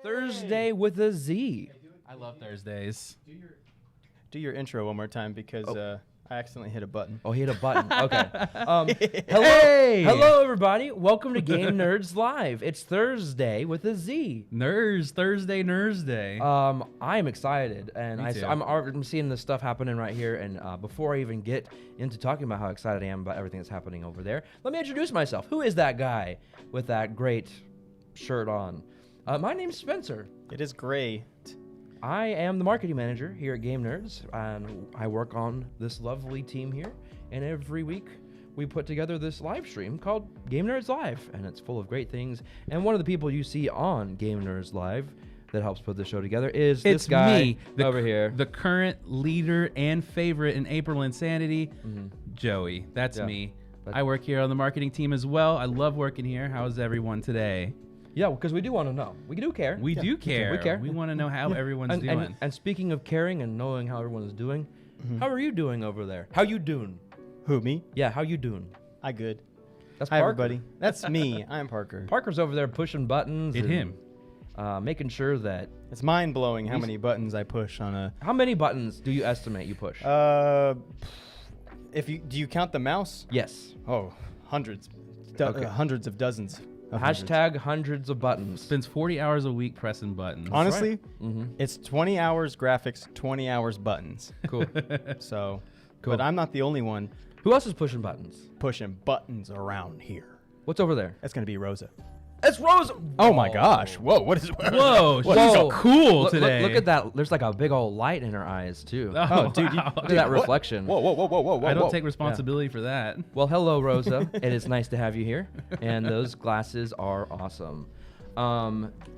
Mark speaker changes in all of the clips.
Speaker 1: Thursday with a Z.
Speaker 2: I love Thursdays.
Speaker 3: Do your intro one more time because I accidentally hit a button.
Speaker 1: Oh, he hit a button. Okay. Hello, everybody. Welcome to Game Nerdz Live. It's Thursday with a Z.
Speaker 2: Thursday.
Speaker 1: I'm excited, and
Speaker 2: Me too.
Speaker 1: I'm seeing this stuff happening right here. And before I even get into talking about how excited I am about everything that's happening over there, let me introduce myself. Who is that guy with that great shirt on? My name's Spencer.
Speaker 3: It is gray.
Speaker 1: I am the marketing manager here at Game Nerdz, and I work on this lovely team here. And every week, we put together this live stream called Game Nerdz Live, and it's full of great things. And one of the people you see on Game Nerdz Live that helps put the show together is this guy over here.
Speaker 2: The current leader and favorite in April Insanity, Joey. That's me. I work here on the marketing team as well. I love working here. How's everyone today?
Speaker 1: Yeah, because we do want to know. We do care.
Speaker 2: We do care.
Speaker 1: We care.
Speaker 2: We want to know how everyone's doing.
Speaker 1: And speaking of caring and knowing how everyone is doing, how are you doing over there? How you doing?
Speaker 3: Who, me?
Speaker 1: Yeah, how you doing?
Speaker 3: I good.
Speaker 1: That's
Speaker 3: Hi,
Speaker 1: Parker.
Speaker 3: everybody. That's me. I'm Parker.
Speaker 1: Parker's over there pushing buttons.
Speaker 2: It's him.
Speaker 1: Making sure that...
Speaker 3: It's mind-blowing how many buttons I push on a...
Speaker 1: How many buttons do you estimate you push?
Speaker 3: Do you count the mouse?
Speaker 1: Yes.
Speaker 3: Oh, hundreds.
Speaker 1: Okay.
Speaker 3: Hundreds of dozens. Of
Speaker 1: Hashtag hundreds of buttons.
Speaker 2: Spends 40 hours a week pressing buttons.
Speaker 3: Honestly, it's 20 hours graphics, 20 hours buttons.
Speaker 1: Cool.
Speaker 3: So,
Speaker 1: Cool.
Speaker 3: But I'm not the only one
Speaker 1: Who else is pushing buttons?
Speaker 3: pushing buttons around here.
Speaker 1: What's over there?
Speaker 3: That's going to be Rosa.
Speaker 1: It's Rose.
Speaker 3: Oh my gosh. Whoa, what is...
Speaker 2: Whoa, she's
Speaker 1: Whoa.
Speaker 2: cool today.
Speaker 1: Look at that. There's like a big old light in her eyes, too.
Speaker 3: Oh, dude.
Speaker 2: wow.
Speaker 1: Look at that reflection.
Speaker 3: Whoa.
Speaker 2: I don't take responsibility for that.
Speaker 1: Well, hello, Rosa. It is nice to have you here. And those glasses are awesome.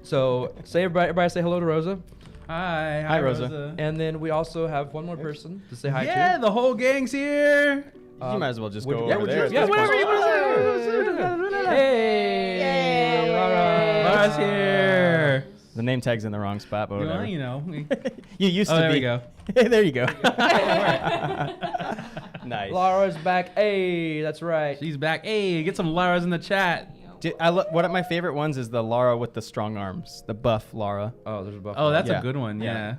Speaker 1: So say everybody say hello to Rosa.
Speaker 2: Hi,
Speaker 3: Rosa.
Speaker 1: And then we also have one more person to say hi
Speaker 2: Yeah,
Speaker 1: to.
Speaker 2: the whole gang's here.
Speaker 3: You might as well just
Speaker 1: would-
Speaker 3: go
Speaker 1: yeah,
Speaker 3: over
Speaker 1: would
Speaker 3: there.
Speaker 1: you- yeah, whatever you want to say. Hey,
Speaker 2: Lara's here.
Speaker 3: The name tag's in the wrong spot, but whatever.
Speaker 2: Well, you know.
Speaker 3: You used
Speaker 2: Oh,
Speaker 3: to
Speaker 2: there
Speaker 3: be.
Speaker 2: we go.
Speaker 3: Hey, there you go. Nice.
Speaker 1: Lara's back. Hey, that's right.
Speaker 2: She's back. Hey, get some Lara's in the chat.
Speaker 3: One of my favorite ones is the Lara with the strong arms, the buff Lara.
Speaker 1: Oh, there's a buff.
Speaker 2: Oh, that's
Speaker 3: Yeah.
Speaker 2: a good one. Yeah.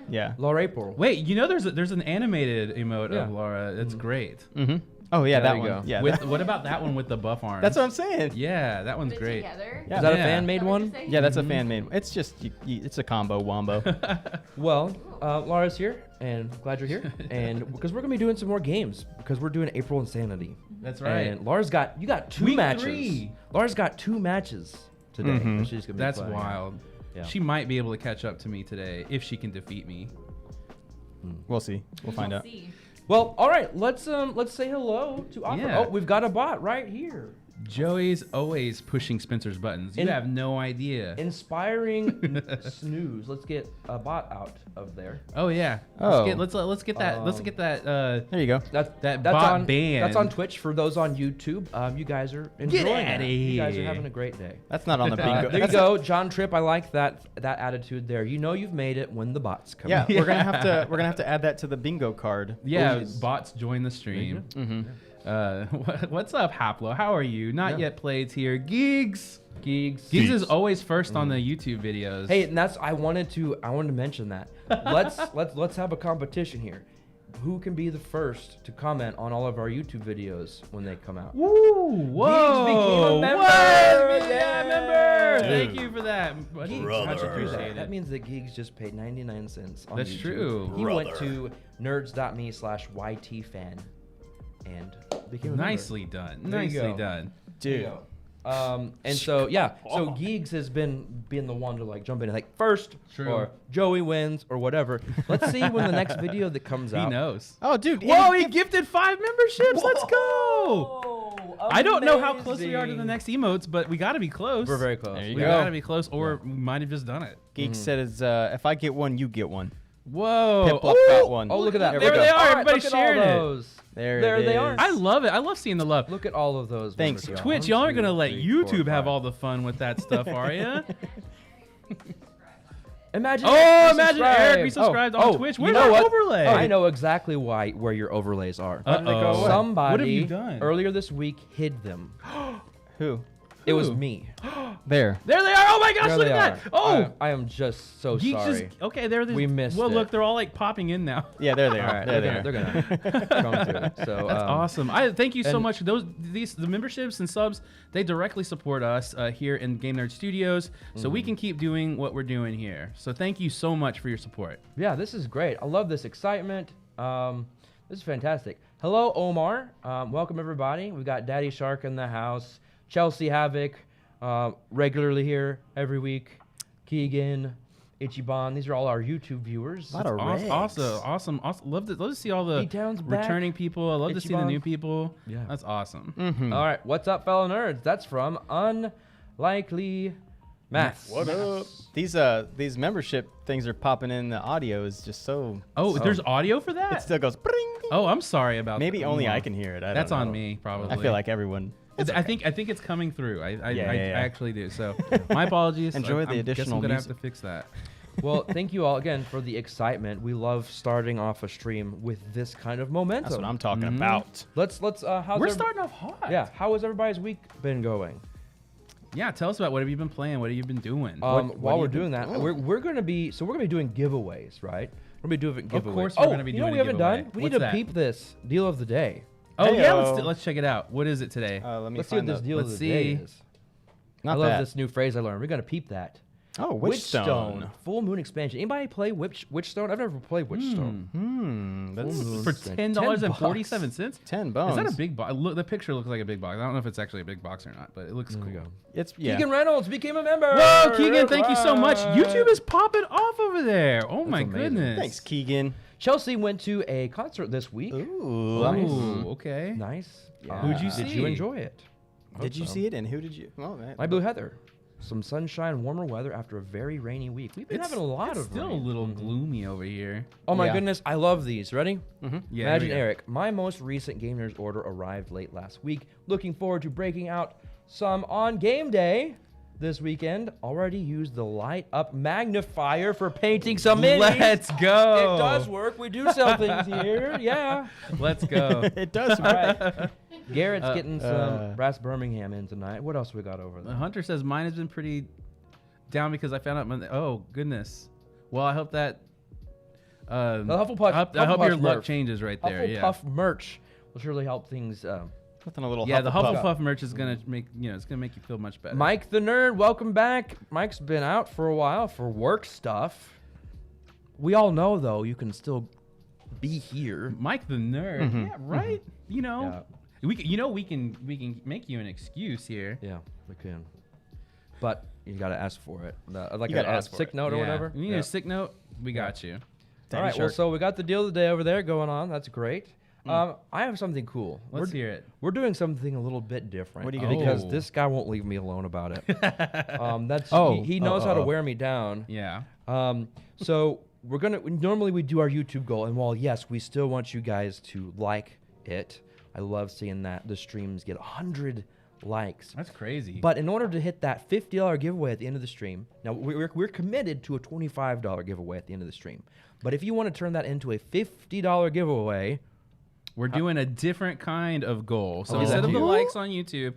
Speaker 3: Yeah.
Speaker 1: Laura April.
Speaker 2: Wait, you know there's an animated emote
Speaker 1: Yeah.
Speaker 2: of Lara. It's great.
Speaker 3: Mm-hmm. Oh yeah,
Speaker 1: There
Speaker 3: that
Speaker 1: you
Speaker 3: one.
Speaker 1: go.
Speaker 3: Yeah.
Speaker 2: With what about that one with the buff arms?
Speaker 3: That's what I'm saying.
Speaker 2: Yeah, that one's great.
Speaker 4: Together?
Speaker 3: Yeah.
Speaker 1: Is that a
Speaker 2: Yeah.
Speaker 1: fan made one?
Speaker 3: Yeah, that's a fan made. It's just it's a combo wombo.
Speaker 1: Well, Lara's here, and glad you're here. And because we're gonna be doing some more games, because we're doing April Insanity.
Speaker 2: That's right.
Speaker 1: And Lara's got two
Speaker 2: Week
Speaker 1: matches.
Speaker 2: 3.
Speaker 1: Lara's got 2 matches today.
Speaker 3: Mhm.
Speaker 1: that she's gonna be
Speaker 2: That's
Speaker 1: playing.
Speaker 2: wild.
Speaker 1: Yeah.
Speaker 2: She might be able to catch up to me today if she can defeat me.
Speaker 3: We'll see. We'll find out.
Speaker 4: See.
Speaker 1: Well, all right. Let's say hello to Opera.
Speaker 2: Yeah.
Speaker 1: Oh, we've got a bot right here.
Speaker 2: Joey's always pushing Spencer's buttons. You
Speaker 1: In-
Speaker 2: have no idea.
Speaker 1: Inspiring snooze. Let's get a bot out of there.
Speaker 2: Oh yeah.
Speaker 3: Oh.
Speaker 2: Let's get that.
Speaker 3: There you go.
Speaker 1: That's
Speaker 2: bot
Speaker 1: on
Speaker 2: band.
Speaker 1: That's on Twitch for those on YouTube. You guys are enjoying
Speaker 2: outta
Speaker 1: it. You guys are
Speaker 2: here.
Speaker 1: having a great day.
Speaker 3: That's not on the bingo.
Speaker 1: There you go, John Tripp. I like that attitude there. You know you've made it when the bots come.
Speaker 3: Yeah,
Speaker 1: in.
Speaker 3: we're gonna have to add that to the bingo card.
Speaker 2: Yeah,
Speaker 1: Please.
Speaker 2: bots join the stream.
Speaker 3: Mm-hmm.
Speaker 2: What's up, Haplo? How are you? Not
Speaker 1: Yeah.
Speaker 2: yet played here. Gigs.
Speaker 1: Geeks.
Speaker 2: Gigs is always first on the YouTube videos.
Speaker 1: Hey, and I wanted to mention that. Let's have a competition here. Who can be the first to comment on all of our YouTube videos when they come out?
Speaker 2: Woo! Whoa!
Speaker 1: became a member!
Speaker 2: What?
Speaker 1: Yeah.
Speaker 2: Yeah, member!
Speaker 3: Dude.
Speaker 2: Thank you for that. Buddy.
Speaker 1: Geeks,
Speaker 2: Much
Speaker 1: that
Speaker 2: appreciated.
Speaker 1: means that Geeks just paid 99 cents on
Speaker 2: That's
Speaker 1: YouTube.
Speaker 2: true.
Speaker 1: He went to nerds.me/ytfan and became a member.
Speaker 2: Nicely done.
Speaker 1: There you
Speaker 2: Nicely
Speaker 1: go.
Speaker 2: done.
Speaker 1: There you
Speaker 3: Dude.
Speaker 1: go. And so so Geeks has been being the one to like jump in and like first
Speaker 2: True.
Speaker 1: or Joey wins or whatever. Let's see when the next video that comes
Speaker 2: He
Speaker 1: out.
Speaker 2: knows.
Speaker 3: Oh, dude.
Speaker 2: Whoa, he gifted 5 memberships. Let's go.
Speaker 1: Oh,
Speaker 2: I don't know how close we are to the
Speaker 1: amazing.
Speaker 2: next emotes, but we got to be close.
Speaker 1: We're very close.
Speaker 3: There you
Speaker 2: We
Speaker 3: go.
Speaker 2: got to be close, or we might have just done it.
Speaker 3: Geek said, "If I get one, you get one."
Speaker 2: Whoa.
Speaker 3: Piplup got one.
Speaker 1: Oh, look at that.
Speaker 3: There
Speaker 2: There
Speaker 3: we
Speaker 2: they
Speaker 3: go.
Speaker 2: are.
Speaker 1: All right,
Speaker 2: Everybody
Speaker 1: look at
Speaker 2: shared
Speaker 1: all
Speaker 2: it.
Speaker 1: those.
Speaker 3: There
Speaker 1: they
Speaker 3: it
Speaker 1: are.
Speaker 3: is.
Speaker 2: I love it. I love seeing the love.
Speaker 1: Look at all of those.
Speaker 3: Thanks.
Speaker 1: members,
Speaker 2: Twitch,
Speaker 1: One,
Speaker 2: y'all aren't
Speaker 1: two,
Speaker 2: going to let
Speaker 1: three,
Speaker 2: YouTube
Speaker 1: four,
Speaker 2: have
Speaker 1: five.
Speaker 2: all the fun with that stuff, are you?
Speaker 1: Imagine.
Speaker 2: Oh,
Speaker 1: Eric
Speaker 2: imagine Eric resubscribed on Twitch.
Speaker 1: you
Speaker 2: Where's
Speaker 1: know
Speaker 2: our
Speaker 1: what?
Speaker 2: overlay?
Speaker 1: I know exactly where your overlays are.
Speaker 2: Uh-oh.
Speaker 1: Somebody
Speaker 2: What have you done?
Speaker 1: earlier this week hid them.
Speaker 3: Who?
Speaker 1: It was me.
Speaker 3: There
Speaker 2: There they are. Oh my gosh,
Speaker 1: There
Speaker 2: look
Speaker 1: they
Speaker 2: at
Speaker 1: are.
Speaker 2: that. Oh,
Speaker 1: I am just so
Speaker 2: you
Speaker 1: sorry.
Speaker 2: okay, there
Speaker 1: We missed
Speaker 2: Well,
Speaker 1: it.
Speaker 2: look, they're all like popping in now.
Speaker 3: Yeah, there they are.
Speaker 1: All right, they're gonna come to it. So
Speaker 2: That's awesome. I thank you so
Speaker 1: and-
Speaker 2: much. The memberships and subs, they directly support us here in Game Nerd Studios, so we can keep doing what we're doing here. So thank you so much for your support.
Speaker 1: Yeah, this is great. I love this excitement. This is fantastic. Hello, Omar. Welcome everybody. We've got Daddy Shark in the house. Chelsea Havoc, regularly here every week. Keegan, Ichiban. These are all our YouTube viewers.
Speaker 3: A lot of regs.
Speaker 2: Awesome. Love to see all the
Speaker 1: D-Town's back.
Speaker 2: returning people. I love to see the
Speaker 1: Ichiban.
Speaker 2: new people.
Speaker 1: Yeah.
Speaker 2: That's awesome.
Speaker 1: All right, what's up, fellow nerds? That's from Unlikely Maths.
Speaker 3: What up? These membership things are popping in. The audio is just so.
Speaker 2: Oh, there's audio for
Speaker 3: It
Speaker 2: that?
Speaker 3: still goes. Bring.
Speaker 2: Oh, I'm sorry about that.
Speaker 3: Maybe only I can hear it. I don't
Speaker 2: That's on
Speaker 3: know.
Speaker 2: me, probably.
Speaker 3: I feel like everyone.
Speaker 2: I think it's coming through. I
Speaker 3: Yeah.
Speaker 2: actually do. So my apologies.
Speaker 3: Enjoy the
Speaker 2: I guess
Speaker 3: additional
Speaker 2: I'm gonna
Speaker 3: music.
Speaker 2: have to fix that.
Speaker 1: Well, thank you all again for the excitement. We love starting off a stream with this kind of momentum.
Speaker 3: That's what I'm talking
Speaker 2: Mm-hmm.
Speaker 3: about.
Speaker 1: Let's how's
Speaker 2: We're
Speaker 1: every-
Speaker 2: starting off hot.
Speaker 1: Yeah, how has everybody's week been going?
Speaker 2: Yeah. Tell us about what have you been playing? What have you been doing?
Speaker 1: While
Speaker 3: have
Speaker 1: we're
Speaker 3: you
Speaker 1: doing
Speaker 3: been
Speaker 1: that, we're gonna be doing giveaways, right? We're gonna be doing giveaways.
Speaker 2: course we're gonna be
Speaker 1: you know
Speaker 2: doing
Speaker 1: what we
Speaker 2: a
Speaker 1: haven't
Speaker 2: giveaway.
Speaker 1: done? We
Speaker 2: What's
Speaker 1: need to
Speaker 2: that?
Speaker 1: peep this deal of the day.
Speaker 2: Oh yeah,
Speaker 3: Heyo.
Speaker 2: let's check it out. What is it today?
Speaker 3: Let me
Speaker 1: Let's see what
Speaker 3: find
Speaker 1: this
Speaker 3: the.
Speaker 1: deal of
Speaker 2: let's
Speaker 1: the day
Speaker 2: see.
Speaker 1: is.
Speaker 3: Not
Speaker 1: I love
Speaker 3: that.
Speaker 1: this new phrase I learned. We're gonna peep that.
Speaker 3: Oh,
Speaker 1: Witchstone. Full moon expansion. Anybody play Witchstone? I've never played Witchstone.
Speaker 3: That's
Speaker 1: Full
Speaker 2: For
Speaker 1: moon.
Speaker 2: $10.47.
Speaker 3: 10 bones.
Speaker 2: Is that a big box? Look, the picture looks like a big box. I don't know if it's actually a big box or not, but it looks
Speaker 1: There
Speaker 2: cool.
Speaker 1: we go.
Speaker 3: It's yeah.
Speaker 1: Keegan Reynolds became a member.
Speaker 2: Whoa, Keegan, thank you so much.
Speaker 1: Right.
Speaker 2: YouTube is popping off over there. Oh my
Speaker 1: amazing.
Speaker 2: goodness.
Speaker 3: Thanks, Keegan.
Speaker 1: Chelsea went to a concert this week.
Speaker 3: Ooh.
Speaker 1: Nice.
Speaker 2: Ooh, okay.
Speaker 1: Nice.
Speaker 3: Who'd you
Speaker 1: Did
Speaker 2: see?
Speaker 1: you enjoy it?
Speaker 3: Did you see it? And who did you? Oh, man.
Speaker 1: My Blue Heather. Some sunshine, warmer weather after a very rainy week. We've been having a lot
Speaker 2: it's
Speaker 1: of
Speaker 2: still
Speaker 1: rain.
Speaker 2: a little gloomy over here.
Speaker 1: Oh my
Speaker 3: Yeah.
Speaker 1: goodness, I love these. Ready?
Speaker 2: Yeah,
Speaker 1: Imagine
Speaker 2: here we go.
Speaker 1: Eric. My most recent Game Nerdz order arrived late last week. Looking forward to breaking out some on game day this weekend. Already used the light up magnifier for painting some minis.
Speaker 2: Let's go.
Speaker 1: It does work. We do sell things here. Yeah.
Speaker 2: Let's go.
Speaker 3: It does.
Speaker 1: All right. Garrett's getting some
Speaker 3: uh,
Speaker 1: Brass Birmingham in tonight. What else we got over there?
Speaker 2: Hunter says mine has been pretty down because I found out. Oh goodness. Well, I hope that.
Speaker 1: The Hufflepuff.
Speaker 2: I hope your
Speaker 1: Hufflepuff
Speaker 2: luck
Speaker 1: merch.
Speaker 2: changes right there.
Speaker 1: Hufflepuff merch will surely help things.
Speaker 3: Nothing a little.
Speaker 2: Yeah, the
Speaker 3: Hufflepuff.
Speaker 2: Hufflepuff merch is gonna make it's gonna make you feel much better.
Speaker 1: Mike the Nerd, welcome back. Mike's been out for a while for work stuff. We all know though you can still be here.
Speaker 2: Mike the Nerd. Yeah, right. You know,
Speaker 1: Yeah.
Speaker 2: we can make you an excuse here.
Speaker 1: Yeah, we can. But you got to ask for it. Like
Speaker 3: You
Speaker 1: a
Speaker 3: gotta ask for
Speaker 1: sick
Speaker 3: it.
Speaker 1: note or
Speaker 2: Yeah.
Speaker 1: whatever.
Speaker 2: You need
Speaker 1: Yeah.
Speaker 2: a sick note? We got you.
Speaker 1: All
Speaker 3: Daddy
Speaker 1: right. Well,
Speaker 3: Shark.
Speaker 1: so we got the deal of the day over there going on. That's great. I have something cool.
Speaker 2: Let's hear it.
Speaker 1: We're doing something a little bit different.
Speaker 3: What are you gonna
Speaker 2: do?
Speaker 1: Because this guy won't leave me alone about it. That's
Speaker 3: Oh.
Speaker 1: he knows how to wear me down.
Speaker 2: Yeah.
Speaker 1: So normally we do our YouTube goal, and while yes, we still want you guys to like it. I love seeing that the streams get 100 likes.
Speaker 2: That's crazy.
Speaker 1: But in order to hit that $50 giveaway at the end of the stream, now we're committed to a $25 giveaway at the end of the stream. But if you want to turn that into a $50 giveaway,
Speaker 2: we're doing a different kind of goal. So
Speaker 1: Oh,
Speaker 2: instead of the
Speaker 1: you?
Speaker 2: likes on YouTube,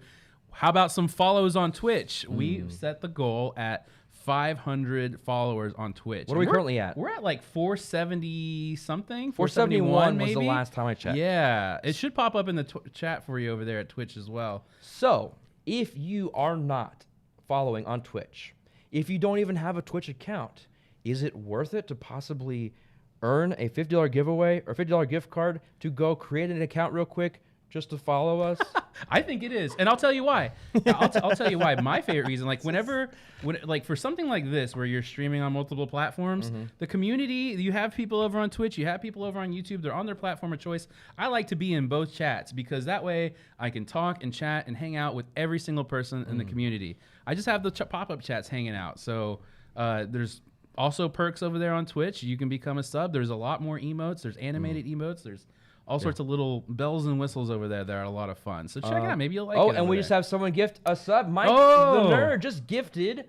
Speaker 2: how about some follows on Twitch? We set the goal at 500 followers on Twitch.
Speaker 1: What are we
Speaker 2: And
Speaker 1: currently at?
Speaker 2: We're at like 470 something.
Speaker 1: 471
Speaker 2: maybe.
Speaker 1: was the last time I checked.
Speaker 2: Yeah, it should pop up in the chat for you over there at Twitch as well.
Speaker 1: So if you are not following on Twitch, if you don't even have a Twitch account, is it worth it to possibly earn a $50 giveaway or $50 gift card to go create an account real quick just to follow us?
Speaker 2: I think it is, and I'll tell you why. I'll tell you why. My favorite reason, like like for something like this, where you're streaming on multiple platforms, the community, you have people over on Twitch, you have people over on YouTube. They're on their platform of choice. I like to be in both chats because that way I can talk and chat and hang out with every single person in the community. I just have the pop-up chats hanging out. So there's also perks over there on Twitch. You can become a sub. There's a lot more emotes. There's animated emotes. There's all sorts of little bells and whistles over there that are a lot of fun. So check it out. Maybe you'll like it.
Speaker 1: Oh, and
Speaker 2: over
Speaker 1: we
Speaker 2: there.
Speaker 1: just have someone gift a sub. Mike
Speaker 2: Oh.
Speaker 1: the Nerd just gifted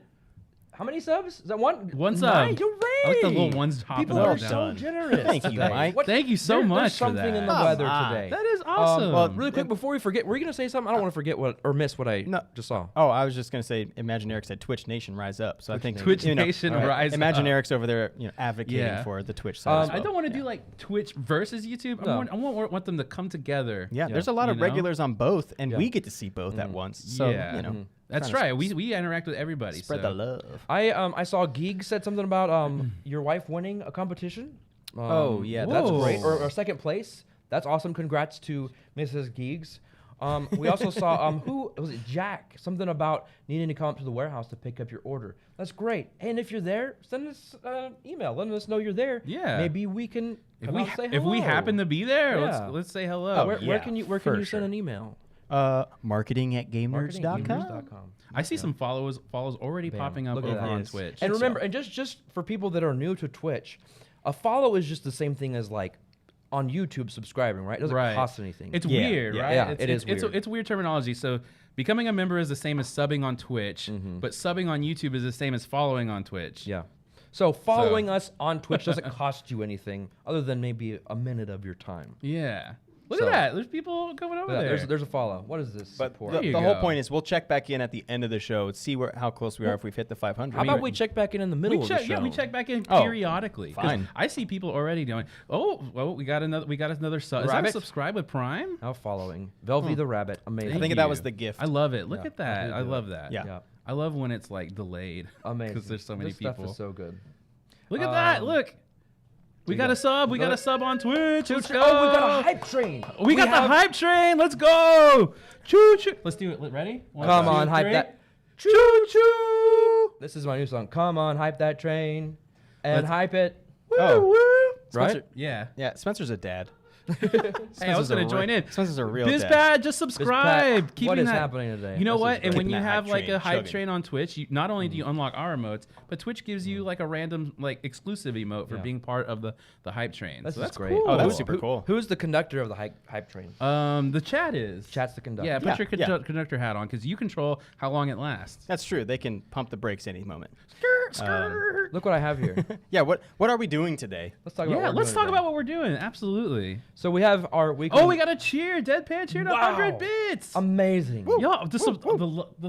Speaker 1: How many subs? Is that one?
Speaker 2: One sub.
Speaker 1: Nice. Hooray!
Speaker 2: I like the little ones hopping
Speaker 1: People
Speaker 2: up
Speaker 1: are
Speaker 2: and
Speaker 1: so
Speaker 2: down.
Speaker 1: generous.
Speaker 3: Thank you,
Speaker 1: today.
Speaker 3: Mike.
Speaker 2: Thank you so much
Speaker 1: There's
Speaker 2: for
Speaker 1: something
Speaker 2: that.
Speaker 1: in the
Speaker 3: Come
Speaker 1: weather
Speaker 3: on.
Speaker 1: today.
Speaker 2: That is awesome.
Speaker 1: Well, really quick before we forget, were you gonna say something? I don't want to forget or miss what I just saw.
Speaker 3: Oh, I was just gonna say, Imagine Eric said Twitch Nation rise up. So I think
Speaker 2: Twitch Nation rise
Speaker 3: Imagine
Speaker 2: up.
Speaker 3: Eric's over there, advocating
Speaker 2: Yeah.
Speaker 3: for the Twitch side. as
Speaker 2: I
Speaker 3: well.
Speaker 2: don't want to do like Twitch versus YouTube.
Speaker 1: No.
Speaker 2: I want them to come together.
Speaker 3: Yeah, there's a lot of
Speaker 2: You know?
Speaker 3: regulars on both, and
Speaker 1: Yeah.
Speaker 3: we get to see both at once. So
Speaker 2: Yeah. That's
Speaker 3: trying to
Speaker 2: right. We interact with everybody.
Speaker 3: spread
Speaker 2: so.
Speaker 3: the love.
Speaker 1: I saw Geeg said something about your wife winning a competition.
Speaker 3: Oh, yeah,
Speaker 1: that's
Speaker 2: Whoa.
Speaker 1: great. Or second place. That's awesome. Congrats to Mrs. Geegs. We also saw who was it? Jack. Something about needing to come up to the warehouse to pick up your order. That's great. And if you're there, send us an email. Let us know you're there.
Speaker 2: Yeah.
Speaker 1: Maybe we can.
Speaker 2: If
Speaker 1: come
Speaker 2: we
Speaker 1: out and say
Speaker 2: if we
Speaker 1: hello.
Speaker 2: happen to be there,
Speaker 1: Yeah.
Speaker 2: let's say hello.
Speaker 3: Oh,
Speaker 1: where
Speaker 3: yeah,
Speaker 1: can you
Speaker 3: for
Speaker 1: send
Speaker 3: sure.
Speaker 1: an email?
Speaker 3: Marketing at GameNerds.com.
Speaker 1: Marketing@gamenerds.com.
Speaker 2: I see some follows already
Speaker 1: Bam.
Speaker 2: popping up
Speaker 1: Look at
Speaker 2: over
Speaker 1: that.
Speaker 2: on
Speaker 3: Yes.
Speaker 2: Twitch.
Speaker 1: And
Speaker 3: So-
Speaker 1: remember, and just for people that are new to Twitch, a follow is just the same thing as like on YouTube subscribing, right? It doesn't
Speaker 2: Right.
Speaker 1: cost anything.
Speaker 2: It's
Speaker 3: Yeah,
Speaker 2: weird,
Speaker 3: yeah.
Speaker 2: right?
Speaker 1: Yeah,
Speaker 2: it's,
Speaker 1: it is
Speaker 2: it's,
Speaker 1: weird.
Speaker 2: It's weird terminology. So becoming a member is the same as subbing on Twitch, but subbing on YouTube is the same as following on Twitch.
Speaker 1: yeah. So following us on Twitch doesn't cost you anything other than maybe a minute of your time.
Speaker 2: Yeah. Look
Speaker 1: So-
Speaker 2: at that. There's people going over
Speaker 1: Yeah,
Speaker 2: there.
Speaker 1: there's a follow. What is this?
Speaker 3: But
Speaker 1: support?
Speaker 3: the,
Speaker 2: you
Speaker 3: the whole
Speaker 2: go.
Speaker 3: point is we'll check back in at the end of the show, see how close we are if we've hit the 500.
Speaker 1: How about we check back in the middle
Speaker 2: we
Speaker 1: of
Speaker 2: check,
Speaker 1: the show?
Speaker 2: yeah, we check back in
Speaker 3: Oh,
Speaker 2: periodically. 'Cause
Speaker 3: fine.
Speaker 2: I see people already doing. Oh, well, we got another sub. Is that a
Speaker 1: Rabbit?
Speaker 2: subscribe with Prime?
Speaker 1: Now following Velvy the Rabbit. Amazing.
Speaker 3: I think
Speaker 2: Thank
Speaker 3: that
Speaker 2: you.
Speaker 3: was the gift.
Speaker 2: I love it. Look
Speaker 1: Yeah,
Speaker 2: at that.
Speaker 1: I
Speaker 2: I
Speaker 1: do
Speaker 2: love
Speaker 1: it.
Speaker 2: that.
Speaker 3: Yeah.
Speaker 1: Yeah.
Speaker 2: I love when it's like delayed.
Speaker 1: Amazing.
Speaker 2: Because there's so many
Speaker 1: this
Speaker 2: people.
Speaker 1: stuff is so good.
Speaker 2: Look at that. Look. We got a sub. We got a sub on Twitch. Let's go.
Speaker 1: Oh, we got a hype train.
Speaker 2: We got the hype train. Let's go. Choo choo. Let's do it. Ready? One,
Speaker 1: Come
Speaker 2: two,
Speaker 1: on, hype
Speaker 2: three.
Speaker 1: that.
Speaker 2: Choo choo.
Speaker 1: This is my new song. Come on, hype that train and hype it.
Speaker 3: Oh.
Speaker 2: Woo.
Speaker 3: Spencer,
Speaker 1: Right?
Speaker 2: Yeah.
Speaker 3: Yeah, Spencer's a dad.
Speaker 2: Hey, I was gonna join in.
Speaker 3: Spencer's a real
Speaker 2: Bizpad,
Speaker 3: dad.
Speaker 2: just subscribe. Keeping
Speaker 1: What is
Speaker 2: that-
Speaker 1: happening today?
Speaker 2: You know
Speaker 1: This
Speaker 2: what?
Speaker 1: is
Speaker 2: And when
Speaker 3: Keeping
Speaker 2: you
Speaker 3: that
Speaker 2: have
Speaker 3: hype
Speaker 2: like a
Speaker 3: train
Speaker 2: hype
Speaker 3: chugging.
Speaker 2: train on Twitch, not only do you unlock our emotes, but Twitch gives you like a random like exclusive emote for
Speaker 1: Yeah.
Speaker 2: being part of the hype train.
Speaker 1: This
Speaker 2: so
Speaker 1: is
Speaker 2: that's
Speaker 1: great.
Speaker 2: cool.
Speaker 3: Oh, that's
Speaker 1: Who-
Speaker 3: super
Speaker 1: who-
Speaker 3: cool.
Speaker 1: Who's the conductor of the hype train?
Speaker 2: The chat is.
Speaker 1: Chat's the conductor.
Speaker 2: Yeah, put
Speaker 3: Yeah,
Speaker 2: your
Speaker 3: yeah.
Speaker 2: conductor hat on because you control how long it lasts.
Speaker 3: That's true. They can pump the brakes any moment.
Speaker 1: Look what I have here.
Speaker 3: Yeah, what are we doing today?
Speaker 1: Let's talk about.
Speaker 2: Yeah,
Speaker 1: what we're
Speaker 2: let's
Speaker 1: doing
Speaker 2: talk
Speaker 1: today.
Speaker 2: about what we're doing. Absolutely.
Speaker 1: So we have our weekly.
Speaker 2: Oh, we got a cheer. Deadpan cheered
Speaker 1: Wow.
Speaker 2: 100 bits.
Speaker 1: amazing.
Speaker 2: Yo, the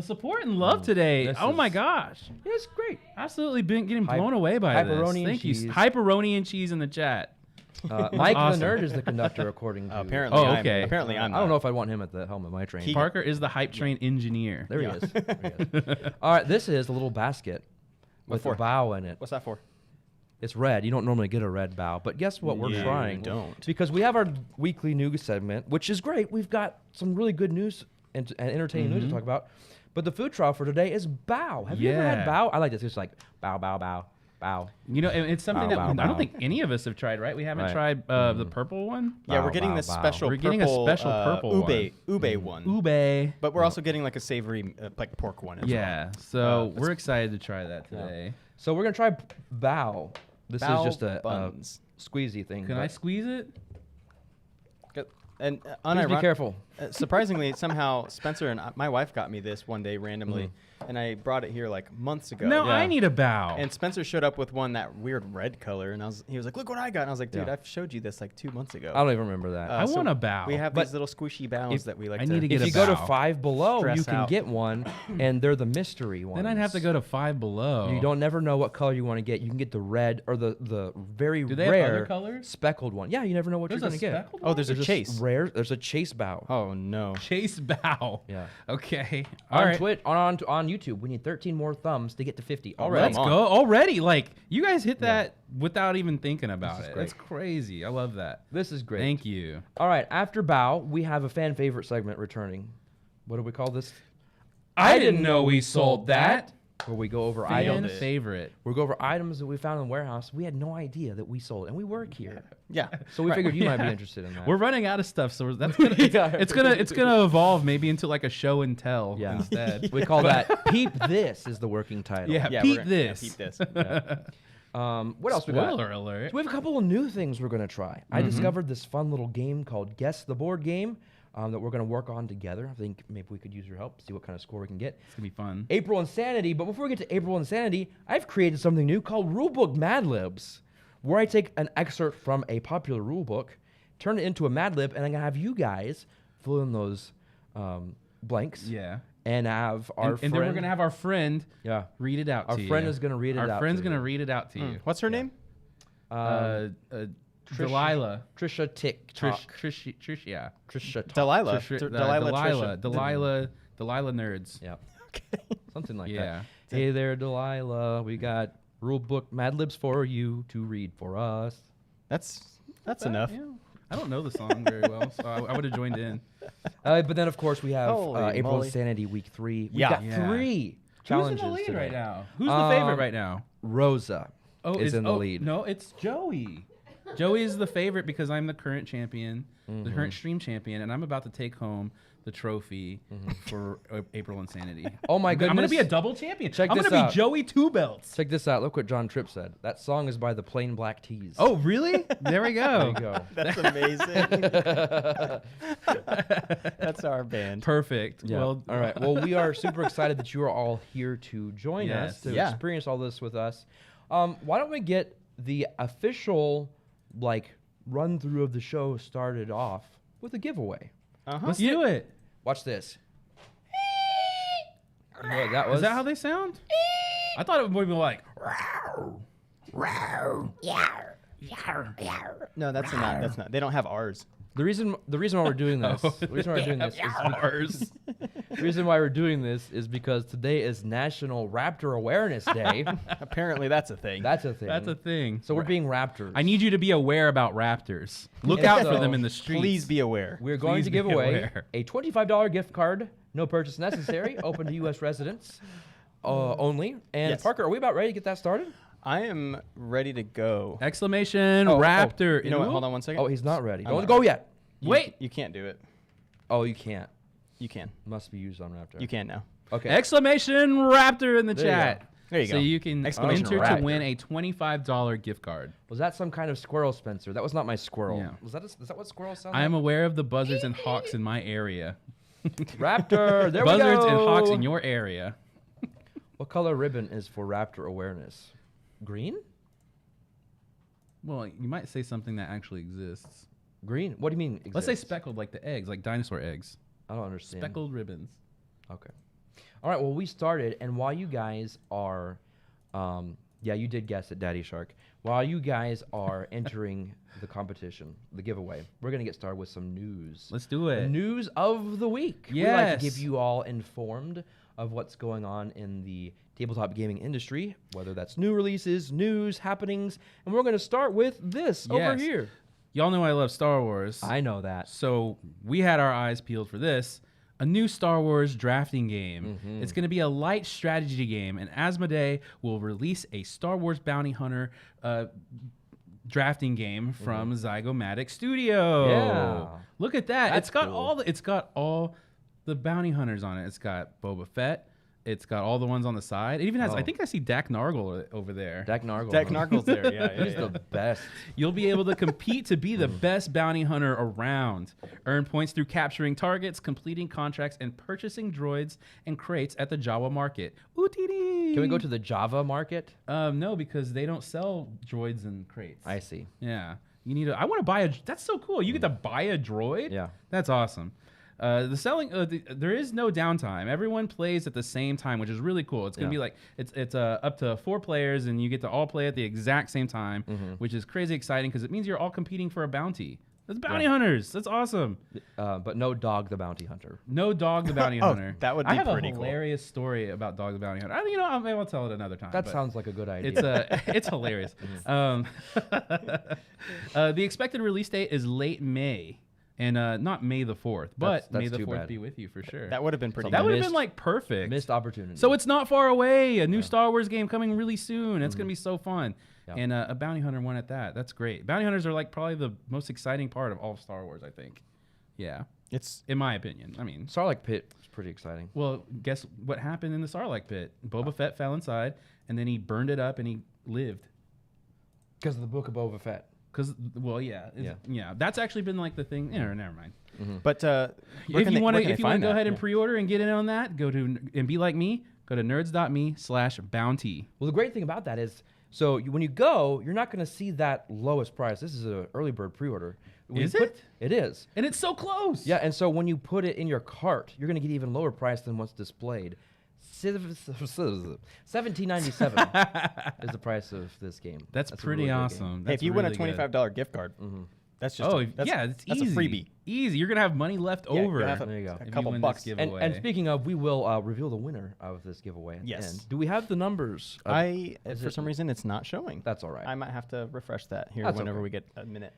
Speaker 2: support and love today.
Speaker 1: This
Speaker 2: Oh my
Speaker 1: is-
Speaker 2: gosh.
Speaker 1: It's great.
Speaker 2: Absolutely been getting blown away by this.
Speaker 1: Hyperoni and
Speaker 2: Thank you.
Speaker 1: cheese.
Speaker 2: Hyperoni and cheese in the chat.
Speaker 1: Mike
Speaker 2: awesome.
Speaker 1: the nerd is the conductor, according to.
Speaker 3: Apparently,
Speaker 2: Oh,
Speaker 3: I'm,
Speaker 2: okay.
Speaker 3: Apparently, I'm.
Speaker 1: I don't know
Speaker 3: not.
Speaker 1: if I want him at the helm of my train.
Speaker 2: Parker is the hype train engineer.
Speaker 1: There he is. There he is. All right, this is a little basket with
Speaker 3: for?
Speaker 1: a bow in it.
Speaker 3: What's that for?
Speaker 1: It's red. You don't normally get a red bow, but guess what? We're
Speaker 3: You
Speaker 1: trying.
Speaker 3: don't.
Speaker 1: Because we have our weekly news segment, which is great. We've got some really good news and entertaining news to talk about. But the food trial for today is bow. Have you ever
Speaker 2: Yeah.
Speaker 1: had bow? I like this. It's like bow, bow, bow, bow.
Speaker 2: You know, and it's something
Speaker 1: Bow,
Speaker 2: that
Speaker 1: bow,
Speaker 2: I don't
Speaker 1: bow.
Speaker 2: think any of us have tried, right? We haven't
Speaker 1: Right.
Speaker 2: tried the purple one.
Speaker 3: Yeah,
Speaker 1: Bow,
Speaker 3: we're getting
Speaker 1: bow,
Speaker 3: this
Speaker 1: bow.
Speaker 3: special.
Speaker 2: We're
Speaker 3: purple,
Speaker 2: getting a special purple
Speaker 3: ube one.
Speaker 2: Ube.
Speaker 3: But we're also getting like a savory, like pork one. As
Speaker 2: Yeah. So
Speaker 3: that's-
Speaker 2: we're excited to try that today.
Speaker 1: So we're going to try bow. This
Speaker 3: Bow
Speaker 1: is just a
Speaker 3: buns.
Speaker 1: squeezy thing.
Speaker 2: Can I squeeze it?
Speaker 3: well. And
Speaker 1: Please be careful.
Speaker 3: surprisingly, somehow Spencer and my wife got me this one day randomly, and I brought it here like months ago.
Speaker 2: No,
Speaker 1: Yeah.
Speaker 2: I need a bow.
Speaker 3: And Spencer showed up with one that weird red color, and he was like, "Look what I got!" And I was like, "Dude,
Speaker 1: Yeah.
Speaker 3: I've showed you this like 2 months ago."
Speaker 1: I don't even remember that.
Speaker 2: I want a bow.
Speaker 3: We have
Speaker 1: But
Speaker 3: these little squishy bows that we like
Speaker 2: I
Speaker 3: to.
Speaker 2: need to get
Speaker 1: if
Speaker 2: a
Speaker 1: you go to
Speaker 2: bow.
Speaker 1: Five Below,
Speaker 3: Stress
Speaker 1: you can
Speaker 3: out.
Speaker 1: get one, and they're the mystery ones.
Speaker 2: Then I'd have to go to Five Below.
Speaker 1: You don't never know what color you want to get. You can get the red or the very
Speaker 2: Do they have
Speaker 1: rare
Speaker 2: other colors?
Speaker 1: speckled one. Yeah, you never know what
Speaker 2: There's
Speaker 1: you're
Speaker 2: a
Speaker 1: going to get.
Speaker 2: speckled
Speaker 3: Oh,
Speaker 2: one?
Speaker 3: there's a chase.
Speaker 1: Rare. There's a chase bow.
Speaker 3: Oh no!
Speaker 2: Chase bow.
Speaker 1: Yeah.
Speaker 2: Okay. All
Speaker 1: On
Speaker 2: right.
Speaker 1: Twitch, on YouTube, we need 13 more thumbs to get to 50
Speaker 3: Oh,
Speaker 1: already.
Speaker 2: Let's
Speaker 3: Come
Speaker 2: go
Speaker 3: on.
Speaker 2: already. Like you guys hit that without even thinking about
Speaker 1: is
Speaker 2: it.
Speaker 1: great.
Speaker 2: That's crazy. I love that.
Speaker 1: This is great.
Speaker 2: Thank you.
Speaker 1: All right, after bow, we have a fan favorite segment returning. What do we call this?
Speaker 2: I didn't know we sold that.
Speaker 1: Where we go over
Speaker 2: Fan
Speaker 1: items.
Speaker 2: favorite.
Speaker 1: We go over items that we found in the warehouse. We had no idea that we sold, and we work here.
Speaker 3: Yeah.
Speaker 1: So we figured you might be interested in that.
Speaker 2: We're running out of stuff, so that's gonna, it's gonna evolve maybe into like a show and tell
Speaker 1: Yeah.
Speaker 2: instead.
Speaker 1: We call that "Peep This" is the working title.
Speaker 2: Yeah,
Speaker 3: Yeah,
Speaker 2: peep
Speaker 3: we're
Speaker 2: this.
Speaker 3: Peep this.
Speaker 1: What else we got?
Speaker 2: Spoiler alert.
Speaker 1: So we have a couple of new things we're going to try. I discovered this fun little game called Guess the Board Game. that we're going to work on together. I think maybe we could use your help, see what kind of score we can get.
Speaker 2: It's going to be fun.
Speaker 1: April Insanity. But before we get to April Insanity, I've created something new called Rulebook Mad Libs, where I take an excerpt from a popular rulebook, turn it into a Mad Lib, and I'm going to have you guys fill in those blanks.
Speaker 2: Yeah.
Speaker 1: And have our friend.
Speaker 2: And then we're going to have our friend read it out to you.
Speaker 1: Our friend is going to read it out.
Speaker 2: Our friend's going to read it out to you.
Speaker 3: What's her name?
Speaker 2: Delilah.
Speaker 1: Trisha TikTok.
Speaker 2: Trisha.
Speaker 1: Trisha
Speaker 3: Delilah.
Speaker 2: Delilah Nerds.
Speaker 1: Yeah.
Speaker 3: Okay.
Speaker 1: Something like
Speaker 2: Yeah.
Speaker 1: that. Hey there, Delilah. We got Rulebook Mad Libs for you to read for us.
Speaker 3: That's enough.
Speaker 2: Yeah. I don't know the song very well, so I would have joined in.
Speaker 1: But then, of course, we have
Speaker 3: Holy
Speaker 1: April
Speaker 3: moly.
Speaker 1: Insanity Week 3. We
Speaker 3: Yeah.
Speaker 1: got
Speaker 2: Yeah.
Speaker 1: 3 challenges
Speaker 2: Who's in the lead
Speaker 1: today.
Speaker 2: right now? Who's the favorite right now?
Speaker 1: Rosa is in the lead.
Speaker 2: No, it's Joey. Joey is the favorite because I'm the current champion, the current stream champion, and I'm about to take home the trophy for April Insanity.
Speaker 1: Oh my goodness.
Speaker 2: I'm going to be a double champion.
Speaker 1: Check
Speaker 2: I'm
Speaker 1: this
Speaker 2: going to
Speaker 1: out.
Speaker 2: be Joey Two Belts.
Speaker 1: Check this out. Look what John Tripp said. That song is by the Plain Black Tees.
Speaker 2: Oh, really? There we
Speaker 1: There
Speaker 2: go.
Speaker 1: you go.
Speaker 3: That's amazing. That's our band.
Speaker 2: Perfect.
Speaker 1: Yeah.
Speaker 2: Well,
Speaker 1: all right. Well, we are super excited that you are all here to join us, to
Speaker 3: Yeah.
Speaker 1: experience all this with us. Why don't we get the official, run through of the show started off with a giveaway?
Speaker 2: Let's do it.
Speaker 1: Watch this. You know what that was?
Speaker 2: Is that how they sound? I thought it would be like.
Speaker 3: No, that's not. That's not. They don't have R's.
Speaker 1: The reason why we're doing this, the reason why we're doing this is
Speaker 2: Ours.
Speaker 1: the reason why we're doing this is because today is National Raptor Awareness Day.
Speaker 3: Apparently, that's a thing.
Speaker 1: That's a thing.
Speaker 2: That's a thing.
Speaker 1: So we're being raptors.
Speaker 2: I need you to be aware about raptors. Look
Speaker 1: And
Speaker 2: out
Speaker 1: so,
Speaker 2: for them in the streets.
Speaker 3: Please be aware.
Speaker 1: We're going
Speaker 2: Please
Speaker 1: to give
Speaker 2: be
Speaker 1: away
Speaker 2: aware.
Speaker 1: a $25 gift card, no purchase necessary, open to U.S. residents only. And
Speaker 3: Yes.
Speaker 1: Parker, are we about ready to get that started?
Speaker 3: I am ready to go.
Speaker 2: Exclamation
Speaker 1: Oh,
Speaker 2: raptor.
Speaker 3: You know what?
Speaker 2: Ooh.
Speaker 3: Hold on one second.
Speaker 1: Oh, he's not ready.
Speaker 3: I'm
Speaker 1: Don't
Speaker 3: not
Speaker 1: go
Speaker 3: ready.
Speaker 1: yet.
Speaker 2: Wait.
Speaker 3: You can't do it.
Speaker 1: Oh, you can't.
Speaker 3: You can.
Speaker 1: Must be used on Raptor.
Speaker 3: You can now.
Speaker 1: Okay.
Speaker 2: Exclamation raptor in the
Speaker 1: There you
Speaker 2: chat.
Speaker 1: go.
Speaker 3: There you
Speaker 2: so
Speaker 3: go.
Speaker 2: you can
Speaker 3: Exclamation
Speaker 2: enter
Speaker 3: raptor.
Speaker 2: to win a $25 gift card.
Speaker 1: Was that some kind of squirrel, Spencer? That was not my squirrel.
Speaker 2: Yeah.
Speaker 1: Is that what squirrels sound
Speaker 2: I am
Speaker 1: like?
Speaker 2: aware of the buzzards and hawks in my area.
Speaker 1: Raptor. There we go.
Speaker 2: Buzzards and hawks in your area.
Speaker 1: What color ribbon is for Raptor awareness? Green?
Speaker 2: Well, you might say something that actually exists.
Speaker 1: Green? What do you mean?
Speaker 2: Let's say
Speaker 1: exists?
Speaker 2: speckled, like the eggs, like dinosaur eggs.
Speaker 1: I don't understand.
Speaker 2: Speckled ribbons.
Speaker 1: Okay. All right. Well, we started, and while you guys are, yeah, you did guess it, Daddy Shark. While you guys are entering the competition, the giveaway, we're gonna get started with some news.
Speaker 2: Let's do it.
Speaker 1: News of the week. We like to
Speaker 2: Yes.
Speaker 1: give you all informed of what's going on in the tabletop gaming industry, whether that's new releases, news, happenings, and we're gonna start with this over
Speaker 2: Yes.
Speaker 1: here.
Speaker 2: Y'all know I love Star Wars.
Speaker 1: I know that.
Speaker 2: So we had our eyes peeled for this. A new Star Wars drafting game. It's going to be a light strategy game, and Asmodee will release a Star Wars Bounty Hunter drafting game from Zygomatic Studio.
Speaker 1: Yeah.
Speaker 2: Look at that.
Speaker 1: That's
Speaker 2: It's got
Speaker 1: cool.
Speaker 2: it's got all the bounty hunters on it. It's got Boba Fett. It's got all the ones on the side. It even has, I
Speaker 1: Oh.
Speaker 2: think I see Dak Nargle over there.
Speaker 1: Dak Nargle.
Speaker 3: Dak
Speaker 1: huh?
Speaker 3: Nargle's there. Yeah,
Speaker 1: He's
Speaker 3: yeah,
Speaker 1: the best.
Speaker 2: You'll be able to compete to be the best bounty hunter around. Earn points through capturing targets, completing contracts, and purchasing droids and crates at the Jawa market. OOTD!
Speaker 1: Can we go to the Java market?
Speaker 2: No, because they don't sell droids and crates.
Speaker 1: I see.
Speaker 2: Yeah. You need I want to buy a... That's so cool. You get to buy a droid?
Speaker 1: Yeah.
Speaker 2: That's awesome. There is no downtime. Everyone plays at the same time, which is really cool. It's gonna be like it's up to 4 players, and you get to all play at the exact same time, which is crazy exciting because it means you're all competing for a bounty. That's bounty hunters. That's awesome.
Speaker 1: But no Dog the Bounty Hunter.
Speaker 2: No Dog the Bounty Hunter.
Speaker 3: that would
Speaker 2: I
Speaker 3: be
Speaker 2: have
Speaker 3: pretty
Speaker 2: a
Speaker 3: cool.
Speaker 2: hilarious story about Dog the Bounty Hunter. Maybe I'll tell it another time.
Speaker 1: That
Speaker 2: but
Speaker 1: sounds like a good idea.
Speaker 2: it's hilarious. The expected release date is late May. And not May the 4th, but
Speaker 1: That's
Speaker 2: May the
Speaker 1: too
Speaker 2: 4th
Speaker 1: bad.
Speaker 2: be with you for sure.
Speaker 3: That would have been pretty.
Speaker 2: That
Speaker 3: good.
Speaker 2: would have
Speaker 1: missed-
Speaker 2: been like perfect.
Speaker 1: Missed opportunity.
Speaker 2: So it's not far away. A new Star Wars game coming really soon. It's gonna be so fun.
Speaker 1: Yeah.
Speaker 2: And a bounty hunter one at that. That's great. Bounty hunters are like probably the most exciting part of all of Star Wars, I think. Yeah,
Speaker 3: It's
Speaker 2: in my opinion. I mean,
Speaker 1: Sarlacc Pit was pretty exciting.
Speaker 2: well, guess what happened in the Sarlacc pit? Boba Fett fell inside, and then he burned it up, and he lived.
Speaker 1: Because of the Book of Boba Fett.
Speaker 2: Because that's actually been like the thing. Never mind.
Speaker 3: But
Speaker 2: If you want to go ahead and pre-order and get in on that, go to and be like me. Go to nerds.me/bounty.
Speaker 1: Well, the great thing about that is, when you go, you're not going to see that lowest price. This is an early bird pre-order.
Speaker 2: Is it?
Speaker 1: It is.
Speaker 2: And it's so close.
Speaker 1: Yeah, and so when you put it in your cart, you're going to get even lower price than what's displayed. $17.97 is the price of this game.
Speaker 2: That's pretty
Speaker 1: really
Speaker 2: awesome.
Speaker 3: Hey, if you win a $25 gift card, that's just
Speaker 2: it's
Speaker 3: that's
Speaker 2: easy.
Speaker 3: a freebie.
Speaker 2: Easy. You're gonna have money left
Speaker 3: Yeah,
Speaker 2: over.
Speaker 1: There you go.
Speaker 3: A couple bucks.
Speaker 1: And speaking of, we will reveal the winner of this giveaway. At the end. Do we have the numbers?
Speaker 3: For some reason, it's not showing.
Speaker 1: That's all right.
Speaker 3: I might have to refresh that here whenever we get a minute.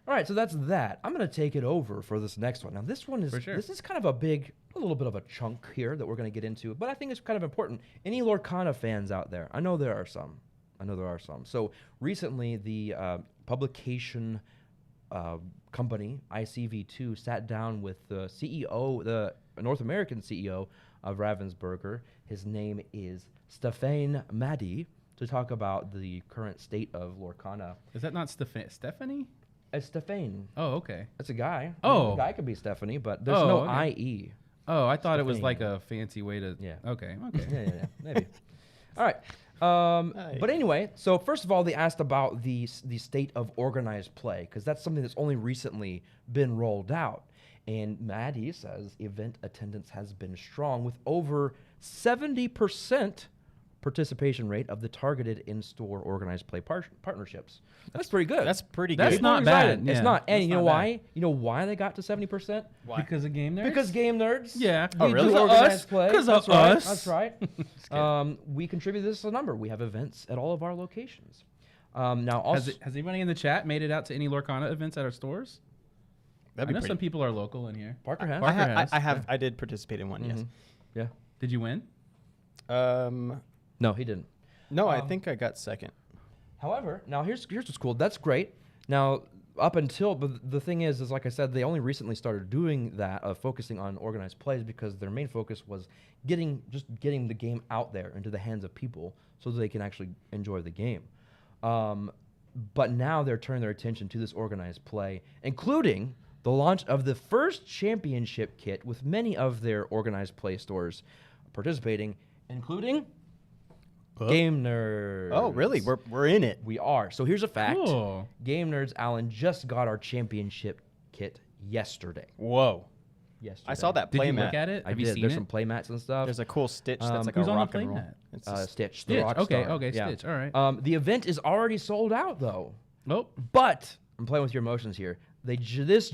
Speaker 1: All right, so that's that. I'm going to take it over for this next one. Now, this one is this is kind of a little bit of a chunk here that we're going to get into, but I think it's kind of important. Any Lorcana fans out there? I know there are some. So recently, the publication company, ICV2, sat down with the CEO, the North American CEO of Ravensburger. His name is Stefan Maddy, to talk about the current state of Lorcana.
Speaker 2: Is that not Stephanie?
Speaker 1: It's Stefan.
Speaker 2: Oh, okay.
Speaker 1: It's a guy.
Speaker 2: Oh.
Speaker 1: A guy could be Stephanie, but there's no IE.
Speaker 2: Oh, I thought it was
Speaker 1: Stephanie.
Speaker 2: like a fancy way to...
Speaker 1: Yeah.
Speaker 2: Okay.
Speaker 1: Yeah, maybe. All right. But anyway, so first of all, they asked about the state of organized play, because that's something that's only recently been rolled out. And Maddie says event attendance has been strong, with over 70% participation rate of the targeted in-store organized play partnerships. That's pretty good.
Speaker 3: That's pretty
Speaker 2: That's
Speaker 3: good.
Speaker 2: not bad.
Speaker 1: It's
Speaker 2: Yeah.
Speaker 1: not. And
Speaker 2: That's
Speaker 1: you know
Speaker 2: not
Speaker 1: why?
Speaker 2: bad.
Speaker 1: You know why they got to 70%?
Speaker 3: Why?
Speaker 2: Because of Game Nerdz?
Speaker 1: Because Game Nerds.
Speaker 2: Yeah.
Speaker 1: We
Speaker 3: really?
Speaker 1: do
Speaker 2: Because of
Speaker 1: organized
Speaker 2: us?
Speaker 1: play.
Speaker 2: Because
Speaker 1: That's
Speaker 2: of
Speaker 1: right.
Speaker 2: us?
Speaker 1: That's right. We contribute this to a number. We have events at all of our locations. Now, also,
Speaker 2: Has anybody in the chat made it out to any Lorcana events at our stores?
Speaker 3: That'd
Speaker 2: I
Speaker 3: be
Speaker 2: know
Speaker 3: pretty.
Speaker 2: some people are local in here.
Speaker 1: Parker has.
Speaker 3: I did participate in one. Yes.
Speaker 1: Yeah.
Speaker 2: Did you win?
Speaker 1: No, he didn't.
Speaker 3: No, I think I got second.
Speaker 1: However, now here's what's cool. That's great. Now, but the thing is like I said, they only recently started doing that, focusing on organized plays, because their main focus was getting the game out there into the hands of people so that they can actually enjoy the game. But now they're turning their attention to this organized play, including the launch of the first championship kit, with many of their organized play stores participating, including Game Nerdz.
Speaker 3: Oh, really? We're in it.
Speaker 1: We are. So here's a fact.
Speaker 2: Cool.
Speaker 1: Game Nerdz, Alan, just got our championship kit yesterday.
Speaker 3: Whoa.
Speaker 1: Yesterday.
Speaker 3: I saw that
Speaker 2: Did you
Speaker 3: playmat.
Speaker 2: look at it?
Speaker 1: I
Speaker 2: Have you
Speaker 1: did.
Speaker 2: seen
Speaker 1: There's
Speaker 2: it?
Speaker 1: some play mats and stuff.
Speaker 3: There's a cool Stitch that's like
Speaker 2: who's
Speaker 3: a
Speaker 2: on the
Speaker 3: rock and roll.
Speaker 2: playmat?
Speaker 3: It's just-
Speaker 1: Stitch, the
Speaker 2: Stitch.
Speaker 1: rock
Speaker 2: Okay.
Speaker 1: star.
Speaker 2: Okay.
Speaker 1: Yeah.
Speaker 2: Stitch. All right.
Speaker 1: The event is already sold out, though.
Speaker 2: Oh.
Speaker 1: But I'm playing with your emotions here. They just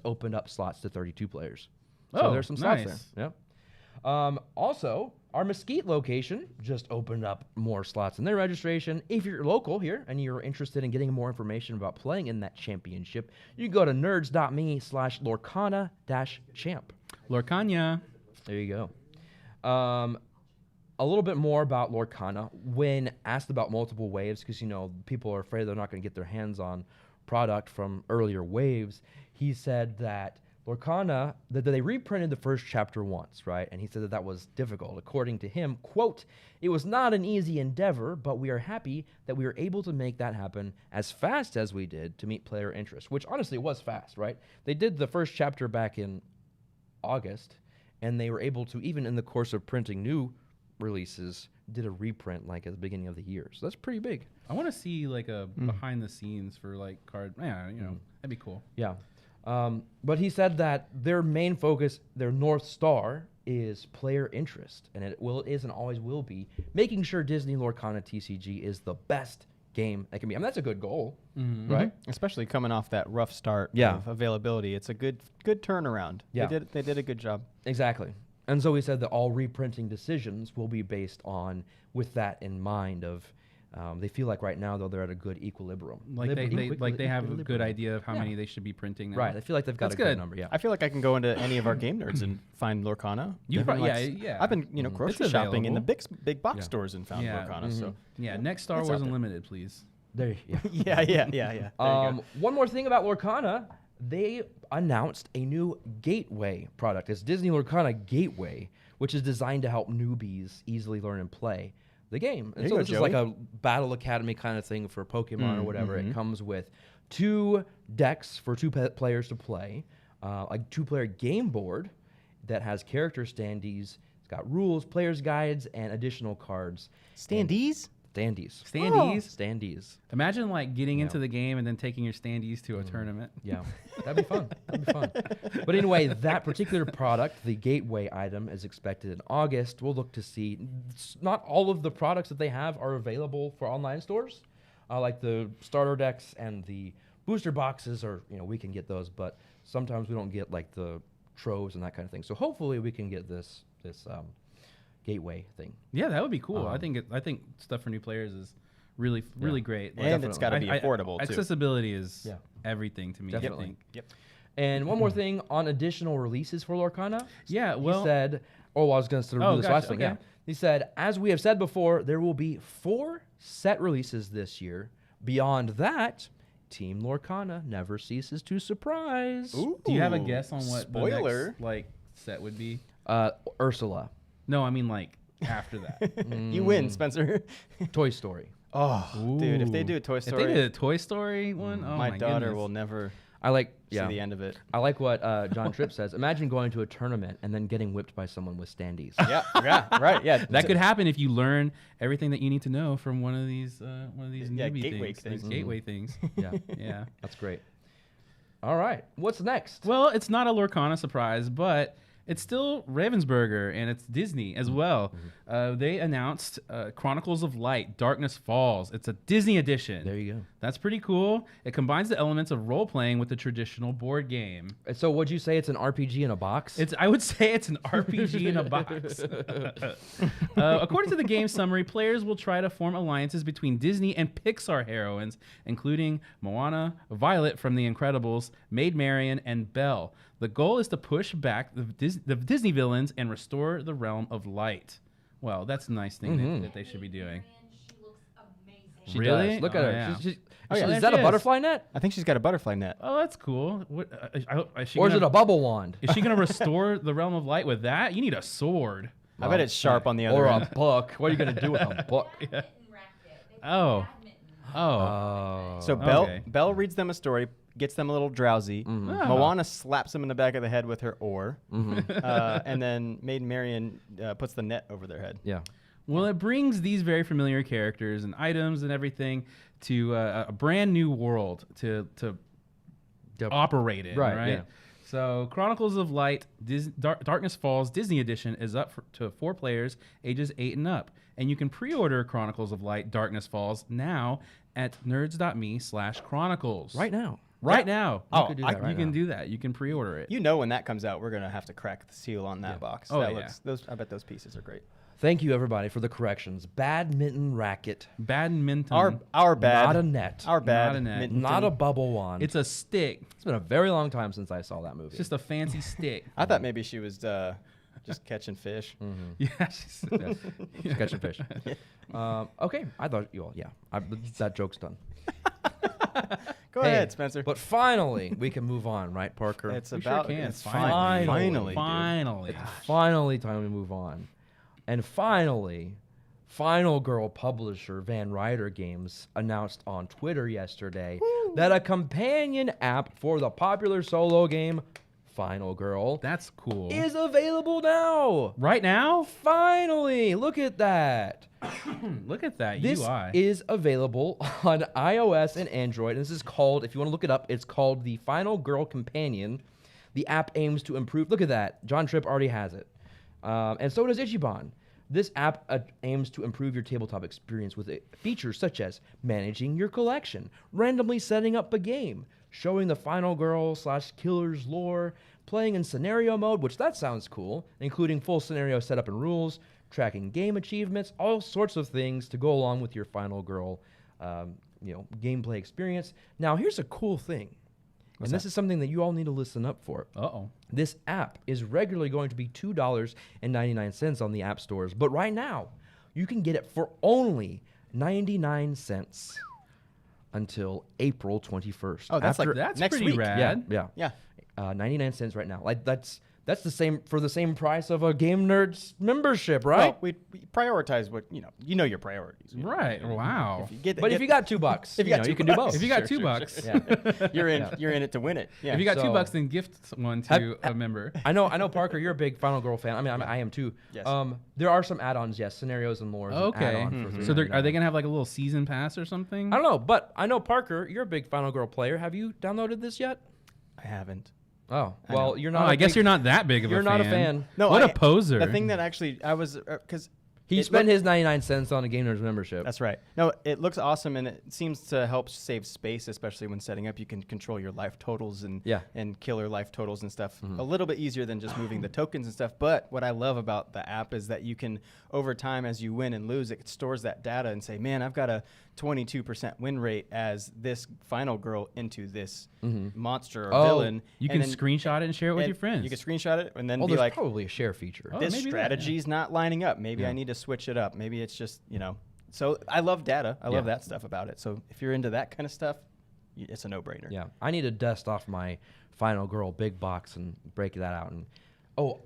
Speaker 1: opened up slots to 32 players. So
Speaker 2: Oh,
Speaker 1: there's some slots
Speaker 2: nice.
Speaker 1: there. Yep. Also, our Mesquite location just opened up more slots in their registration. If you're local here and you're interested in getting more information about playing in that championship, you can go to nerds.me/Lorcana-champ.
Speaker 2: Lorcana.
Speaker 1: There you go. A little bit more about Lorcana. When asked about multiple waves, because people are afraid they're not going to get their hands on product from earlier waves, he said that Lorcana, that they reprinted the first chapter once, right? And he said that was difficult. According to him, quote, "It was not an easy endeavor, but we are happy that we were able to make that happen as fast as we did to meet player interest," which honestly was fast, right? They did the first chapter back in August, and they were able to, even in the course of printing new releases, did a reprint like at the beginning of the year. So that's pretty big.
Speaker 2: I want to see like a behind the scenes for like card. Yeah, that'd be cool.
Speaker 1: Yeah. But he said that their main focus, their North Star, is player interest, and it is and always will be making sure Disney Lorcana TCG is the best game that can be. I mean, that's a good goal, right?
Speaker 3: Especially coming off that rough start of availability. It's a good turnaround.
Speaker 1: Yeah.
Speaker 3: They did a good job.
Speaker 1: Exactly. And so he said that all reprinting decisions will be based on, with that in mind, of they feel like right now, though, they're at a good equilibrium.
Speaker 2: Like they have a good idea of how many they should be printing now.
Speaker 1: Right. I feel like they've got
Speaker 2: That's
Speaker 1: a good
Speaker 2: good.
Speaker 1: number. Yeah.
Speaker 3: I feel like I can go into any of our Game Nerds and find Lorcana.
Speaker 2: Yeah.
Speaker 3: I've been grocery
Speaker 2: It's
Speaker 3: shopping in the
Speaker 2: available.
Speaker 3: big box stores and found Lorcana. So
Speaker 2: Yeah, next Star
Speaker 3: It's
Speaker 2: Wars
Speaker 3: out there.
Speaker 2: Unlimited, please.
Speaker 1: There. Yeah.
Speaker 3: yeah. There you go.
Speaker 1: One more thing about Lorcana, they announced a new gateway product. It's Disney Lorcana Gateway, which is designed to help newbies easily learn and play. the game. And
Speaker 3: There
Speaker 1: so
Speaker 3: you go,
Speaker 1: this is like
Speaker 3: Joey.
Speaker 1: a Battle Academy kind of thing for Pokemon or whatever. It comes with 2 decks for 2 players to play, a 2-player game board that has character standees. It's got rules, players' guides, and additional cards.
Speaker 3: Standees?
Speaker 1: Standees.
Speaker 2: Standees?
Speaker 1: Standees.
Speaker 2: Imagine like getting into the game and then taking your standees to a tournament.
Speaker 1: Yeah, that'd be fun. That'd be fun. But anyway, that particular product, the gateway item, is expected in August. We'll look to see. Not all of the products that they have are available for online stores, like the starter decks and the booster boxes. Or we can get those, but sometimes we don't get like the troves and that kind of thing. So hopefully we can get this gateway thing.
Speaker 2: Yeah, that would be cool. I think stuff for new players is really great.
Speaker 3: And it's got to be affordable, too.
Speaker 2: Accessibility is everything to me.
Speaker 1: Definitely.
Speaker 2: I think.
Speaker 3: Yep.
Speaker 1: And one more thing on additional releases for Lorcana.
Speaker 2: Yeah, well,
Speaker 1: he said, I was going to do this last thing. Yeah. He said, as we have said before, there will be 4 set releases this year. Beyond that, Team Lorcana never ceases to surprise.
Speaker 3: Ooh.
Speaker 2: Do you have a guess on what
Speaker 3: Spoiler.
Speaker 2: the next, set would be?
Speaker 1: Ursula.
Speaker 2: No, I mean after that.
Speaker 3: You win, Spencer.
Speaker 1: Toy Story.
Speaker 3: Oh, dude, if they do a Toy Story,
Speaker 2: If they did a Toy Story one, oh
Speaker 3: my daughter
Speaker 2: goodness.
Speaker 3: will never
Speaker 1: I like
Speaker 3: see the end of it.
Speaker 1: I like what John Tripp says. Imagine going to a tournament and then getting whipped by someone with standees.
Speaker 3: Yeah, right. Yeah,
Speaker 2: That could happen if you learn everything that you need to know from one of these newbie
Speaker 3: gateway
Speaker 2: things.
Speaker 3: things.
Speaker 2: Gateway things.
Speaker 1: Yeah,
Speaker 2: Yeah.
Speaker 1: that's great. All right, what's next?
Speaker 2: Well, it's not a Lorcana surprise, but it's still Ravensburger and it's Disney as well. They announced Chronicles of Light, Darkness Falls. It's a Disney edition.
Speaker 1: There you go.
Speaker 2: That's pretty cool. It combines the elements of role-playing with the traditional board game.
Speaker 1: So would you say it's an RPG in a box?
Speaker 2: I would say it's an RPG in a box. According to the game summary, players will try to form alliances between Disney and Pixar heroines, including Moana, Violet from The Incredibles, Maid Marian, and Belle. The goal is to push back the Disney villains and restore the realm of light. Well, that's a nice thing that they should be doing.
Speaker 4: She looks amazing.
Speaker 1: She
Speaker 2: Really?
Speaker 1: does. Look at
Speaker 2: Oh,
Speaker 1: her.
Speaker 2: yeah.
Speaker 1: Is
Speaker 2: there
Speaker 1: that
Speaker 2: she
Speaker 1: a
Speaker 2: is.
Speaker 1: butterfly net?
Speaker 3: I think she's got a butterfly net.
Speaker 2: Oh, that's cool. What,
Speaker 1: Or is it a bubble wand?
Speaker 2: Is she going to restore the realm of light with that? You need a sword.
Speaker 3: I bet it's sharp on the other
Speaker 1: Or
Speaker 3: end.
Speaker 1: a book. What are you going to do with a book?
Speaker 4: Badminton racket. They play
Speaker 2: Oh.
Speaker 4: badminton.
Speaker 2: Oh.
Speaker 3: So
Speaker 2: Okay.
Speaker 3: Belle reads them a story, gets them a little drowsy. Moana slaps them in the back of the head with her oar, and then Maid Marian puts the net over their head.
Speaker 1: Yeah.
Speaker 2: Well, it brings these very familiar characters and items and everything to a brand new world to operate in, right?
Speaker 1: yeah.
Speaker 2: So, Chronicles of Light, Darkness Falls Disney Edition is up to 4 players, ages 8 and up. And you can pre-order Chronicles of Light, Darkness Falls now at nerds.me/chronicles.
Speaker 1: Right now.
Speaker 2: Right now.
Speaker 3: Oh,
Speaker 1: You could do that right
Speaker 2: you can
Speaker 1: now.
Speaker 2: do that. You can pre-order it.
Speaker 3: You know when that comes out, we're gonna have to crack the seal on that box.
Speaker 2: Oh,
Speaker 3: That
Speaker 2: yeah.
Speaker 3: I bet those pieces are great.
Speaker 1: Thank you, everybody, for the corrections. Badminton racket.
Speaker 2: Badminton.
Speaker 3: Our bad.
Speaker 1: Not a net.
Speaker 3: Our bad.
Speaker 2: Not a net.
Speaker 3: Minton.
Speaker 1: Not a bubble wand.
Speaker 2: It's a stick.
Speaker 1: It's been a very long time since I saw that movie.
Speaker 2: It's just a fancy stick.
Speaker 3: I thought maybe she was just catching fish.
Speaker 2: Yeah. she's-
Speaker 1: Just catching fish. Okay, I thought you all. Yeah, that joke's done.
Speaker 3: Go
Speaker 1: Hey,
Speaker 3: ahead, Spencer.
Speaker 1: But finally, we can move on, right, Parker?
Speaker 3: it's
Speaker 2: We
Speaker 3: about
Speaker 2: sure can.
Speaker 3: it's
Speaker 1: Finally.
Speaker 3: finally, dude.
Speaker 2: Finally.
Speaker 1: Finally, time to move on. And finally, Final Girl publisher Van Ryder Games announced on Twitter yesterday that a companion app for the popular solo game Final Girl
Speaker 2: That's cool.
Speaker 1: is available now.
Speaker 2: Right now?
Speaker 1: Finally, look at that.
Speaker 2: Look at that
Speaker 1: This
Speaker 2: UI.
Speaker 1: is available on iOS and Android. This is called, if you want to look it up, it's called the Final Girl Companion. The app aims to improve. Look at that. John Tripp already has it. And so does Ichiban. This app aims to improve your tabletop experience with features such as managing your collection, randomly setting up a game, showing the Final Girl / Killer's lore, playing in scenario mode, which that sounds cool, including full scenario setup and rules, tracking game achievements, all sorts of things to go along with your Final Girl, gameplay experience. Now, here's a cool thing. This is something that you all need to listen up for.
Speaker 2: Uh-oh.
Speaker 1: This app is regularly going to be $2.99 on the app stores, but right now, you can get it for only 99 cents until April 21st.
Speaker 3: Oh, that's
Speaker 2: That's
Speaker 3: next
Speaker 2: pretty
Speaker 3: week.
Speaker 2: rad.
Speaker 1: Yeah.
Speaker 3: Yeah.
Speaker 1: 99 cents right now. Like that's That's the same for the same price of a Game Nerdz membership, right?
Speaker 3: Well, we prioritize what you know your priorities.
Speaker 2: Right. Wow.
Speaker 3: If you get,
Speaker 1: But if you got $2,
Speaker 3: if you got
Speaker 1: you
Speaker 3: $2,
Speaker 1: can do both.
Speaker 2: If you got $2,
Speaker 1: Yeah.
Speaker 3: you're in it to win it. Yeah.
Speaker 2: if you got
Speaker 1: So-
Speaker 2: $2, then gift one to a member.
Speaker 1: I know, Parker, you're a big Final Girl fan. I mean, I am too.
Speaker 3: Yes.
Speaker 1: There are some add-ons, yes, scenarios and more. is an
Speaker 2: Okay.
Speaker 1: add-on for
Speaker 2: So are they
Speaker 1: $3.99.
Speaker 2: gonna have like a little season pass or something?
Speaker 1: I don't know, but I know Parker, you're a big Final Girl player. Have you downloaded this yet?
Speaker 3: I haven't.
Speaker 1: Oh,
Speaker 3: I
Speaker 1: well,
Speaker 3: know.
Speaker 1: you're
Speaker 2: Oh,
Speaker 1: not.
Speaker 2: I guess you're not that big of a
Speaker 1: You're
Speaker 2: fan.
Speaker 1: not a fan.
Speaker 3: No,
Speaker 2: What a poser.
Speaker 3: The thing that actually I was because
Speaker 1: He spent his 99 cents on a Game Nerdz membership.
Speaker 3: That's right. No, it looks awesome, and it seems to help save space, especially when setting up. You can control your life totals and killer life totals and stuff a little bit easier than just moving the tokens and stuff. But what I love about the app is that you can, over time, as you win and lose, it stores that data and say, man, I've got a 22% win rate as this final girl into this monster or villain.
Speaker 2: You can screenshot it and share it with your friends.
Speaker 3: You can screenshot it and then
Speaker 1: Oh,
Speaker 3: be
Speaker 1: there's
Speaker 3: like,
Speaker 1: probably a share feature.
Speaker 2: Oh,
Speaker 3: this
Speaker 2: maybe that,
Speaker 3: strategy's not lining up. Maybe I need to switch it up. Maybe it's just, So I love data. I love that stuff about it. So if you're into that kind of stuff, it's a no-brainer.
Speaker 1: Yeah, I need to dust off my Final Girl big box and break that out. And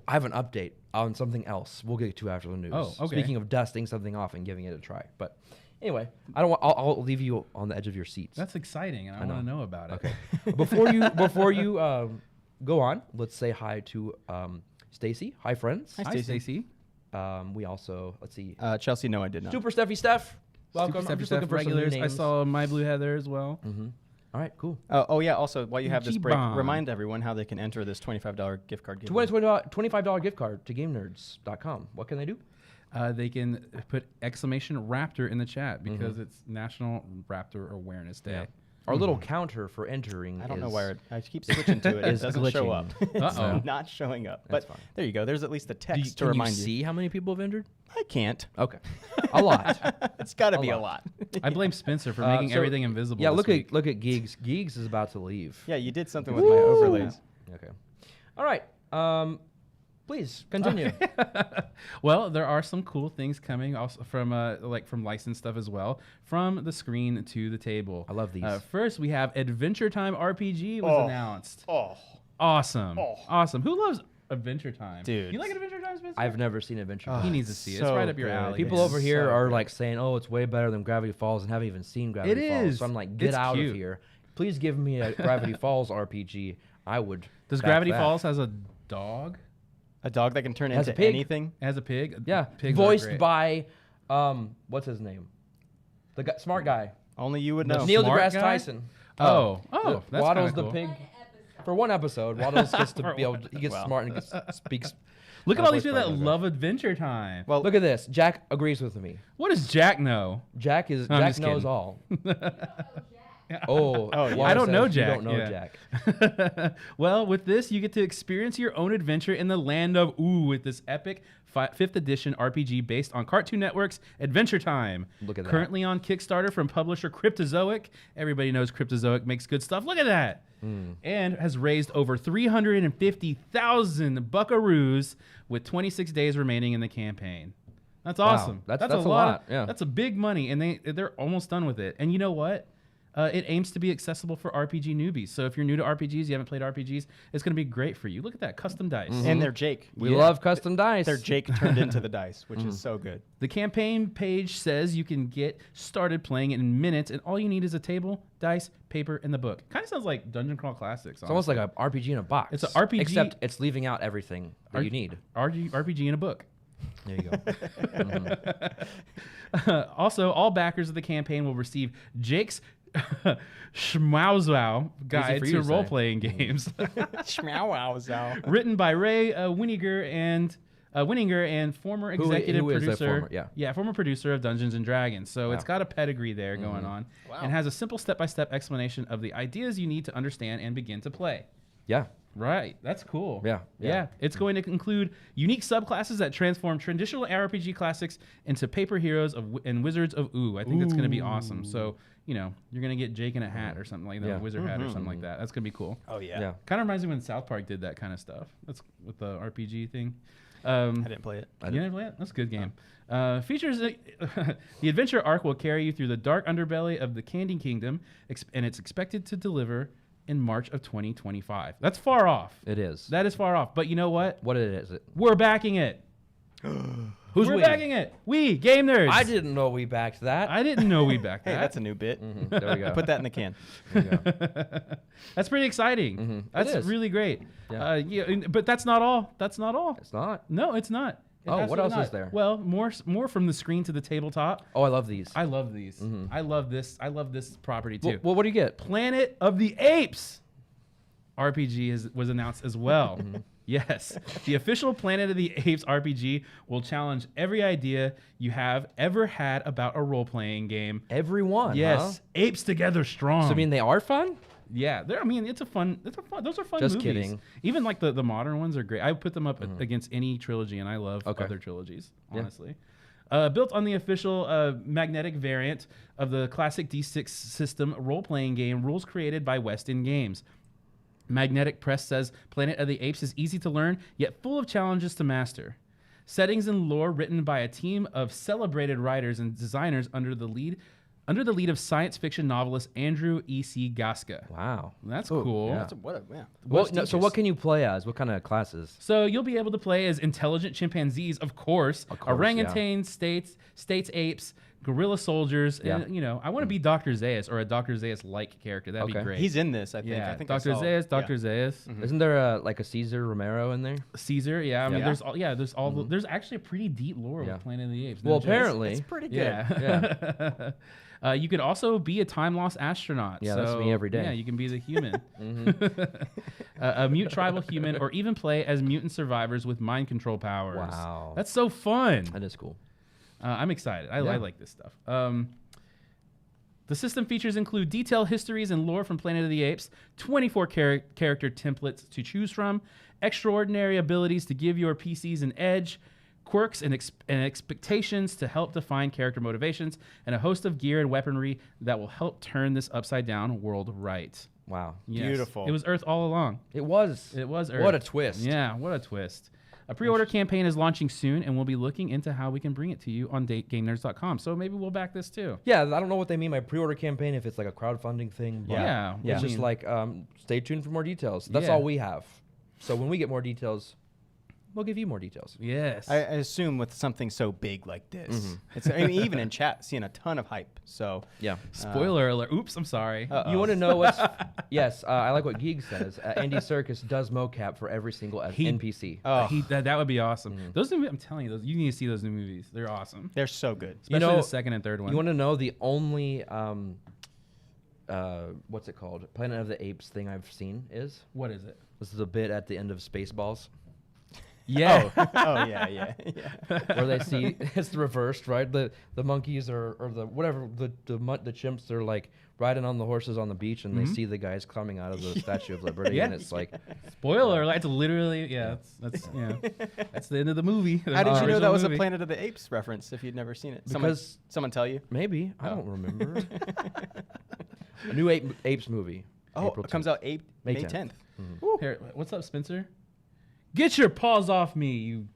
Speaker 1: I have an update on something else. We'll get to after the news.
Speaker 2: Oh, okay.
Speaker 1: Speaking of dusting something off and giving it a try, but anyway, I don't. I'll leave you on the edge of your seats.
Speaker 2: That's exciting, and I want to know about it.
Speaker 1: Okay. before you go on, let's say hi to Stacy. Hi, friends.
Speaker 2: Hi, Stacy.
Speaker 1: We also let's see.
Speaker 3: Chelsea, no, I did not.
Speaker 1: Super Steffi Steph. Welcome.
Speaker 2: Super
Speaker 1: I'm just
Speaker 2: Steph
Speaker 1: looking for some new
Speaker 2: regulars. I
Speaker 1: names.
Speaker 2: saw My Blue Heather as well.
Speaker 1: All right, cool.
Speaker 3: Oh, yeah. Also, while you have this break,
Speaker 2: G-Bomb.
Speaker 3: remind everyone how they can enter this $25 gift card giveaway.
Speaker 1: $25 gift card to GameNerds.com. What can they do?
Speaker 2: They can put exclamation Raptor in the chat because it's National Raptor Awareness Day.
Speaker 1: Our little counter for entering.
Speaker 3: I don't know
Speaker 1: is-
Speaker 3: why I keep switching to it. It
Speaker 1: is
Speaker 3: doesn't show up.
Speaker 1: glitching.
Speaker 3: It's
Speaker 2: Uh-oh.
Speaker 3: not showing up.
Speaker 1: That's
Speaker 3: But
Speaker 1: fine.
Speaker 3: there you go. There's at least a
Speaker 1: Do
Speaker 3: text
Speaker 1: you,
Speaker 3: to
Speaker 1: can
Speaker 3: remind
Speaker 1: you see how many people have entered?
Speaker 3: I can't.
Speaker 1: Okay, a lot.
Speaker 3: It's got to
Speaker 1: A
Speaker 3: be a
Speaker 1: lot.
Speaker 3: lot.
Speaker 2: I blame Spencer for making
Speaker 1: So-
Speaker 2: everything invisible.
Speaker 1: Yeah,
Speaker 2: this
Speaker 1: look
Speaker 2: week.
Speaker 1: at Geeks. Geeks is about to leave.
Speaker 3: Yeah, you did something with my overlays.
Speaker 1: Okay. All right. Please continue.
Speaker 2: Well, there are some cool things coming also from from licensed stuff as well, from the screen to the table.
Speaker 1: I love these.
Speaker 2: First, we have Adventure Time RPG was announced.
Speaker 3: Oh.
Speaker 2: Awesome.
Speaker 3: Oh.
Speaker 2: Awesome. Who loves Adventure Time?
Speaker 3: Dude.
Speaker 2: You like Adventure Time, Spencer?
Speaker 1: I've never seen Adventure.
Speaker 3: Oh,
Speaker 2: He needs to see it. It's
Speaker 3: so
Speaker 2: right up your
Speaker 3: good.
Speaker 2: alley.
Speaker 1: People
Speaker 3: It's
Speaker 1: over here
Speaker 3: so
Speaker 1: are
Speaker 3: good.
Speaker 1: like saying, "Oh, it's way better than Gravity Falls," and haven't even seen Gravity
Speaker 2: It
Speaker 1: Falls.
Speaker 2: is.
Speaker 1: So I'm like, "Get
Speaker 2: It's
Speaker 1: out
Speaker 2: cute.
Speaker 1: of here! Please give me a Gravity Falls RPG." I would.
Speaker 2: Does
Speaker 1: back
Speaker 2: Gravity
Speaker 1: that.
Speaker 2: Falls has a dog?
Speaker 3: A dog that can turn
Speaker 1: Has a
Speaker 3: into
Speaker 1: pig.
Speaker 3: anything.
Speaker 2: It has a pig?
Speaker 1: Yeah,
Speaker 2: Pigs are
Speaker 1: voiced
Speaker 2: great.
Speaker 1: by, what's his name? The guy, smart guy,
Speaker 3: Only you would know.
Speaker 1: Neil
Speaker 2: smart
Speaker 1: deGrasse
Speaker 2: guy?
Speaker 1: Tyson.
Speaker 2: Oh, that's
Speaker 1: Waddle's
Speaker 2: kinda
Speaker 1: the
Speaker 2: cool.
Speaker 1: pig. For one episode, Waddles gets to be able. He gets
Speaker 3: Wow.
Speaker 1: smart and speaks.
Speaker 2: Look at all these
Speaker 1: voiced
Speaker 2: people
Speaker 1: by
Speaker 2: that
Speaker 1: those
Speaker 2: love Adventure Time.
Speaker 3: Well,
Speaker 1: Look at this. Jack agrees with me.
Speaker 2: What does Jack know?
Speaker 1: Jack
Speaker 2: I'm
Speaker 1: Jack
Speaker 2: just
Speaker 1: knows
Speaker 2: kidding.
Speaker 1: all. Oh,
Speaker 3: yeah.
Speaker 1: Juan
Speaker 2: I don't know
Speaker 1: says you
Speaker 2: Jack.
Speaker 1: don't know
Speaker 2: Yeah.
Speaker 1: Jack.
Speaker 2: Well, with this, you get to experience your own adventure in the land of Ooh with this epic 5th edition RPG based on Cartoon Network's Adventure Time.
Speaker 1: Look at that.
Speaker 2: Currently on Kickstarter from publisher Cryptozoic. Everybody knows Cryptozoic makes good stuff. Look at that. And has raised over 350,000 buckaroos with 26 days remaining in the campaign. That's awesome.
Speaker 1: That's a lot, yeah.
Speaker 2: That's a big money, and they're almost done with it. And you know what? It aims to be accessible for RPG newbies. So if you're new to RPGs, you haven't played RPGs, it's going to be great for you. Look at that, custom dice.
Speaker 3: and they're Jake.
Speaker 1: We love custom dice.
Speaker 3: They're Jake turned into the dice, which is so good.
Speaker 2: The campaign page says you can get started playing it in minutes, and all you need is a table, dice, paper, and the book. Kind of sounds like Dungeon Crawl Classics.
Speaker 1: It's almost like an RPG in a box.
Speaker 2: It's a RPG
Speaker 1: except it's leaving out everything that you need.
Speaker 2: RPG in a book.
Speaker 1: There you go.
Speaker 2: Also, all backers of the campaign will receive Jake's Schmauzow guide
Speaker 1: for you
Speaker 2: to
Speaker 1: to say.
Speaker 2: role-playing games,
Speaker 3: Schmauzow.
Speaker 2: written by Ray Winninger and former executive
Speaker 1: who is a
Speaker 2: producer.
Speaker 1: former-
Speaker 2: former producer of Dungeons and Dragons. So it's
Speaker 1: Wow.
Speaker 2: got a pedigree there going on, and has a simple step-by-step explanation of the ideas you need to understand and begin to play.
Speaker 1: Yeah.
Speaker 2: Right, that's cool.
Speaker 1: Yeah.
Speaker 2: It's going to include unique subclasses that transform traditional RPG classics into paper heroes and wizards of Ooh. I think that's going to be awesome. So, you're going to get Jake in a hat or something like that,
Speaker 1: Yeah.
Speaker 2: a wizard hat or something like that. That's going to be cool.
Speaker 3: Oh, yeah.
Speaker 1: Yeah.
Speaker 2: Kind of reminds me when South Park did that kind of stuff. That's with the RPG thing.
Speaker 3: I didn't play it.
Speaker 2: You didn't play it? That's a good game. Features the adventure arc will carry you through the dark underbelly of the Candy Kingdom, and it's expected to deliver in March of 2025. That's far off.
Speaker 1: It is.
Speaker 2: That is far off. But you know what?
Speaker 1: What is it?
Speaker 2: We're backing it.
Speaker 1: We're
Speaker 2: backing it. We, Game Nerds.
Speaker 1: I didn't know we backed that.
Speaker 2: I didn't know we backed that.
Speaker 3: Hey, that's a new bit.
Speaker 1: There we go.
Speaker 3: Put that in the can.
Speaker 1: There you go.
Speaker 2: That's pretty exciting. That's
Speaker 1: is.
Speaker 2: really great.
Speaker 1: Yeah.
Speaker 2: But that's not all. That's not all.
Speaker 1: It's not.
Speaker 2: No, it's not. It's
Speaker 1: Oh, what else
Speaker 2: absolutely
Speaker 1: is there?
Speaker 2: Well, more from the screen to the tabletop.
Speaker 1: Oh, I love these.
Speaker 2: I love these. I love this. I love this property too.
Speaker 1: Well, what do you get?
Speaker 2: Planet of the Apes RPG was announced as well. Yes, the official Planet of the Apes RPG will challenge every idea you have ever had about a role-playing game.
Speaker 1: Everyone.
Speaker 2: Yes,
Speaker 1: Huh?
Speaker 2: apes together strong.
Speaker 1: So I mean, they are fun.
Speaker 2: Yeah, it's a fun. Those are fun
Speaker 1: Just
Speaker 2: movies.
Speaker 1: kidding.
Speaker 2: Even like the modern ones are great. I put them up against any trilogy, and I love
Speaker 1: Okay.
Speaker 2: other trilogies.
Speaker 1: Yeah.
Speaker 2: Honestly, built on the official magnetic variant of the classic D6 system role-playing game, rules created by West End Games. Magnetic Press says Planet of the Apes is easy to learn, yet full of challenges to master. Settings and lore written by a team of celebrated writers and designers under the lead of science fiction novelist Andrew E.C. Gaska.
Speaker 1: Wow.
Speaker 2: That's cool.
Speaker 1: yeah.
Speaker 3: That's what
Speaker 1: Well,
Speaker 3: What's
Speaker 1: no, so
Speaker 3: teachers?
Speaker 1: what can you play as? What kind of classes?
Speaker 2: So you'll be able to play as intelligent chimpanzees, of course, orangutans, states apes, gorilla soldiers,
Speaker 1: Yeah.
Speaker 2: and I want to be Dr. Zaius or a Dr. Zaius-like character. That'd be
Speaker 1: Okay.
Speaker 2: great.
Speaker 3: He's in this, I think.
Speaker 2: yeah,
Speaker 3: I think
Speaker 2: Dr.
Speaker 3: I saw.
Speaker 2: Zaius,
Speaker 3: Yeah.
Speaker 2: Dr. Zaius.
Speaker 1: Isn't there like a Caesar Romero in there?
Speaker 2: Caesar, yeah. I mean,
Speaker 3: Yeah.
Speaker 2: there's actually a pretty deep lore
Speaker 1: Yeah.
Speaker 2: with Planet of the Apes.
Speaker 1: Well,
Speaker 2: no jokes.
Speaker 1: apparently.
Speaker 3: It's pretty good.
Speaker 2: Yeah. You could also be a time lost astronaut.
Speaker 1: Yeah, that's me every day.
Speaker 2: Yeah, you can be the human. A mute tribal human, or even play as mutant survivors with mind control powers.
Speaker 1: Wow.
Speaker 2: That's so fun.
Speaker 1: That is cool.
Speaker 2: I'm excited. I
Speaker 1: Yeah.
Speaker 2: like this stuff. The system features include detailed histories and lore from Planet of the Apes, 24 character templates to choose from, extraordinary abilities to give your PCs an edge, quirks and expectations to help define character motivations, and a host of gear and weaponry that will help turn this upside-down world right.
Speaker 1: Wow.
Speaker 2: Yes.
Speaker 3: Beautiful.
Speaker 2: It was Earth all along.
Speaker 1: It was.
Speaker 2: It was Earth.
Speaker 1: What a twist.
Speaker 2: Yeah, what a twist. A pre-order campaign is launching soon, and we'll be looking into how we can bring it to you on GameNerds.com. So maybe we'll back this too.
Speaker 1: Yeah, I don't know what they mean by pre-order campaign, if it's like a crowdfunding thing. But
Speaker 2: Yeah.
Speaker 1: It's
Speaker 2: I
Speaker 1: just
Speaker 2: mean-
Speaker 1: like, stay tuned for more details. That's
Speaker 2: Yeah.
Speaker 1: all we have. So when we get more details, we'll give you more details.
Speaker 2: Yes.
Speaker 3: I assume with something so big like this, it's I mean, even in chat, seeing a ton of hype. So
Speaker 1: Yeah.
Speaker 2: Spoiler alert. Oops, I'm sorry.
Speaker 1: You want to know what's... Yes, I like what Geeg says. Andy Serkis does mocap for every single NPC.
Speaker 2: That would be awesome. Those new, I'm telling you, you need to see those new movies. They're awesome.
Speaker 3: they're so good.
Speaker 2: Especially the second and third one.
Speaker 1: You want to know the only... what's it called? Planet of the Apes thing I've seen is...
Speaker 2: What is it?
Speaker 1: This is a bit at the end of Spaceballs.
Speaker 2: Yeah.
Speaker 3: Oh yeah.
Speaker 1: Where they see it's the reversed, right? The monkeys or the whatever the chimps are like riding on the horses on the beach, and they see the guys coming out of the Statue of Liberty,
Speaker 2: Yeah.
Speaker 1: and it's like,
Speaker 2: Spoiler alert. It's literally, that's that's the end of the movie.
Speaker 3: How did you know
Speaker 2: Original
Speaker 3: that was
Speaker 2: movie.
Speaker 3: a Planet of the Apes reference if you'd never seen it?
Speaker 1: Because-
Speaker 3: someone tell you.
Speaker 1: maybe I don't remember. A new Apes movie.
Speaker 3: Oh,
Speaker 1: April
Speaker 3: it comes
Speaker 1: 10th.
Speaker 3: out May
Speaker 1: May
Speaker 3: 10th.
Speaker 2: Here, what's up, Spencer? Get your paws off me, you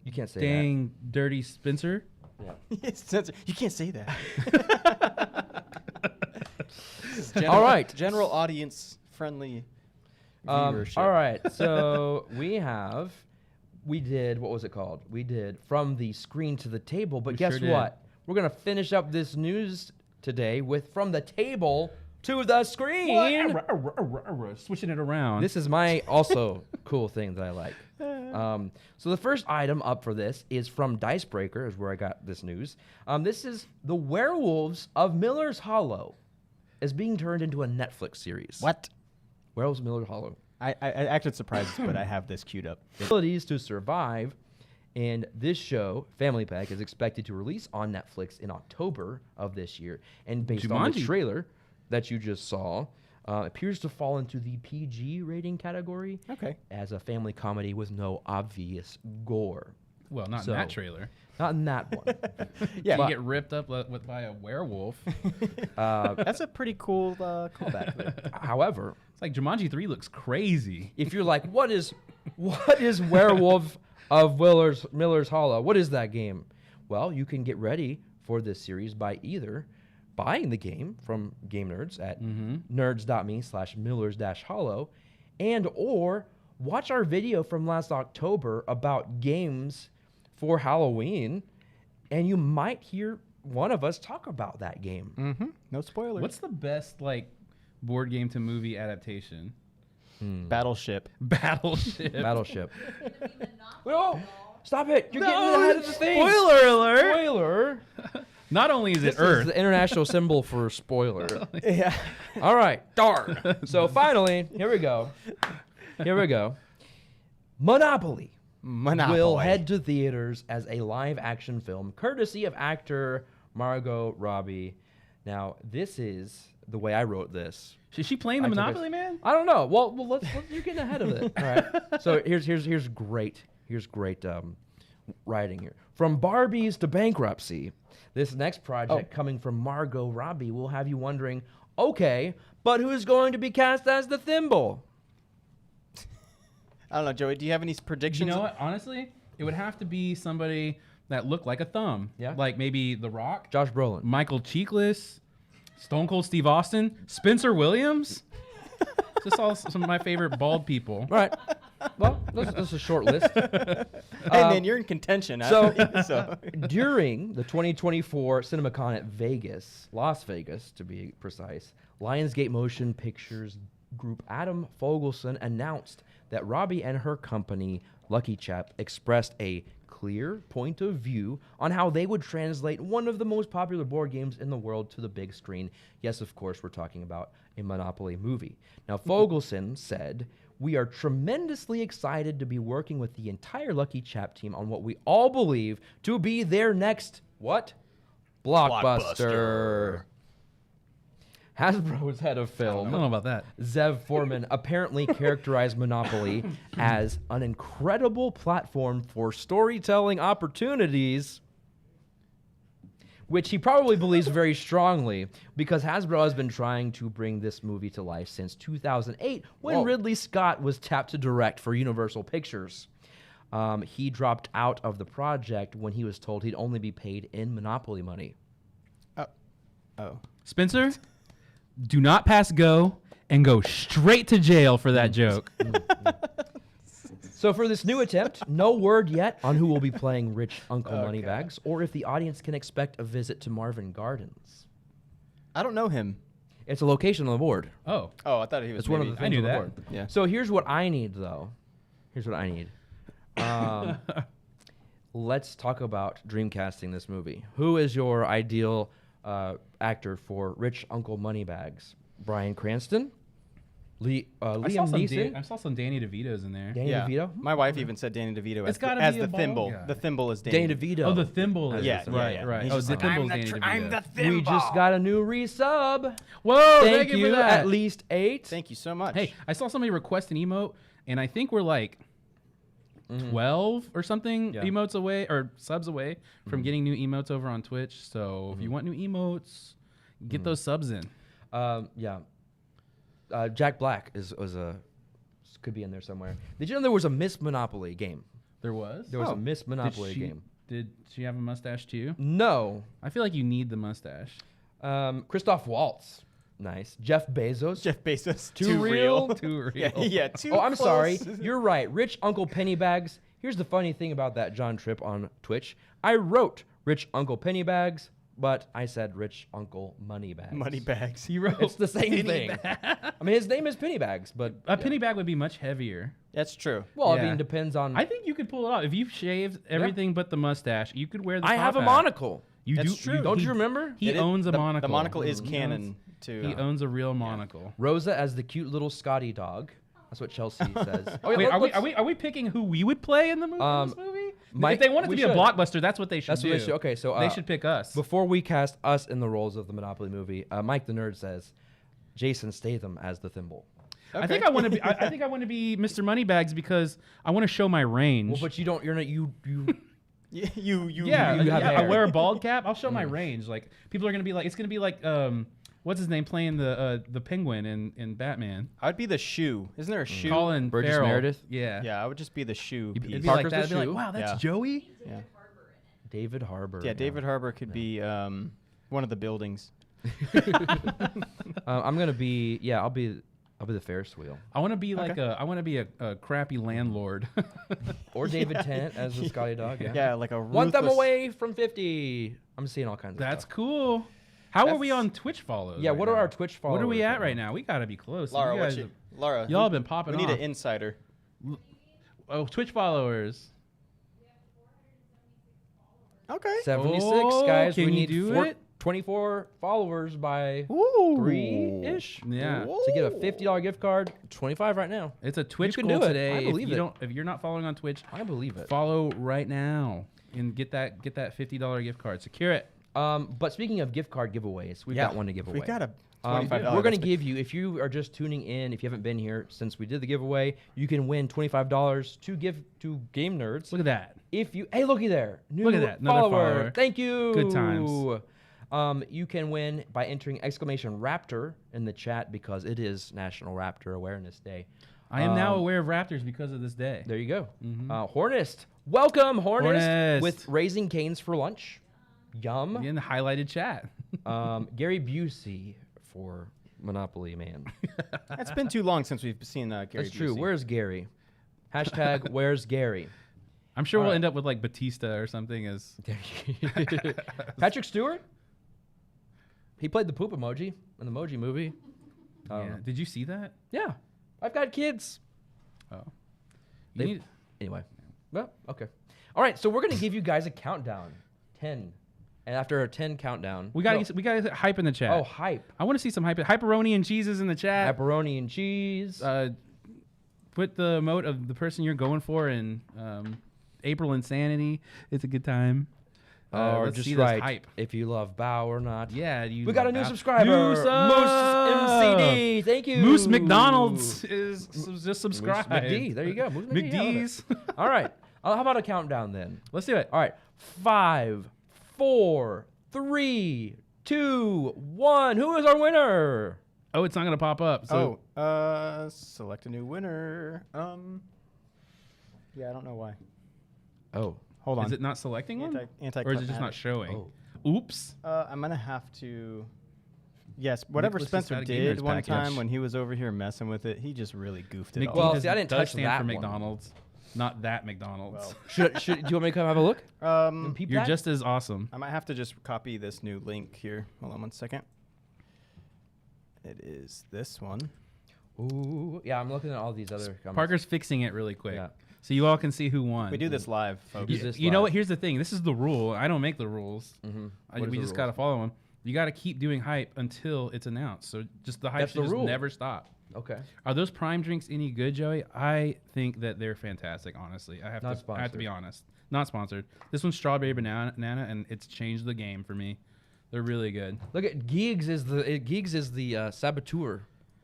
Speaker 1: You can't say
Speaker 2: dang dirty Spencer.
Speaker 1: that. Yeah.
Speaker 3: Censor- you can't say that.
Speaker 1: All right.
Speaker 3: General audience friendly viewership.
Speaker 1: All right. So we did, what was it called? We did From the Screen to the Table. But
Speaker 2: We
Speaker 1: guess
Speaker 2: sure did.
Speaker 1: what? We're going to finish up this news today with From the Table to the Screen.
Speaker 2: Switching it around.
Speaker 1: This is my also cool thing that I like. So the first item up for this is from Dicebreaker, is where I got this news. This is The Werewolves of Miller's Hollow is being turned into a Netflix series.
Speaker 3: What?
Speaker 1: Werewolves of Miller's Hollow.
Speaker 3: I acted surprised, but I have this queued up.
Speaker 1: Abilities to survive. And this show, Family Pack, is expected to release on Netflix in October of this year. And based on the
Speaker 2: Jumanji.
Speaker 1: trailer that you just saw, appears to fall into the PG rating category
Speaker 3: Okay.
Speaker 1: as a family comedy with no obvious gore.
Speaker 2: well, not
Speaker 1: So-
Speaker 2: in that trailer.
Speaker 1: Not in that one.
Speaker 3: Yeah.
Speaker 2: You get ripped up by a werewolf.
Speaker 3: That's a pretty cool callback.
Speaker 1: However,
Speaker 2: It's like Jumanji 3 looks crazy.
Speaker 1: if you're like, what is Werewolf of Miller's Hollow? What is that game? Well, you can get ready for this series by either buying the game from Game Nerdz at nerds.me/millers-hollow, and or watch our video from last October about games for Halloween, and you might hear one of us talk about that game.
Speaker 3: No spoilers.
Speaker 2: What's the best like board game to movie adaptation?
Speaker 3: Battleship?
Speaker 2: Battleship.
Speaker 1: Battleship.
Speaker 4: Gonna be Monopoly,
Speaker 1: Oh,
Speaker 4: y'all.
Speaker 1: stop it! You're getting ahead of the thing.
Speaker 2: Spoiler alert!
Speaker 1: Spoiler.
Speaker 2: Not only is it
Speaker 1: This is
Speaker 2: Earth.
Speaker 1: the international symbol for spoiler.
Speaker 3: Yeah.
Speaker 1: All right, darn. So finally, here we go. Monopoly will head to theaters as a live-action film, courtesy of actor Margot Robbie. Now, this is the way I wrote this.
Speaker 2: Is she playing the
Speaker 1: I took
Speaker 2: Monopoly
Speaker 1: it-
Speaker 2: Man?
Speaker 1: I don't know. Well, you're getting ahead of it. All right. So here's great writing here. From Barbies to bankruptcy, this next project coming from Margot Robbie will have you wondering, okay, but who's going to be cast as the Thimble?
Speaker 3: I don't know, Joey. Do you have any predictions?
Speaker 2: You know what? Honestly, it would have to be somebody that looked like a thumb.
Speaker 1: Yeah.
Speaker 2: Like maybe The Rock,
Speaker 1: Josh Brolin.
Speaker 2: Michael Chiklis, Stone Cold Steve Austin, Spencer Williams. Just all some of my favorite bald people.
Speaker 1: All right. Well, this is a short list.
Speaker 3: Hey, man, you're in contention.
Speaker 1: So during the 2024 CinemaCon at Vegas, Las Vegas to be precise, Lionsgate Motion Pictures Group Adam Fogelson announced that Robbie and her company, Lucky Chap, expressed a clear point of view on how they would translate one of the most popular board games in the world to the big screen. Yes, of course, we're talking about a Monopoly movie. Now, Fogelson said, "We are tremendously excited to be working with the entire Lucky Chap team on what we all believe to be their next, what? Blockbuster. Hasbro's head of
Speaker 2: I
Speaker 1: film,
Speaker 2: don't know about that.
Speaker 1: Zev Foreman, apparently characterized Monopoly as an incredible platform for storytelling opportunities, which he probably believes very strongly because Hasbro has been trying to bring this movie to life since 2008 when
Speaker 3: Whoa.
Speaker 1: Ridley Scott was tapped to direct for Universal Pictures. He dropped out of the project when he was told he'd only be paid in Monopoly money.
Speaker 3: Oh.
Speaker 2: Spencer, do not pass go and go straight to jail for that joke.
Speaker 1: So for this new attempt, no word yet on who will be playing Rich Uncle Moneybags or if the audience can expect a visit to Marvin Gardens.
Speaker 3: I don't know him.
Speaker 1: It's a location on the board.
Speaker 2: Oh,
Speaker 3: Oh, I thought he was
Speaker 1: It's one of the
Speaker 3: maybe-
Speaker 1: things
Speaker 2: I knew
Speaker 1: on the
Speaker 2: that.
Speaker 1: board.
Speaker 3: Yeah.
Speaker 1: So here's what I need, though. Here's what I need. Let's talk about dreamcasting this movie. Who is your ideal actor for Rich Uncle Moneybags? Bryan Cranston? Liam Neeson?
Speaker 2: I saw some Danny DeVito's in there.
Speaker 1: Danny DeVito?
Speaker 3: My wife even said Danny DeVito
Speaker 2: It's
Speaker 3: as
Speaker 2: gotta
Speaker 3: as
Speaker 2: be
Speaker 3: the
Speaker 2: a bald
Speaker 3: thimble.
Speaker 2: guy.
Speaker 3: The thimble is
Speaker 1: Danny
Speaker 3: Danny.
Speaker 1: DeVito.
Speaker 2: Oh, the thimble is.
Speaker 3: Yeah,
Speaker 2: right,
Speaker 3: yeah.
Speaker 2: right.
Speaker 3: He's
Speaker 2: Oh,
Speaker 3: just
Speaker 2: the
Speaker 3: like,
Speaker 2: thimble's Danny DeVito.
Speaker 1: We just got a new resub.
Speaker 2: Whoa,
Speaker 1: Thank
Speaker 2: for
Speaker 1: you.
Speaker 2: that.
Speaker 1: At least 8.
Speaker 3: Thank you so much.
Speaker 2: Hey, I saw somebody request an emote, and I think we're like 12 or something
Speaker 1: Yeah.
Speaker 2: emotes away or subs away from getting new emotes over on Twitch. So if you want new emotes, get those subs in.
Speaker 1: Yeah. Jack Black could be in there somewhere. Did you know there was a Miss Monopoly game?
Speaker 2: There was?
Speaker 1: There was a Miss Monopoly
Speaker 2: Did she-
Speaker 1: game.
Speaker 2: Did she have a mustache too?
Speaker 1: No.
Speaker 2: I feel like you need the mustache.
Speaker 1: Christoph Waltz. Nice. Jeff Bezos.
Speaker 3: Jeff Bezos.
Speaker 1: Too real?
Speaker 2: Too real.
Speaker 3: Yeah, yeah. Too
Speaker 1: Oh, I'm
Speaker 3: close.
Speaker 1: sorry. You're right. Rich Uncle Pennybags. Here's the funny thing about that John Tripp on Twitch. I wrote Rich Uncle Pennybags, but I said Rich Uncle Moneybags.
Speaker 3: Money bags.
Speaker 2: He wrote
Speaker 1: It's the same thing. I mean, his name is Pennybags, but
Speaker 2: a penny bag would be much heavier.
Speaker 3: That's true.
Speaker 1: well, I
Speaker 2: Yeah.
Speaker 1: mean, depends on.
Speaker 2: I think you could pull it off. If you shaved everything but the mustache, you could wear the
Speaker 1: I
Speaker 2: top
Speaker 1: have a
Speaker 2: hat.
Speaker 1: monocle.
Speaker 2: You
Speaker 3: That's
Speaker 2: do,
Speaker 3: true.
Speaker 1: Don't
Speaker 2: he-
Speaker 1: you remember?
Speaker 2: He
Speaker 3: It is-
Speaker 2: owns a
Speaker 3: the,
Speaker 2: monocle.
Speaker 3: The monocle is
Speaker 2: He
Speaker 3: canon
Speaker 2: owns-
Speaker 3: to.
Speaker 2: He owns a real monocle.
Speaker 1: Rosa as the cute little Scotty dog. That's what Chelsea says. Oh, yeah,
Speaker 2: Wait,
Speaker 1: let's-
Speaker 2: are we picking who we would play in the movie? This movie?
Speaker 1: Mike,
Speaker 2: if they want it to
Speaker 1: we
Speaker 2: be
Speaker 1: should.
Speaker 2: a blockbuster, that's what they should
Speaker 1: That's
Speaker 2: do.
Speaker 1: what they should. Okay, so
Speaker 2: they should pick us.
Speaker 1: Before we cast us in the roles of the Monopoly movie, Mike the Nerd says Jason Statham as the Thimble.
Speaker 2: I think I want to be. I think I want to be Mr. Moneybags because I want to show my range.
Speaker 1: Well, but you don't. You're not. You.
Speaker 3: you
Speaker 2: yeah,
Speaker 1: you have
Speaker 2: I
Speaker 1: hair.
Speaker 2: wear a bald cap. I'll show my range. Like people are gonna be like, it's gonna be like, what's his name playing the penguin in Batman?
Speaker 3: I would be the shoe. Isn't there a shoe?
Speaker 2: Colin
Speaker 1: Burgess
Speaker 2: Farrell.
Speaker 1: Meredith?
Speaker 2: Yeah.
Speaker 3: Yeah, I would just be the shoe
Speaker 2: It'd
Speaker 3: piece.
Speaker 2: be like
Speaker 1: Parker's
Speaker 2: that.
Speaker 1: the
Speaker 2: It'd be like,
Speaker 1: shoe.
Speaker 2: wow, that's
Speaker 3: Yeah.
Speaker 2: Joey.
Speaker 3: Yeah.
Speaker 1: David Harbour.
Speaker 3: Yeah, David Harbour could be one of the buildings.
Speaker 1: I'm gonna be. Yeah, I'll be the Ferris wheel.
Speaker 2: I want to be like a crappy landlord.
Speaker 1: Or David Tennant as the Scotty dog. Yeah.
Speaker 3: Yeah, like a
Speaker 1: One thumb
Speaker 3: ruthless-
Speaker 1: away from 50. I'm seeing all kinds of
Speaker 2: That's
Speaker 1: stuff.
Speaker 2: cool. How are we on Twitch follows?
Speaker 1: Yeah,
Speaker 2: right
Speaker 1: what are
Speaker 2: now?
Speaker 1: our Twitch followers?
Speaker 2: What are we at right now? We gotta be close.
Speaker 3: Lara,
Speaker 2: You
Speaker 3: what
Speaker 2: guys
Speaker 3: you, Lara,
Speaker 2: y'all have been popping
Speaker 3: we need
Speaker 2: off.
Speaker 3: an insider.
Speaker 2: Oh, Twitch followers.
Speaker 3: Okay.
Speaker 1: 76,
Speaker 2: Oh,
Speaker 1: guys.
Speaker 2: can
Speaker 1: We
Speaker 2: you
Speaker 1: need
Speaker 2: do it?
Speaker 1: 24 followers by
Speaker 3: Ooh.
Speaker 1: 3-ish.
Speaker 2: Yeah.
Speaker 1: To get a $50 gift card, 25 right now.
Speaker 2: It's a Twitch
Speaker 1: can
Speaker 2: goal
Speaker 1: do it.
Speaker 2: today.
Speaker 1: I believe it.
Speaker 2: If you're not following on Twitch,
Speaker 1: I believe it.
Speaker 2: follow right now and get that $50 gift card. Secure it.
Speaker 1: But speaking of gift card giveaways, we've got one to give away.
Speaker 3: We got a
Speaker 1: We're
Speaker 3: $25.
Speaker 1: going to give you, if you are just tuning in, if you haven't been here since we did the giveaway, you can win $25 to give to Game Nerdz.
Speaker 2: Look at that.
Speaker 1: If you, hey, looky there, new
Speaker 2: Look at that, another follower.
Speaker 1: Thank you.
Speaker 2: Good times.
Speaker 1: You can win by entering !Raptor in the chat because it is National Raptor Awareness Day.
Speaker 2: I am now aware of raptors because of this day.
Speaker 1: There you go.
Speaker 2: Mm-hmm.
Speaker 1: Hornist, welcome Hornist,
Speaker 2: Hornist.
Speaker 1: with Raising Cane's for lunch. Yum.
Speaker 2: In the highlighted chat.
Speaker 1: Gary Busey for Monopoly Man.
Speaker 3: It's been too long since we've seen Gary.
Speaker 1: That's true.
Speaker 3: Busey.
Speaker 1: Where's Gary? Hashtag Where's Gary?
Speaker 2: I'm sure
Speaker 1: All
Speaker 2: we'll
Speaker 1: right.
Speaker 2: end up with like Batista or something as
Speaker 1: Patrick Stewart. He played the poop emoji in the Emoji Movie.
Speaker 2: yeah. Did you see that?
Speaker 1: Yeah, I've got kids.
Speaker 2: Oh.
Speaker 1: They-
Speaker 2: You need,
Speaker 1: Anyway, well, okay. All right, so we're gonna give you guys a countdown, 10, and after a 10 countdown,
Speaker 2: we gotta get hype in the chat.
Speaker 1: Oh, hype,
Speaker 2: I want to see some hype. Hyperoni and cheeses in the chat.
Speaker 1: pepperoni and cheese.
Speaker 2: Put the emote of the person you're going for in April Insanity. It's a good time.
Speaker 1: or
Speaker 2: let's
Speaker 1: just
Speaker 2: see this
Speaker 1: right.
Speaker 2: hype.
Speaker 1: If you love Bow or not.
Speaker 2: Yeah, you.
Speaker 1: We got a new
Speaker 2: Moose
Speaker 1: subscriber,
Speaker 2: Moose
Speaker 1: MCD. Thank you.
Speaker 2: Moose McDonald's is just subscribed.
Speaker 1: McD. There you go. Moose McD. I love it.
Speaker 2: McD's.
Speaker 1: All right. How about a countdown then?
Speaker 2: Let's do it.
Speaker 1: All right. 5, 4, 3, 2, 1. Who is our winner?
Speaker 2: Oh, it's not gonna pop up. So
Speaker 3: Select a new winner. Yeah, I don't know why.
Speaker 1: Oh.
Speaker 3: Hold on.
Speaker 2: is it not selecting one,
Speaker 3: Anti
Speaker 2: or is it just not showing? Oops.
Speaker 3: I'm gonna have to. Yes, whatever
Speaker 2: Nicholas
Speaker 3: Spencer
Speaker 2: just got a Game
Speaker 3: did
Speaker 2: Nerdz
Speaker 3: one
Speaker 2: package.
Speaker 3: time when he was over here messing with it, he just really goofed it
Speaker 2: McD
Speaker 3: all.
Speaker 1: Well,
Speaker 2: does,
Speaker 1: see, I didn't
Speaker 2: does
Speaker 1: touch
Speaker 2: stand
Speaker 1: that
Speaker 2: for
Speaker 1: one.
Speaker 2: McDonald's, not that McDonald's.
Speaker 3: Well,
Speaker 1: Should do you want me to come have a look? And peep
Speaker 2: You're
Speaker 1: that?
Speaker 2: just as awesome.
Speaker 3: I might have to just copy this new link here. Hold on one second. It is this one.
Speaker 1: Ooh, yeah, I'm looking at all these other comments.
Speaker 2: Parker's fixing it really quick,
Speaker 1: Yeah.
Speaker 2: so you all can see who won.
Speaker 3: We do this live, folks.
Speaker 1: Use this
Speaker 2: You know
Speaker 1: live.
Speaker 2: what? Here's the thing. This is the rule. I don't make the rules.
Speaker 1: What is
Speaker 2: We
Speaker 1: the
Speaker 2: just
Speaker 1: rules?
Speaker 2: gotta follow them. You gotta keep doing hype until it's announced. So just the hype
Speaker 1: That's
Speaker 2: should
Speaker 1: the
Speaker 2: just
Speaker 1: rule.
Speaker 2: never stop.
Speaker 1: Okay.
Speaker 2: Are those Prime drinks any good, Joey? I think that they're fantastic. Honestly, I have
Speaker 1: Not
Speaker 2: to
Speaker 1: sponsored.
Speaker 2: be honest. Not sponsored. This one's strawberry banana, and it's changed the game for me. They're really good.
Speaker 1: Look at Giggs is the saboteur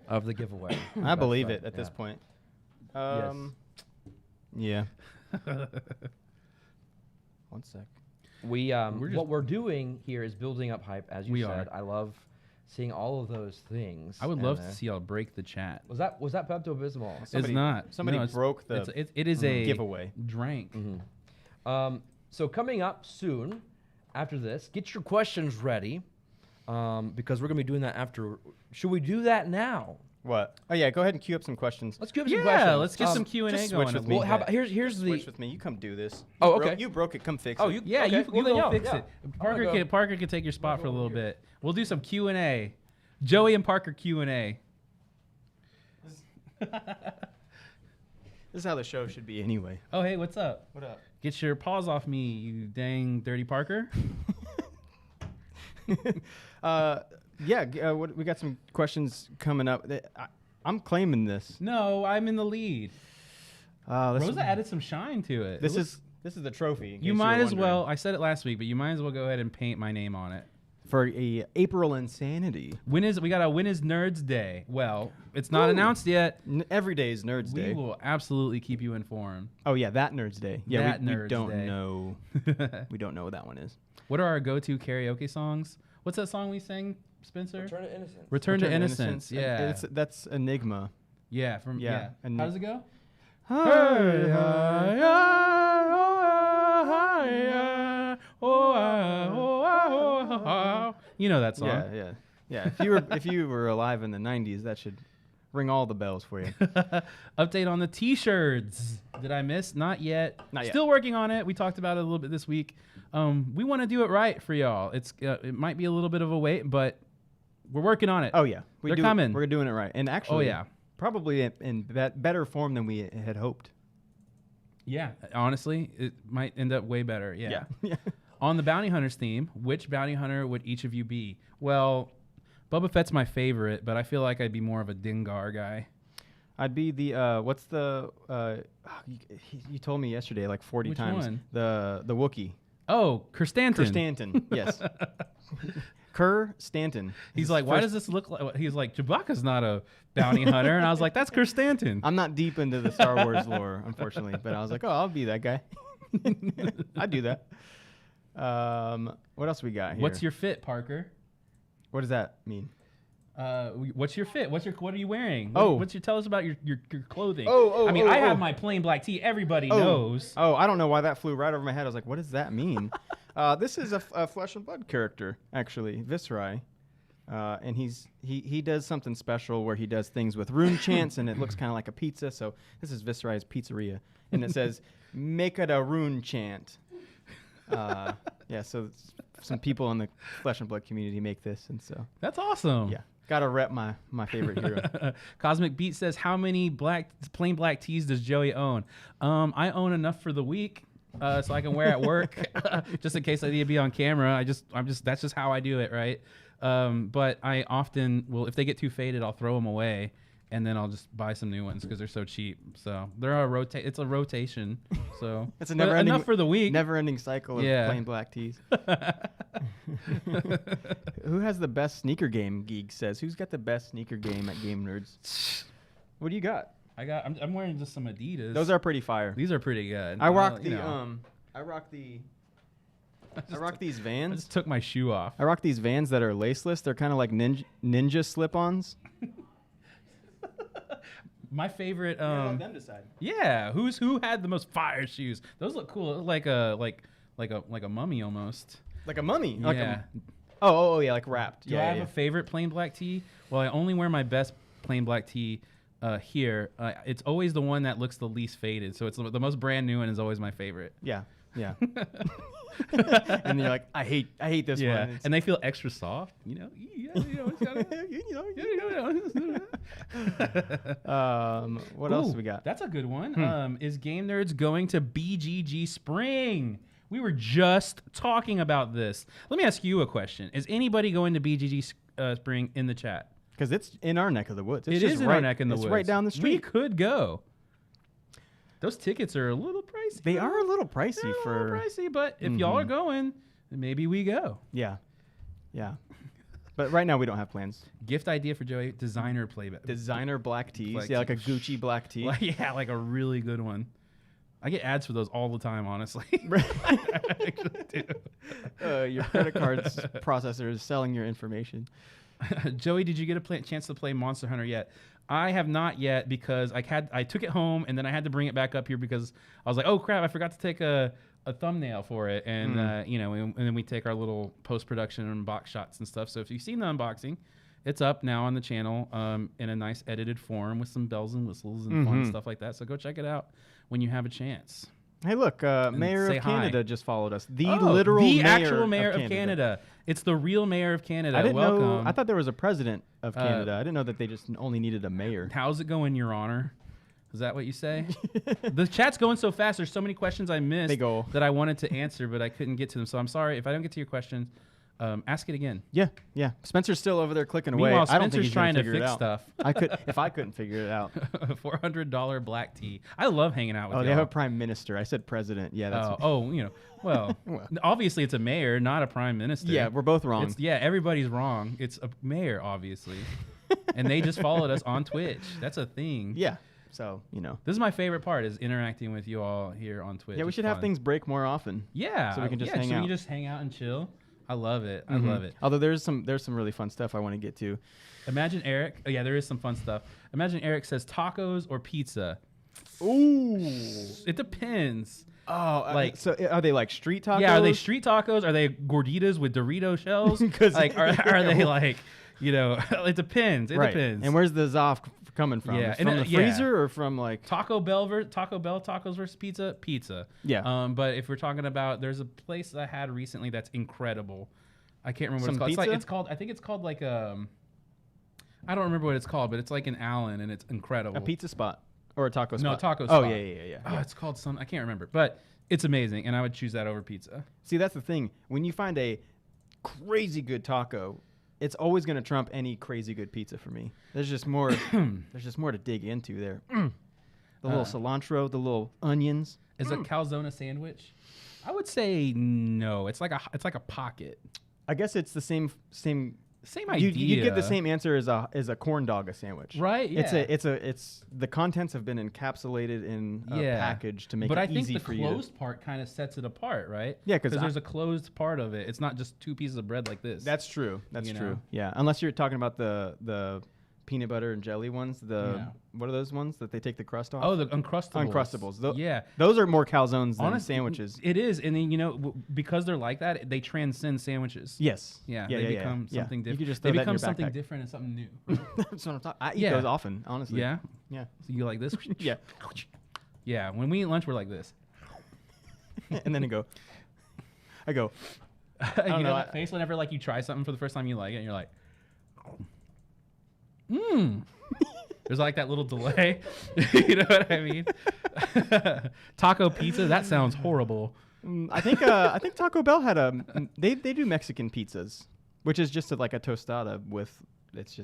Speaker 1: of the giveaway.
Speaker 3: I believe
Speaker 1: right,
Speaker 3: it at this
Speaker 1: yeah.
Speaker 3: point. Yeah. One sec.
Speaker 1: We
Speaker 2: just-
Speaker 1: what we're doing here is building up hype, as you
Speaker 2: We
Speaker 1: said.
Speaker 2: are.
Speaker 1: I love seeing all of those things.
Speaker 2: I would
Speaker 1: and,
Speaker 2: love to see y'all break the chat.
Speaker 1: Was that Pepto Bismol?
Speaker 2: It's not.
Speaker 3: Somebody
Speaker 2: No, it's-
Speaker 3: broke the
Speaker 2: it is a
Speaker 3: giveaway.
Speaker 2: drink.
Speaker 1: So coming up soon, after this, get your questions ready, because we're gonna be doing that after. Should we do that now?
Speaker 3: What? Oh yeah, go ahead and queue up some questions.
Speaker 1: Let's give some
Speaker 2: Yeah,
Speaker 1: questions.
Speaker 2: let's get some Q&A
Speaker 3: just
Speaker 2: going.
Speaker 3: switch with
Speaker 2: a
Speaker 3: me.
Speaker 1: Well,
Speaker 2: little
Speaker 1: how
Speaker 2: bit.
Speaker 1: about here's the.
Speaker 3: Switch with me. You come do this.
Speaker 1: Oh,
Speaker 3: You broke-
Speaker 1: okay.
Speaker 3: You broke it. Come fix
Speaker 1: Oh,
Speaker 3: it.
Speaker 1: you.
Speaker 2: Yeah,
Speaker 1: okay.
Speaker 2: you
Speaker 1: Well, then,
Speaker 2: go
Speaker 1: yeah,
Speaker 2: fix
Speaker 1: yeah.
Speaker 2: it.
Speaker 1: I'm gonna go.
Speaker 2: Parker can take your spot for a little bit. We'll do some Q&A. Joey and Parker Q&A.
Speaker 3: This is how the show should be anyway.
Speaker 2: Oh, hey, what's up?
Speaker 3: What up?
Speaker 2: Get your paws off me, you dang dirty Parker.
Speaker 3: We got some questions coming up. I'm claiming this.
Speaker 2: No, I'm in the lead. Rosa
Speaker 3: This
Speaker 2: added some shine to it.
Speaker 3: is the trophy. in
Speaker 2: You
Speaker 3: case
Speaker 2: might
Speaker 3: were
Speaker 2: as
Speaker 3: wondering.
Speaker 2: well. I said it last week, but you might as well go ahead and paint my name on it.
Speaker 3: For a April Insanity.
Speaker 2: We got a When is Nerds Day. Well, it's not announced yet.
Speaker 3: Every day is Nerds
Speaker 2: We
Speaker 3: Day.
Speaker 2: will absolutely keep you informed.
Speaker 3: Oh yeah, that Nerds Day. Yeah,
Speaker 2: That
Speaker 3: we
Speaker 2: Nerds
Speaker 3: don't
Speaker 2: Day.
Speaker 3: know. We don't know what that one is.
Speaker 2: What are our go-to karaoke songs? What's that song we sang, Spencer?
Speaker 1: Return to innocence.
Speaker 2: Return to Innocence. Yeah.
Speaker 3: That's Enigma.
Speaker 2: Yeah.
Speaker 3: Yeah, and
Speaker 2: How does it go? You know that song.
Speaker 3: Yeah, yeah. Yeah, if you were alive in the 90s, that should ring all the bells for you.
Speaker 2: Update on the T-shirts. Did I miss? Not yet.
Speaker 3: Not yet.
Speaker 2: Still working on it. We talked about it a little bit this week. We want to do it right for y'all. It might be a little bit of a wait, but we're working on it.
Speaker 3: Oh yeah,
Speaker 2: They're coming.
Speaker 3: We're doing it right, and actually,
Speaker 2: yeah,
Speaker 3: probably in better form than we had hoped.
Speaker 2: Yeah, honestly, it might end up way better. Yeah.
Speaker 3: Yeah.
Speaker 2: On the Bounty Hunters theme, which bounty hunter would each of you be? Well, Boba Fett's my favorite, but I feel like I'd be more of a Dengar guy.
Speaker 3: I'd be the what's the you told me yesterday like 40
Speaker 2: Which
Speaker 3: times
Speaker 2: one?
Speaker 3: the Wookiee.
Speaker 2: Oh, Kerstanton.
Speaker 3: Kerstanton, yes. Kerr Stanton.
Speaker 2: He's like, why does this look like? He's like, Chewbacca's not a bounty hunter, and I was like, that's Kerstanton.
Speaker 3: I'm not deep into the Star Wars lore, unfortunately, but I was like, oh, I'll be that guy. I'd do that. What else we got here?
Speaker 2: What's your fit, Parker?
Speaker 3: What does that mean?
Speaker 2: What's your fit? What are you wearing?
Speaker 3: Oh.
Speaker 2: Tell us about your clothing.
Speaker 3: I
Speaker 2: mean, I have my plain black tee. Everybody knows.
Speaker 3: Oh, I don't know why that flew right over my head. I was like, what does that mean? This is a Flesh and Blood character, actually, Viscerai. And he does something special where he does things with rune chants, and it looks kind of like a pizza. So this is Viscerai's pizzeria, and it says, make it a rune chant. Yeah, so some people in the Flesh and Blood community make this, and so
Speaker 2: That's awesome.
Speaker 3: yeah, gotta rep my favorite hero.
Speaker 2: Cosmic Beat says, how many plain black tees does Joey own? I own enough for the week, so I can wear at work, just in case I need to be on camera. That's just how I do it, right? But I often will, if they get too faded, I'll throw them away, and then I'll just buy some new ones because they're so cheap. So it's a rotation. So
Speaker 3: It's a
Speaker 2: but
Speaker 3: never-ending
Speaker 2: enough for the week.
Speaker 3: Never-ending cycle of plain black tees. Who has the best sneaker game? Geek says. Who's got the best sneaker game at Game Nerdz? What do you got?
Speaker 2: I'm wearing just some Adidas.
Speaker 3: Those are pretty fire.
Speaker 2: These are pretty good.
Speaker 3: I rock
Speaker 2: you
Speaker 3: the
Speaker 2: know.
Speaker 3: I rock these Vans.
Speaker 2: I just took my shoe off.
Speaker 3: I rock these Vans that are laceless. They're kind of like ninja slip-ons.
Speaker 2: My favorite.
Speaker 3: Let them decide.
Speaker 2: Yeah, who had the most fire shoes? Those look cool. They look like a mummy almost.
Speaker 3: Like a mummy.
Speaker 2: Yeah.
Speaker 3: Like oh yeah, like wrapped.
Speaker 2: Do I have a favorite plain black tee? Well, I only wear my best plain black tee here. It's always the one that looks the least faded. So it's the most brand new one is always my favorite.
Speaker 3: Yeah. And you're like, I hate this one.
Speaker 2: And they feel extra soft.
Speaker 3: What else we got?
Speaker 2: That's a good one. Is Game Nerdz going to BGG Spring? We were just talking about this. Let me ask you a question. Is anybody going to BGG Spring in the chat?
Speaker 3: Because it's in our neck of the woods. It's
Speaker 2: It is in our neck of the woods.
Speaker 3: It's right down the street.
Speaker 2: We could go. Those tickets are a little pricey.
Speaker 3: They are a little pricey
Speaker 2: They're a little pricey, but if y'all are going, then maybe we go.
Speaker 3: Yeah. But right now we don't have plans.
Speaker 2: Gift idea for Joey: designer playback.
Speaker 3: Designer black tees.
Speaker 2: Black
Speaker 3: like a
Speaker 2: tee.
Speaker 3: Gucci black tee.
Speaker 2: Like a really good one. I get ads for those all the time, honestly. I actually do.
Speaker 3: Your credit card's processor is selling your information.
Speaker 2: Joey, did you get a chance to play Monster Hunter yet? I have not yet because I took it home and then I had to bring it back up here because I was like, oh crap, I forgot to take a thumbnail for it, and and then we take our little post-production and box shots and stuff. So if you've seen the unboxing, it's up now on the channel in a nice edited form with some bells and whistles and fun stuff like that. So go check it out when you have a chance.
Speaker 3: Hey, look, Mayor
Speaker 2: say
Speaker 3: of Canada
Speaker 2: hi.
Speaker 3: just followed us. The
Speaker 2: actual mayor of Canada. It's the real mayor of Canada.
Speaker 3: I didn't
Speaker 2: Welcome.
Speaker 3: know. I thought there was a president of Canada. I didn't know that they just only needed a mayor.
Speaker 2: How's it going, Your Honor? Is that what you say? The chat's going so fast. There's so many questions I missed that I wanted to answer, but I couldn't get to them. So I'm sorry if I don't get to your question. Ask it again.
Speaker 3: Yeah. Spencer's still over there clicking away.
Speaker 2: Meanwhile,
Speaker 3: I don't think
Speaker 2: Spencer's
Speaker 3: he's
Speaker 2: trying to
Speaker 3: figure it
Speaker 2: fix
Speaker 3: out.
Speaker 2: stuff.
Speaker 3: If I couldn't figure it out.
Speaker 2: $400 black tea. I love hanging out with.
Speaker 3: They have a prime minister. I said president. Yeah, that's.
Speaker 2: Well, obviously it's a mayor, not a prime minister.
Speaker 3: Yeah, we're both wrong.
Speaker 2: Everybody's wrong. It's a mayor, obviously, and they just followed us on Twitch. That's a thing.
Speaker 3: Yeah. So,
Speaker 2: This is my favorite part, is interacting with you all here on Twitch.
Speaker 3: Yeah, we should have things break more often.
Speaker 2: Yeah.
Speaker 3: So we can just hang out.
Speaker 2: So we just hang out and chill. I love it. I love it.
Speaker 3: Although there's some really fun stuff I want to get to.
Speaker 2: Imagine Eric. Oh, yeah, there is some fun stuff. Imagine Eric says tacos or pizza.
Speaker 3: Ooh.
Speaker 2: It depends.
Speaker 3: Oh, so are they like street tacos?
Speaker 2: Yeah, are they street tacos? Are they gorditas with Dorito shells? Are they like, You know, it depends. It depends.
Speaker 3: And where's the Zoff coming from?
Speaker 2: Yeah,
Speaker 3: From the freezer or from like
Speaker 2: Taco Bell tacos versus pizza.
Speaker 3: Yeah.
Speaker 2: But if we're talking about, there's a place I had recently that's incredible. I can't remember what it's called.
Speaker 3: Pizza?
Speaker 2: It's called. I think it's called like I don't remember what it's called, but it's like in Allen and it's incredible.
Speaker 3: a pizza spot or a taco spot?
Speaker 2: No, taco
Speaker 3: Oh
Speaker 2: spot.
Speaker 3: yeah.
Speaker 2: Oh, it's called I can't remember, but it's amazing, and I would choose that over pizza.
Speaker 3: See, that's the thing. When you find a crazy good taco, it's always going to trump any crazy good pizza for me. There's just more. There's just more to dig into there. The little cilantro, the little onions.
Speaker 2: Is a calzone sandwich? I would say no. It's like a pocket.
Speaker 3: I guess it's the same
Speaker 2: idea.
Speaker 3: You get the same answer as a corn dog a sandwich,
Speaker 2: right? Yeah.
Speaker 3: It's the contents have been encapsulated in a package to make it easy for you.
Speaker 2: But I think the closed part kind of sets it apart, right?
Speaker 3: Yeah, because
Speaker 2: there's a closed part of it. It's not just two pieces of bread like this.
Speaker 3: That's true. That's true.
Speaker 2: Know?
Speaker 3: Yeah, unless you're talking about the peanut butter and jelly ones. What are those ones that they take the crust off?
Speaker 2: Oh, the Uncrustables.
Speaker 3: Uncrustables. Those are more calzones than sandwiches.
Speaker 2: It is, and then because they're like that, they transcend sandwiches.
Speaker 3: Yes.
Speaker 2: Yeah. They become something different.
Speaker 3: You could just
Speaker 2: they
Speaker 3: throw that in
Speaker 2: become
Speaker 3: your
Speaker 2: something
Speaker 3: backpack.
Speaker 2: different and something new.
Speaker 3: That's what I'm talking. I eat those often, honestly.
Speaker 2: Yeah.
Speaker 3: Yeah.
Speaker 2: So you like this?
Speaker 3: Yeah.
Speaker 2: Yeah. When we eat lunch, we're like this.
Speaker 3: And then I go.
Speaker 2: you know that face whenever like you try something for the first time, you like it, and you're like, There's like that little delay. You know what I mean? Taco pizza. That sounds horrible.
Speaker 3: I think Taco Bell had they do Mexican pizzas, which is just like a tostada with. It's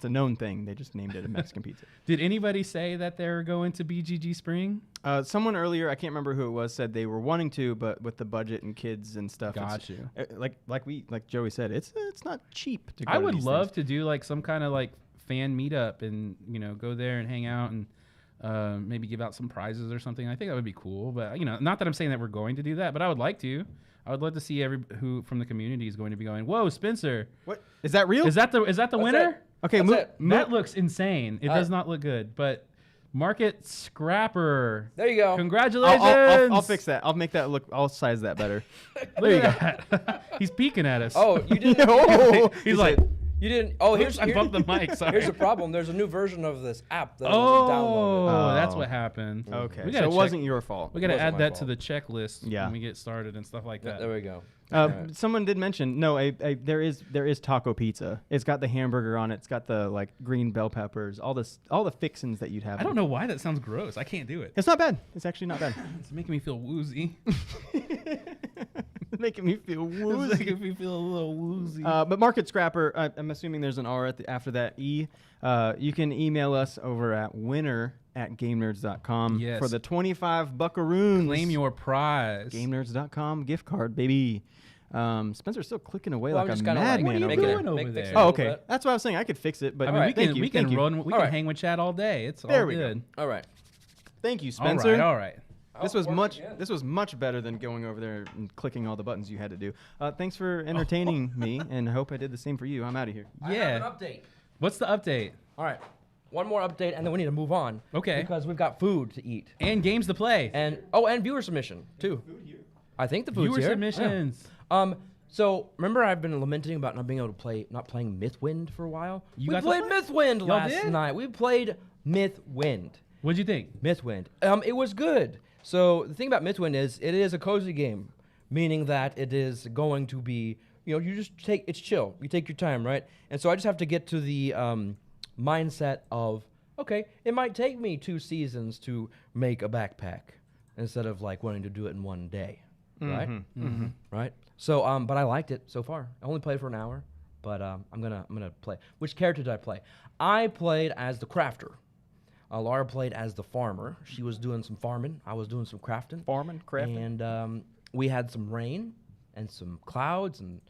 Speaker 3: a known thing. They just named it a Mexican pizza.
Speaker 2: Did anybody say that they're going to BGG Spring?
Speaker 3: Someone earlier, I can't remember who it was, said they were wanting to, but with the budget and kids and stuff.
Speaker 2: Got you.
Speaker 3: Like Joey said, it's not cheap to go
Speaker 2: I
Speaker 3: to
Speaker 2: would
Speaker 3: these
Speaker 2: love
Speaker 3: things.
Speaker 2: to do like some kind of like fan meetup and go there and hang out and maybe give out some prizes or something. I think that would be cool. But not that I'm saying that we're going to do that, but I would like to. I would love to see who from the community is going to be going. Whoa, Spencer!
Speaker 3: What is that real?
Speaker 2: Is that the winner?
Speaker 3: Okay,
Speaker 2: that looks insane. It does not look good, but Market Scrapper.
Speaker 1: There you go.
Speaker 2: Congratulations!
Speaker 3: I'll fix that. I'll make that look. I'll size that better.
Speaker 2: There you go. He's peeking at us.
Speaker 1: Oh, you didn't.
Speaker 3: No.
Speaker 2: He's like.
Speaker 1: You didn't. Oh,
Speaker 2: I bumped the mic. Sorry.
Speaker 1: Here's the problem. There's a new version of this app that
Speaker 2: Oh, that's what happened.
Speaker 3: Okay,
Speaker 2: We
Speaker 3: so
Speaker 2: gotta
Speaker 3: it wasn't your fault.
Speaker 2: We got to
Speaker 1: It wasn't
Speaker 2: add
Speaker 1: my
Speaker 2: that to the checklist when we get started and stuff like that.
Speaker 1: There we go.
Speaker 3: Someone did mention there is taco pizza. It's got the hamburger on it. It's got the like green bell peppers, all the fixins that you'd have.
Speaker 2: I don't know why that sounds gross. I can't do it.
Speaker 3: It's not bad. It's actually not bad.
Speaker 2: It's making me feel woozy.
Speaker 3: It's making me feel woozy.
Speaker 2: It's making me feel a little woozy.
Speaker 3: But Market Scrapper, I'm assuming there's an R after that E. You can email us over at winner@gamenerds.com for the 25 buckaroons.
Speaker 2: Claim your prize.
Speaker 3: GameNerds.com gift card, baby. Spencer's still clicking away like a
Speaker 1: madman.
Speaker 2: What are you doing over there?
Speaker 3: Oh, okay. That's what I was saying. I could fix it, but
Speaker 2: I mean, we can
Speaker 3: you.
Speaker 2: hang with Chad all day. It's
Speaker 3: There
Speaker 2: all
Speaker 3: we
Speaker 2: good.
Speaker 1: All right.
Speaker 3: Thank you, Spencer.
Speaker 2: All right.
Speaker 3: This was much better than going over there and clicking all the buttons you had to do. Thanks for entertaining me, and I hope I did the same for you. I'm out of here.
Speaker 1: I have an update.
Speaker 2: What's the update?
Speaker 1: All right. One more update, and then we need to move on.
Speaker 2: Okay.
Speaker 1: Because we've got food to eat.
Speaker 2: And games to play.
Speaker 1: And viewer submission too. I think the food's
Speaker 2: Viewer
Speaker 1: here.
Speaker 2: submissions.
Speaker 1: Yeah. So remember, I've been lamenting about not being able to not playing Mythwind for a while. We played Mythwind last night. We played Mythwind.
Speaker 2: What'd you think?
Speaker 1: Mythwind. It was good. So the thing about Mythwind is it is a cozy game, meaning that it is going to be, you just it's chill. You take your time, right? And so I just have to get to the mindset of, okay, it might take me 2 seasons to make a backpack instead of like wanting to do it in one day, right?
Speaker 2: Mm-hmm.
Speaker 1: Right. So, but I liked it so far. I only played for an hour, but I'm gonna play. Which character did I play? I played as the crafter. Lara played as the farmer. She was doing some farming. I was doing some crafting.
Speaker 3: Crafting.
Speaker 1: And we had some rain and some clouds and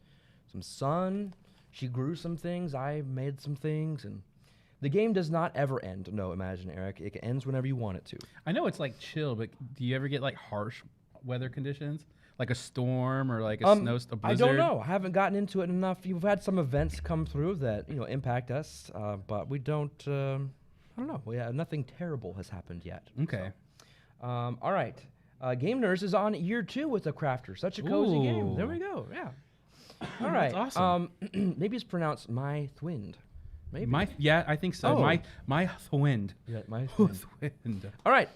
Speaker 1: some sun. She grew some things. I made some things. And the game does not ever end. No, imagine, Eric. It ends whenever you want it to.
Speaker 2: I know it's like chill, but do you ever get like harsh weather conditions? Like a storm or like a snowstorm?
Speaker 1: I don't know. I haven't gotten into it enough. You've had some events come through that impact us, but we don't. I don't know. Nothing terrible has happened yet.
Speaker 2: Okay.
Speaker 1: So. All right. Game Nerdz is on year 2 with the Crafter. Such a cozy game. There we go. Yeah. All right.
Speaker 2: That's awesome.
Speaker 1: Maybe it's pronounced my thwind. Maybe.
Speaker 2: I think so.
Speaker 3: Oh.
Speaker 2: My wind.
Speaker 1: Yeah, my
Speaker 2: Wind.
Speaker 1: All right.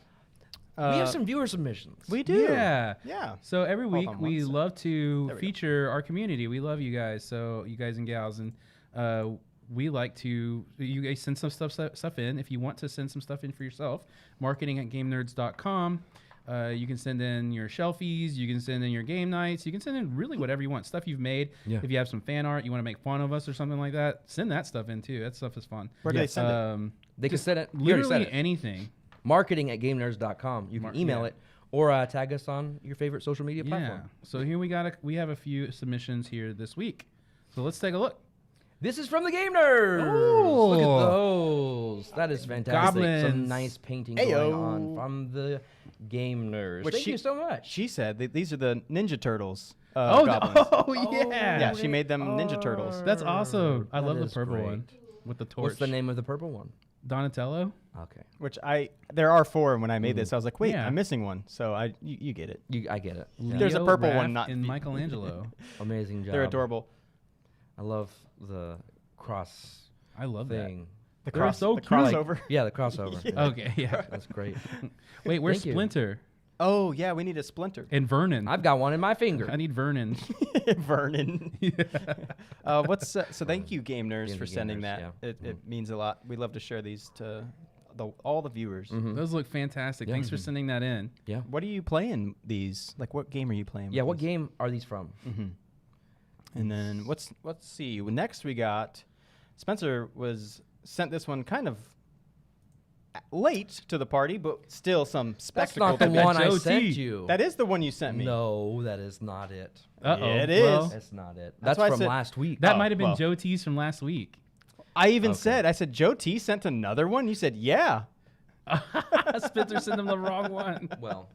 Speaker 1: We have some viewer submissions.
Speaker 3: We do.
Speaker 2: Yeah.
Speaker 3: Yeah.
Speaker 2: So every
Speaker 3: Hold
Speaker 2: week
Speaker 3: on
Speaker 2: we
Speaker 3: one sec.
Speaker 2: love to
Speaker 3: There we go.
Speaker 2: feature our community. We love you guys. So you guys and gals, and we like to you guys send some stuff in. If you want to send some stuff in for yourself, marketing@gamenerds.com. You can send in your shelfies. You can send in your game nights. You can send in really whatever you want. Stuff you've made.
Speaker 1: Yeah.
Speaker 2: If you have some fan art, you want to make fun of us or something like that, send that stuff in too. That stuff is fun.
Speaker 3: Where do they send it?
Speaker 1: They can
Speaker 2: just
Speaker 1: send it. We already said
Speaker 2: Literally
Speaker 1: it.
Speaker 2: anything.
Speaker 1: Marketing@gamenerds.com. You can email
Speaker 2: yeah.
Speaker 1: it or tag us on your favorite social media
Speaker 2: Yeah.
Speaker 1: platform.
Speaker 2: So here we have a few submissions here this week. So let's take a look.
Speaker 1: This is from the Game Nerds.
Speaker 2: Oh.
Speaker 1: Look at those. That is fantastic. Some
Speaker 2: Goblins.
Speaker 1: nice painting
Speaker 3: Ayo.
Speaker 1: going on from the Game Nerds.
Speaker 3: Which
Speaker 1: Thank
Speaker 3: she-
Speaker 1: you so much.
Speaker 3: She said that these are the Ninja Turtles.
Speaker 2: Oh,
Speaker 3: goblins.
Speaker 2: yeah.
Speaker 3: Yeah, she made them Ninja Turtles.
Speaker 2: That's awesome. I
Speaker 1: That
Speaker 2: love the
Speaker 1: is
Speaker 2: purple
Speaker 1: great.
Speaker 2: one with the torch.
Speaker 1: What's the name of the purple one?
Speaker 2: Donatello.
Speaker 1: Okay.
Speaker 3: Which there are 4, and when I made this, I was like, wait,
Speaker 2: Yeah.
Speaker 3: I'm missing one. So you get it.
Speaker 1: I get it.
Speaker 3: There's a
Speaker 2: Leo,
Speaker 3: purple
Speaker 2: Raph,
Speaker 3: one, not
Speaker 2: and
Speaker 3: the-
Speaker 2: Michelangelo.
Speaker 1: Amazing job.
Speaker 3: They're adorable.
Speaker 1: I love the cross
Speaker 2: I love
Speaker 1: thing.
Speaker 3: The
Speaker 2: They're so
Speaker 3: the
Speaker 2: cute.
Speaker 3: crossover.
Speaker 1: Yeah, the crossover.
Speaker 2: that. Okay, yeah.
Speaker 1: That's great.
Speaker 2: Wait, where's
Speaker 1: Thank you.
Speaker 2: Splinter
Speaker 3: Oh yeah, we need a Splinter.
Speaker 2: and Vernon?
Speaker 1: I've got one in my finger.
Speaker 2: I need Vernon.
Speaker 3: Vernon. So thank you, Game Nerds,
Speaker 1: Game
Speaker 3: for
Speaker 1: Nerds,
Speaker 3: sending that.
Speaker 1: yeah.
Speaker 3: It means a lot. We love to share these to all the viewers.
Speaker 2: Those look fantastic.
Speaker 1: Yeah.
Speaker 2: Thanks for sending that in.
Speaker 1: Yeah.
Speaker 3: What are you playing these? Like, what game are you playing?
Speaker 1: Yeah,
Speaker 3: with
Speaker 1: what
Speaker 3: these?
Speaker 1: game are these from?
Speaker 3: And then let's see. Next we got Spencer sent this one kind of late to the party, but still some
Speaker 1: That's
Speaker 3: spectacle.
Speaker 1: not the
Speaker 3: to me.
Speaker 1: one I
Speaker 2: Joe
Speaker 1: sent
Speaker 2: T.
Speaker 1: you.
Speaker 3: That is the one you sent me.
Speaker 1: No, that is not it.
Speaker 2: Uh-oh.
Speaker 3: Yeah, it is.
Speaker 2: Well,
Speaker 1: That's not it.
Speaker 3: That's
Speaker 1: That's
Speaker 3: why I
Speaker 1: from
Speaker 3: said-
Speaker 1: last week.
Speaker 2: that
Speaker 3: Oh,
Speaker 2: might have been
Speaker 3: well.
Speaker 2: Joe T's from last week.
Speaker 3: I even
Speaker 1: Okay.
Speaker 3: I said, Joe T sent another one. You said, yeah.
Speaker 2: Spencer sent him the wrong one.
Speaker 1: Well,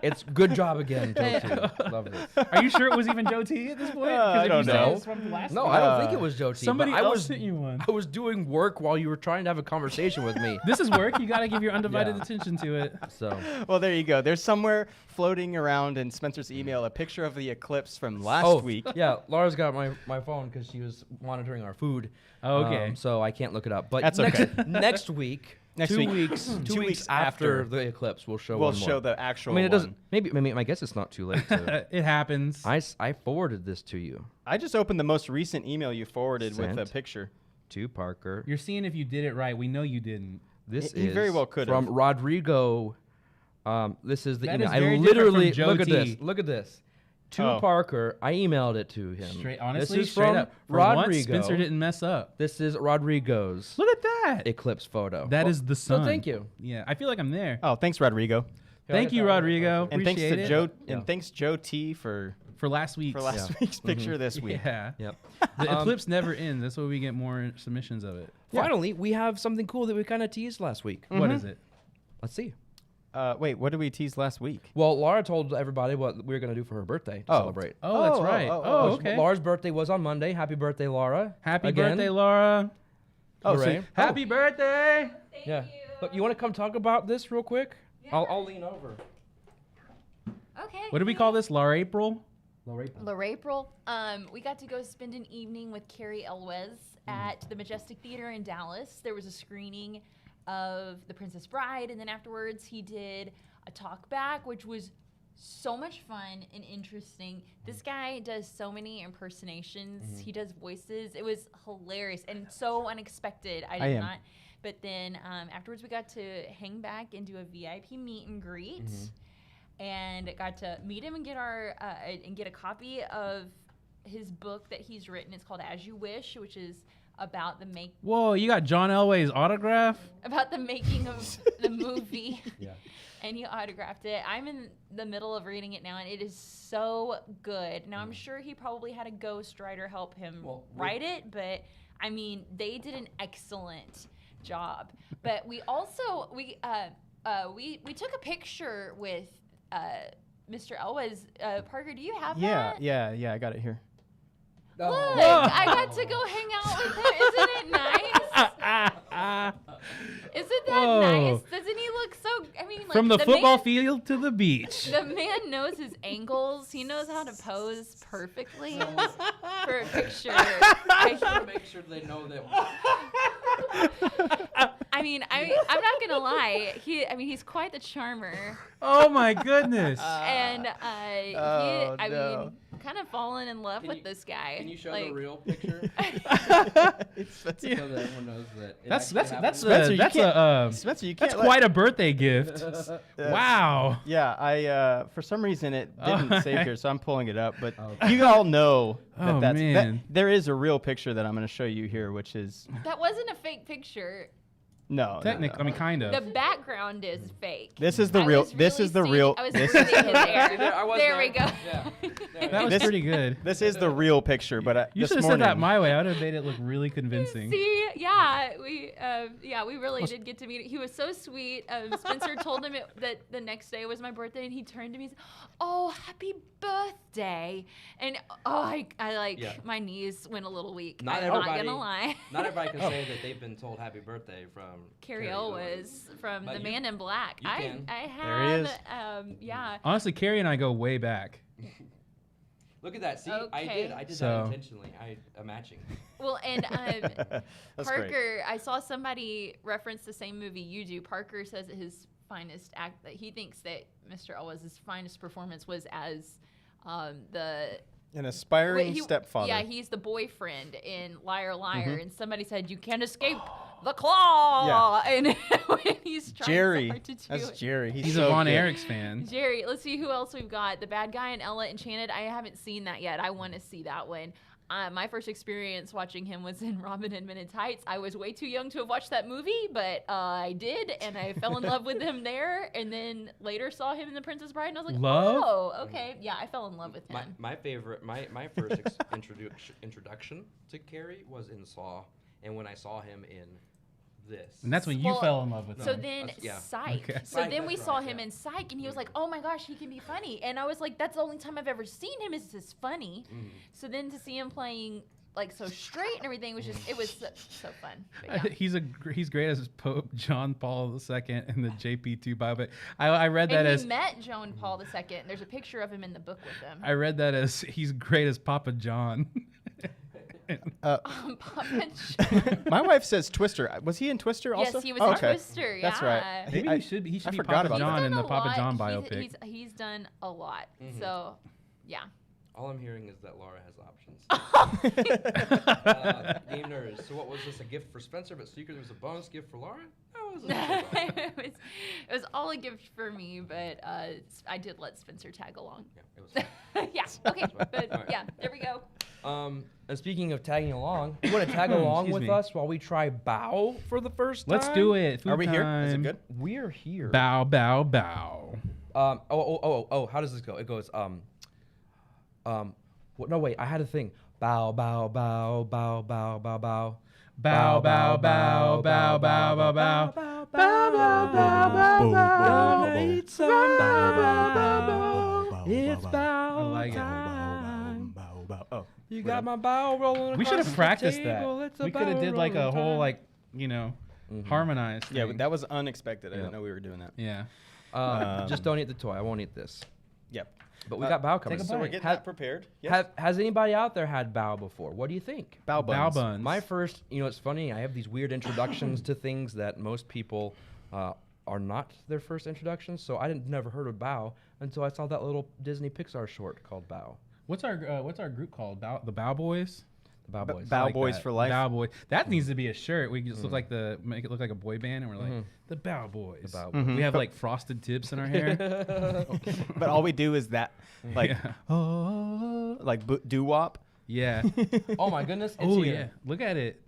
Speaker 1: it's good job again, Joe T. Love this.
Speaker 2: Are you sure it was even Joe T at this point? 'Cause
Speaker 3: I
Speaker 2: if
Speaker 3: don't
Speaker 2: you said
Speaker 3: know.
Speaker 2: it was from last
Speaker 1: No,
Speaker 2: week-
Speaker 1: I don't think it was Joe T.
Speaker 2: Somebody
Speaker 1: but I
Speaker 2: else
Speaker 1: was,
Speaker 2: sent you one.
Speaker 1: I was doing work while you were trying to have a conversation with me.
Speaker 2: This is work. You got to give your undivided
Speaker 1: Yeah.
Speaker 2: attention to it.
Speaker 1: So
Speaker 3: Well, there you go. There's somewhere floating around in Spencer's email a picture of the eclipse from last week.
Speaker 1: Yeah, Lara's got my phone because she was monitoring our food.
Speaker 2: Oh, okay.
Speaker 1: So I can't look it up. But
Speaker 3: That's
Speaker 1: next,
Speaker 3: okay.
Speaker 1: next week,
Speaker 3: Next
Speaker 1: two
Speaker 3: week.
Speaker 1: weeks,
Speaker 3: 2
Speaker 1: 2
Speaker 3: weeks
Speaker 1: weeks after
Speaker 3: after
Speaker 1: the eclipse, we'll show
Speaker 3: We'll
Speaker 1: one more.
Speaker 3: show the actual
Speaker 1: I mean, it doesn't.
Speaker 3: one.
Speaker 1: Maybe. I guess it's not too late. To,
Speaker 2: It happens.
Speaker 1: I forwarded this to you,
Speaker 3: I just opened the most recent email you forwarded with a
Speaker 1: Sent.
Speaker 3: picture.
Speaker 1: to Parker.
Speaker 2: You're seeing if you did it right. We know you didn't.
Speaker 1: This
Speaker 3: He
Speaker 1: is
Speaker 3: very well could
Speaker 1: from
Speaker 3: have.
Speaker 1: Rodrigo. This is the
Speaker 2: That
Speaker 1: email.
Speaker 2: is
Speaker 1: I
Speaker 2: very different
Speaker 1: literally
Speaker 2: from Joe
Speaker 1: look at
Speaker 2: T.
Speaker 1: this. Look at this. To
Speaker 3: Oh.
Speaker 1: Parker, I emailed it to him.
Speaker 2: Straight, honestly,
Speaker 1: this is
Speaker 2: straight
Speaker 1: from
Speaker 2: up. For
Speaker 1: Rodrigo.
Speaker 2: once, Spencer didn't mess up.
Speaker 1: This is Rodrigo's
Speaker 2: Look at that.
Speaker 1: eclipse photo.
Speaker 2: That is the sun.
Speaker 1: So thank you.
Speaker 2: Yeah, I feel like I'm there.
Speaker 3: Oh, thanks, Rodrigo.
Speaker 2: Thank you, Rodrigo.
Speaker 3: And thanks
Speaker 2: Appreciate
Speaker 3: to
Speaker 2: it.
Speaker 3: Joe
Speaker 1: Yeah.
Speaker 3: and thanks Joe T for
Speaker 2: last week.
Speaker 3: last
Speaker 1: Yeah.
Speaker 3: week's picture this week.
Speaker 2: Yeah.
Speaker 1: Yep.
Speaker 2: The eclipse never ends. That's why we get more submissions of it.
Speaker 1: Finally, we have something cool that we kind of teased last week.
Speaker 2: What is it?
Speaker 1: Let's see.
Speaker 3: Wait, what did we tease last week?
Speaker 1: Well, Lara told everybody what we were going to do for her birthday to celebrate.
Speaker 2: Oh, that's right. Oh,
Speaker 1: Which
Speaker 2: okay.
Speaker 1: Lara's birthday was on Monday. Happy birthday, Lara.
Speaker 2: Happy
Speaker 1: Again.
Speaker 2: birthday, Laura.
Speaker 3: Oh, so-
Speaker 1: Hooray.
Speaker 2: Happy birthday.
Speaker 4: Thank
Speaker 1: Yeah.
Speaker 4: you.
Speaker 1: Look, you want to come talk about this real quick?
Speaker 4: Yeah.
Speaker 1: I'll lean over.
Speaker 4: Okay.
Speaker 2: What do we call this? Laura April?
Speaker 4: April. We got to go spend an evening with Carrie Elwes at the Majestic Theater in Dallas. There was a screening of The Princess Bride, and then afterwards he did a talk back, which was so much fun and interesting. This guy does so many impersonations. He does voices. It was hilarious and so unexpected. I did not. But then afterwards we got to hang back and do a VIP meet and greet. And got to meet him and get a copy of his book that he's written. It's called As You Wish, which is about the
Speaker 2: Whoa, you got John Elway's autograph?
Speaker 4: making of the movie.
Speaker 1: Yeah.
Speaker 4: And he autographed it. I'm in the middle of reading it now, and it is so good. Now, I'm sure he probably had a ghostwriter help him write it, but I mean, they did an excellent job. But we also we took a picture with Mr. Elwes. Parker, do you have that?
Speaker 3: Yeah, I got it here.
Speaker 4: Look, I got to go hang out with him. Isn't it nice? Isn't that
Speaker 2: Whoa.
Speaker 4: nice? Doesn't he look so I mean, like,
Speaker 2: From the football
Speaker 4: man,
Speaker 2: field to the beach.
Speaker 4: the man knows his angles. He knows how to pose perfectly for a picture.
Speaker 1: I just want to make sure they know that.
Speaker 4: I mean, I'm not gonna lie. He's quite the charmer,
Speaker 2: Oh my goodness.
Speaker 4: and
Speaker 3: Oh,
Speaker 4: I
Speaker 3: no.
Speaker 4: mean, kind of fallen in love with this guy.
Speaker 1: Can you show
Speaker 4: like,
Speaker 1: the real picture
Speaker 3: Spencer,
Speaker 1: so that everyone knows that? It
Speaker 2: That's
Speaker 1: actually happened?
Speaker 3: Spencer, you
Speaker 2: that's
Speaker 3: can't- Spencer, you can't.
Speaker 2: that's quite a birthday gift. Wow.
Speaker 3: Yeah, I for some reason it didn't
Speaker 2: Oh,
Speaker 3: save
Speaker 2: right.
Speaker 3: here, so I'm pulling it up. But
Speaker 1: Okay.
Speaker 3: you all know that
Speaker 2: Oh,
Speaker 3: that's
Speaker 2: man.
Speaker 3: there is a real picture that I'm going to show you here, which is
Speaker 4: that wasn't a fake picture.
Speaker 3: no.
Speaker 2: Technically, I mean, kind of.
Speaker 4: The background is fake.
Speaker 3: This is the
Speaker 4: I
Speaker 3: real.
Speaker 4: was
Speaker 3: This
Speaker 4: really
Speaker 3: is the
Speaker 4: seeing-
Speaker 3: real.
Speaker 4: I was
Speaker 3: This
Speaker 4: breathing
Speaker 3: is
Speaker 4: his air.
Speaker 1: I was
Speaker 4: There we go.
Speaker 1: Yeah.
Speaker 2: That was
Speaker 3: This-
Speaker 2: pretty good.
Speaker 3: this is the real picture. But
Speaker 2: You
Speaker 3: this
Speaker 2: should have said that
Speaker 3: morning-
Speaker 2: my way. I would have made it look really convincing.
Speaker 4: See, we really did get to meet. He was so sweet. Spencer told him that the next day was my birthday, and he turned to me and said, "Oh, happy birthday!" And I like
Speaker 1: Yeah.
Speaker 4: my knees went a little weak.
Speaker 1: Not
Speaker 4: I'm
Speaker 1: everybody.
Speaker 4: not gonna lie.
Speaker 1: Not everybody can say that they've been told happy birthday from
Speaker 4: Carrie Elwes from
Speaker 1: But
Speaker 4: The
Speaker 1: you-
Speaker 4: Man in Black.
Speaker 1: you can.
Speaker 4: I
Speaker 3: There he
Speaker 4: have.
Speaker 3: is.
Speaker 4: Yeah.
Speaker 2: Honestly, Carrie and I go way back.
Speaker 1: Look at that. See, I
Speaker 4: Okay.
Speaker 1: did
Speaker 2: So-
Speaker 1: that intentionally. A matching.
Speaker 3: Oh,
Speaker 4: Well, and
Speaker 3: That's
Speaker 4: Parker,
Speaker 3: great.
Speaker 4: I saw somebody reference the same movie you do. Parker says that his finest act, that he thinks that Mr. Elwes' finest performance was as the
Speaker 3: An aspiring
Speaker 4: wait,
Speaker 3: stepfather.
Speaker 4: Yeah, he's the boyfriend in Liar Liar, and somebody said you can't escape the claw, and when he's trying
Speaker 3: Jerry.
Speaker 4: so hard to do
Speaker 3: That's
Speaker 4: it.
Speaker 3: Jerry.
Speaker 2: He's
Speaker 3: so
Speaker 2: a Von
Speaker 3: good.
Speaker 2: Erichs fan.
Speaker 4: Jerry, let's see who else we've got. The bad guy and Ella Enchanted. I haven't seen that yet. I want to see that one. My first experience watching him was in Robin Hood Men in Tights. I was way too young to have watched that movie, but I did, and I fell in love with him there. And then later saw him in The Princess Bride, and I was like,
Speaker 2: Love?
Speaker 4: oh, okay, yeah, I fell in love with him.
Speaker 1: My favorite, my first introduction to Carrie was in Saw, and when I saw him in this.
Speaker 2: And that's when you
Speaker 4: Well,
Speaker 2: fell in love with him.
Speaker 4: So then
Speaker 1: Yeah.
Speaker 4: Psych.
Speaker 2: Okay.
Speaker 4: So
Speaker 1: Psych,
Speaker 4: then we
Speaker 1: that's
Speaker 4: saw
Speaker 1: right,
Speaker 4: him
Speaker 1: yeah.
Speaker 4: in Psych, and he was like, "Oh my gosh, he can be funny." And I was like, "That's the only time I've ever seen him is this funny." So then to see him playing like so straight and everything was just it was so fun. But yeah.
Speaker 2: He's great as Pope John Paul II in the JP2 Bible. I read that
Speaker 4: And
Speaker 2: as
Speaker 4: he met Joan Paul II. And there's a picture of him in the book with them.
Speaker 2: I read that as he's great as Papa John.
Speaker 4: Papa John.
Speaker 3: My wife says Twister. Was he in Twister also?
Speaker 4: Yes, he was
Speaker 3: Oh,
Speaker 4: in
Speaker 3: okay.
Speaker 4: Twister. Yeah.
Speaker 3: That's right.
Speaker 2: Maybe
Speaker 3: I-
Speaker 2: he should be
Speaker 3: I
Speaker 2: Papa
Speaker 3: forgot about
Speaker 2: John
Speaker 3: that.
Speaker 2: in the
Speaker 4: a
Speaker 2: Papa
Speaker 4: lot.
Speaker 2: John biopic.
Speaker 4: He's done a lot. So, yeah.
Speaker 1: All I'm hearing is that Lara has options. Game Nerdz. So what was this, a gift for Spencer, but secret there was a bonus gift for Lara? Oh, it was a
Speaker 4: it was all a gift for me, but I did let Spencer tag along.
Speaker 1: Yeah, it was fun.
Speaker 4: Yeah. Okay. But
Speaker 1: All right.
Speaker 4: yeah, there we go.
Speaker 1: And speaking of tagging along, you want to tag along
Speaker 2: Excuse
Speaker 1: with
Speaker 2: me.
Speaker 1: us while we try bow for the first time?
Speaker 2: Let's do it.
Speaker 3: Are we
Speaker 2: Food
Speaker 3: here? Is it
Speaker 2: time.
Speaker 3: good?
Speaker 1: We're here.
Speaker 2: Bow, bow, bow.
Speaker 1: How does this go? It goes, no, wait, I had a thing. Bow, bow, bow, bow, bow, bow, bow.
Speaker 2: Bow, bow, bow, bow, bow, bow, bow.
Speaker 1: Bow, bow, bow, bow. Eat some bow. It's
Speaker 2: I
Speaker 1: bow
Speaker 2: like it.
Speaker 1: time.
Speaker 3: Oh,
Speaker 1: You got my bow rolling
Speaker 2: We should
Speaker 1: across
Speaker 2: have
Speaker 1: the
Speaker 2: practiced
Speaker 1: table.
Speaker 2: that.
Speaker 1: It's a
Speaker 2: We could have
Speaker 1: bow
Speaker 2: did like a
Speaker 1: rolling
Speaker 2: whole
Speaker 1: time.
Speaker 2: like harmonized.
Speaker 3: yeah,
Speaker 2: thing.
Speaker 3: but that was unexpected. I
Speaker 1: Yeah.
Speaker 3: didn't know we were doing that.
Speaker 2: Yeah.
Speaker 1: Just don't eat the toy. I won't eat this.
Speaker 3: Yep.
Speaker 1: But we got bow coming.
Speaker 2: take a
Speaker 3: So we're
Speaker 2: bite.
Speaker 3: getting
Speaker 1: Have-
Speaker 3: that prepared. Yes.
Speaker 1: Has anybody out there had bow before? What do you think?
Speaker 3: Bow
Speaker 2: Bow
Speaker 3: buns.
Speaker 2: buns.
Speaker 1: My first, it's funny. I have these weird introductions to things that most people are not their first introductions. So I never heard of bow until I saw that little Disney Pixar short called Bow.
Speaker 2: What's our group called? The Bow Boys.
Speaker 1: The Bow Boys.
Speaker 3: Bow
Speaker 2: Like
Speaker 3: Boys
Speaker 2: that.
Speaker 3: for life.
Speaker 2: Bow Boy. That needs to be a shirt. We just make it look like a boy band, and we're like the Bow Boys.
Speaker 1: The Bow
Speaker 3: Mhm.
Speaker 2: We have like frosted tips in our hair.
Speaker 3: But all we do is that, like,
Speaker 2: Yeah.
Speaker 3: like doo wop.
Speaker 2: Yeah.
Speaker 1: Oh my goodness! It's
Speaker 2: Oh
Speaker 1: here.
Speaker 2: yeah. Look at it.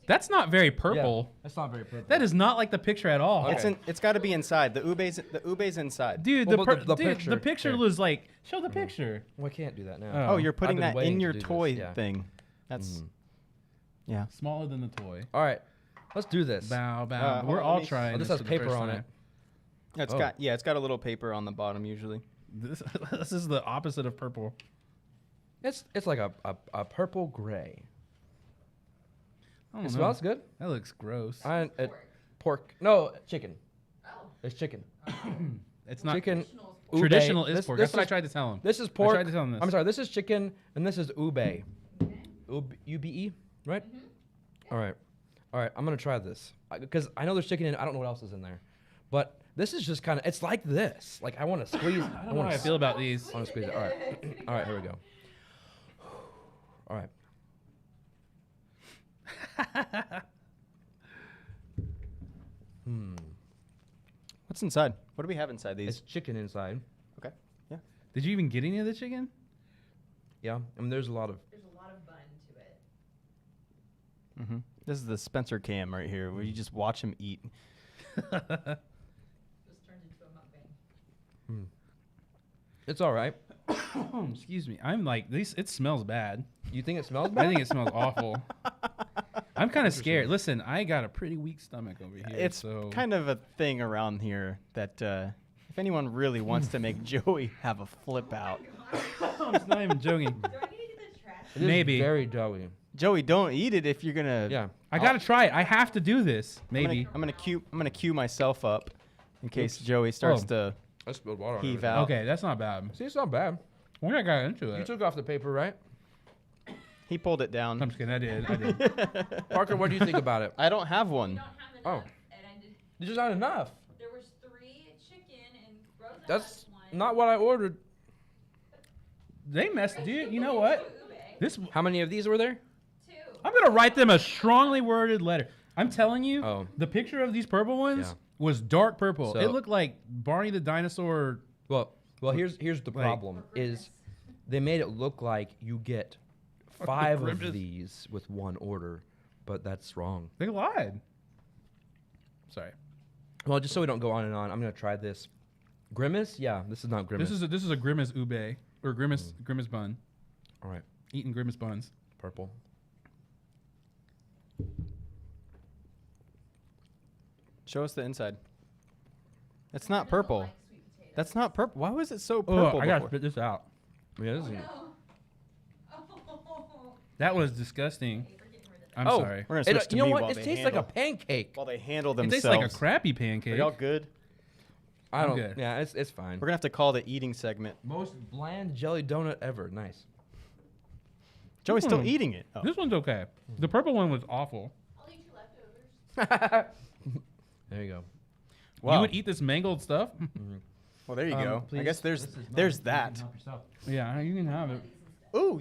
Speaker 2: That's not very
Speaker 1: Yeah,
Speaker 2: purple.
Speaker 1: that's not very purple.
Speaker 2: That is not like the picture at all.
Speaker 1: Okay.
Speaker 3: It's got to be inside. The ube's inside.
Speaker 2: Dude,
Speaker 1: Well,
Speaker 2: the,
Speaker 1: but the
Speaker 2: dude,
Speaker 1: picture-
Speaker 2: the picture
Speaker 1: here.
Speaker 2: was like, show the picture.
Speaker 1: Well, I can't do that now.
Speaker 3: Oh, you're
Speaker 1: I've
Speaker 3: putting
Speaker 1: been
Speaker 3: that
Speaker 1: waiting
Speaker 3: in
Speaker 1: to
Speaker 3: your
Speaker 1: do this,
Speaker 3: toy
Speaker 1: yeah.
Speaker 3: thing. That's yeah.
Speaker 2: Smaller than the toy.
Speaker 1: All right, let's do this.
Speaker 2: Bow, bow.
Speaker 3: hold
Speaker 2: We're
Speaker 3: on,
Speaker 2: all
Speaker 3: let me-
Speaker 2: trying.
Speaker 1: Oh, this
Speaker 2: for
Speaker 1: has
Speaker 2: the
Speaker 1: paper
Speaker 2: first
Speaker 1: on
Speaker 2: time.
Speaker 3: It's
Speaker 1: Oh.
Speaker 3: it's got a little paper on the bottom usually.
Speaker 2: This is the opposite of purple.
Speaker 1: It's like a purple gray.
Speaker 2: I don't
Speaker 1: It
Speaker 2: know.
Speaker 1: smells good.
Speaker 2: That looks gross.
Speaker 1: Pork. No, chicken. It's chicken.
Speaker 2: It's not
Speaker 1: Chicken.
Speaker 2: traditional
Speaker 1: ube.
Speaker 2: is pork. That's what I tried to tell him.
Speaker 1: This is pork.
Speaker 2: I tried to tell him this.
Speaker 1: I'm sorry. This is chicken, and this is ube. Ube, right? All right. All right. I'm gonna try this because I know there's chicken in it. I don't know what else is in there, but this is just kind of. It's like this. Like I want to squeeze.
Speaker 2: I don't know how I feel about these.
Speaker 1: I want to squeeze it. All right. All right. Here we go. All right.
Speaker 3: What's inside? What do we have inside these?
Speaker 1: It's chicken inside.
Speaker 3: Okay. Yeah.
Speaker 2: Did you even get any of the chicken?
Speaker 1: Yeah. I mean, there's a lot of.
Speaker 4: There's a lot of bun to it.
Speaker 3: Mm-hmm. This is the Spencer cam right here, where you just watch him eat.
Speaker 4: Just turned into a mukbang.
Speaker 1: It's all right.
Speaker 2: Excuse me. I'm like this. It smells bad.
Speaker 1: You think it smells
Speaker 2: I
Speaker 1: bad?
Speaker 2: think it smells awful. I'm kind of scared. Listen, I got a pretty weak stomach over here.
Speaker 3: It's
Speaker 2: so
Speaker 3: kind of a thing around here that if anyone really wants to make Joey have a flip out,
Speaker 2: it's not even joking.
Speaker 4: Do I need to get this trash?
Speaker 1: It is
Speaker 2: Maybe.
Speaker 1: very doughy.
Speaker 3: Joey, don't eat it if you're gonna.
Speaker 1: Yeah.
Speaker 2: I gotta try it. I have to do this. Maybe.
Speaker 3: I'm gonna cue myself up in case Joey starts to
Speaker 1: I spilled water on
Speaker 3: heave
Speaker 1: it.
Speaker 3: out.
Speaker 2: Okay, that's not bad.
Speaker 1: See, it's not bad.
Speaker 2: When I got into
Speaker 1: You
Speaker 2: it,
Speaker 1: took off the paper, right?
Speaker 3: He pulled it down.
Speaker 2: I'm just kidding. I did.
Speaker 1: Parker, what do you think about it?
Speaker 3: I don't have
Speaker 4: We
Speaker 3: one.
Speaker 4: don't have
Speaker 1: Oh.
Speaker 4: enough. And I did,
Speaker 1: It's just not enough.
Speaker 4: there was 3 chicken and Rosa
Speaker 1: That's
Speaker 4: has one.
Speaker 1: not what I ordered.
Speaker 2: They messed. Dude, you know what? This.
Speaker 1: How many of these were there?
Speaker 4: 2.
Speaker 2: I'm gonna write them a strongly worded letter. I'm telling you,
Speaker 1: Oh.
Speaker 2: the picture of these purple ones
Speaker 1: Yeah.
Speaker 2: was dark purple.
Speaker 1: So-
Speaker 2: It looked like Barney the dinosaur.
Speaker 1: Well, here's the
Speaker 2: Like-
Speaker 1: problem is they made it look like you get 5 of
Speaker 2: Grimace.
Speaker 1: these with one order, but that's wrong.
Speaker 2: They lied. Sorry.
Speaker 1: Well, just so we don't go on and on, I'm gonna try this. Grimace? Yeah, this is not Grimace.
Speaker 2: This is a grimace ube or grimace bun.
Speaker 1: All right,
Speaker 2: Eating grimace buns.
Speaker 1: purple.
Speaker 3: Show us the inside. That's not purple.
Speaker 4: Like sweet potato.
Speaker 3: That's not purple. Why was it so
Speaker 2: Oh,
Speaker 3: purple?
Speaker 2: I gotta
Speaker 3: before?
Speaker 2: spit this out.
Speaker 1: Yeah, this is.
Speaker 4: Oh.
Speaker 2: That was disgusting.
Speaker 4: Okay, we're getting rid of that.
Speaker 2: I'm
Speaker 1: Oh,
Speaker 2: sorry.
Speaker 3: We're gonna switch to
Speaker 1: you know
Speaker 3: me
Speaker 1: what?
Speaker 3: while
Speaker 1: It
Speaker 3: they
Speaker 1: tastes like a
Speaker 3: handle-
Speaker 1: pancake.
Speaker 3: while they handle
Speaker 2: It
Speaker 3: themselves.
Speaker 2: tastes like a crappy
Speaker 3: Are
Speaker 2: pancake.
Speaker 3: y'all good?
Speaker 1: I don't.
Speaker 2: good.
Speaker 1: Yeah, it's fine.
Speaker 3: We're gonna have to call the eating segment.
Speaker 1: Most bland jelly donut ever. Nice.
Speaker 3: Joey's still
Speaker 2: Hmm.
Speaker 3: eating it. Oh.
Speaker 2: This one's okay. The purple one was awful.
Speaker 4: I'll eat your leftovers.
Speaker 1: There you go.
Speaker 3: Wow.
Speaker 2: You would eat this mangled stuff?
Speaker 3: Well, there you go. I
Speaker 1: please.
Speaker 3: guess there's that.
Speaker 2: Yeah, you can have it.
Speaker 3: Ooh,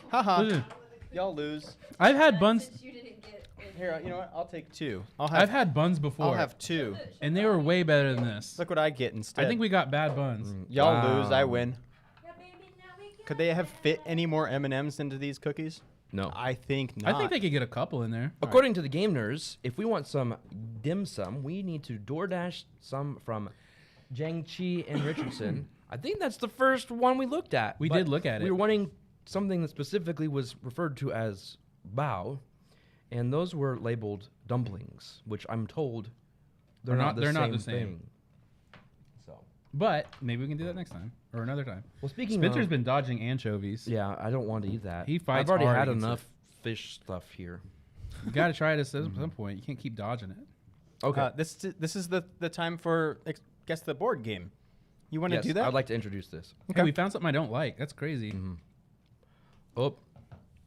Speaker 3: haha.
Speaker 2: Listen,
Speaker 3: Y'all lose.
Speaker 2: I've had buns.
Speaker 4: Since you didn't get it.
Speaker 3: Here, you know what? I'll take 2.
Speaker 2: I've had buns before,
Speaker 3: I'll have 2.
Speaker 2: and they were way better than this.
Speaker 3: Look what I get instead.
Speaker 2: I think we got bad buns.
Speaker 3: y'all lose. I
Speaker 1: Wow.
Speaker 3: win.
Speaker 4: Yeah, baby, now we got
Speaker 3: Could they have fit any more M&Ms into these cookies?
Speaker 1: No.
Speaker 3: I think not.
Speaker 2: I think they could get a couple in there.
Speaker 1: According to the Game Nerdz, if we want some dim sum, we need to DoorDash some from Jiang Chi and Richardson. I think that's the first one we looked at.
Speaker 2: We
Speaker 1: but
Speaker 2: did look at
Speaker 1: We
Speaker 2: it.
Speaker 1: were wanting something that specifically was referred to as bao, and those were labeled dumplings, which I'm told they're not the same thing. So,
Speaker 2: But maybe we can do that next time or another time.
Speaker 1: well, speaking
Speaker 2: Spencer's
Speaker 1: of,
Speaker 2: been dodging anchovies.
Speaker 1: yeah, I don't want to eat that.
Speaker 2: He fights
Speaker 1: I've already
Speaker 2: hard
Speaker 1: had
Speaker 2: against
Speaker 1: enough fish stuff here.
Speaker 2: You got to try it at some point. You can't keep dodging it.
Speaker 1: Okay.
Speaker 3: This is the time for guess the board game. You want to
Speaker 1: Yes,
Speaker 3: do that?
Speaker 1: I'd like to introduce this.
Speaker 2: Okay, we found something I don't like. That's crazy.
Speaker 1: Oh,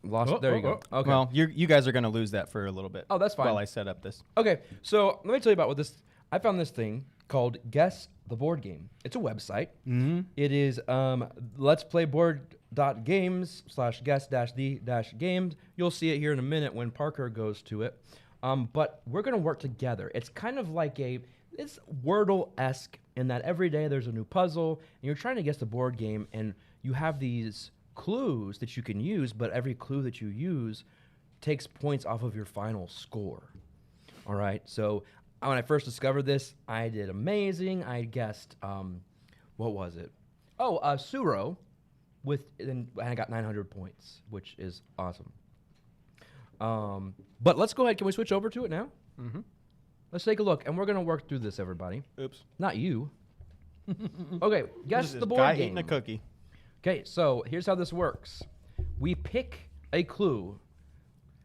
Speaker 1: lost.
Speaker 2: Oh,
Speaker 1: there you
Speaker 2: oh,
Speaker 1: go. Okay.
Speaker 3: Well, you guys are gonna lose that for a little bit.
Speaker 1: Oh, that's fine.
Speaker 3: While I set up this.
Speaker 1: Okay, so let me tell you about what this. I found this thing called Guess the Board Game. It's a website.
Speaker 2: Mm-hmm.
Speaker 1: It is let's play board.games/guess-the-games. You'll see it here in a minute when Parker goes to it. But we're gonna work together. It's kind of like it's Wordle-esque in that every day there's a new puzzle and you're trying to guess the board game, and you have these clues that you can use, but every clue that you use takes points off of your final score. All right, so when I first discovered this, I did amazing. I guessed, what was it? Oh, Suro, and I got 900 points, which is awesome. But let's go ahead. Can we switch over to it now?
Speaker 3: Mm-hmm.
Speaker 1: Let's take a look, and we're gonna work through this, everybody.
Speaker 3: Oops.
Speaker 1: Not you. Okay, guess
Speaker 3: This
Speaker 1: the
Speaker 3: is
Speaker 1: board
Speaker 3: guy
Speaker 1: game.
Speaker 3: eating a cookie.
Speaker 1: Okay, so here's how this works. We pick a clue,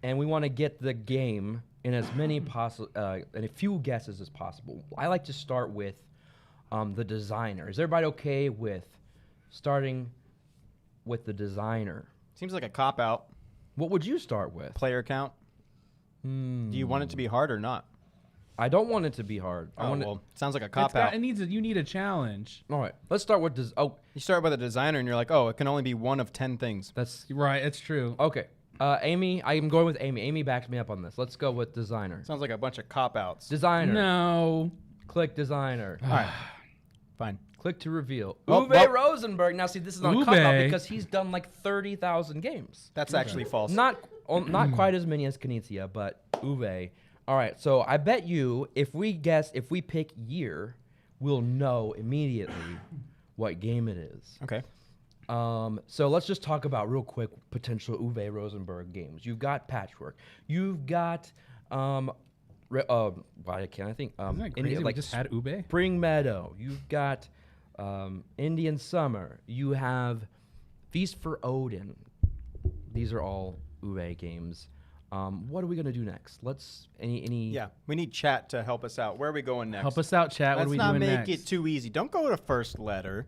Speaker 1: and we want to get the game in as many possible and a few guesses as possible. I like to start with the designer. Is everybody okay with starting with the designer?
Speaker 3: Seems like a cop out.
Speaker 1: What would you start with?
Speaker 3: Player count. Do you want it to be hard or not?
Speaker 1: I don't want it to be hard.
Speaker 3: Sounds like a cop out.
Speaker 2: You need a challenge.
Speaker 1: All right, let's start with
Speaker 3: You start with a designer and you're like, oh, it can only be one of 10 things.
Speaker 1: That's
Speaker 2: right. It's true.
Speaker 1: okay. Amy, I am going with Amy. Amy backs me up on this. Let's go with designer.
Speaker 3: Sounds like a bunch of cop outs.
Speaker 1: Designer.
Speaker 2: No.
Speaker 1: Click designer.
Speaker 3: All right. Fine.
Speaker 1: Click to reveal.
Speaker 3: Oh,
Speaker 1: Uwe Rosenberg. Now, see, this is not a cop out
Speaker 2: Uwe.
Speaker 1: because he's done like 30,000 games.
Speaker 3: That's actually false.
Speaker 1: Not quite as many as Knizia, but Uwe. All right, so I bet you if we pick year, we'll know immediately what game it is.
Speaker 3: Okay.
Speaker 1: So let's just talk about real quick potential Uwe Rosenberg games. You've got Patchwork. You've got why can't I think?
Speaker 2: Isn't that crazy? We just had Ube.
Speaker 1: Spring Meadow. You've got Indian Summer. You have Feast for Odin. These are all Ube games. What are we gonna do next?
Speaker 3: Yeah, we need chat to help us out. Where are we going next?
Speaker 2: Help us out, chat. What are we doing next?
Speaker 3: Let's not make it too easy. Don't go to first letter.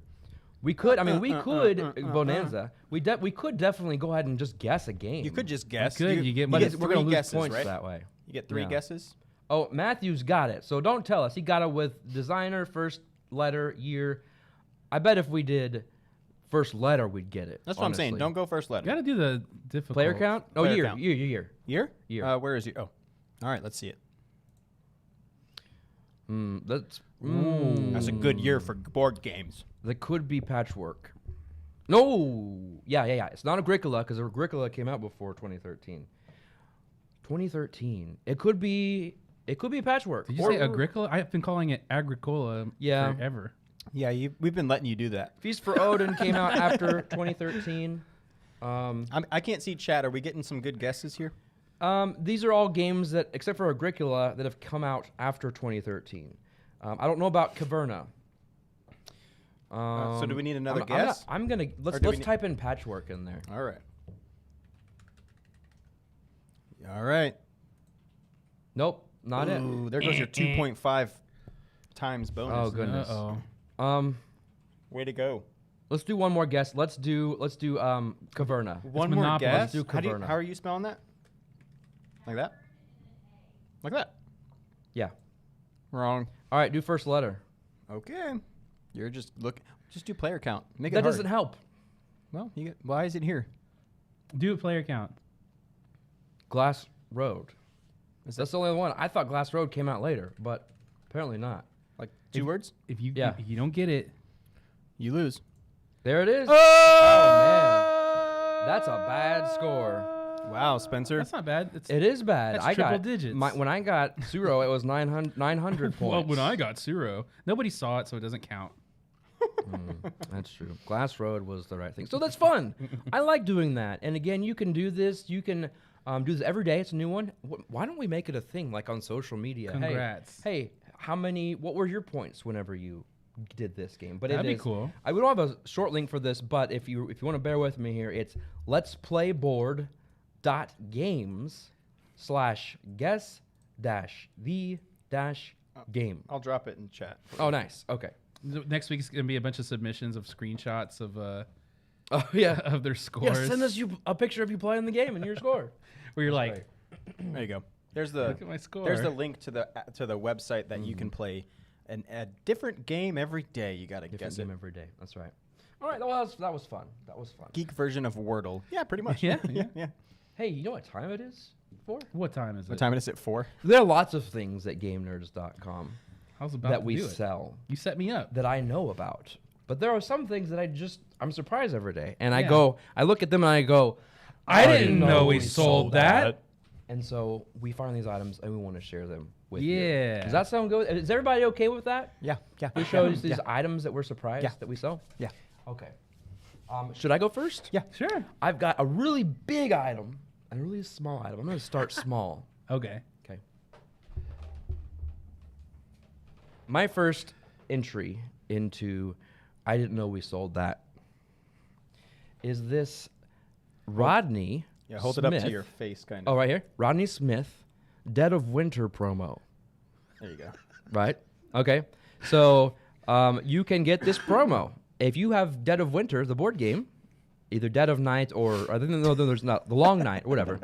Speaker 1: We could. I mean, we could Bonanza. We could definitely go ahead and just guess a game.
Speaker 3: You could just guess.
Speaker 2: You get
Speaker 1: but we're gonna
Speaker 3: 3
Speaker 1: lose
Speaker 3: guesses,
Speaker 1: points
Speaker 3: right?
Speaker 1: that way.
Speaker 3: You get 3
Speaker 1: Yeah.
Speaker 3: guesses.
Speaker 1: Oh, Matthew's got it. So don't tell us. He got it with designer, first letter, year. I bet if we did first letter, we'd get it.
Speaker 3: That's what I'm saying. Don't go first letter.
Speaker 2: You got to do the difficult.
Speaker 1: Player count? Oh,
Speaker 3: Player
Speaker 1: year,
Speaker 3: count.
Speaker 1: year.
Speaker 3: Year? Where is you? Oh, all right. Let's see it.
Speaker 1: That's
Speaker 3: That's a good year for board games.
Speaker 1: That could be Patchwork. No. Yeah. It's not Agricola because Agricola came out before 2013. 2013. It could be Patchwork.
Speaker 2: Did you say Agricola? I've been calling it Agricola forever.
Speaker 3: Yeah, we've been letting you do that.
Speaker 1: Feast for Odin came out after 2013.
Speaker 3: I can't see chat. Are we getting some good guesses here?
Speaker 1: These are all games that, except for Agricola, that have come out after 2013. I don't know about Caverna.
Speaker 3: So do we need another guess?
Speaker 1: Let's type in Patchwork in there.
Speaker 3: All right. All right.
Speaker 1: Nope, not it.
Speaker 3: Ooh, there goes your 2.5 times bonus.
Speaker 1: Oh goodness.
Speaker 2: Uh-oh.
Speaker 3: Way to go.
Speaker 1: Let's do one more guess. Let's do Caverna.
Speaker 3: One more
Speaker 2: Monopoly.
Speaker 3: guess.
Speaker 1: Let's do Caverna.
Speaker 3: How are you spelling that? Like that? Like that?
Speaker 1: Yeah.
Speaker 3: Wrong.
Speaker 1: All right, do first letter.
Speaker 3: Okay. You're just do player count. Make it
Speaker 1: That
Speaker 3: hard.
Speaker 1: doesn't help.
Speaker 3: Well, why is it here?
Speaker 2: Do a player count.
Speaker 1: Glass Road. That's the only one. I thought Glass Road came out later, but apparently not.
Speaker 3: Like 2 words?
Speaker 2: If you
Speaker 1: Yeah.
Speaker 2: if you don't get it,
Speaker 3: You lose.
Speaker 1: There it is.
Speaker 3: Oh,
Speaker 1: man. That's a bad score.
Speaker 3: Wow, Spencer.
Speaker 2: that's not bad.
Speaker 1: It is bad.
Speaker 2: That's
Speaker 1: I
Speaker 2: triple
Speaker 1: got
Speaker 2: digits.
Speaker 1: when I got Suro, it was 900 points.
Speaker 2: Well, when I got Suro, nobody saw it, so it doesn't count.
Speaker 1: That's true. Glass Road was the right thing. So that's fun. I like doing that. And again, you can do this. You can do this every day. It's a new one. Why don't we make it a thing, like on social media?
Speaker 2: Congrats.
Speaker 1: Hey, what were your points whenever you did this game? But
Speaker 2: That'd
Speaker 1: it
Speaker 2: be
Speaker 1: is,
Speaker 2: cool.
Speaker 1: We don't have a short link for this, but if you want to bear with me here, it's letsplayboard.games/guess-the-game.
Speaker 3: I'll drop it in chat.
Speaker 1: Oh, nice. Okay.
Speaker 2: Next week's gonna be a bunch of submissions of screenshots of
Speaker 1: Oh yeah.
Speaker 2: of their scores.
Speaker 1: Yeah, send us a picture of you playing the game and your score.
Speaker 2: where you're like,
Speaker 1: Right.
Speaker 3: There you go. There's
Speaker 2: look at my score.
Speaker 3: There's the link to the website that you can play a different game every day. You got to guess
Speaker 1: Different
Speaker 3: it.
Speaker 1: game every day. That's right. All right, that was fun. That was fun.
Speaker 3: Geek version of Wordle. Yeah, pretty much.
Speaker 2: Yeah.
Speaker 3: yeah.
Speaker 1: Hey, you know what time it is for?
Speaker 2: What time is it?
Speaker 3: What time is it for?
Speaker 1: There are lots of things at GameNerds.com
Speaker 2: I was about
Speaker 1: that
Speaker 2: to
Speaker 1: we
Speaker 2: do it.
Speaker 1: sell
Speaker 2: You set me up.
Speaker 1: that I know about. But there are some things that I'm surprised every day. And
Speaker 2: Yeah.
Speaker 1: I look at them and I go,
Speaker 2: I didn't know we sold that.
Speaker 1: And so we find these items and we want to share them with you.
Speaker 2: Yeah.
Speaker 1: Does that sound good? Is everybody okay with that?
Speaker 3: Yeah.
Speaker 1: We show these
Speaker 3: Yeah.
Speaker 1: items that we're surprised
Speaker 3: Yeah.
Speaker 1: that we sell?
Speaker 3: Yeah.
Speaker 1: Okay. Should I go first?
Speaker 3: Yeah.
Speaker 2: Sure.
Speaker 1: I've got a really big item and a really small item. I'm going to start small.
Speaker 2: Okay.
Speaker 1: Okay. My first entry into I didn't know we sold that is this Rodney
Speaker 3: Yeah, hold it up to
Speaker 1: Smith.
Speaker 3: your face, kind of.
Speaker 1: Oh, right here. Rodney Smith Dead of Winter promo.
Speaker 3: There you go.
Speaker 1: Right? Okay. So you can get this promo. If you have Dead of Winter, the board game, either Dead of Night or there's not the Long Night, whatever.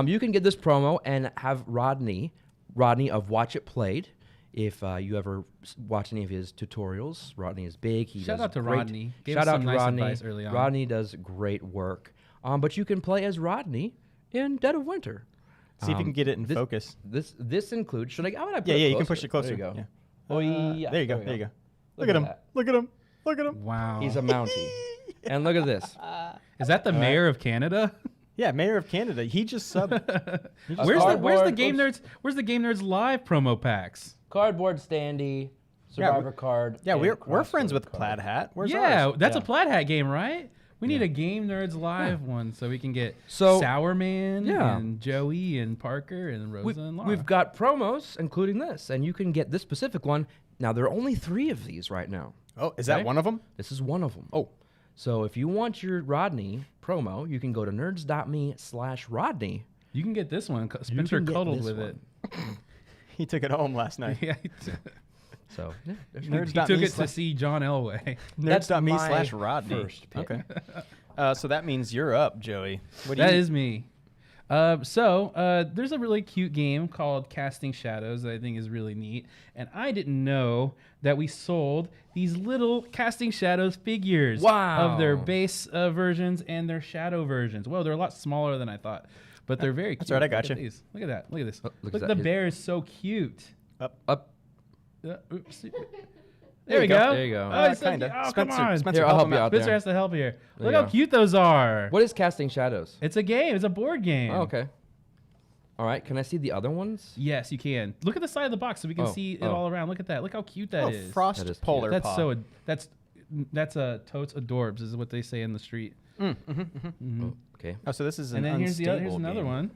Speaker 1: You can get this promo and have Rodney of Watch It Played. If you ever watch any of his tutorials, Rodney is big.
Speaker 2: Shout out to Rodney.
Speaker 1: Shout out to Rodney.
Speaker 2: Advice early on.
Speaker 1: Rodney does great work. But you can play as Rodney in Dead of Winter.
Speaker 3: See if you can get it in focus.
Speaker 1: This includes. Should I? How would I put
Speaker 3: Yeah,
Speaker 1: it
Speaker 3: you can push it closer.
Speaker 1: There you go.
Speaker 3: Yeah.
Speaker 1: Oh yeah.
Speaker 3: There you go. There you go.
Speaker 1: Look
Speaker 3: Look at him.
Speaker 1: that.
Speaker 3: Look at him. Look at him.
Speaker 2: Wow.
Speaker 1: He's a Mountie. And look at this.
Speaker 2: Is that the mayor of Canada?
Speaker 3: Yeah, Mayor of Canada. He just subbed.
Speaker 2: Where's the Game Nerds? Where's the Game Nerds live promo packs?
Speaker 1: Cardboard standee, Survivor card.
Speaker 3: Yeah,
Speaker 1: and
Speaker 3: we're friends
Speaker 1: crossword
Speaker 3: with
Speaker 1: card.
Speaker 3: Plaid Hat. Where's ours?
Speaker 2: That's
Speaker 1: Yeah.
Speaker 2: a Plaid Hat game, right? We need a Game Nerds live one so we can get
Speaker 1: So-
Speaker 2: Sour Man
Speaker 1: Yeah.
Speaker 2: and Joey and Parker and Rosa and Lara.
Speaker 1: We've got promos, including this, and you can get this specific one. Now, there are only 3 of these right now.
Speaker 3: Oh, is that
Speaker 2: Okay.
Speaker 3: one of them?
Speaker 1: This is one of them.
Speaker 3: Oh.
Speaker 1: So if you want your Rodney promo, you can go to nerds.me/Rodney.
Speaker 2: You can get this one. Spencer
Speaker 1: can get
Speaker 2: cuddled
Speaker 1: this
Speaker 2: with
Speaker 1: one.
Speaker 2: it.
Speaker 3: He took it home last night.
Speaker 2: Yeah,
Speaker 1: So yeah, there's
Speaker 2: he
Speaker 3: Nerds.me
Speaker 2: took it to
Speaker 3: slash-
Speaker 2: see John Elway.
Speaker 1: That's my
Speaker 3: Nerds.me/Rodney.
Speaker 1: first pick.
Speaker 3: Okay. So that means you're up, Joey. What do
Speaker 2: That
Speaker 3: you?
Speaker 2: is me. There's a really cute game called Casting Shadows that I think is really neat. And I didn't know that we sold these little Casting Shadows figures
Speaker 1: Wow.
Speaker 2: of their base versions and their shadow versions. Well, they're a lot smaller than I thought, but they're very cute.
Speaker 3: That's right, I got
Speaker 2: Look at
Speaker 3: you.
Speaker 2: these. Look at that. Look at this.
Speaker 1: look
Speaker 2: Look,
Speaker 1: at
Speaker 2: the
Speaker 1: that.
Speaker 2: bear is so cute.
Speaker 1: Up.
Speaker 2: Oops. There we go.
Speaker 1: There you go.
Speaker 2: Oh, he's so
Speaker 3: Kinda.
Speaker 2: cute. Oh,
Speaker 3: Spencer,
Speaker 2: come on.
Speaker 3: Spencer,
Speaker 1: Here, I'll help
Speaker 3: him
Speaker 1: you out.
Speaker 2: Spencer
Speaker 1: there.
Speaker 2: has to help here.
Speaker 1: There
Speaker 2: Look
Speaker 1: you
Speaker 2: how
Speaker 1: go.
Speaker 2: cute those are.
Speaker 1: What is Casting Shadows?
Speaker 2: It's a game. It's a board game.
Speaker 1: Oh, okay. All right. Can I see the other ones?
Speaker 2: Yes, you can. Look at the side of the box so we can
Speaker 1: Oh,
Speaker 2: see it
Speaker 1: oh.
Speaker 2: all around. Look at that. Look how cute that
Speaker 3: Oh,
Speaker 2: is.
Speaker 3: Frost
Speaker 1: That is cute.
Speaker 3: Polar
Speaker 2: That's
Speaker 3: Paw.
Speaker 2: so. That's totes adorbs is what they say in the street.
Speaker 1: Oh, okay.
Speaker 3: Oh, so this is an
Speaker 2: And then here's
Speaker 3: unstable
Speaker 2: another
Speaker 3: game.
Speaker 2: one.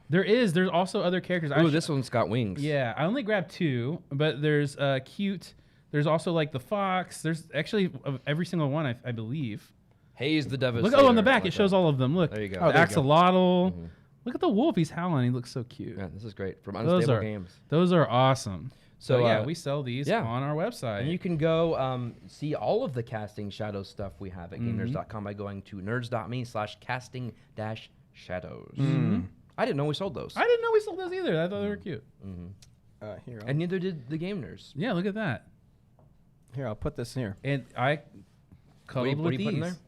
Speaker 2: There's also other characters.
Speaker 1: Ooh, this one's got wings.
Speaker 2: Yeah, I only grabbed 2, but there's cute. There's also like the fox. There's actually of every single one I believe.
Speaker 1: Haze the Devastator.
Speaker 2: Look, on the back
Speaker 1: I like
Speaker 2: it shows
Speaker 1: that.
Speaker 2: all of them. Look.
Speaker 1: There you go.
Speaker 2: The
Speaker 3: there you go.
Speaker 2: axolotl. Look at the wolf. He's howling. He looks so cute.
Speaker 1: Yeah, this is great from
Speaker 2: Those
Speaker 1: Unstable
Speaker 2: are
Speaker 1: Games.
Speaker 2: Those are awesome. So yeah,
Speaker 1: uh,
Speaker 2: we sell these
Speaker 1: yeah.
Speaker 2: on our website.
Speaker 1: And you can go see all of the Casting Shadows stuff we have at GameNerds.com by going to nerds.me/casting-shadows. I didn't know we sold those.
Speaker 2: I didn't know we sold those either. I thought they were cute.
Speaker 3: Here,
Speaker 1: And neither did the Game Nerds.
Speaker 2: Yeah, look at that.
Speaker 3: I'll put this here.
Speaker 2: And I cuddled
Speaker 1: what
Speaker 2: with
Speaker 1: are you putting
Speaker 2: these.
Speaker 1: there?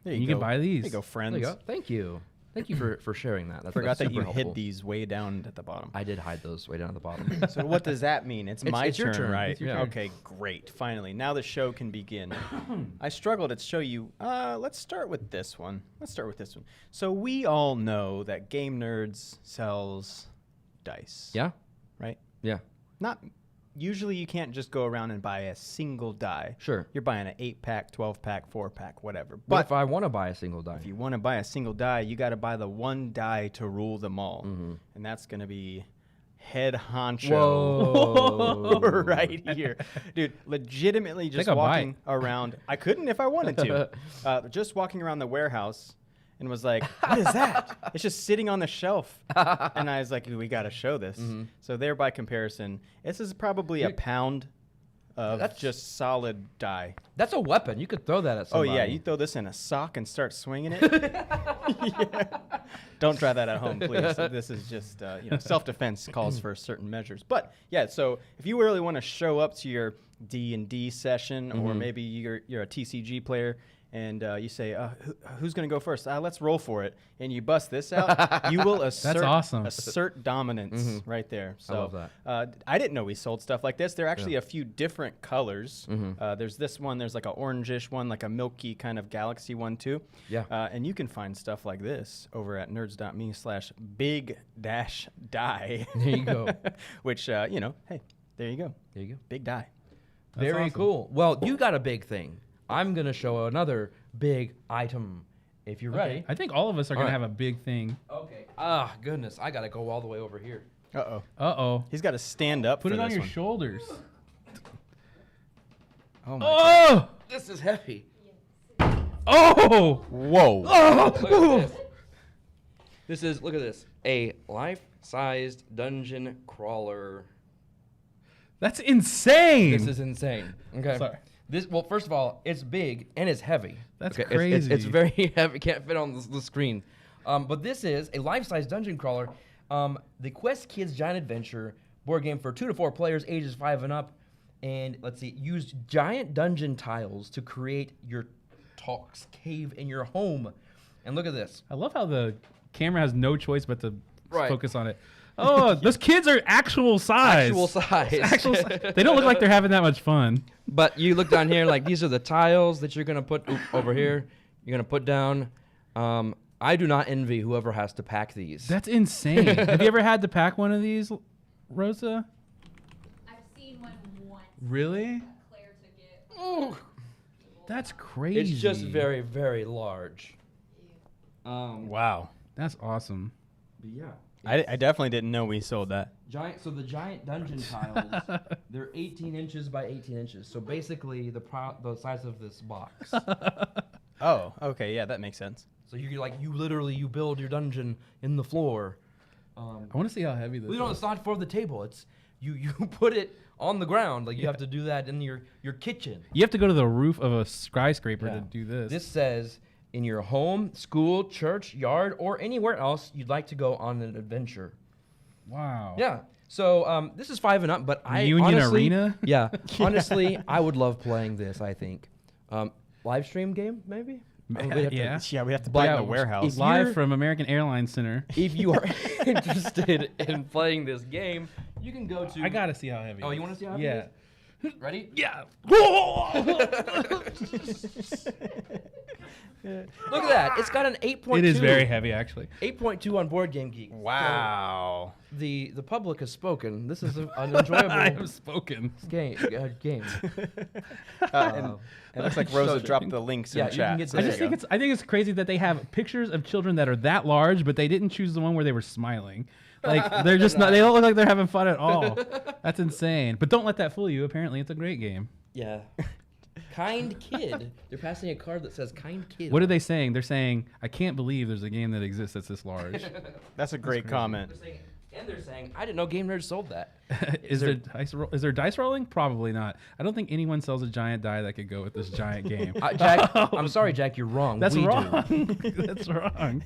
Speaker 3: There
Speaker 2: You
Speaker 3: go.
Speaker 2: can buy these.
Speaker 3: There you go, friends.
Speaker 1: There you go. Thank you. Thank you for sharing that.
Speaker 3: Forgot that
Speaker 1: super
Speaker 3: you
Speaker 1: helpful.
Speaker 3: hid these way down at the bottom.
Speaker 1: I did hide those way down at the bottom.
Speaker 3: So what does that mean? It's my
Speaker 1: it's your
Speaker 3: turn,
Speaker 1: turn.
Speaker 3: right?
Speaker 1: It's your turn.
Speaker 3: Okay, great. Finally, now the show can begin. I struggled to show you. Let's start with this one. So we all know that Game Nerds sells dice.
Speaker 1: Yeah?
Speaker 3: Right?
Speaker 1: Yeah.
Speaker 3: Not usually. You can't just go around and buy a single die.
Speaker 1: Sure.
Speaker 3: You're buying an 8-pack, 12-pack, 4-pack, whatever.
Speaker 1: But
Speaker 3: But
Speaker 1: if I want to buy a single die,
Speaker 3: if you want to buy a single die, you got to buy the one die to rule them all, and that's going to be head honcho
Speaker 1: Whoa.
Speaker 3: right here, dude. Legitimately, just
Speaker 2: Take a
Speaker 3: walking around. I couldn't if I wanted to. Just walking around the warehouse, and was like, "What is that?" It's just sitting on the shelf, and I was like, "We got to show this." So there, by comparison, this is probably a pound of
Speaker 1: That's-
Speaker 3: just solid die.
Speaker 1: that's a weapon. You could throw that at
Speaker 3: Oh
Speaker 1: somebody.
Speaker 3: yeah, you throw this in a sock and start swinging it. Yeah. Don't try that at home, please. This is just self-defense calls for certain measures. But yeah, so if you really want to show up to your D&D session, or maybe you're a TCG player, and you say, who's going to go first? Let's roll for it. And you bust this out, you will assert,
Speaker 2: awesome.
Speaker 3: assert dominance right there. So
Speaker 1: love that.
Speaker 3: I didn't know we sold stuff like this. There are actually a few different colors. There's this one. There's like an orangish one, like a milky kind of galaxy one too.
Speaker 1: Yeah.
Speaker 3: And you can find stuff like this over at nerds.me/big-die.
Speaker 1: There you go.
Speaker 3: Which, hey, there you go.
Speaker 1: There you go.
Speaker 3: Big die.
Speaker 1: Very
Speaker 2: awesome.
Speaker 1: cool. Well, you got a big thing. I'm going to show another big item. If you're ready.
Speaker 2: I think all of us are going
Speaker 1: All
Speaker 2: to
Speaker 1: right.
Speaker 2: have a big thing.
Speaker 1: Okay. Ah, goodness. I got to go all the way over here.
Speaker 3: Uh-oh.
Speaker 2: Uh-oh.
Speaker 3: He's got to stand up
Speaker 2: Put
Speaker 3: for
Speaker 2: it on
Speaker 3: this
Speaker 2: your
Speaker 3: one.
Speaker 2: shoulders.
Speaker 3: Oh, my
Speaker 2: Oh!
Speaker 1: This is heavy.
Speaker 2: Oh!
Speaker 3: Whoa.
Speaker 1: Look at this. This is, look at this, a life-sized dungeon crawler.
Speaker 2: That's insane.
Speaker 1: This is insane. Okay.
Speaker 2: Sorry.
Speaker 1: Well, first of all, it's big and it's heavy.
Speaker 2: That's
Speaker 1: okay?
Speaker 2: crazy.
Speaker 1: It's very heavy. Can't fit on the screen. But this is a life-size dungeon crawler. The Quest Kids Giant Adventure board game for 2 to 4 players, ages 5 and up. And let's see, use giant dungeon tiles to create your Talks cave in your home. And look at this.
Speaker 2: I love how the camera has no choice but to
Speaker 1: Right.
Speaker 2: focus on it. Oh, those kids are actual size.
Speaker 1: Actual size.
Speaker 2: Actual size. They don't look like they're having that much fun.
Speaker 1: But you look down here, like these are the tiles that you're gonna put over here. You're gonna put down. I do not envy whoever has to pack these.
Speaker 2: That's insane. Have you ever had to pack one of these, Rosa?
Speaker 4: I've seen one once.
Speaker 2: Really?
Speaker 4: Claire took it.
Speaker 1: Ooh.
Speaker 2: That's crazy.
Speaker 1: It's just very, very large.
Speaker 3: Wow.
Speaker 2: That's awesome.
Speaker 1: But yeah.
Speaker 3: I definitely didn't know we sold that.
Speaker 1: So the giant dungeon tiles, they're 18 inches by 18 inches. So basically the size of this box.
Speaker 3: Oh, okay, yeah, that makes sense.
Speaker 1: So you literally build your dungeon in the floor.
Speaker 2: I want to see how heavy this
Speaker 1: Well,
Speaker 2: is.
Speaker 1: it's not for the table. It's you put it on the ground. Like you have to do that in your kitchen.
Speaker 2: You have to go to the roof of a skyscraper
Speaker 1: Yeah.
Speaker 2: to do this.
Speaker 1: This says in your home, school, church, yard, or anywhere else you'd like to go on an adventure.
Speaker 2: Wow.
Speaker 1: Yeah. So this is 5 and up, but
Speaker 2: Union
Speaker 1: honestly,
Speaker 2: Arena?
Speaker 1: Yeah. Honestly, I would love playing this. I think live stream game maybe. We'd have to-
Speaker 2: Yeah.
Speaker 3: Yeah, we have to buy it in the
Speaker 1: But
Speaker 3: warehouse.
Speaker 1: if
Speaker 2: Live
Speaker 1: you're-
Speaker 2: from American Airlines Center.
Speaker 1: If you are interested in playing this game, you can go to.
Speaker 2: I gotta see how heavy.
Speaker 1: Oh,
Speaker 2: it
Speaker 1: you
Speaker 2: is.
Speaker 1: want to see how heavy
Speaker 2: Yeah.
Speaker 1: it is? Ready?
Speaker 2: Yeah.
Speaker 1: Look at that. It's got an 8.2.
Speaker 2: It is very heavy, actually.
Speaker 1: 8.2 on Board Game Geek.
Speaker 3: Wow.
Speaker 1: So the public has spoken. This is an
Speaker 2: I
Speaker 1: enjoyable
Speaker 2: have spoken.
Speaker 1: game.
Speaker 3: And it looks like Rosa
Speaker 1: So-
Speaker 3: dropped the links
Speaker 1: Yeah,
Speaker 3: in
Speaker 1: you
Speaker 3: chat.
Speaker 1: can get
Speaker 3: so
Speaker 2: I
Speaker 3: there
Speaker 2: just
Speaker 3: you
Speaker 2: think
Speaker 3: go.
Speaker 2: I think it's crazy that they have pictures of children that are that large, but they didn't choose the one where they were smiling. Like they're just not. They don't look like they're having fun at all. That's insane. But don't let that fool you. Apparently, it's a great game.
Speaker 1: Yeah. Kind kid. They're passing a card that says kind kid.
Speaker 2: What are they saying? They're saying, "I can't believe there's a game that exists that's this large."
Speaker 3: That's a great comment.
Speaker 1: They're saying, I didn't know Game Nerdz sold that.
Speaker 2: Is there dice rolling? Probably not. I don't think anyone sells a giant die that could go with this giant game.
Speaker 1: Jack, I'm sorry, Jack, you're wrong.
Speaker 2: That's
Speaker 1: We do.
Speaker 2: wrong. That's wrong.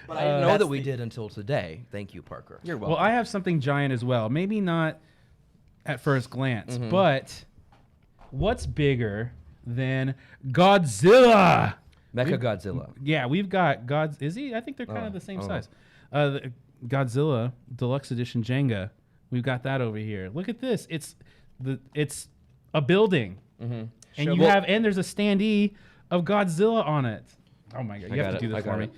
Speaker 1: But I didn't know that we did until today. Thank you, Parker.
Speaker 3: You're welcome.
Speaker 2: Well, I have something giant as well. Maybe not at first glance,
Speaker 1: Mm-hmm.
Speaker 2: but what's bigger than Godzilla?
Speaker 1: Mecha Godzilla.
Speaker 2: Yeah, we've got Gods. Is he? I think they're kind of the same
Speaker 1: oh.
Speaker 2: size. The Godzilla Deluxe Edition Jenga. We've got that over here. Look at this. It's a building, and there's a standee of Godzilla on it. Oh my god! You have to do this for me.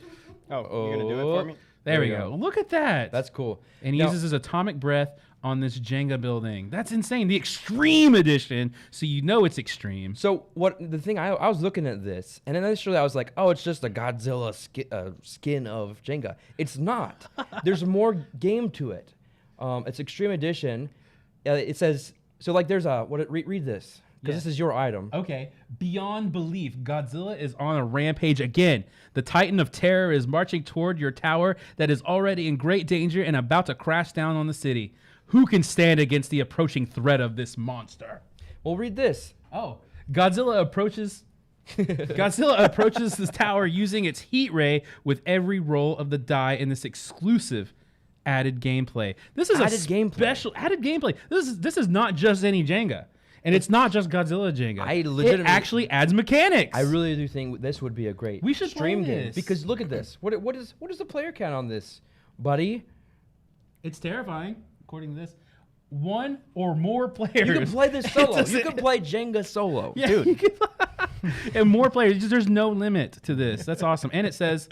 Speaker 3: Oh, you're going to do it for me?
Speaker 2: There we go. Look at that.
Speaker 1: That's cool.
Speaker 2: And he
Speaker 1: Now-
Speaker 2: uses his atomic breath on this Jenga building. That's insane. The extreme edition, so you know it's extreme.
Speaker 1: So the thing I was looking at this, and initially I was like, oh, it's just a Godzilla skin of Jenga. It's not. There's more game to it. It's Extreme Edition. It says so. Like there's a read this because this is your item.
Speaker 2: Okay. Beyond belief, Godzilla is on a rampage again. The Titan of Terror is marching toward your tower that is already in great danger and about to crash down on the city. Who can stand against the approaching threat of this monster?
Speaker 1: Well, read this.
Speaker 2: Oh, Godzilla approaches this tower using its heat ray with every roll of the die in this exclusive added gameplay. This is
Speaker 1: Added gameplay.
Speaker 2: special added gameplay. This is not just any Jenga. And it's not just Godzilla Jenga.
Speaker 1: I legitimately-
Speaker 2: it actually adds mechanics.
Speaker 1: I really do think this would be a great
Speaker 2: We should
Speaker 1: stream
Speaker 2: play
Speaker 1: game
Speaker 2: this.
Speaker 1: because look at this. What is the player count on this, buddy?
Speaker 2: It's terrifying, according to this. One or more players.
Speaker 1: You can play this solo.
Speaker 2: It's a-
Speaker 1: You can play Jenga solo.
Speaker 2: Yeah,
Speaker 3: Dude.
Speaker 2: you can- and more players. There's no limit to this. That's awesome. And it says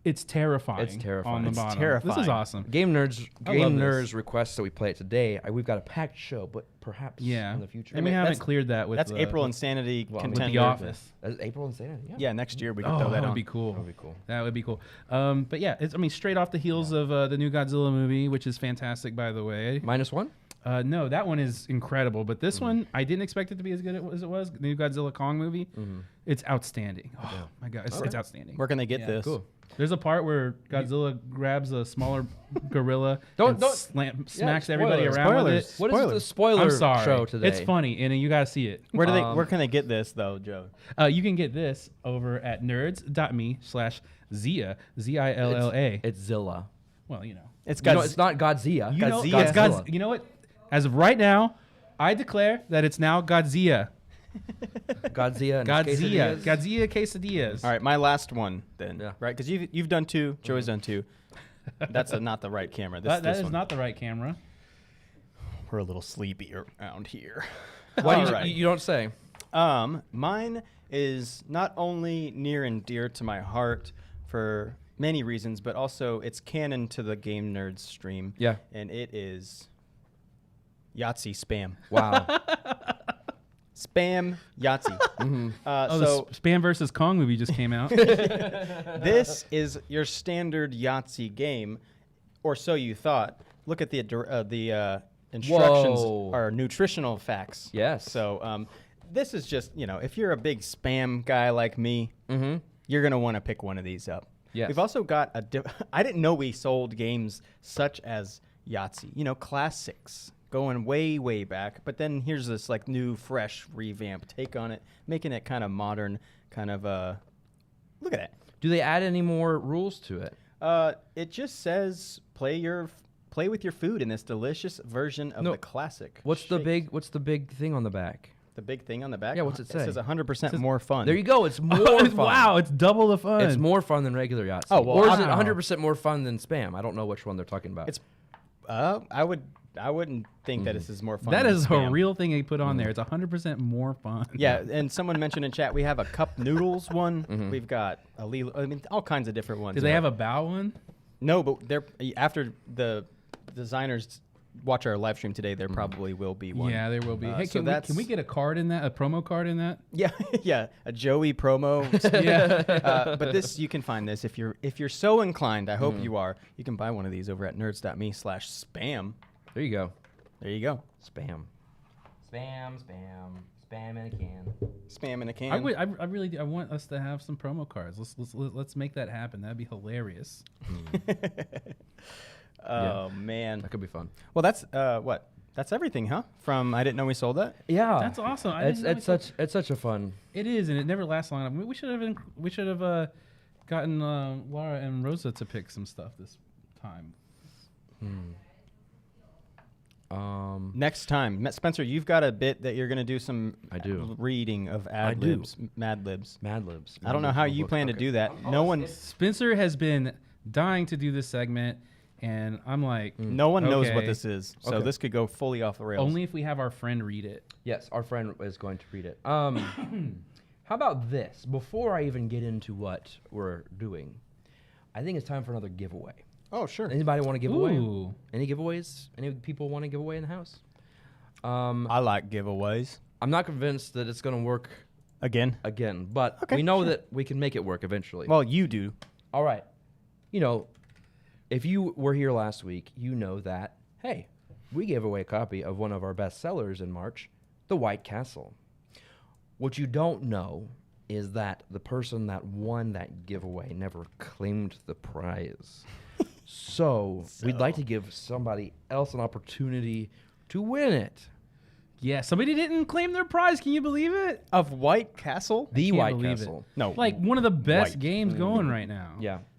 Speaker 2: it's terrifying.
Speaker 1: It's terrifying.
Speaker 2: On the
Speaker 1: It's
Speaker 2: bottom. This
Speaker 3: terrifying.
Speaker 2: is awesome.
Speaker 1: Game Nerdz
Speaker 2: I love this.
Speaker 1: requests that we play it today. We've got a packed show, but perhaps
Speaker 2: Yeah.
Speaker 1: in the future.
Speaker 2: And we haven't cleared that with
Speaker 3: That's
Speaker 2: the,
Speaker 3: April Insanity
Speaker 1: Well, with
Speaker 2: with
Speaker 3: contender.
Speaker 2: The Office.
Speaker 1: That's April and Sanity. Yeah.
Speaker 3: Yeah, next year we can
Speaker 2: Oh,
Speaker 3: throw
Speaker 2: that
Speaker 3: that
Speaker 2: would
Speaker 3: on.
Speaker 2: be cool.
Speaker 1: That would be cool.
Speaker 2: That would be cool. But yeah, it's straight off the heels of the new Godzilla movie, which is fantastic, by the way.
Speaker 1: -1?
Speaker 2: No, that one is incredible. But this one, I didn't expect it to be as good as it was. The new Godzilla Kong movie. It's outstanding. Oh, my God. It's outstanding.
Speaker 3: Where can they get this?
Speaker 1: Cool.
Speaker 2: There's a part where Godzilla grabs a smaller gorilla
Speaker 1: Don't-
Speaker 2: smacks everybody
Speaker 1: spoilers.
Speaker 2: around with it.
Speaker 1: What is the spoiler
Speaker 2: I'm sorry.
Speaker 1: show today?
Speaker 2: It's funny, and you got to see it.
Speaker 3: Where can they get this though, Joe?
Speaker 2: You can get this over at nerds.me/Zilla, Zilla.
Speaker 1: It's Zilla.
Speaker 2: Well, you know.
Speaker 3: It's
Speaker 1: You know, it's not Godzilla.
Speaker 2: You know,
Speaker 3: Godzilla.
Speaker 2: it's you know what? As of right now, I declare that it's now Godzilla.
Speaker 1: Godzilla. And
Speaker 2: Godzilla.
Speaker 1: quesadillas.
Speaker 2: Godzilla quesadillas.
Speaker 3: All right, my last one then.
Speaker 1: Yeah.
Speaker 3: Right, because you've done 2. Joey's done 2. That's not the right camera.
Speaker 2: That
Speaker 3: This
Speaker 2: is
Speaker 3: one.
Speaker 2: not the right camera.
Speaker 3: We're a little sleepy around here.
Speaker 1: Why
Speaker 3: All
Speaker 1: do
Speaker 3: right.
Speaker 1: you don't say?
Speaker 3: Mine is not only near and dear to my heart for many reasons, but also it's canon to the Game Nerdz stream.
Speaker 1: Yeah.
Speaker 3: And it is Yahtzee spam.
Speaker 1: Wow.
Speaker 3: Spam Yahtzee.
Speaker 2: The Spam vs. Kong movie just came out.
Speaker 3: This is your standard Yahtzee game, or so you thought. Look at the instructions
Speaker 1: Whoa.
Speaker 3: are nutritional facts.
Speaker 1: Yes.
Speaker 3: So this is just, if you're a big spam guy like me, you're going to want to pick one of these up.
Speaker 1: Yes.
Speaker 3: We've also got I didn't know we sold games such as Yahtzee, classics going way, way back. But then here's this like new, fresh revamp take on it, making it kind of modern, kind of look at that.
Speaker 1: Do they add any more rules to it?
Speaker 3: It just says play with your food in this delicious version of the classic.
Speaker 1: What's the big thing on the back?
Speaker 3: The big thing on the back?
Speaker 1: Yeah, what's it say?
Speaker 3: It says 100% more fun.
Speaker 1: There you go. It's more fun.
Speaker 2: Wow, it's double the fun.
Speaker 1: It's more fun than regular Yahtzee.
Speaker 3: Oh, well,
Speaker 1: or is it
Speaker 2: wow.
Speaker 1: 100% more fun than Spam? I don't know which one they're talking about.
Speaker 3: It's I wouldn't think that this is more fun.
Speaker 2: That
Speaker 3: than
Speaker 2: is
Speaker 3: Spam.
Speaker 2: a real thing they put on there. It's 100% more fun.
Speaker 3: Yeah, and someone mentioned in chat we have a cup noodles one. We've got all kinds of different ones.
Speaker 2: Do they have a bow one?
Speaker 3: No, but they're after the designers watch our live stream today, there probably will be one.
Speaker 2: Yeah, there will be. Hey,
Speaker 3: so
Speaker 2: can we get a card in that? A promo card in that?
Speaker 3: Yeah, yeah, a Joey promo.
Speaker 2: Yeah.
Speaker 3: But this, you can find this if you're so inclined. I hope you are. You can buy one of these over at nerds.me/spam.
Speaker 1: There you go.
Speaker 3: There you go.
Speaker 1: Spam. Spam in a can.
Speaker 3: Spam in a can.
Speaker 2: I want us to have some promo cards. Let's make that happen. That'd be hilarious.
Speaker 3: Oh man,
Speaker 1: That could be fun.
Speaker 3: well that's what? That's everything, huh? From I didn't know we sold that.
Speaker 1: Yeah.
Speaker 2: That's awesome.
Speaker 1: It's such a fun.
Speaker 2: It is, and it never lasts long enough. We should have gotten Lara and Rosa to pick some stuff this time.
Speaker 3: Next time, Spencer, you've got a bit that you're gonna do some
Speaker 1: I do.
Speaker 3: reading of
Speaker 1: I do.
Speaker 3: ad-libs, Mad Libs.
Speaker 1: Mad Libs.
Speaker 3: I don't know how you plan to do that. No one
Speaker 2: Spencer has been dying to do this segment, and I'm like,
Speaker 3: knows what
Speaker 2: okay.
Speaker 3: this is, so
Speaker 1: Okay.
Speaker 3: this could go fully off the rails.
Speaker 2: Only if we have our friend read it.
Speaker 1: Yes, our friend is going to read it. How about this? Before I even get into what we're doing, I think it's time for another giveaway.
Speaker 3: Oh, sure.
Speaker 1: Anybody want to give away?
Speaker 2: Ooh.
Speaker 1: Any giveaways? Any people want to give away in the house?
Speaker 3: I like giveaways.
Speaker 1: I'm not convinced that it's going to work
Speaker 3: Again?
Speaker 1: again, but
Speaker 3: Okay,
Speaker 1: we know
Speaker 3: sure.
Speaker 1: that we can make it work eventually.
Speaker 3: Well, you do.
Speaker 1: All right. If you were here last week, you know that, hey, we gave away a copy of one of our best sellers in March, The White Castle. What you don't know is that the person that won that giveaway never claimed the prize. So we'd like to give somebody else an opportunity to win it.
Speaker 2: Yeah, somebody didn't claim their prize. Can you believe it?
Speaker 3: Of White Castle?
Speaker 1: The
Speaker 2: can't
Speaker 1: White
Speaker 2: believe it.
Speaker 1: Castle.
Speaker 3: No.
Speaker 2: Like one of the best
Speaker 3: White.
Speaker 2: games going right now.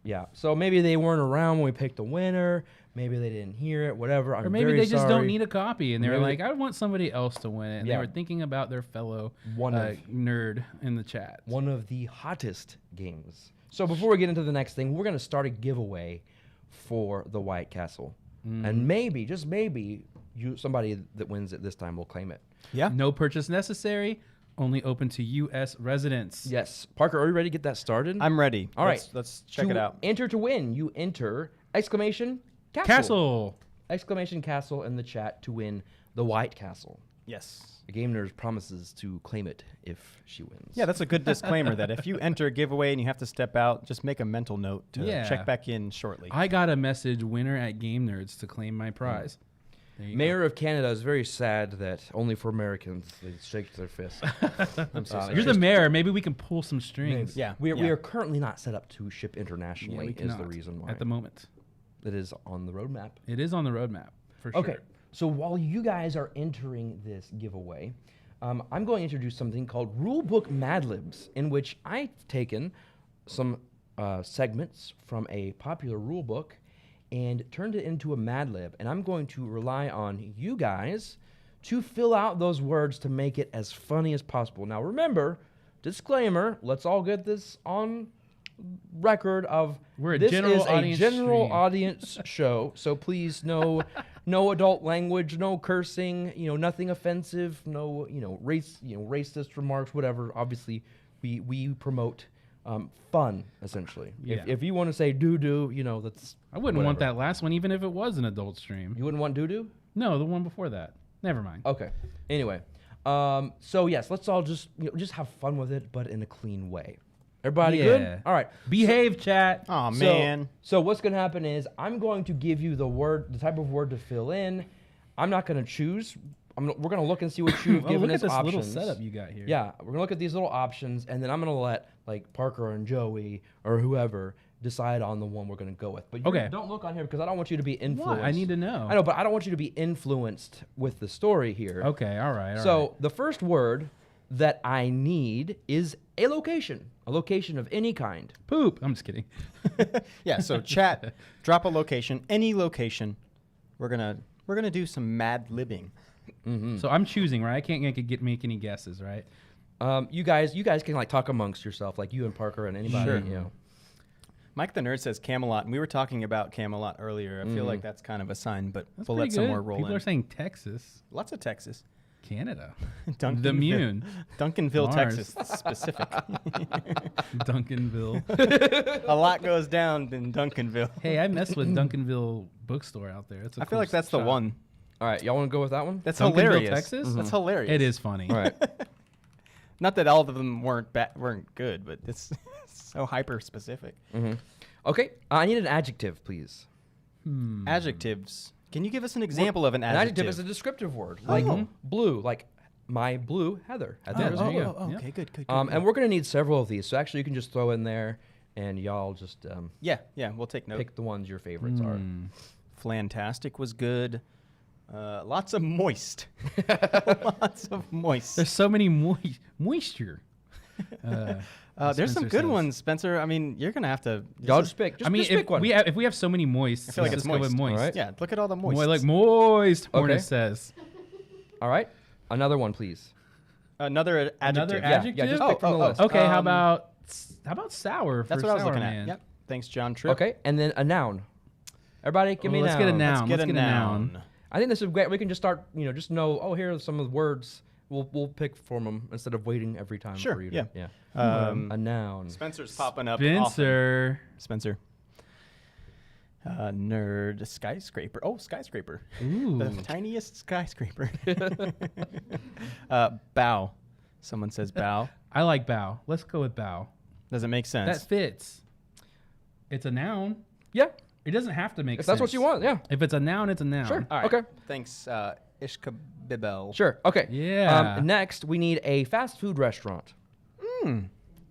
Speaker 1: Yeah. So maybe they weren't around when we picked the winner. Maybe they didn't hear it. Whatever.
Speaker 2: Or maybe they just don't need a copy, and they're
Speaker 1: Maybe-
Speaker 2: like, I want somebody else to win it. And
Speaker 1: Yeah.
Speaker 2: they were thinking about their fellow
Speaker 1: One of-
Speaker 2: nerd in the chat.
Speaker 1: One of the hottest games. So before we get into the next thing, we're going to start a giveaway for the White Castle. And maybe, just maybe, somebody that wins it this time will claim it.
Speaker 3: Yeah.
Speaker 2: No purchase necessary. Only open to U.S. residents.
Speaker 1: Yes. Parker, are you ready to get that started?
Speaker 3: I'm ready.
Speaker 1: All right.
Speaker 3: Let's check it out.
Speaker 1: Enter to win. You enter exclamation castle.
Speaker 2: Castle.
Speaker 1: Exclamation castle in the chat to win the White Castle.
Speaker 3: Yes.
Speaker 1: The Game Nerd promises to claim it if she wins.
Speaker 3: Yeah, that's a good disclaimer that if you enter a giveaway and you have to step out, just make a mental note to
Speaker 2: Yeah.
Speaker 3: check back in shortly.
Speaker 2: I got a message winner at Game Nerdz to claim my prize.
Speaker 1: Mayor of Canada is very sad that only for Americans they shake their fist.
Speaker 3: I'm so sorry.
Speaker 2: You're the mayor. Maybe we can pull some strings.
Speaker 3: Yeah.
Speaker 1: We are currently not set up to ship internationally.
Speaker 2: we
Speaker 1: Is
Speaker 2: cannot
Speaker 1: the reason why
Speaker 2: at the moment.
Speaker 1: it is on the roadmap.
Speaker 2: It is on the roadmap for sure.
Speaker 1: Okay, so while you guys are entering this giveaway, I'm going to introduce something called Rulebook Mad Libs, in which I've taken some segments from a popular rulebook and turned it into a Mad Lib, and I'm going to rely on you guys to fill out those words to make it as funny as possible. Now remember, disclaimer, let's all get this on record of
Speaker 2: We're a
Speaker 1: this
Speaker 2: general
Speaker 1: is a
Speaker 2: audience
Speaker 1: general
Speaker 2: stream.
Speaker 1: audience show, so please no adult language, no cursing, nothing offensive, no racist remarks, whatever. Obviously we promote fun, essentially.
Speaker 2: Yeah.
Speaker 1: If you want to say doo-doo, that's
Speaker 2: I wouldn't want
Speaker 1: whatever.
Speaker 2: that last one, even if it was an adult stream.
Speaker 1: You wouldn't want doo-doo?
Speaker 2: No, the one before that. Never mind.
Speaker 1: Okay. Anyway, so yes, let's all just have fun with it, but in a clean way. Everybody
Speaker 2: Yeah.
Speaker 1: good? All right.
Speaker 2: Behave, chat.
Speaker 3: Oh man.
Speaker 1: So what's going to happen is I'm going to give you the type of word to fill in. I'm not going to choose. We're going to look and see what you've
Speaker 2: Oh,
Speaker 1: given
Speaker 2: look
Speaker 1: us
Speaker 2: at this
Speaker 1: options.
Speaker 2: little setup you got here.
Speaker 1: Yeah, we're going to look at these little options, and then I'm going to let Parker and Joey or whoever decide on the one we're going to go with. But
Speaker 2: Okay.
Speaker 1: don't look on here because I don't want you to be influenced.
Speaker 2: Why? I need to know.
Speaker 1: I know, but I don't want you to be influenced with the story here.
Speaker 2: Okay, all right.
Speaker 1: So the first word that I need is a location of any kind.
Speaker 2: poop. I'm just kidding.
Speaker 3: Yeah. So chat, drop a location, any location. We're gonna do some mad libbing.
Speaker 2: So I'm choosing, right? I can't make any guesses, right?
Speaker 1: You guys can talk amongst yourself, like you and Parker and anybody.
Speaker 3: Sure. Mike the Nerd says Camelot, and we were talking about Camelot earlier. I feel like that's kind of a sign, but
Speaker 2: That's
Speaker 3: we'll let
Speaker 2: pretty
Speaker 3: some
Speaker 2: good.
Speaker 3: more roll
Speaker 2: People
Speaker 3: in.
Speaker 2: are saying Texas,
Speaker 3: Lots of Texas.
Speaker 2: Canada,
Speaker 3: Duncanville,
Speaker 2: the Mune,
Speaker 3: Duncanville,
Speaker 2: Mars.
Speaker 3: Texas, specific.
Speaker 2: Duncanville.
Speaker 3: A lot goes down in Duncanville.
Speaker 2: Hey, I messed with Duncanville bookstore out there. It's a
Speaker 3: I feel
Speaker 2: cool
Speaker 3: like that's the
Speaker 2: shop.
Speaker 3: one.
Speaker 1: All right, y'all want to go with that one?
Speaker 3: That's
Speaker 2: Duncanville,
Speaker 3: hilarious.
Speaker 2: Texas?
Speaker 3: That's hilarious.
Speaker 2: It is funny.
Speaker 1: All right.
Speaker 3: Not that all of them weren't good, but it's so hyper specific.
Speaker 1: Okay, I need an adjective, please.
Speaker 3: Adjectives. Can you give us an example of an
Speaker 1: An
Speaker 3: adjective?
Speaker 1: adjective is a descriptive word, like blue, like my blue Heather. There you go.
Speaker 3: Okay, good.
Speaker 1: And we're gonna need several of these, so actually you can just throw in there, and y'all just
Speaker 3: Yeah, we'll take note.
Speaker 1: pick the ones your favorites are.
Speaker 3: Flantastic was good. Lots of moist. Lots of moist.
Speaker 2: There's so many moisture.
Speaker 3: There's some
Speaker 2: Spencer
Speaker 3: good
Speaker 2: says.
Speaker 3: ones, Spencer. I mean, you're gonna have to.
Speaker 1: Y'all just pick. Just,
Speaker 2: I mean,
Speaker 1: just
Speaker 2: if
Speaker 1: pick one.
Speaker 2: we have so many moist,
Speaker 3: I feel like
Speaker 2: let's
Speaker 3: it's
Speaker 2: just go with
Speaker 3: moist.
Speaker 2: moist.
Speaker 1: All right.
Speaker 3: Yeah, look at all the moist.
Speaker 2: Like moist. Hornet
Speaker 1: Okay.
Speaker 2: says.
Speaker 1: All right, another one, please.
Speaker 3: Another adjective.
Speaker 2: Another adjective?
Speaker 1: Yeah, just pick from the list.
Speaker 2: Okay, how about sour?
Speaker 3: That's
Speaker 2: for
Speaker 3: what I was
Speaker 2: Sour
Speaker 3: looking
Speaker 2: Man?
Speaker 3: at. Yep. Thanks, John Tripp.
Speaker 1: Okay, and then a noun. Everybody, give me a
Speaker 2: Let's
Speaker 1: noun.
Speaker 2: get a noun.
Speaker 3: Let's get a noun.
Speaker 1: I think this is great. We can just start. Just know. Oh, here are some of the words. We'll pick from them instead of waiting every time
Speaker 3: Sure,
Speaker 1: for you.
Speaker 3: yeah.
Speaker 1: A noun.
Speaker 3: Spencer's popping up.
Speaker 2: Spencer.
Speaker 3: Often. Spencer. Nerd. Skyscraper. Oh, skyscraper.
Speaker 2: Ooh.
Speaker 3: The tiniest skyscraper. Bow. Someone says bow.
Speaker 2: I like bow. Let's go with bow.
Speaker 3: Does it make sense?
Speaker 2: That fits. It's a noun.
Speaker 1: Yeah,
Speaker 2: It doesn't have to make
Speaker 1: if
Speaker 2: sense.
Speaker 1: that's what you want. Yeah,
Speaker 2: If it's a noun, it's a noun.
Speaker 1: sure.
Speaker 3: All right.
Speaker 1: Okay,
Speaker 3: Thanks, Ishkabibel.
Speaker 1: sure. Okay.
Speaker 2: Yeah.
Speaker 1: Next, we need a fast food restaurant.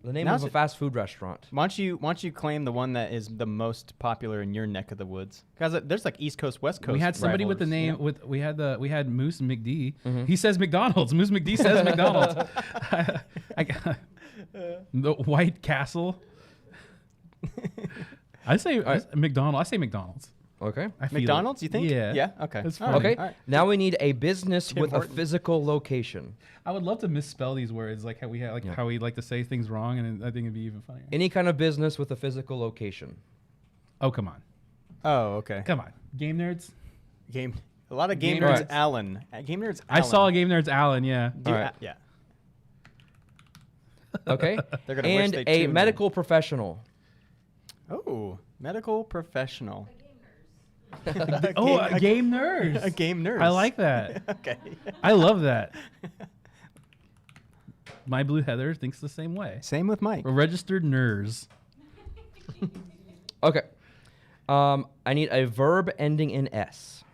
Speaker 1: The name
Speaker 3: Now's
Speaker 1: of a
Speaker 3: it-
Speaker 1: fast food restaurant.
Speaker 3: Why don't you claim the one that is the most popular in your neck of the woods? Because there's like East Coast, West Coast.
Speaker 2: We had somebody with the
Speaker 3: rivalries.
Speaker 2: name we had Moose McD. He says McDonald's. Moose McD says McDonald's. I got the White Castle. I say McDonald's. I say McDonald's.
Speaker 1: Okay.
Speaker 2: I feel
Speaker 3: McDonald's,
Speaker 2: it.
Speaker 3: you think?
Speaker 2: Yeah.
Speaker 3: Yeah. Okay.
Speaker 2: That's
Speaker 3: All
Speaker 2: funny.
Speaker 3: right.
Speaker 1: Okay.
Speaker 3: All right.
Speaker 1: Now we need a business
Speaker 3: Tim
Speaker 1: with
Speaker 3: Hortons.
Speaker 1: a physical location.
Speaker 2: I would love to misspell these words, like how we have, how we like to say things wrong, and I think it'd be even funnier.
Speaker 1: Any kind of business with a physical location.
Speaker 2: Oh, come on.
Speaker 3: Oh, okay.
Speaker 2: Come on. Game Nerds?
Speaker 3: A lot of Game
Speaker 2: Game
Speaker 3: Nerds
Speaker 1: Nerds.
Speaker 3: Allen. Game Nerds
Speaker 2: I
Speaker 3: Allen.
Speaker 2: saw Game Nerds Allen, yeah.
Speaker 3: Do-
Speaker 1: All right.
Speaker 3: Yeah.
Speaker 1: Okay.
Speaker 3: They're gonna wish
Speaker 1: And
Speaker 3: they
Speaker 1: a
Speaker 3: tuned in.
Speaker 1: medical professional.
Speaker 3: Oh, medical professional.
Speaker 2: A Game Nerds.
Speaker 3: A game nurse.
Speaker 2: I like that.
Speaker 3: Okay.
Speaker 2: I love that. My Blue Heather thinks the same way.
Speaker 3: Same with Mike.
Speaker 2: We're registered nerds.
Speaker 1: Okay. I need a verb ending in S.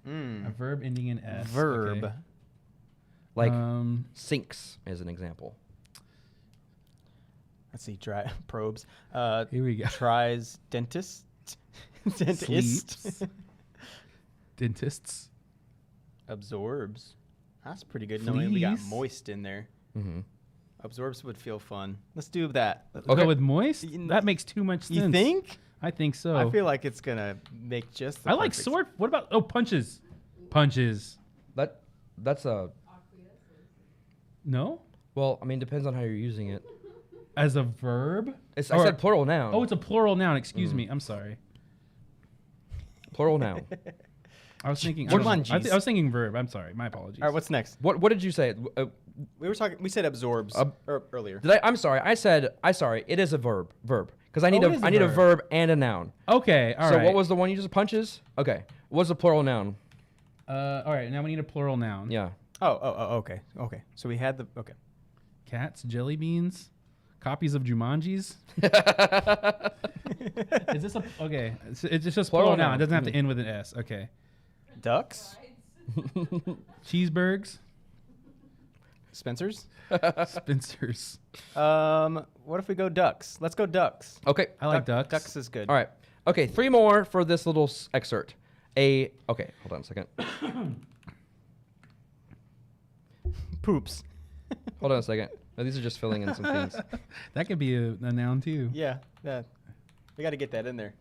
Speaker 2: A verb ending in S.
Speaker 3: Verb.
Speaker 2: Okay.
Speaker 1: Like sinks is an example.
Speaker 3: Let's see. Probes.
Speaker 2: Here we go.
Speaker 3: Tries dentist. Dentist.
Speaker 2: Sleeps. Dentists.
Speaker 3: Absorbs. That's pretty good. Knowing we got
Speaker 2: Fleas.
Speaker 3: moist in there.
Speaker 1: Mm-hmm.
Speaker 3: Absorbs would feel fun. Let's do that.
Speaker 2: Okay. Go with moist?
Speaker 3: You-
Speaker 2: That makes too much sense.
Speaker 3: You think?
Speaker 2: I think so.
Speaker 3: I feel like it's gonna make just. The
Speaker 2: I like
Speaker 3: perfect-
Speaker 2: sword. What about punches? Punches.
Speaker 1: That's a
Speaker 2: No?
Speaker 1: well. I mean, depends on how you're using it.
Speaker 2: As a verb?
Speaker 1: I said plural noun.
Speaker 2: Oh, it's a plural noun. Excuse me. I'm sorry.
Speaker 1: Plural noun.
Speaker 2: I was thinking.
Speaker 3: Come
Speaker 2: I
Speaker 3: on,
Speaker 2: was,
Speaker 3: jeez.
Speaker 2: I was thinking verb. I'm sorry. My apologies.
Speaker 3: All right. What's next?
Speaker 1: What did you say?
Speaker 3: We were talking. We said absorbs earlier.
Speaker 1: Did I? I'm sorry. I said. Sorry. It is a verb. Because I need
Speaker 2: Oh, it is a
Speaker 1: I need a
Speaker 2: verb.
Speaker 1: verb and a noun.
Speaker 2: Okay. All right.
Speaker 1: So what was the one you just punches? Okay. What's the plural noun?
Speaker 2: All right. Now we need a plural noun.
Speaker 1: Yeah.
Speaker 3: Oh. Okay. So we had the. Okay.
Speaker 2: Cats, jelly beans, copies of Jumanjis. Is this a okay? It's just plural noun. It doesn't have to end with an S. Okay.
Speaker 3: Ducks.
Speaker 2: Cheeseburgers.
Speaker 3: Spencer's.
Speaker 2: Spencer's.
Speaker 3: What if we go ducks? Let's go ducks.
Speaker 1: Okay.
Speaker 2: I like ducks.
Speaker 3: Ducks is good.
Speaker 1: All right. Okay. 3 more for this little excerpt. Okay. Hold on a second.
Speaker 3: Poops.
Speaker 1: Hold on a second. No, these are just filling in some things.
Speaker 2: That could be a noun too.
Speaker 3: Yeah. We got to get that in there.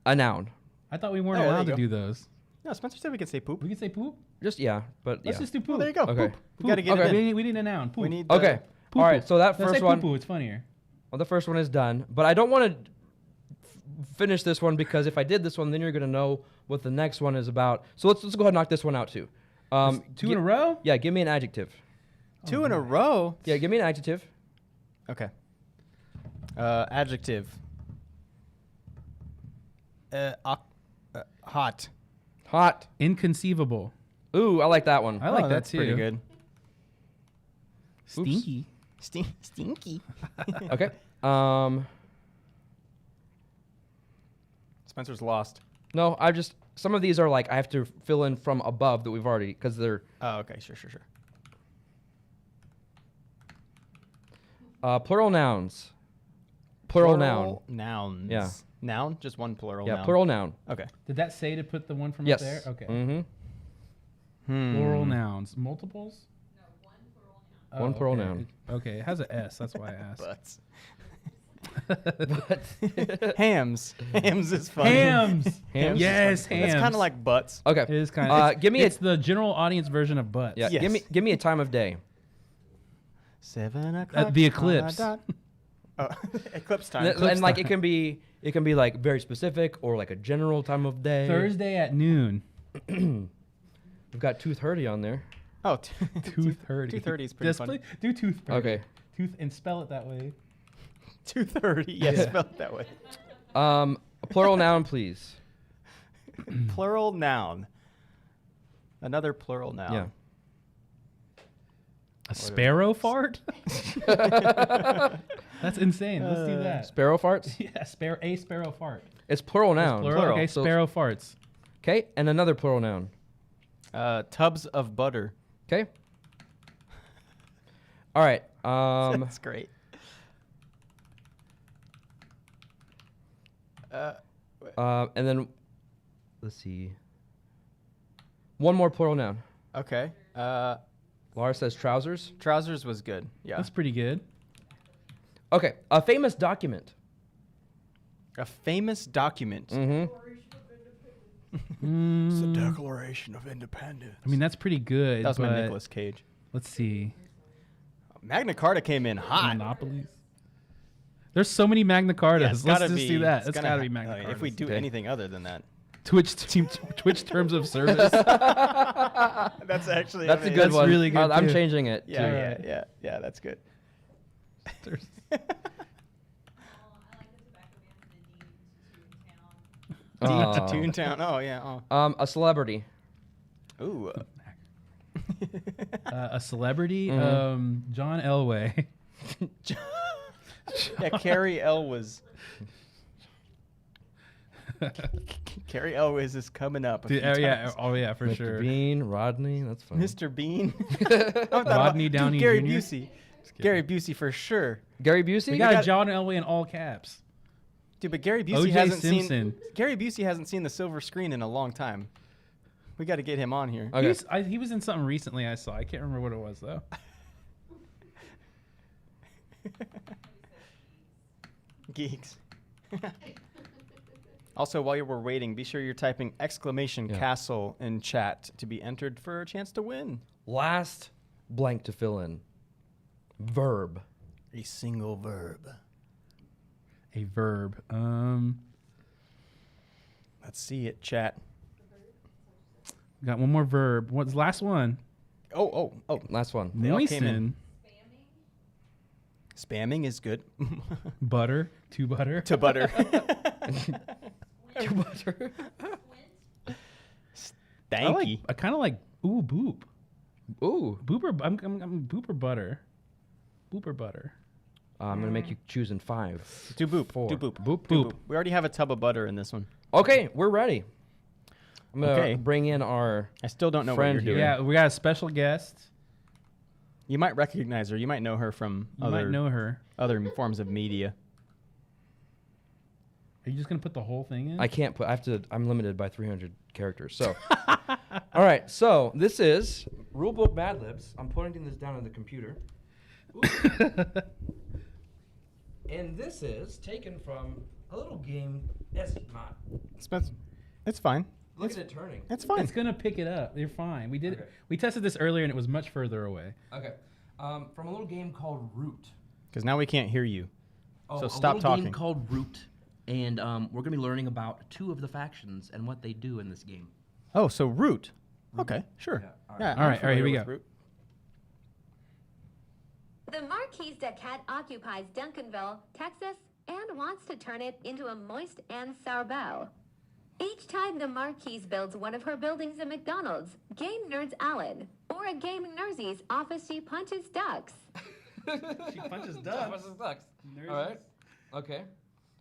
Speaker 1: A noun.
Speaker 2: I thought we weren't
Speaker 3: Oh, there
Speaker 2: allowed
Speaker 3: you
Speaker 2: to
Speaker 3: go.
Speaker 2: do those.
Speaker 3: No, Spencer said we could say poop.
Speaker 2: We could say poop.
Speaker 1: Just but
Speaker 2: Let's
Speaker 1: yeah.
Speaker 2: just do poop.
Speaker 3: Oh, there you go.
Speaker 1: Okay.
Speaker 3: Poop. We got to get
Speaker 1: Okay.
Speaker 3: it in.
Speaker 2: We need a noun. Poop.
Speaker 3: We need.
Speaker 1: Okay.
Speaker 2: Poo-poo.
Speaker 1: All right. So that
Speaker 2: Let's
Speaker 1: first
Speaker 2: say
Speaker 1: one.
Speaker 2: poo-poo. It's funnier.
Speaker 1: Well, the first one is done, but I don't want to finish this one because if I did this one, then you're gonna know what the next one is about. So let's go ahead and knock this one out too.
Speaker 2: Two in a row?
Speaker 1: Yeah. Give me an adjective.
Speaker 3: 2 in a row.
Speaker 1: Yeah. Give me an adjective.
Speaker 3: Okay. Adjective. Hot.
Speaker 1: Hot.
Speaker 2: Inconceivable.
Speaker 1: Ooh, I like that one.
Speaker 2: I like that
Speaker 3: that's
Speaker 2: too.
Speaker 3: pretty good.
Speaker 2: Stinky.
Speaker 3: Stinky.
Speaker 1: Okay.
Speaker 3: Spencer's lost.
Speaker 1: No, some of these are like I have to fill in from above that we've already because they're
Speaker 3: Oh, okay. Sure.
Speaker 1: plural nouns. Plural noun.
Speaker 3: Nouns.
Speaker 1: Yeah.
Speaker 3: Noun? Just one plural
Speaker 1: Yeah.
Speaker 3: noun.
Speaker 1: Plural noun.
Speaker 3: Okay.
Speaker 2: Did that say to put the one from
Speaker 1: Yes.
Speaker 2: up there? Okay.
Speaker 1: Mm-hmm.
Speaker 2: Plural nouns. Multiples?
Speaker 1: One plural
Speaker 2: okay.
Speaker 1: noun.
Speaker 2: Okay, it has an S. That's why I asked.
Speaker 3: Butts. Hams. Hams is funny.
Speaker 2: Hams.
Speaker 1: Hams?
Speaker 2: Yes, hams.
Speaker 3: It's kind of like butts.
Speaker 1: Okay.
Speaker 2: It is kind of.
Speaker 1: give me
Speaker 2: It's the general audience version of butts.
Speaker 1: Yeah.
Speaker 3: Yes.
Speaker 1: Give me a time of day.
Speaker 3: 7 o'clock.
Speaker 2: The eclipse.
Speaker 3: Oh, eclipse time.
Speaker 1: And like it can be like very specific or like a general time of day.
Speaker 2: Thursday at noon.
Speaker 1: We've got 2:30 on there.
Speaker 3: Oh,
Speaker 2: 2:30.
Speaker 3: 2:30 is pretty
Speaker 2: Display? Do tooth.
Speaker 1: Okay.
Speaker 2: Tooth and spell it that way.
Speaker 3: 2:30. Yes,
Speaker 1: Yeah.
Speaker 3: spelled that way.
Speaker 1: A plural noun, please.
Speaker 3: Plural noun. Another plural noun.
Speaker 1: Yeah.
Speaker 2: A sparrow fart? That's insane. Let's do that.
Speaker 1: Sparrow farts.
Speaker 2: Yeah, a sparrow fart.
Speaker 1: It's plural noun.
Speaker 2: Plural? Okay,
Speaker 1: So-
Speaker 2: sparrow farts.
Speaker 1: Okay, and another plural noun.
Speaker 3: Tubs of butter.
Speaker 1: Okay. All right.
Speaker 3: That's great.
Speaker 1: And then let's see. One more plural noun.
Speaker 3: Okay.
Speaker 1: Lara says trousers.
Speaker 3: Trousers was good. Yeah.
Speaker 2: That's pretty good.
Speaker 1: Okay, a famous document.
Speaker 3: A famous document.
Speaker 1: Mm-hmm.
Speaker 3: It's the Declaration of Independence.
Speaker 2: I mean, that's pretty good.
Speaker 3: That was my
Speaker 2: but
Speaker 3: Nicolas Cage.
Speaker 2: Let's see.
Speaker 3: Magna Carta came in hot.
Speaker 2: Monopolies. There's so many Magna Cartas.
Speaker 3: Yeah, it's
Speaker 2: Let's
Speaker 3: gotta
Speaker 2: just
Speaker 3: be,
Speaker 2: do that.
Speaker 3: it's
Speaker 2: It's
Speaker 3: gonna
Speaker 2: got to be
Speaker 3: ha-
Speaker 2: Magna
Speaker 3: I mean,
Speaker 2: Cartas.
Speaker 3: if we do
Speaker 1: Okay.
Speaker 3: anything other than that.
Speaker 2: Twitch terms of service.
Speaker 3: That's actually
Speaker 1: That's a good
Speaker 2: That's
Speaker 1: one.
Speaker 2: really good,
Speaker 1: I'm
Speaker 2: too.
Speaker 1: changing it.
Speaker 3: Yeah,
Speaker 1: to-
Speaker 2: Right.
Speaker 3: yeah, that's good.
Speaker 1: Oh.
Speaker 3: Toontown. Oh yeah.
Speaker 1: A celebrity.
Speaker 3: Oh. Ooh.
Speaker 2: A celebrity.
Speaker 1: Mhm.
Speaker 2: John Elway.
Speaker 3: Yeah, Carrie L was. Carrie Elwes is coming up.
Speaker 2: Dude, oh yeah, for
Speaker 1: Mr.
Speaker 2: sure.
Speaker 1: Bean, Rodney, that's fun.
Speaker 3: Mr. Bean.
Speaker 2: Rodney Downey
Speaker 3: Gary
Speaker 2: Jr.?
Speaker 3: Busey. Gary Busey for sure.
Speaker 1: Gary Busey?
Speaker 2: We got John Elway in all caps.
Speaker 3: Dude, but Gary Busey
Speaker 2: O.J.
Speaker 3: hasn't
Speaker 2: Simpson.
Speaker 3: seen Gary Busey hasn't seen the silver screen in a long time. We got to get him on here.
Speaker 1: Okay.
Speaker 2: He was in something recently I saw. I can't remember what it was though.
Speaker 3: Geeks. Also, while we're waiting, be sure you're typing !castle in chat to be entered for a chance to win.
Speaker 1: Last blank to fill in. Verb.
Speaker 3: A single verb.
Speaker 2: A verb.
Speaker 3: Let's see it, chat.
Speaker 2: Got one more verb. What's the last one?
Speaker 3: Oh.
Speaker 1: Last one.
Speaker 3: They all came in.
Speaker 2: Moisten.
Speaker 3: Spamming is good.
Speaker 2: Butter. To butter.
Speaker 3: To butter.
Speaker 1: To butter.
Speaker 3: Stanky.
Speaker 2: I kind of like boop.
Speaker 1: Ooh.
Speaker 2: Booper. I'm booper butter. Booper butter.
Speaker 1: I'm going to make you choose in 5.
Speaker 3: Do boop.
Speaker 1: 4.
Speaker 3: Do boop.
Speaker 1: Boop.
Speaker 3: Do boop. We already have a tub of butter in this one.
Speaker 1: Okay, we're ready. I'm going to
Speaker 3: Okay.
Speaker 1: bring in our...
Speaker 3: I still don't know what
Speaker 1: Friend
Speaker 3: you're
Speaker 1: here.
Speaker 3: doing.
Speaker 2: Yeah, we got a special guest.
Speaker 3: You might recognize her. You might know her from
Speaker 2: You might know her.
Speaker 3: other forms of media.
Speaker 2: Are you just gonna put the whole thing in?
Speaker 1: I can't put... I'm limited by 300 characters. So... All right, so this is Rulebook Mad Libs. I'm putting this down on the computer. And this is taken from a little game. It's not.
Speaker 3: It's fine.
Speaker 1: Look at it turning.
Speaker 3: It's fine.
Speaker 2: It's gonna pick it up. You're fine. We did.
Speaker 1: Okay.
Speaker 2: We tested this earlier and it was much further away.
Speaker 1: Okay. From a little game called Root.
Speaker 3: Because now we can't hear you.
Speaker 1: Oh,
Speaker 3: So
Speaker 1: a
Speaker 3: stop
Speaker 1: little
Speaker 3: talking.
Speaker 1: game called Root. And we're going to be learning about 2 of the factions and what they do in this game.
Speaker 3: Oh, so root. Okay, sure.
Speaker 1: Yeah, all right.
Speaker 3: Yeah,
Speaker 2: All
Speaker 3: I'm
Speaker 2: right, here we
Speaker 3: familiar
Speaker 2: go.
Speaker 3: with root.
Speaker 5: The Marquise de Cat occupies Duncanville, Texas, and wants to turn it into a moist and sour bow. Each time the Marquise builds one of her buildings a McDonald's, Game Nerdz Allen, or a Game Nerdzy's office, she punches ducks.
Speaker 2: She punches ducks.
Speaker 1: All right. Okay.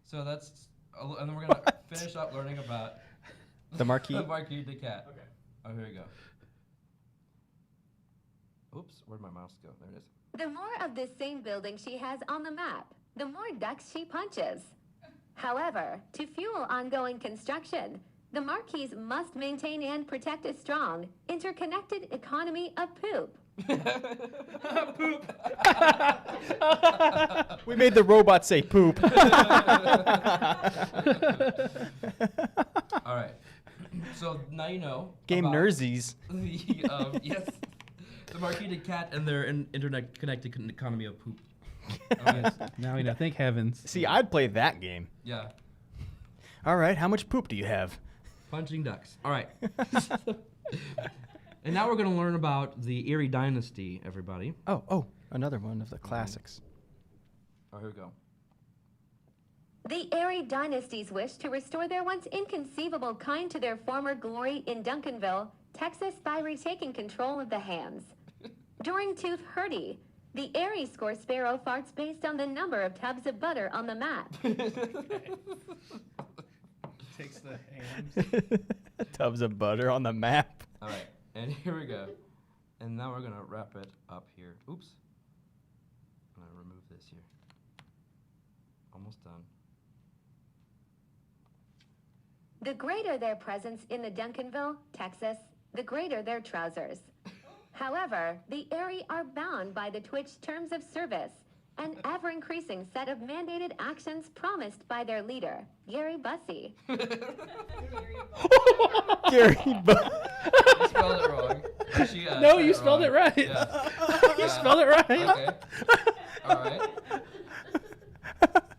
Speaker 1: So that's... And then we're going to finish up learning about...
Speaker 3: The Marquis?
Speaker 1: The Marquis de Cat. Okay. Oh, here we go. Oops, where'd my mouse go? There it is.
Speaker 5: The more of this same building she has on the map, the more ducks she punches. However, to fuel ongoing construction, the Marquise must maintain and protect a strong, interconnected economy of poop.
Speaker 1: Poop.
Speaker 3: We made the robot say poop.
Speaker 1: All right. So now you know.
Speaker 3: Game
Speaker 1: about
Speaker 3: Nerdzy's.
Speaker 1: The, yes. The Marquis de Cat and their internet-connected economy of poop.
Speaker 2: Yes. Now we know. Thank heavens.
Speaker 3: See, I'd play that game.
Speaker 1: Yeah.
Speaker 3: All right, how much poop do you have?
Speaker 1: Punching ducks. All right. And now we're going to learn about the Erie Dynasty, everybody.
Speaker 3: Oh, another one of the classics.
Speaker 1: Oh, here we go.
Speaker 5: The Erie dynasties wish to restore their once inconceivable kind to their former glory in Duncanville, Texas, by retaking control of the hands. During Tooth Hurdy, the Erie score sparrow farts based on the number of tubs of butter on the map.
Speaker 2: Takes the hands.
Speaker 3: Tubs of butter on the map.
Speaker 1: All right. And here we go. And now we're going to wrap it up here. Oops. I'm going to remove this here. Almost done.
Speaker 5: The greater their presence in the Duncanville, Texas, the greater their trousers. However, the Erie are bound by the Twitch terms of service, an ever-increasing set of mandated actions promised by their leader, Gary Bussey.
Speaker 3: Gary
Speaker 1: You spelled it wrong. She,
Speaker 2: No,
Speaker 1: said
Speaker 2: you spelled
Speaker 1: wrong.
Speaker 2: it right.
Speaker 1: Yeah.
Speaker 2: You spelled it right.
Speaker 1: Okay. All right.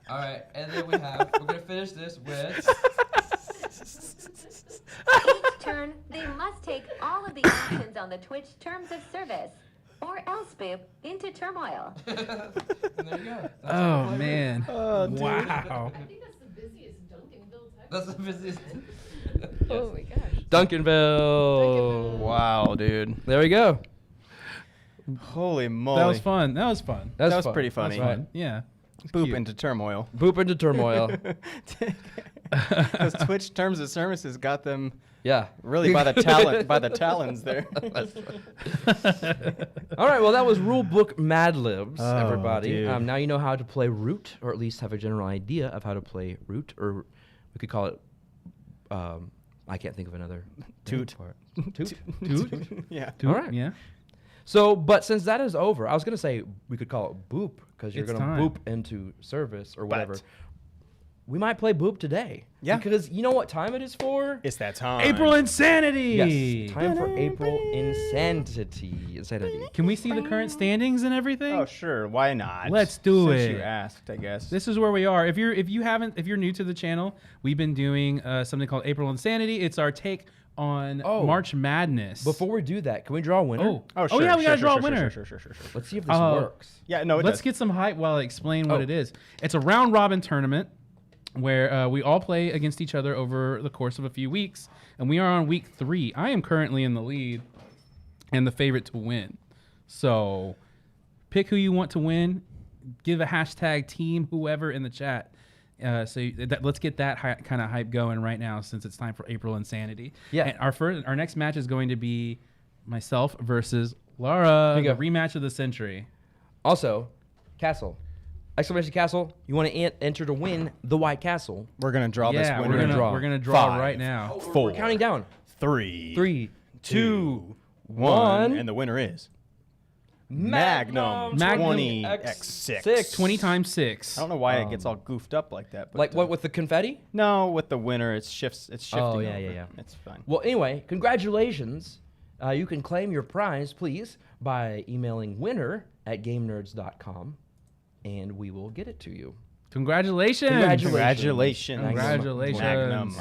Speaker 1: All right. And then we're going to finish this with...
Speaker 5: Each turn, they must take all of the actions on the Twitch terms of service, or else boop into turmoil.
Speaker 1: And there you go. That's
Speaker 2: Oh
Speaker 1: how we play
Speaker 2: man.
Speaker 3: Oh, dude.
Speaker 2: Wow.
Speaker 6: I think that's the busiest Duncanville, Texas.
Speaker 1: That's the busiest.
Speaker 6: Oh my gosh.
Speaker 1: Duncanville.
Speaker 3: Wow, dude.
Speaker 1: There we go.
Speaker 3: Holy moly.
Speaker 2: That was fun. That was fun.
Speaker 3: That was
Speaker 1: fun.
Speaker 3: pretty
Speaker 2: That was
Speaker 3: funny.
Speaker 2: fun. Yeah.
Speaker 3: Boop
Speaker 2: cute.
Speaker 3: into turmoil.
Speaker 1: Boop into turmoil.
Speaker 3: Because Twitch terms of services got them
Speaker 1: Yeah.
Speaker 3: really by the talons there.
Speaker 1: All right. Well, that was Rulebook Mad Libs,
Speaker 3: Oh,
Speaker 1: everybody.
Speaker 3: dude.
Speaker 1: Now you know how to play Root, or at least have a general idea of how to play Root, or we could call it. I can't think of another
Speaker 3: Toot.
Speaker 1: part. Toot.
Speaker 2: Toot?
Speaker 3: Yeah.
Speaker 1: All right.
Speaker 2: Yeah.
Speaker 1: So, but since that is over, I was gonna say we could call it Boop because you're
Speaker 2: It's
Speaker 1: gonna
Speaker 2: time.
Speaker 1: boop into service or whatever.
Speaker 3: But-
Speaker 1: We might play Boop today.
Speaker 3: Yeah.
Speaker 1: Because you know what time it is for?
Speaker 3: It's that time.
Speaker 2: April Insanity.
Speaker 1: Yes. Time for April Insanity.
Speaker 2: Can we see the current standings and everything?
Speaker 3: Oh, sure. Why not?
Speaker 2: Let's do
Speaker 3: Since
Speaker 2: it.
Speaker 3: you asked, I guess.
Speaker 2: This is where we are. If you're new to the channel, we've been doing something called April Insanity. It's our take on March Madness.
Speaker 1: Before we do that, can we draw a winner?
Speaker 3: Sure.
Speaker 2: Yeah, we gotta draw a
Speaker 3: sure,
Speaker 2: winner.
Speaker 3: Sure.
Speaker 1: Let's see if this
Speaker 2: Uh,
Speaker 1: works.
Speaker 3: Yeah, no, it
Speaker 2: Let's
Speaker 3: does.
Speaker 2: get some hype while I explain what it is. It's a round robin tournament where we all play against each other over the course of a few weeks, and we are on week 3. I am currently in the lead and the favorite to win. So pick who you want to win. Give a hashtag team whoever in the chat. Let's get that kind of hype going right now since it's time for April Insanity.
Speaker 1: Yeah.
Speaker 2: And our next match is going to be myself versus Lara,
Speaker 1: Here you
Speaker 2: the
Speaker 1: go.
Speaker 2: rematch of the century.
Speaker 1: Also, Castle. Exclamation Castle. You want to enter to win the White Castle.
Speaker 3: We're going to draw this
Speaker 2: Yeah,
Speaker 3: winner.
Speaker 2: we're gonna draw
Speaker 3: 5,
Speaker 2: right now.
Speaker 3: 4,
Speaker 1: We're counting down.
Speaker 3: 3,
Speaker 1: 3,
Speaker 3: 2,
Speaker 1: 1.
Speaker 3: 1. And the winner is Magnum 20x6.
Speaker 2: 20 times 6.
Speaker 3: I don't know why it gets all goofed up like that. But
Speaker 1: Like what with the confetti?
Speaker 3: No, with the winner, it's shifting.
Speaker 1: Oh, yeah,
Speaker 3: over.
Speaker 1: yeah.
Speaker 3: It's fine.
Speaker 1: Well, anyway, congratulations. You can claim your prize, please, by emailing winner@gamenerds.com, and we will get it to you.
Speaker 2: Congratulations.
Speaker 3: Congratulations.
Speaker 2: Congratulations.
Speaker 3: Magnum.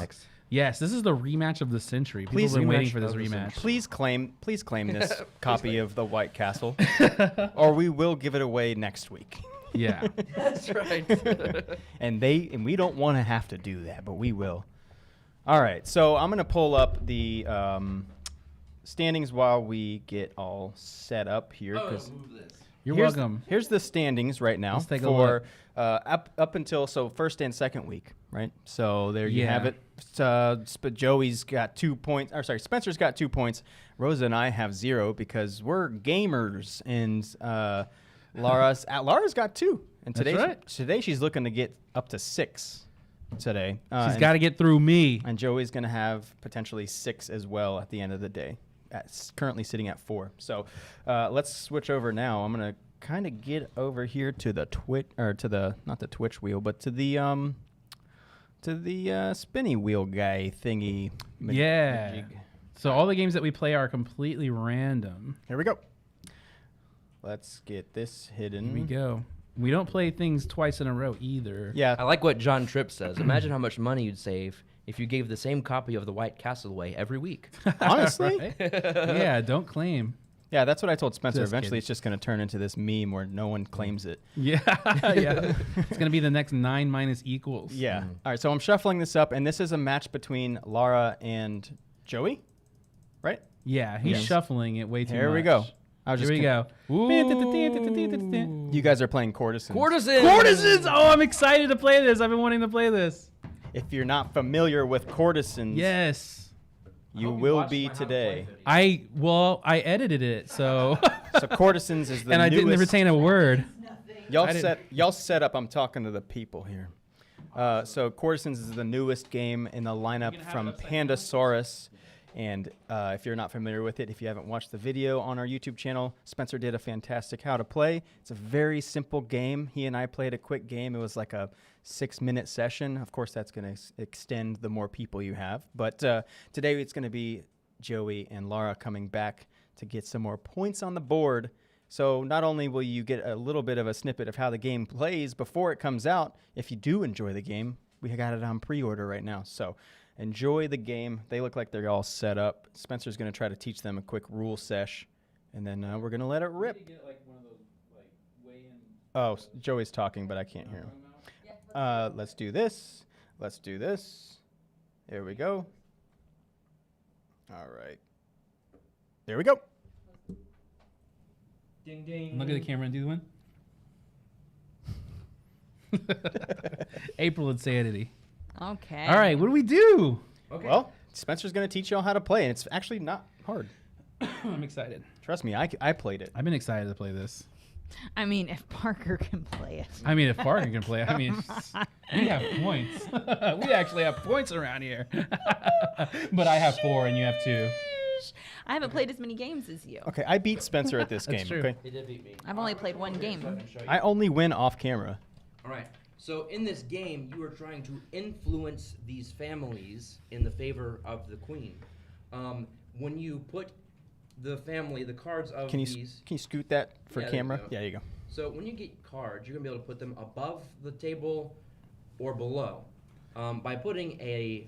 Speaker 2: Yes, this is the rematch of the century. People
Speaker 3: Please
Speaker 2: have been waiting
Speaker 1: rematch
Speaker 2: for this
Speaker 1: of the
Speaker 2: rematch.
Speaker 3: Please claim this copy of the White Castle, or we will give it away next week.
Speaker 2: Yeah.
Speaker 1: That's right.
Speaker 3: And we don't want to have to do that, but we will. All right, so I'm gonna pull up the standings while we get all set up here.
Speaker 2: You're welcome.
Speaker 3: Here's the standings right now
Speaker 2: Let's take a
Speaker 3: for up until first and second week, right? So there you have it. Joey's got 2 points. Or sorry, Spencer's got 2 points. Rosa and I have 0 because we're gamers, and Lara's got 2. And today she's looking to get up to 6 today.
Speaker 2: She's got to get through me.
Speaker 3: And Joey's going to have potentially 6 as well at the end of the day. Currently sitting at 4. So let's switch over now. I'm going to kind of get over here to the not the Twitch wheel, but to the spinny wheel guy thingy.
Speaker 2: Yeah. So all the games that we play are completely random.
Speaker 3: Here we go. Let's get this hidden.
Speaker 2: Here we go. We don't play things twice in a row either.
Speaker 3: Yeah.
Speaker 1: I like what John Tripp says. Imagine how much money you'd save if you gave the same copy of the White Castle away every week.
Speaker 3: Honestly?
Speaker 2: Right? Yeah, don't claim.
Speaker 3: Yeah, that's what I told Spencer.
Speaker 2: Just
Speaker 3: Eventually,
Speaker 2: kidding.
Speaker 3: it's just going to turn into this meme where no one claims it.
Speaker 2: Yeah. Yeah. It's going to be the next 9 minus equals.
Speaker 3: Yeah. All right, so I'm shuffling this up, and this is a match between Lara and Joey, right?
Speaker 2: Yeah, he's shuffling it way too much.
Speaker 3: Here we go.
Speaker 2: Here we go.
Speaker 3: You guys are playing Courtesans.
Speaker 2: Courtesans! Oh, I'm excited to play this. I've been wanting to play this.
Speaker 3: If you're not familiar with Courtesans,
Speaker 2: Yes.
Speaker 3: you will be today.
Speaker 2: I edited it, so
Speaker 3: So Courtesans is the
Speaker 2: and I
Speaker 3: newest.
Speaker 2: didn't retain a word.
Speaker 3: Y'all set up. I'm talking to the people here. So Courtesans is the newest game in the lineup from Pandasaurus. And if you're not familiar with it, if you haven't watched the video on our YouTube channel, Spencer did a fantastic how to play. It's a very simple game. He and I played a quick game. It was like a 6-minute session. Of course, that's going to extend the more people you have. But today it's going to be Joey and Lara coming back to get some more points on the board. So not only will you get a little bit of a snippet of how the game plays before it comes out, if you do enjoy the game, we got it on pre-order right now. So enjoy the game. They look like they're all set up. Spencer's going to try to teach them a quick rule sesh, and then we're going to let it rip. Oh, Joey's talking, but I can't hear him. Let's do this. Let's do this. There we go. All right. There we go.
Speaker 1: Ding, ding.
Speaker 2: Look at the camera and do one. April Insanity.
Speaker 6: Okay.
Speaker 2: All right, what do we do?
Speaker 1: Okay.
Speaker 3: Well, Spencer's going to teach you all how to play, and it's actually not hard.
Speaker 2: I'm excited.
Speaker 3: Trust me, I played it.
Speaker 2: I've been excited to play this.
Speaker 6: I mean, if Parker can play it.
Speaker 2: I mean, if Parker can play, I mean, we have points. We actually have points around here. But I have 4 and you have 2.
Speaker 6: I haven't played as many games as you.
Speaker 3: Okay, I beat Spencer at this game.
Speaker 2: true.
Speaker 3: Okay,
Speaker 1: He did beat me.
Speaker 6: I've only played one game.
Speaker 1: So I can show you.
Speaker 3: I only win off camera.
Speaker 1: All right. So in this game, you are trying to influence these families in the favor of the queen. When you put the family, the cards of
Speaker 3: Can you
Speaker 1: these.
Speaker 3: can you scoot that for
Speaker 1: Yeah, there you
Speaker 3: camera?
Speaker 1: go.
Speaker 3: Yeah, there you go.
Speaker 1: So when you get cards, you're gonna be able to put them above the table or below. By putting a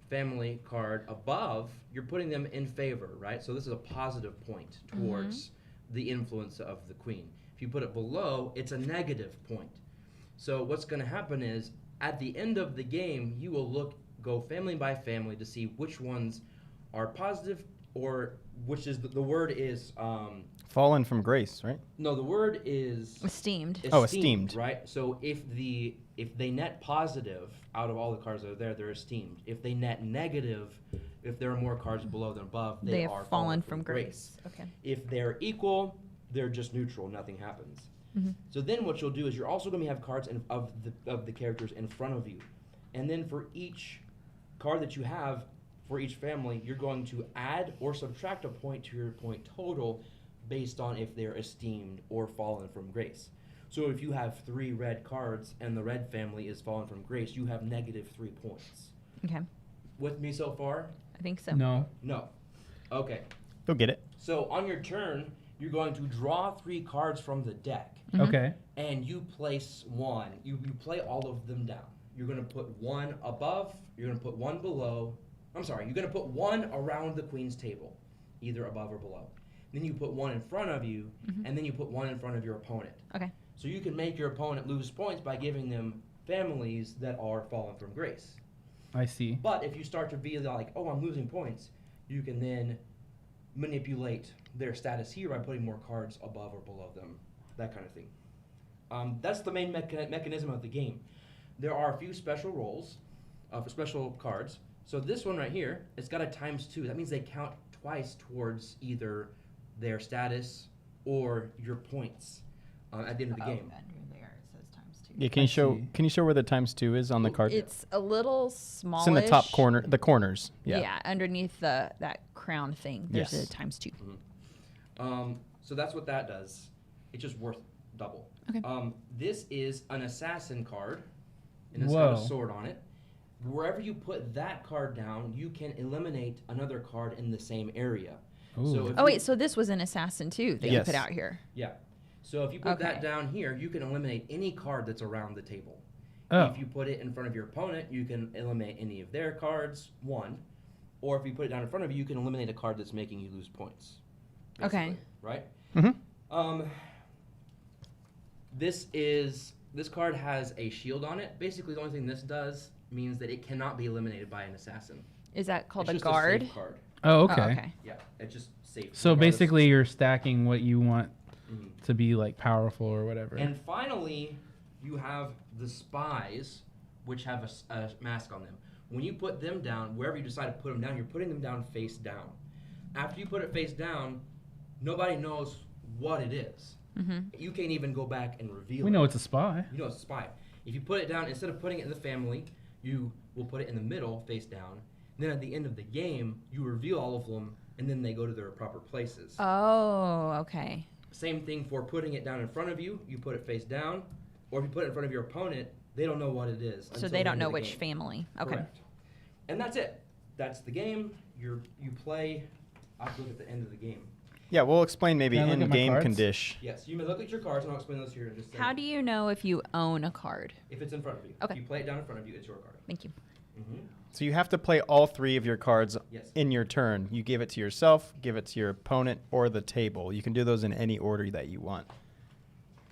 Speaker 1: family card above, you're putting them in favor, right? So this is a positive point towards the influence of the queen. If you put it below, it's a negative point. So what's gonna happen is, at the end of the game, you will go family by family to see which ones are positive, or which is the word is
Speaker 3: Fallen from grace, right?
Speaker 1: no, the word is
Speaker 6: Esteemed.
Speaker 3: Oh, esteemed.
Speaker 1: right? So if they net positive out of all the cards that are there, they're esteemed. If they net negative, if there are more cards below than above,
Speaker 6: They
Speaker 1: are
Speaker 6: have fallen from grace. Okay.
Speaker 1: If they're equal, they're just neutral. Nothing happens. So then what you'll do is you're also going to have cards of the characters in front of you, and then for each card that you have for each family, you're going to add or subtract a point to your point total based on if they're esteemed or fallen from grace. So if you have 3 red cards and the red family is fallen from grace, you have -3 points.
Speaker 6: Okay.
Speaker 1: With me so far?
Speaker 6: I think so.
Speaker 2: No.
Speaker 1: No. Okay.
Speaker 3: Go get it.
Speaker 1: So on your turn, you're going to draw 3 cards from the deck,
Speaker 2: Okay.
Speaker 1: and you place one. You play all of them down. You're going to put 1 above, you're going to put 1 below. I'm sorry, you're going to put 1 around the queen's table, either above or below. Then you put 1 in front of you, and then you put 1 in front of your opponent.
Speaker 6: Okay.
Speaker 1: So you can make your opponent lose points by giving them families that are fallen from grace.
Speaker 2: I see.
Speaker 1: But if you start to be like, oh, I'm losing points, you can then manipulate their status here by putting more cards above or below them, that kind of thing. That's the main mechanism of the game. There are a few special roles for special cards. So this one right here, it's got a ×2. That means they count twice towards either their status or your points at the end of the game.
Speaker 6: Under there it says ×2.
Speaker 3: Yeah,
Speaker 2: see.
Speaker 3: can you show where the ×2 is on the card?
Speaker 6: It's a little smallish.
Speaker 3: It's in the top corner, the corners.
Speaker 6: Yeah,
Speaker 3: Yeah.
Speaker 6: underneath that crown thing. There's
Speaker 3: Yes.
Speaker 6: a ×2.
Speaker 1: So that's what that does. It's just worth double.
Speaker 6: Okay.
Speaker 1: This is an assassin card, and it's got a
Speaker 2: Whoa.
Speaker 1: sword on it. Wherever you put that card down, you can eliminate another card in the same area.
Speaker 2: Ooh.
Speaker 1: So if
Speaker 6: Oh
Speaker 1: you-
Speaker 6: wait, so this was an assassin too that you
Speaker 3: Yes.
Speaker 6: put out here.
Speaker 1: Yeah. So if you put that
Speaker 6: Okay.
Speaker 1: down here, you can eliminate any card that's around the table.
Speaker 2: Oh.
Speaker 1: If you put it in front of your opponent, you can eliminate any of their cards, 1. Or if you put it down in front of you, you can eliminate a card that's making you lose points.
Speaker 6: Okay.
Speaker 1: basically, Right?
Speaker 3: Mm-hmm.
Speaker 1: This card has a shield on it. Basically, the only thing this does means that it cannot be eliminated by an assassin.
Speaker 6: Is that called
Speaker 1: It's
Speaker 6: a
Speaker 1: just
Speaker 6: guard?
Speaker 1: safe card.
Speaker 2: Oh,
Speaker 6: Oh,
Speaker 2: okay.
Speaker 6: okay.
Speaker 1: Yeah, it's just safe.
Speaker 2: So
Speaker 1: regardless.
Speaker 2: basically, you're stacking what you want
Speaker 1: Mhm.
Speaker 2: to be like powerful or whatever.
Speaker 1: And finally, you have the spies, which have a mask on them. When you put them down, wherever you decide to put them down, you're putting them down face down. After you put it face down, nobody knows what it is. You can't even go back and reveal it.
Speaker 2: we know it's a spy.
Speaker 1: You know it's a spy. If you put it down, instead of putting it in the family, you will put it in the middle, face down. Then at the end of the game, you reveal all of them, and then they go to their proper places.
Speaker 6: Oh, okay.
Speaker 1: Same thing for putting it down in front of you. You put it face down, or if you put it in front of your opponent, they don't know what it is.
Speaker 6: So
Speaker 1: until
Speaker 6: they
Speaker 1: the
Speaker 6: don't
Speaker 1: end
Speaker 6: know
Speaker 1: of the
Speaker 6: which
Speaker 1: game.
Speaker 6: family. Okay.
Speaker 1: Correct. And that's it. That's the game. You play. I have to look at the end of the game.
Speaker 3: Yeah, we'll explain maybe
Speaker 2: Can I look at my
Speaker 3: in-game
Speaker 2: cards?
Speaker 3: condition.
Speaker 1: Yes, you may look at your cards, and I'll explain those here in just a second.
Speaker 6: How do you know if you own a card?
Speaker 1: If it's in front of you.
Speaker 6: Okay.
Speaker 1: If you play it down in front of you, it's your card.
Speaker 6: Thank you.
Speaker 3: So you have to play all 3 of your cards
Speaker 1: Yes.
Speaker 3: in your turn. You give it to yourself, give it to your opponent, or the table. You can do those in any order that you want.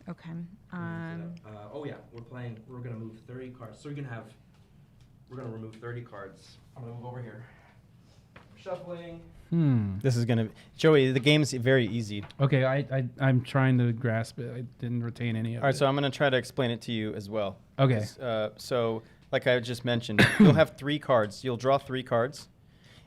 Speaker 6: Okay.
Speaker 1: Oh yeah, we're gonna move 30 cards. So we're gonna remove 30 cards. I'm gonna move over here. Shuffling.
Speaker 3: This is gonna, Joey. The game's very easy.
Speaker 2: Okay, I'm trying to grasp it. I didn't retain any of
Speaker 3: All right,
Speaker 2: it.
Speaker 3: so I'm gonna try to explain it to you as well.
Speaker 2: Okay.
Speaker 3: So like I just mentioned, you'll have 3 cards. You'll draw 3 cards,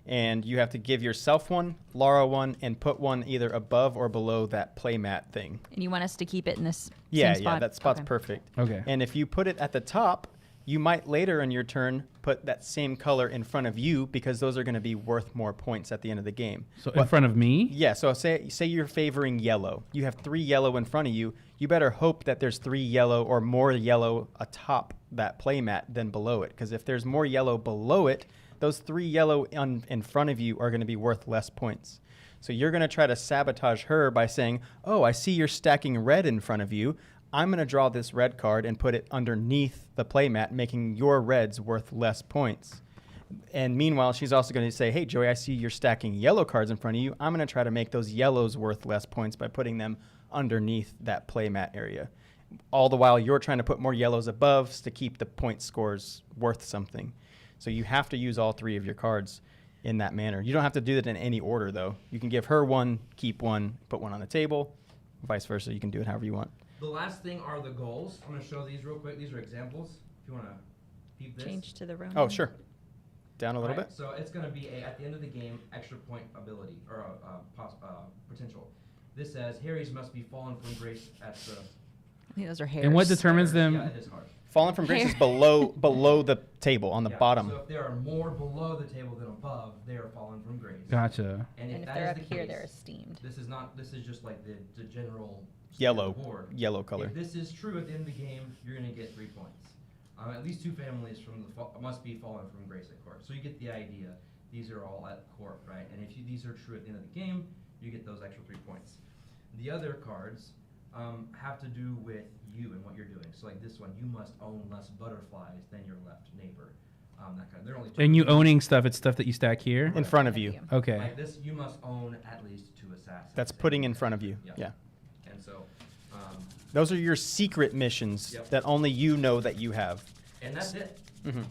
Speaker 3: and you have to give yourself one, Lara one, and put one either above or below that playmat thing.
Speaker 6: And you want us to keep it in this
Speaker 3: Yeah,
Speaker 6: same spot?
Speaker 3: yeah, that spot's
Speaker 6: Okay.
Speaker 3: perfect.
Speaker 2: Okay.
Speaker 3: And if you put it at the top, you might later in your turn put that same color in front of you because those are going to be worth more points at the end of the game.
Speaker 2: So in front of me?
Speaker 3: Yeah, so say you're favoring yellow. You have 3 yellow in front of you. You better hope that there's 3 yellow or more yellow atop that playmat than below it. Because if there's more yellow below it, those 3 yellow in front of you are going to be worth less points. So you're going to try to sabotage her by saying, oh, I see you're stacking red in front of you. I'm going to draw this red card and put it underneath the playmat, making your reds worth less points. And meanwhile, she's also going to say, hey, Joey, I see you're stacking yellow cards in front of you. I'm going to try to make those yellows worth less points by putting them underneath that playmat area. All the while, you're trying to put more yellows above to keep the point scores worth something. So you have to use all 3 of your cards in that manner. You don't have to do that in any order, though. You can give her one, keep one, put one on the table, vice versa. You can do it however you want.
Speaker 1: The last thing are the goals. I'm going to show these real quick. These are examples. If you want to peep this.
Speaker 6: Change to the room.
Speaker 3: Oh, sure. Down a little
Speaker 1: Right,
Speaker 3: bit.
Speaker 1: So it's going to be at the end of the game, extra point ability or potential. This says Harry's must be fallen from grace at the.
Speaker 6: I think those are hairs.
Speaker 2: And what determines them?
Speaker 1: Yeah, it is hard.
Speaker 3: Fallen from grace is below the table on the
Speaker 1: Yeah,
Speaker 3: bottom.
Speaker 1: So if there are more below the table than above, they are fallen from grace.
Speaker 2: Gotcha.
Speaker 6: And if
Speaker 1: that
Speaker 6: they're
Speaker 1: is
Speaker 6: up
Speaker 1: the
Speaker 6: here,
Speaker 1: case,
Speaker 6: they're esteemed.
Speaker 1: This is not. This is just like the general
Speaker 3: Yellow
Speaker 1: board.
Speaker 3: yellow color.
Speaker 1: If this is true at the end of the game, you're going to get 3 points. At least 2 families from the must be fallen from grace at court. So you get the idea. These are all at court, right? And if these are true at the end of the game, you get those extra 3 points. The other cards have to do with you and what you're doing. So like this one, you must own less butterflies than your left neighbor. That kind of. They're only.
Speaker 2: And you owning stuff, it's stuff that you stack here?
Speaker 3: In front of you.
Speaker 2: Okay.
Speaker 1: Like this, you must own at least 2 assassins.
Speaker 3: That's putting in front of you.
Speaker 1: Yeah.
Speaker 3: Yeah.
Speaker 1: And so.
Speaker 3: Those are your secret missions
Speaker 1: Yep.
Speaker 3: that only you know that you have.
Speaker 1: And that's it.
Speaker 3: Mm-hmm.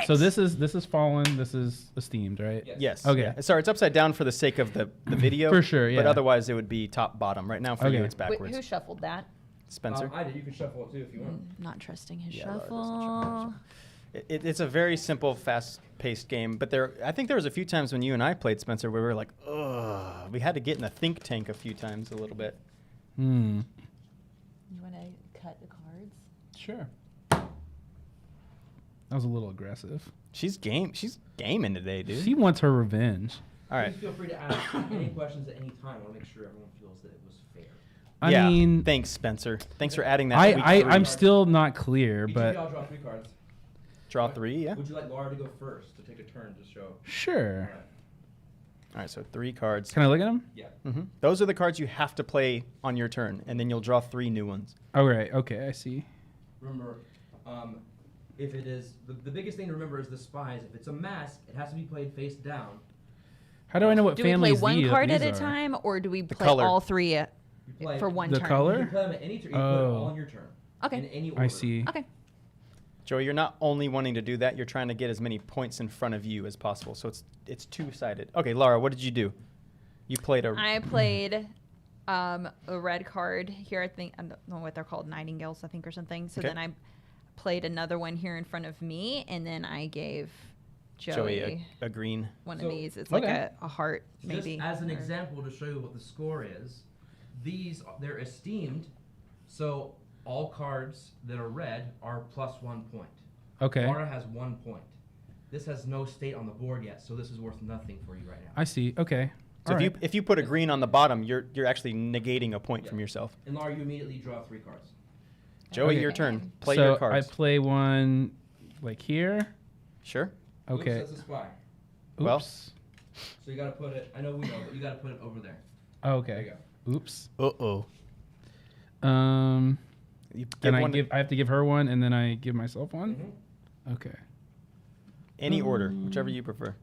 Speaker 2: So this is fallen, this is esteemed, right?
Speaker 1: Yes.
Speaker 3: Yes.
Speaker 2: Okay.
Speaker 3: Yeah. Sorry, it's upside down for the sake of the video.
Speaker 2: For sure,
Speaker 3: But
Speaker 2: yeah.
Speaker 3: otherwise, it would be top bottom. Right now, for you,
Speaker 2: Okay.
Speaker 3: it's backwards.
Speaker 6: Who shuffled that?
Speaker 3: Spencer.
Speaker 1: I did. You can shuffle it too if you want.
Speaker 6: Not trusting his
Speaker 3: Yeah, Laura doesn't
Speaker 6: shuffle.
Speaker 3: It's a very simple, fast-paced game. But I think there was a few times when you and I played, Spencer, where we were like, ugh. We had to get in a think tank a few times a little bit.
Speaker 2: Hmm.
Speaker 6: You want to cut the cards?
Speaker 2: Sure. That was a little aggressive.
Speaker 3: She's gaming today, dude.
Speaker 2: She wants her revenge.
Speaker 3: All right.
Speaker 1: Please feel free to ask any questions at any time. I want to make sure everyone feels that it was fair.
Speaker 2: I mean,
Speaker 3: thanks, Spencer. Thanks for adding that. to week
Speaker 2: I'm
Speaker 3: 3.
Speaker 2: still not clear,
Speaker 1: Each of
Speaker 2: but
Speaker 1: y'all draw 3 cards.
Speaker 3: Draw 3, yeah.
Speaker 1: Would you like Lara to go first to take a turn to show?
Speaker 2: sure.
Speaker 3: All right, so 3 cards.
Speaker 2: Can I look at them?
Speaker 1: Yeah.
Speaker 3: Those are the cards you have to play on your turn, and then you'll draw 3 new ones.
Speaker 2: All right. Okay, I see.
Speaker 1: Remember, if it is the biggest thing to remember is the spies. If it's a mask, it has to be played face down.
Speaker 2: How do I know what
Speaker 6: Do we play
Speaker 2: families
Speaker 6: one card at a
Speaker 2: these are?
Speaker 6: time, or do we play
Speaker 3: color.
Speaker 6: all 3
Speaker 1: You play
Speaker 6: for one
Speaker 2: The
Speaker 6: turn?
Speaker 2: color?
Speaker 1: You can play them at any turn. You can put it all on your turn.
Speaker 6: Okay.
Speaker 1: In any order.
Speaker 2: I see.
Speaker 6: Okay.
Speaker 3: Joey, you're not only wanting to do that, you're trying to get as many points in front of you as possible. So it's two-sided. Okay, Lara, what did you do? You played a...
Speaker 6: I played a red card here. I don't know what they're called, nightingales, I think, or something. So
Speaker 3: Okay.
Speaker 6: then I played another one here in front of me, and then I gave Joey,
Speaker 3: Joey a green.
Speaker 6: one
Speaker 1: So-
Speaker 6: of these. It's like
Speaker 2: Okay.
Speaker 6: a heart, maybe.
Speaker 1: Just as an
Speaker 6: or-
Speaker 1: example to show you what the score is, they're esteemed, so all cards that are red are +1 point.
Speaker 2: Okay.
Speaker 1: Lara has 1 point. This has no state on the board yet, so this is worth nothing for you right now.
Speaker 2: I see. Okay.
Speaker 3: So
Speaker 2: All
Speaker 3: if
Speaker 2: right.
Speaker 3: you put a green on the bottom, you're actually negating a point
Speaker 1: Yeah.
Speaker 3: from yourself.
Speaker 1: And Lara, you immediately draw 3 cards.
Speaker 3: Joey,
Speaker 2: Okay.
Speaker 3: your turn. Play
Speaker 2: so
Speaker 3: your cards.
Speaker 2: I play one like here.
Speaker 3: Sure.
Speaker 2: Okay.
Speaker 1: Oops, that's a spy.
Speaker 3: Well-
Speaker 2: Oops.
Speaker 1: So you gotta put it. I know we know, but you gotta put it over there.
Speaker 2: Okay.
Speaker 1: There you go.
Speaker 2: Oops.
Speaker 3: Uh-oh. You give
Speaker 2: And
Speaker 3: one
Speaker 2: I have to give her one, and then I give myself one.
Speaker 1: Mhm.
Speaker 2: Okay.
Speaker 3: any order, whichever you prefer.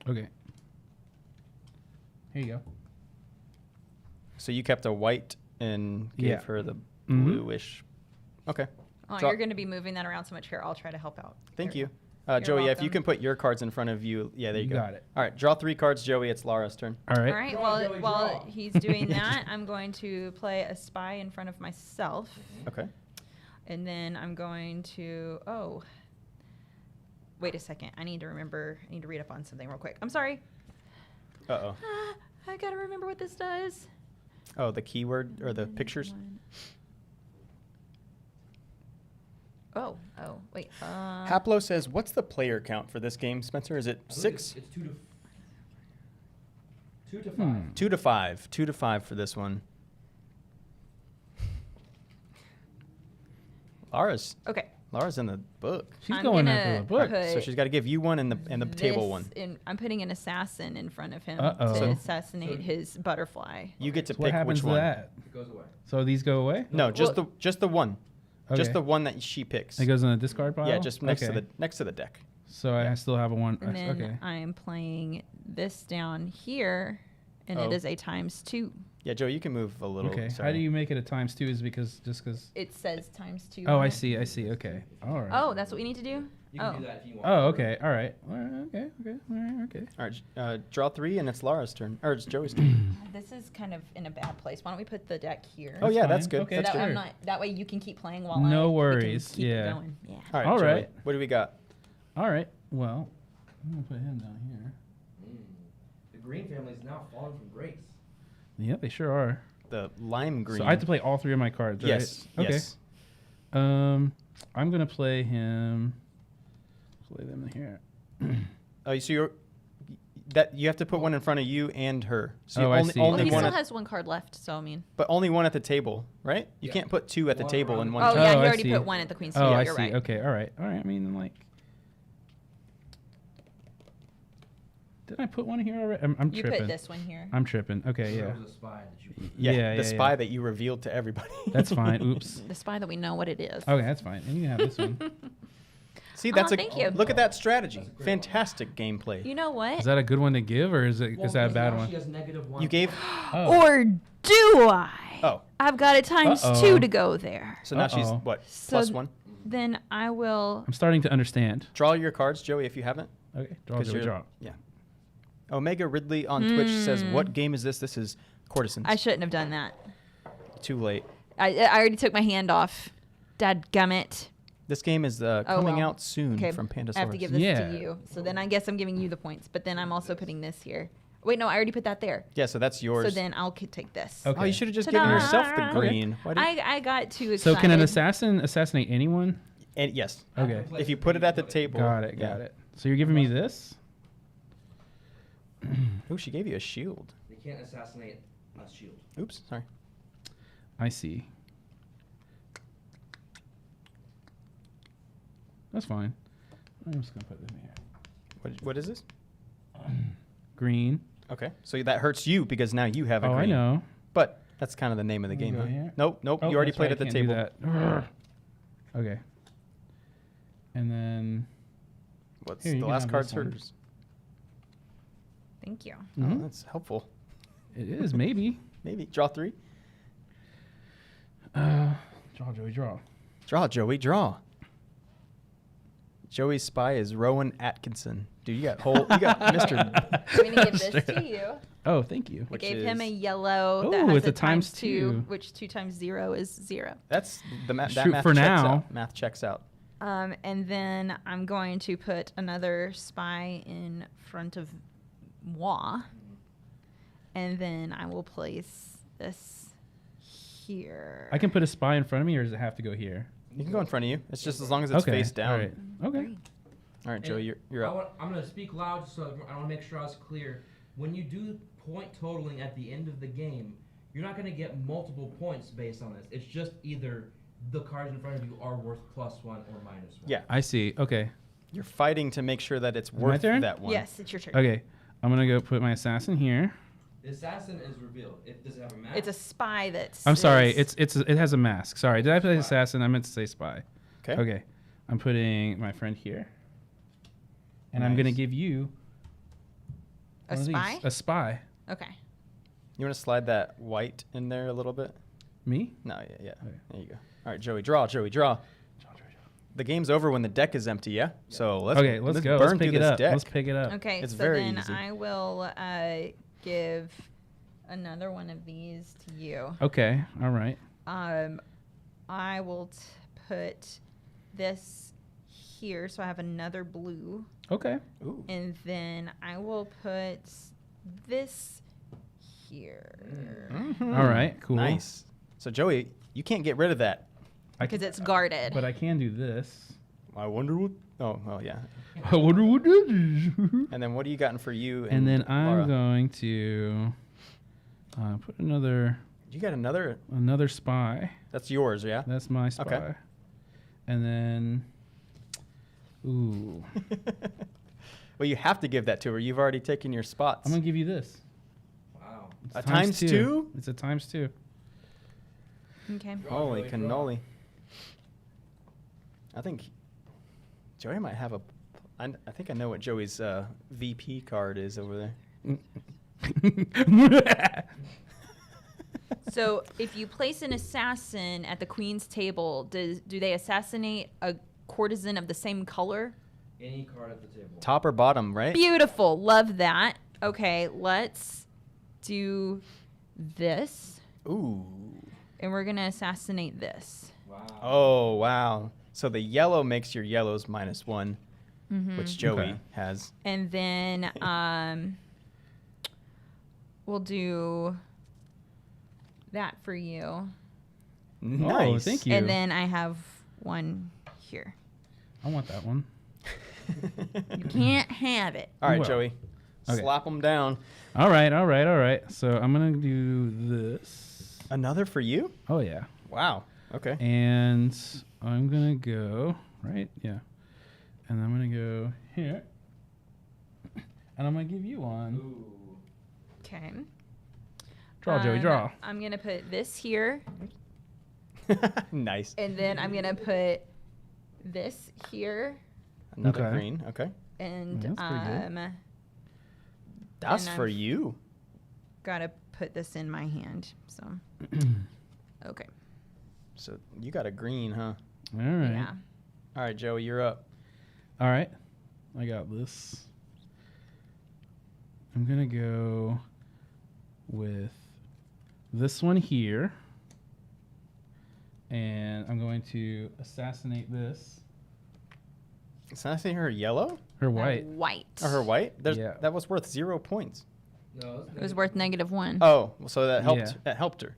Speaker 2: Okay. Here you go.
Speaker 3: So you kept a white and gave
Speaker 2: Yeah.
Speaker 3: her the
Speaker 2: Mhm.
Speaker 3: bluish. Okay.
Speaker 6: Oh,
Speaker 3: So-
Speaker 6: you're going to be moving that around so much here. I'll try to help out.
Speaker 3: Thank
Speaker 6: There
Speaker 3: you.
Speaker 6: we You're
Speaker 3: Joey, if you
Speaker 6: welcome.
Speaker 3: can put your cards in front of you. Yeah, there you
Speaker 2: You
Speaker 3: go.
Speaker 2: got it.
Speaker 3: All right, draw 3 cards, Joey. It's Lara's turn.
Speaker 2: All right.
Speaker 6: All right.
Speaker 1: Draw, Joey,
Speaker 6: While
Speaker 1: draw.
Speaker 6: he's doing that, I'm going to play a spy in front of myself.
Speaker 3: Okay.
Speaker 6: And then I'm going to, wait a second. I need to read up on something real quick. I'm sorry.
Speaker 3: Uh-oh.
Speaker 6: I got to remember what this does.
Speaker 3: Oh, the keyword or the pictures?
Speaker 6: Wait.
Speaker 3: Haplo says, what's the player count for this game, Spencer? Is it 6?
Speaker 1: It's 2 to 5.
Speaker 3: 2 to 5. 2 to 5 for this one. Lara's in the book.
Speaker 2: She's going after the book.
Speaker 3: So she's got to give you one and the table one.
Speaker 6: I'm putting an assassin in front of him
Speaker 2: Uh-oh.
Speaker 6: to assassinate his butterfly.
Speaker 3: You get to
Speaker 2: So what
Speaker 3: pick
Speaker 2: happens
Speaker 3: which
Speaker 2: to
Speaker 3: one.
Speaker 2: that?
Speaker 1: It goes away.
Speaker 2: So these go away?
Speaker 3: No, just the one.
Speaker 2: Okay.
Speaker 3: Just the one that she picks.
Speaker 2: It goes in the discard pile?
Speaker 3: Yeah, just next
Speaker 2: Okay.
Speaker 3: to the deck.
Speaker 2: So I still have a one.
Speaker 6: And then
Speaker 2: Okay.
Speaker 6: I am playing this down here, and
Speaker 3: Oh.
Speaker 6: it is a ×2.
Speaker 3: Yeah, Joe, you can move a little.
Speaker 2: Okay.
Speaker 3: Sorry.
Speaker 2: How do you make it a ×2? Is it because
Speaker 6: It says ×2.
Speaker 2: Oh,
Speaker 6: on
Speaker 2: I
Speaker 6: it.
Speaker 2: see. Okay. All right.
Speaker 6: Oh, that's what we need to do?
Speaker 1: You can do that if you want.
Speaker 2: Oh, okay. All right. All right. Okay.
Speaker 3: All right, draw 3, and it's Lara's turn. Or it's Joey's turn.
Speaker 6: This is kind of in a bad place. Why don't we put the deck here?
Speaker 3: Oh, yeah,
Speaker 2: fine.
Speaker 3: that's good.
Speaker 2: Okay,
Speaker 3: That's
Speaker 6: that,
Speaker 3: good.
Speaker 2: sure.
Speaker 6: that way you can keep playing while
Speaker 2: No
Speaker 6: we can
Speaker 2: worries,
Speaker 6: keep
Speaker 2: yeah.
Speaker 6: it going. Yeah.
Speaker 3: All right,
Speaker 2: All
Speaker 3: Joey,
Speaker 2: right.
Speaker 3: what do we got?
Speaker 2: All right. Well, I'm going to put him down here.
Speaker 1: The green family is now falling from grace.
Speaker 2: Yeah, they sure are.
Speaker 3: The lime green.
Speaker 2: So I have to play all 3 of my cards, right?
Speaker 3: Yes.
Speaker 2: Okay.
Speaker 3: Yes.
Speaker 2: I'm going to play him. Play them here.
Speaker 3: Oh, so you have to put one in front of you and her. So
Speaker 2: Oh,
Speaker 3: you
Speaker 2: I
Speaker 3: only,
Speaker 2: see.
Speaker 6: Well,
Speaker 3: only
Speaker 6: he
Speaker 3: one
Speaker 6: still
Speaker 3: at,
Speaker 6: has one card left, so I mean.
Speaker 3: but only one at the table, right? You
Speaker 1: Yeah.
Speaker 3: can't put 2 at the
Speaker 1: One
Speaker 3: table
Speaker 1: around
Speaker 3: and
Speaker 1: the
Speaker 3: one.
Speaker 6: Oh,
Speaker 3: at
Speaker 6: yeah,
Speaker 2: Oh,
Speaker 6: you
Speaker 2: I
Speaker 6: already
Speaker 2: see.
Speaker 6: put one at the Queen's
Speaker 2: Oh,
Speaker 6: table.
Speaker 2: I
Speaker 6: You're
Speaker 2: see.
Speaker 6: right.
Speaker 2: Okay. All right. I mean, like. Did I put one here already? I'm
Speaker 6: You
Speaker 2: tripping.
Speaker 6: put this one here.
Speaker 2: I'm tripping. Okay,
Speaker 1: So
Speaker 2: yeah.
Speaker 1: That was a spy that you put.
Speaker 3: Yeah, the spy
Speaker 2: yeah.
Speaker 3: that you revealed to everybody.
Speaker 2: That's fine. Oops.
Speaker 6: The spy that we know what it is.
Speaker 2: Okay, that's fine. And you can have this one.
Speaker 3: See, that's
Speaker 6: thank you.
Speaker 3: Look at that strategy.
Speaker 1: That's a great
Speaker 3: Fantastic gameplay.
Speaker 6: You know what?
Speaker 2: Is that a good one to give, or is that a
Speaker 1: because
Speaker 2: bad
Speaker 1: now
Speaker 2: one?
Speaker 1: She has -1.
Speaker 3: You gave.
Speaker 2: Oh.
Speaker 6: Or do I?
Speaker 3: Oh,
Speaker 6: I've got a ×2
Speaker 2: Uh-oh.
Speaker 6: to go there.
Speaker 3: so now she's
Speaker 2: Uh-oh.
Speaker 3: what?
Speaker 6: So
Speaker 3: +1.
Speaker 6: Then I will.
Speaker 2: I'm starting to understand.
Speaker 3: Draw your cards, Joey, if you haven't.
Speaker 2: Okay, draw,
Speaker 3: 'Cause
Speaker 2: draw,
Speaker 3: you're-
Speaker 2: draw.
Speaker 3: Yeah. Omega Ridley on Twitch says, "What game is this? This is Courtesans."
Speaker 6: I shouldn't have done that.
Speaker 3: Too late.
Speaker 6: I already took my hand off. Dadgummit.
Speaker 3: This game is coming
Speaker 6: well.
Speaker 3: out soon
Speaker 6: Okay,
Speaker 3: from Pandasaurus.
Speaker 6: I have to give this
Speaker 2: Yeah.
Speaker 6: to you. So then I guess I'm giving you the points. But then I'm also putting this here. Wait, no, I already put that there.
Speaker 3: Yeah, so that's yours.
Speaker 6: So then I'll take this.
Speaker 2: Okay.
Speaker 3: Oh, you should have just
Speaker 6: Ta-da!
Speaker 3: given yourself the
Speaker 6: Okay.
Speaker 3: green. Why did
Speaker 6: I got too excited.
Speaker 2: So can an assassin assassinate anyone?
Speaker 3: And yes.
Speaker 2: Okay.
Speaker 3: If you put it at the table.
Speaker 2: Got it. So you're giving me this?
Speaker 3: Oh, she gave you a shield.
Speaker 1: They can't assassinate a shield.
Speaker 3: Oops, sorry.
Speaker 2: I see. That's fine. I'm just gonna put them here.
Speaker 3: What is this?
Speaker 2: Green.
Speaker 3: Okay, so that hurts you because now you have a
Speaker 2: Oh,
Speaker 3: green.
Speaker 2: I know.
Speaker 3: But that's kind of the name of the
Speaker 2: Let me
Speaker 3: game,
Speaker 2: go
Speaker 3: huh?
Speaker 2: here.
Speaker 3: Nope,
Speaker 2: Oh,
Speaker 3: you already
Speaker 2: that's
Speaker 3: played
Speaker 2: right,
Speaker 3: at the
Speaker 2: I can't do
Speaker 3: table.
Speaker 2: that. Okay. And then
Speaker 3: What's
Speaker 2: Here, you
Speaker 3: the
Speaker 2: can
Speaker 3: last
Speaker 2: have
Speaker 3: card's
Speaker 2: this one.
Speaker 3: hers?
Speaker 6: Thank you.
Speaker 3: Oh,
Speaker 2: Mhm.
Speaker 3: that's helpful.
Speaker 2: it is maybe.
Speaker 3: Maybe draw 3.
Speaker 2: Draw, Joey, draw.
Speaker 3: Draw, Joey, draw. Joey's spy is Rowan Atkinson. Dude, you got Mr.
Speaker 6: I'm gonna give this to you.
Speaker 2: Oh, thank you.
Speaker 6: I
Speaker 3: Which
Speaker 6: gave him a
Speaker 3: is-
Speaker 6: yellow
Speaker 2: Oh,
Speaker 6: that has
Speaker 2: it's
Speaker 6: a
Speaker 2: a times
Speaker 6: ×2,
Speaker 2: two.
Speaker 6: which 2 times 0 is 0.
Speaker 3: That's the that
Speaker 2: Shoot,
Speaker 3: math
Speaker 2: for
Speaker 3: checks
Speaker 2: now.
Speaker 3: out. Math checks out.
Speaker 6: And then I'm going to put another spy in front of moi. And then I will place this here.
Speaker 2: I can put a spy in front of me, or does it have to go here?
Speaker 3: You can go in front of you. It's just as long as it's
Speaker 2: Okay.
Speaker 3: face down.
Speaker 2: All right. Okay.
Speaker 6: Great.
Speaker 3: All right, Joey, you're up.
Speaker 1: I'm going to speak loud so I want to make sure I was clear. When you do point totaling at the end of the game, you're not going to get multiple points based on this. It's just either the cards in front of you are worth +1 or -1.
Speaker 3: Yeah.
Speaker 2: I see. Okay.
Speaker 3: You're fighting to make sure that it's
Speaker 2: My
Speaker 3: worth
Speaker 2: turn?
Speaker 3: that one.
Speaker 6: Yes, it's your turn.
Speaker 2: Okay. I'm gonna go put my assassin here.
Speaker 1: The assassin is revealed. Does it have a mask?
Speaker 6: It's a spy that's.
Speaker 2: I'm sorry. It has a mask. Sorry. Did I play assassin? I meant to say spy.
Speaker 3: Okay.
Speaker 2: Okay. I'm putting my friend here, and I'm gonna
Speaker 3: Nice.
Speaker 2: give you
Speaker 6: A
Speaker 2: one of these.
Speaker 6: spy?
Speaker 2: A spy.
Speaker 6: Okay.
Speaker 3: You want to slide that white in there a little bit?
Speaker 2: Me?
Speaker 3: No, yeah.
Speaker 2: Okay.
Speaker 3: There you go. All right, Joey, draw. The game's over when the deck is empty, yeah? So let's
Speaker 2: Okay. Let's go.
Speaker 3: burn
Speaker 2: Let's pick
Speaker 3: through
Speaker 2: it
Speaker 3: this
Speaker 2: up.
Speaker 3: deck.
Speaker 2: Let's pick it up.
Speaker 6: Okay.
Speaker 3: It's
Speaker 6: so
Speaker 3: very
Speaker 6: then
Speaker 3: easy.
Speaker 6: I will give another one of these to you.
Speaker 2: Okay. All right.
Speaker 6: I will put this here, so I have another blue.
Speaker 2: Okay.
Speaker 3: Ooh.
Speaker 6: And then I will put this here.
Speaker 3: Mhm.
Speaker 2: All right. Cool.
Speaker 3: Nice. So Joey, you can't get rid of that.
Speaker 6: Because it's guarded.
Speaker 2: But I can do this.
Speaker 3: I wonder what. Oh, yeah.
Speaker 2: I wonder what that is.
Speaker 3: And then what do you gotten for you?
Speaker 2: And then
Speaker 3: Lara?
Speaker 2: I'm going to put another
Speaker 3: You got another.
Speaker 2: spy.
Speaker 3: That's yours, yeah.
Speaker 2: That's my spy.
Speaker 3: Okay.
Speaker 2: And then, ooh,
Speaker 3: Well, you have to give that to her. You've already taken your spots.
Speaker 2: I'm gonna give you this.
Speaker 1: Wow.
Speaker 2: It's
Speaker 3: A times two?
Speaker 2: It's a times 2.
Speaker 6: Okay.
Speaker 3: Holy cannoli. I think Joey might have a. I think I know what Joey's VP card is over there.
Speaker 6: So if you place an assassin at the queen's table, do they assassinate a courtesan of the same color?
Speaker 1: Any card at the table.
Speaker 3: Top or bottom, right?
Speaker 6: Beautiful. Love that. Okay, let's do this.
Speaker 3: Ooh.
Speaker 6: And we're going to assassinate this.
Speaker 1: Wow.
Speaker 3: Oh, wow. So the yellow makes your yellows -1, which Joey
Speaker 2: Okay.
Speaker 3: has.
Speaker 6: And then we'll do that for you.
Speaker 3: Nice.
Speaker 2: Oh, thank you.
Speaker 6: And then I have one here.
Speaker 2: I want that one.
Speaker 6: You can't have it.
Speaker 3: All right,
Speaker 2: Well,
Speaker 3: Joey.
Speaker 2: okay.
Speaker 3: Slap them down.
Speaker 2: All right. So I'm gonna do this.
Speaker 3: Another for you?
Speaker 2: Oh yeah.
Speaker 3: Wow. Okay.
Speaker 2: And I'm gonna go right. Yeah. And I'm gonna go here. And I'm gonna give you one.
Speaker 1: Ooh.
Speaker 6: Okay.
Speaker 2: Draw, Joey. Draw.
Speaker 6: I'm going to put this here.
Speaker 3: Nice.
Speaker 6: And then I'm going to put this here.
Speaker 3: Another
Speaker 2: Okay.
Speaker 3: green. Okay.
Speaker 6: And
Speaker 2: Yeah, that's pretty good.
Speaker 3: That's
Speaker 6: And
Speaker 3: for
Speaker 6: I've-
Speaker 3: you.
Speaker 6: got to put this in my hand. So, okay.
Speaker 3: So you got a green, huh?
Speaker 2: All right.
Speaker 6: Yeah.
Speaker 3: All right, Joey, you're up.
Speaker 2: All right. I got this. I'm gonna go with this one here. And I'm going to assassinate this.
Speaker 3: Assassinate her yellow
Speaker 2: Her white.
Speaker 6: White.
Speaker 3: or her white?
Speaker 2: Yeah.
Speaker 3: That was worth 0 points.
Speaker 1: No,
Speaker 6: It was worth -1.
Speaker 3: Oh, so that helped.
Speaker 2: Yeah.
Speaker 3: That helped her.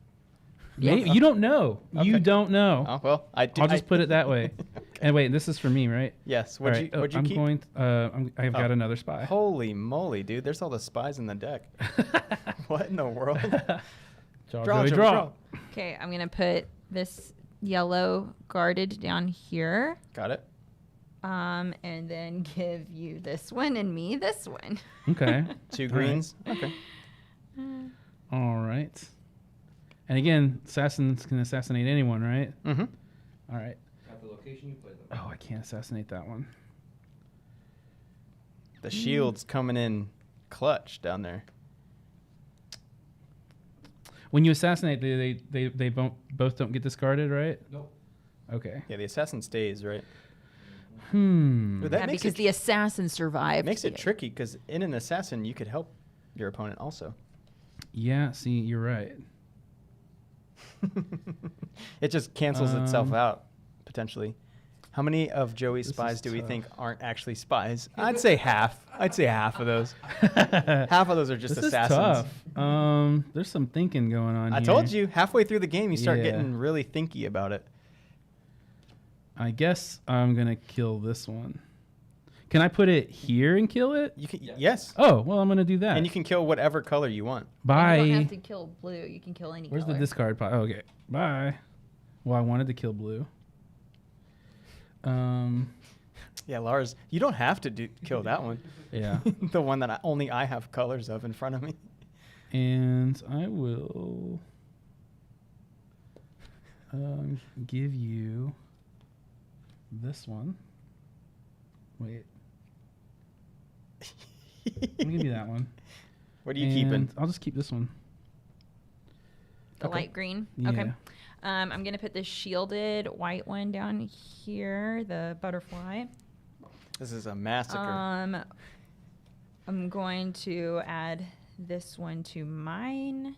Speaker 2: Maybe you don't know. You
Speaker 3: Okay.
Speaker 2: don't know.
Speaker 3: Oh well, I do.
Speaker 2: I'll just put it that way. And wait, this is for me, right?
Speaker 3: Yes.
Speaker 2: All
Speaker 3: What'd
Speaker 2: right,
Speaker 3: you? What'd you
Speaker 2: I'm
Speaker 3: keep?
Speaker 2: going. I've got
Speaker 3: Oh.
Speaker 2: another spy.
Speaker 3: Holy moly, dude! There's all the spies in the deck. What in the world?
Speaker 2: Draw,
Speaker 3: Draw,
Speaker 2: Joey,
Speaker 3: Joey,
Speaker 2: draw.
Speaker 3: draw.
Speaker 6: Okay, I'm going to put this yellow guarded down here.
Speaker 3: Got it.
Speaker 6: And then give you this one and me this one.
Speaker 2: Okay.
Speaker 3: 2
Speaker 2: All right.
Speaker 3: greens. Okay.
Speaker 2: All right. And again, assassins can assassinate anyone, right?
Speaker 3: Mm-hmm.
Speaker 2: All right.
Speaker 1: At the location you play them.
Speaker 2: Oh, I can't assassinate that one.
Speaker 3: The shield's coming in clutch down there.
Speaker 2: When you assassinate, they both don't get discarded, right?
Speaker 1: Nope.
Speaker 2: Okay.
Speaker 3: Yeah, the assassin stays, right?
Speaker 2: Hmm.
Speaker 3: But that
Speaker 6: Yeah,
Speaker 3: makes
Speaker 6: because
Speaker 3: it,
Speaker 6: the assassin survived.
Speaker 3: makes it tricky because in an assassin you could help your opponent also.
Speaker 2: Yeah. See, you're right.
Speaker 3: It just cancels itself
Speaker 2: Um,
Speaker 3: out potentially. How many of Joey's
Speaker 2: This
Speaker 3: spies
Speaker 2: is
Speaker 3: do we
Speaker 2: tough.
Speaker 3: think aren't actually spies? I'd say half. I'd say half of those. Half of those are just
Speaker 2: This
Speaker 3: assassins.
Speaker 2: is tough. There's some thinking going on
Speaker 3: I
Speaker 2: here.
Speaker 3: told you, halfway through the game, you start
Speaker 2: Yeah.
Speaker 3: getting really thinky about it.
Speaker 2: I guess I'm gonna kill this one. Can I put it here and kill it?
Speaker 3: You can,
Speaker 1: Yes.
Speaker 3: yes,
Speaker 2: Oh, well, I'm gonna do that.
Speaker 3: and you can kill whatever color you want.
Speaker 2: Bye.
Speaker 6: You don't have to kill blue. You can kill any
Speaker 2: Where's
Speaker 6: color.
Speaker 2: the discard pile? Oh, okay. Bye. Well, I wanted to kill blue.
Speaker 3: Yeah, Lars, you don't have to kill that one.
Speaker 2: Yeah.
Speaker 3: The one that only I have colors of in front of me.
Speaker 2: And I will give you this one. Wait. I'm gonna give you that one.
Speaker 3: What are you keeping?
Speaker 2: And I'll just keep this one.
Speaker 6: The
Speaker 3: Okay.
Speaker 6: light green.
Speaker 2: Yeah.
Speaker 6: Okay. I'm gonna put this shielded white one down here, the butterfly.
Speaker 3: This is a massacre.
Speaker 6: I'm going to add this one to mine,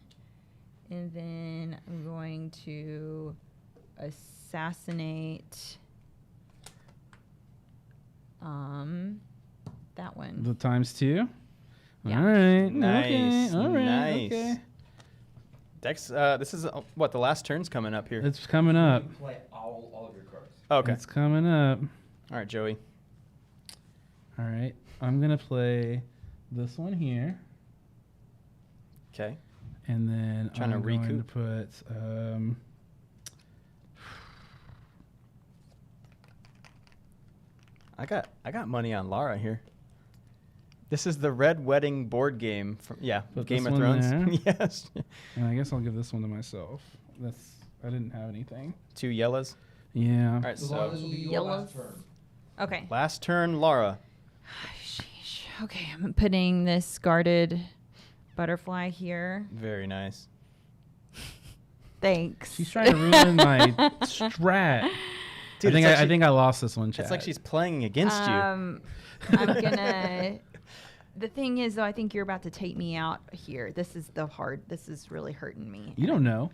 Speaker 6: and then I'm going to assassinate that one.
Speaker 2: The ×2.
Speaker 6: Yeah.
Speaker 2: All right.
Speaker 3: Nice.
Speaker 2: Okay. All right.
Speaker 3: Nice.
Speaker 2: Okay.
Speaker 3: Dex, this is what the last turn's coming up here.
Speaker 2: It's coming up.
Speaker 1: You can play all of your cards.
Speaker 3: Okay.
Speaker 2: It's coming up.
Speaker 3: All right, Joey.
Speaker 2: All right. I'm gonna play this one here,
Speaker 3: Okay.
Speaker 2: and then
Speaker 3: Trying to
Speaker 2: I'm going to
Speaker 3: recoup.
Speaker 2: put.
Speaker 3: I got money on Lara here. This is the Red Wedding board game from
Speaker 2: Put
Speaker 3: Game
Speaker 2: this
Speaker 3: of
Speaker 2: one
Speaker 3: Thrones.
Speaker 2: there.
Speaker 3: Yes.
Speaker 2: And I guess I'll give this one to myself. I didn't have anything.
Speaker 3: 2 yellows.
Speaker 2: Yeah.
Speaker 3: All right,
Speaker 1: So
Speaker 3: so
Speaker 1: Lara, this will be your
Speaker 6: Yellows.
Speaker 1: last turn.
Speaker 6: Okay.
Speaker 3: last turn, Lara.
Speaker 6: Sheesh. Okay, I'm putting this guarded butterfly here.
Speaker 3: Very nice.
Speaker 6: Thanks.
Speaker 2: She's trying to ruin my strat.
Speaker 3: Dude,
Speaker 2: I think I lost this one, chat.
Speaker 3: It's like she's playing against you.
Speaker 6: I'm gonna. The thing is, though, I think you're about to take me out here. This is This is really hurting me.
Speaker 2: You don't know.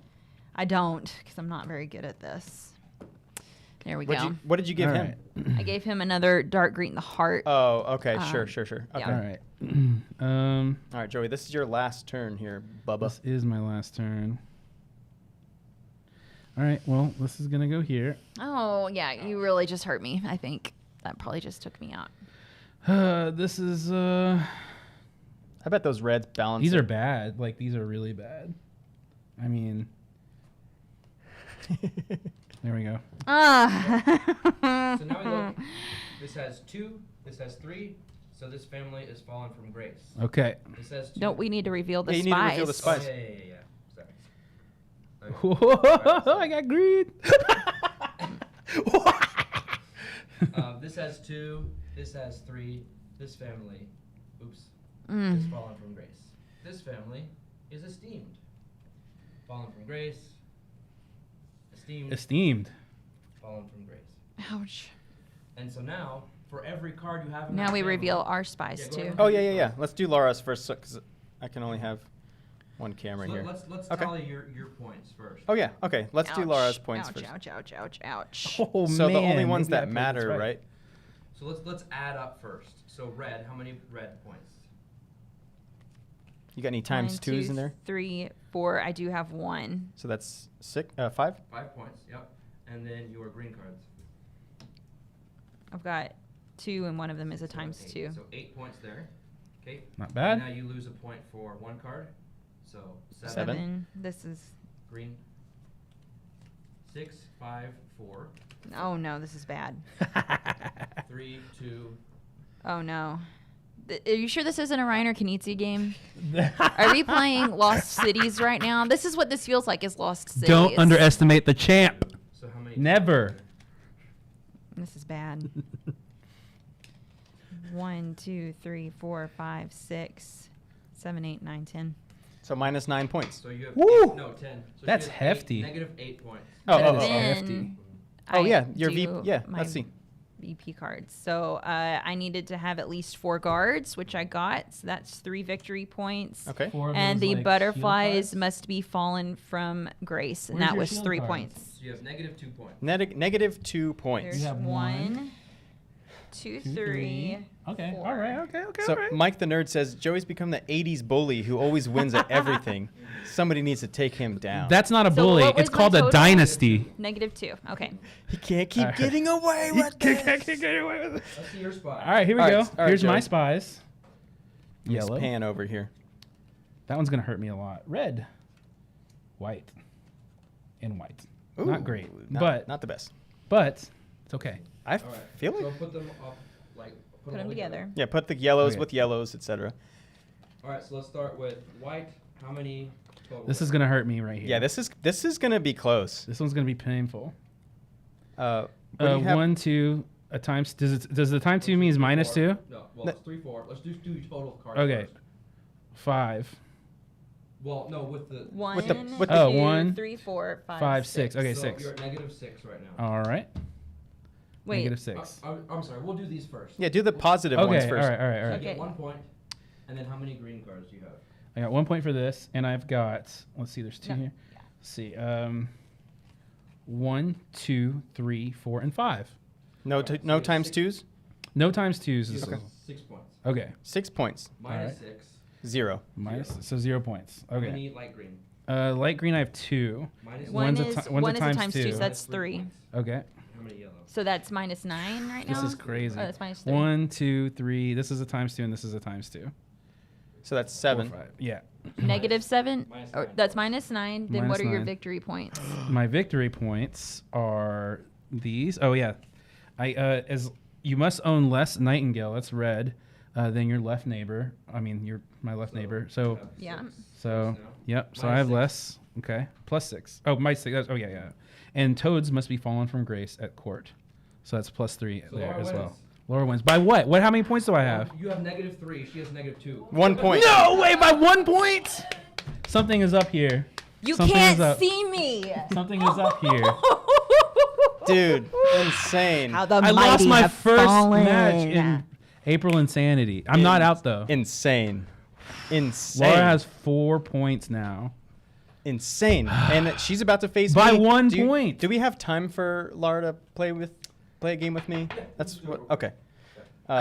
Speaker 6: I don't, because I'm not very good at this. There we go.
Speaker 3: What did you give
Speaker 2: All
Speaker 3: him?
Speaker 2: right.
Speaker 6: I gave him another dark green, the heart.
Speaker 3: Oh, okay. Sure.
Speaker 6: Yeah.
Speaker 3: Okay.
Speaker 6: Yeah.
Speaker 2: All right.
Speaker 3: All right, Joey. This is your last turn here, Bubba.
Speaker 2: This is my last turn. All right. Well, this is gonna go here.
Speaker 6: Oh, yeah, you really just hurt me. I think that probably just took me out.
Speaker 2: This is.
Speaker 3: I bet those reds balance.
Speaker 2: These
Speaker 3: it.
Speaker 2: are bad. Like these are really bad. I mean. There we go.
Speaker 6: Ah.
Speaker 1: So now we look. This has 2. This has 3. So this family is fallen from grace.
Speaker 2: Okay.
Speaker 1: This has 2.
Speaker 6: Don't we need to reveal the
Speaker 3: Yeah, you need to reveal the
Speaker 6: spies?
Speaker 3: spies.
Speaker 1: Yeah. Sorry. Okay.
Speaker 2: I got greed.
Speaker 1: This has 2. This has 3. This family, is
Speaker 6: Mm.
Speaker 1: fallen from grace. This family is esteemed. Fallen from grace.
Speaker 2: Esteemed.
Speaker 1: Fallen from grace.
Speaker 6: Ouch.
Speaker 1: And so now, for every card you have in
Speaker 6: Now
Speaker 1: that
Speaker 6: we
Speaker 1: family,
Speaker 6: reveal our spies,
Speaker 1: Yeah, go
Speaker 6: too.
Speaker 1: ahead.
Speaker 3: Oh yeah. Let's do Lara's first, because I can only have one camera
Speaker 1: So
Speaker 3: here.
Speaker 1: let's
Speaker 3: Okay.
Speaker 1: tally your points first.
Speaker 3: Oh yeah. Okay. Let's do
Speaker 6: Ouch.
Speaker 3: Lara's points
Speaker 6: ouch,
Speaker 3: first.
Speaker 6: Ouch, ouch, ouch, ouch.
Speaker 2: Oh
Speaker 3: So
Speaker 2: man.
Speaker 3: the only ones
Speaker 2: maybe I
Speaker 3: that
Speaker 2: played
Speaker 3: matter,
Speaker 2: this
Speaker 3: right?
Speaker 1: So let's add up first. So red, how many red points?
Speaker 3: You got any times
Speaker 6: 1,
Speaker 3: 2s
Speaker 6: 2,
Speaker 3: in there?
Speaker 6: 3, 4. I do have 1.
Speaker 3: So that's 5.
Speaker 1: 5 points. Yep. And then your green cards.
Speaker 6: I've got 2, and one of them is a
Speaker 1: So
Speaker 6: times
Speaker 1: 8.
Speaker 6: 2.
Speaker 1: So 8 points there. Okay.
Speaker 2: Not bad.
Speaker 1: Now you lose a point for 1 card. So 7.
Speaker 3: 7.
Speaker 6: This is.
Speaker 1: Green. 6, 5, 4,
Speaker 6: Oh no, this is bad.
Speaker 1: 3, 2.
Speaker 6: Oh no. Are you sure this isn't a Reiner Knizia game? Are we playing Lost Cities right now? This is what this feels like, is Lost Cities.
Speaker 2: Don't underestimate the champ.
Speaker 1: So how many?
Speaker 2: Never.
Speaker 6: This is bad. 1, 2, 3, 4, 5, 6, 7, 8, 9, 10.
Speaker 3: So minus 9 points.
Speaker 1: So you have
Speaker 2: Woo!
Speaker 1: 10. So
Speaker 2: That's
Speaker 1: she has
Speaker 2: hefty.
Speaker 1: -8 points.
Speaker 3: Oh,
Speaker 2: That
Speaker 3: oh,
Speaker 2: is
Speaker 3: oh.
Speaker 2: hefty.
Speaker 3: Oh,
Speaker 6: I
Speaker 3: yeah, your
Speaker 6: do
Speaker 3: yeah,
Speaker 6: my
Speaker 3: let's see.
Speaker 6: VP cards. So I needed to have at least 4 guards, which I got. So that's 3 victory points.
Speaker 3: Okay.
Speaker 6: And the butterflies must be fallen from grace, and
Speaker 2: Where's
Speaker 6: that
Speaker 2: your
Speaker 6: was
Speaker 2: shield
Speaker 6: 3
Speaker 2: cards?
Speaker 6: points.
Speaker 1: So you have -2 points.
Speaker 3: Negative 2 points.
Speaker 6: There's
Speaker 2: have
Speaker 6: 1, 2, 3.
Speaker 2: Okay.
Speaker 6: 4.
Speaker 2: All right. Okay.
Speaker 3: So
Speaker 2: all right.
Speaker 3: Mike the Nerd says Joey's become the 80s bully who always wins at everything. Somebody needs to take him down.
Speaker 2: That's not a
Speaker 6: So
Speaker 2: bully.
Speaker 6: what was
Speaker 2: It's
Speaker 6: my
Speaker 2: called a
Speaker 6: total?
Speaker 2: dynasty.
Speaker 6: -2. Okay.
Speaker 3: He can't keep
Speaker 2: Alright.
Speaker 3: getting away with this.
Speaker 2: Can't get away with it.
Speaker 1: Let's see your spot.
Speaker 2: All right, here we
Speaker 3: All
Speaker 2: go.
Speaker 3: right, all right,
Speaker 2: Here's my
Speaker 3: Joey.
Speaker 2: spies.
Speaker 3: Let's
Speaker 2: Yellow.
Speaker 3: pan over here.
Speaker 2: That one's gonna hurt me a lot. Red, white, and white. Not
Speaker 3: Ooh,
Speaker 2: great,
Speaker 3: not the best.
Speaker 2: but it's okay.
Speaker 3: I
Speaker 1: All right.
Speaker 3: feel
Speaker 1: So
Speaker 3: it.
Speaker 1: put them up, like
Speaker 6: Put them together.
Speaker 3: Yeah, put the yellows
Speaker 2: Okay.
Speaker 3: with yellows, etc.
Speaker 1: All right. So let's start with white. How many total?
Speaker 2: This is gonna hurt me right here.
Speaker 3: Yeah, this is gonna be close.
Speaker 2: This one's gonna be painful.
Speaker 3: What do you have?
Speaker 2: 1, 2, a times. Does the time 2 means minus 2?
Speaker 1: No. Well, it's 3, 4. Let's do total cards.
Speaker 2: Okay.
Speaker 1: First.
Speaker 2: 5,
Speaker 1: Well, no, with the.
Speaker 6: 1,
Speaker 3: with the-
Speaker 6: 2,
Speaker 2: 1,
Speaker 6: 3, 4, 5,
Speaker 2: 5, 6. Okay,
Speaker 1: So
Speaker 2: 6.
Speaker 1: you're at -6 right now.
Speaker 2: All right.
Speaker 6: Wait.
Speaker 2: -6.
Speaker 1: I'm sorry. We'll do these first.
Speaker 3: Yeah, do the positive ones
Speaker 2: Okay. All
Speaker 3: first.
Speaker 2: right. All right. All
Speaker 1: So you
Speaker 2: right.
Speaker 1: get
Speaker 6: Okay.
Speaker 1: 1 point. And then how many green cards do you have?
Speaker 2: I got 1 point for this, and I've got. Let's see. There's 2
Speaker 6: No.
Speaker 2: here. Let's see. 1, 2, 3, 4, and 5.
Speaker 3: No times twos?
Speaker 2: No times twos. Is
Speaker 1: 6 points.
Speaker 2: Okay.
Speaker 3: 6 points.
Speaker 1: Minus
Speaker 2: Alright.
Speaker 1: 6.
Speaker 3: 0.
Speaker 2: So 0 points.
Speaker 1: How
Speaker 2: Okay.
Speaker 1: many light green?
Speaker 2: Light green, I have 2.
Speaker 1: Minus
Speaker 6: One
Speaker 2: One's a
Speaker 6: is
Speaker 2: ti- one's a
Speaker 6: one is a
Speaker 2: times
Speaker 6: times
Speaker 2: two.
Speaker 6: two, so that's
Speaker 1: Minus 3
Speaker 6: 3.
Speaker 1: points.
Speaker 2: Okay.
Speaker 1: How many yellow?
Speaker 6: So that's -9 right now.
Speaker 2: This is crazy.
Speaker 6: Oh, that's -3.
Speaker 2: 1, 2, 3. This is a times 2, and this is a times 2.
Speaker 3: So that's
Speaker 2: 4,
Speaker 3: 7.
Speaker 2: 5. Yeah.
Speaker 6: -7.
Speaker 1: Minus
Speaker 6: Or
Speaker 1: 9.
Speaker 6: that's -9. Then what
Speaker 2: Minus
Speaker 6: are your
Speaker 2: 9.
Speaker 6: victory points?
Speaker 2: My victory points are these. Oh yeah, as you must own less Nightingale. That's red. Than your left neighbor. I mean, my left neighbor. So
Speaker 6: Yeah.
Speaker 2: yep. So I
Speaker 1: Minus
Speaker 2: have
Speaker 1: 6.
Speaker 2: less. Okay. +6. Oh, my 6. Oh yeah. And toads must be fallen from grace at court. So that's +3
Speaker 1: So
Speaker 2: there
Speaker 1: Laura
Speaker 2: as
Speaker 1: wins.
Speaker 2: well. Laura wins by what? What? How many points do I have?
Speaker 1: You have -3. She has -2.
Speaker 3: 1 point.
Speaker 2: No way! By 1 point. Something is up here.
Speaker 6: You
Speaker 2: Something is
Speaker 6: can't
Speaker 2: up.
Speaker 6: see me.
Speaker 2: Something is up here.
Speaker 3: Dude, insane.
Speaker 6: How the
Speaker 2: I lost
Speaker 6: mighty
Speaker 2: my
Speaker 6: have
Speaker 2: first
Speaker 6: fallen.
Speaker 2: match in April Insanity. I'm not out though.
Speaker 3: Insane. Insane.
Speaker 2: Laura has 4 points now.
Speaker 3: Insane. And she's about to face
Speaker 2: By
Speaker 3: me.
Speaker 2: 1
Speaker 3: Do you-
Speaker 2: point.
Speaker 3: Do we have time for Lara to play a game with me? That's what. Okay. All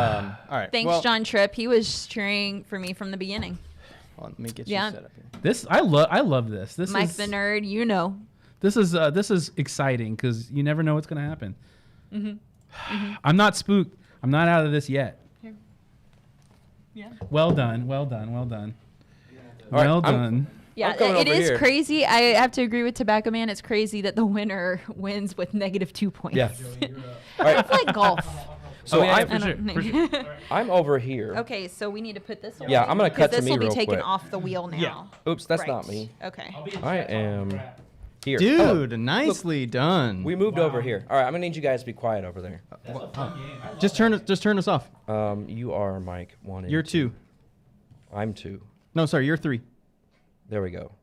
Speaker 3: right.
Speaker 6: Thanks,
Speaker 3: well,
Speaker 6: John Tripp. He was cheering for me from the beginning.
Speaker 3: hold on, let me get
Speaker 6: Yeah.
Speaker 3: you set up here.
Speaker 2: This I love this. This
Speaker 6: Mike
Speaker 2: is
Speaker 6: the nerd, you know.
Speaker 2: this is exciting because you never know what's gonna happen. I'm not spooked. I'm not out of this yet.
Speaker 6: Here. Yeah.
Speaker 2: Well done. Well done. Well done.
Speaker 1: All right,
Speaker 2: Well
Speaker 1: I'm-
Speaker 2: done.
Speaker 6: Yeah,
Speaker 1: I'm coming
Speaker 6: it
Speaker 1: over
Speaker 6: is
Speaker 1: here.
Speaker 6: crazy. I have to agree with Tobacco Man. It's crazy that the winner wins with -2 points.
Speaker 1: Yeah. All right.
Speaker 6: It's like golf.
Speaker 1: So
Speaker 2: yeah,
Speaker 1: I'm,
Speaker 2: for sure. For sure.
Speaker 1: I'm over here.
Speaker 6: Okay, so we need to put this away.
Speaker 1: Yeah, I'm gonna cut to
Speaker 6: this
Speaker 1: me
Speaker 6: will be
Speaker 1: real
Speaker 6: taken
Speaker 1: quick.
Speaker 6: off the wheel now.
Speaker 1: Oops, that's
Speaker 6: Right.
Speaker 1: not me.
Speaker 6: Okay.
Speaker 1: I am here.
Speaker 3: Dude,
Speaker 1: Oh,
Speaker 3: nicely done.
Speaker 1: we moved over here. All right, I'm gonna need you guys to be quiet over there.
Speaker 3: just turn us off.
Speaker 1: You are Mike 1 and
Speaker 3: You're 2.
Speaker 1: I'm 2.
Speaker 3: No, sorry, you're 3.
Speaker 1: There we go.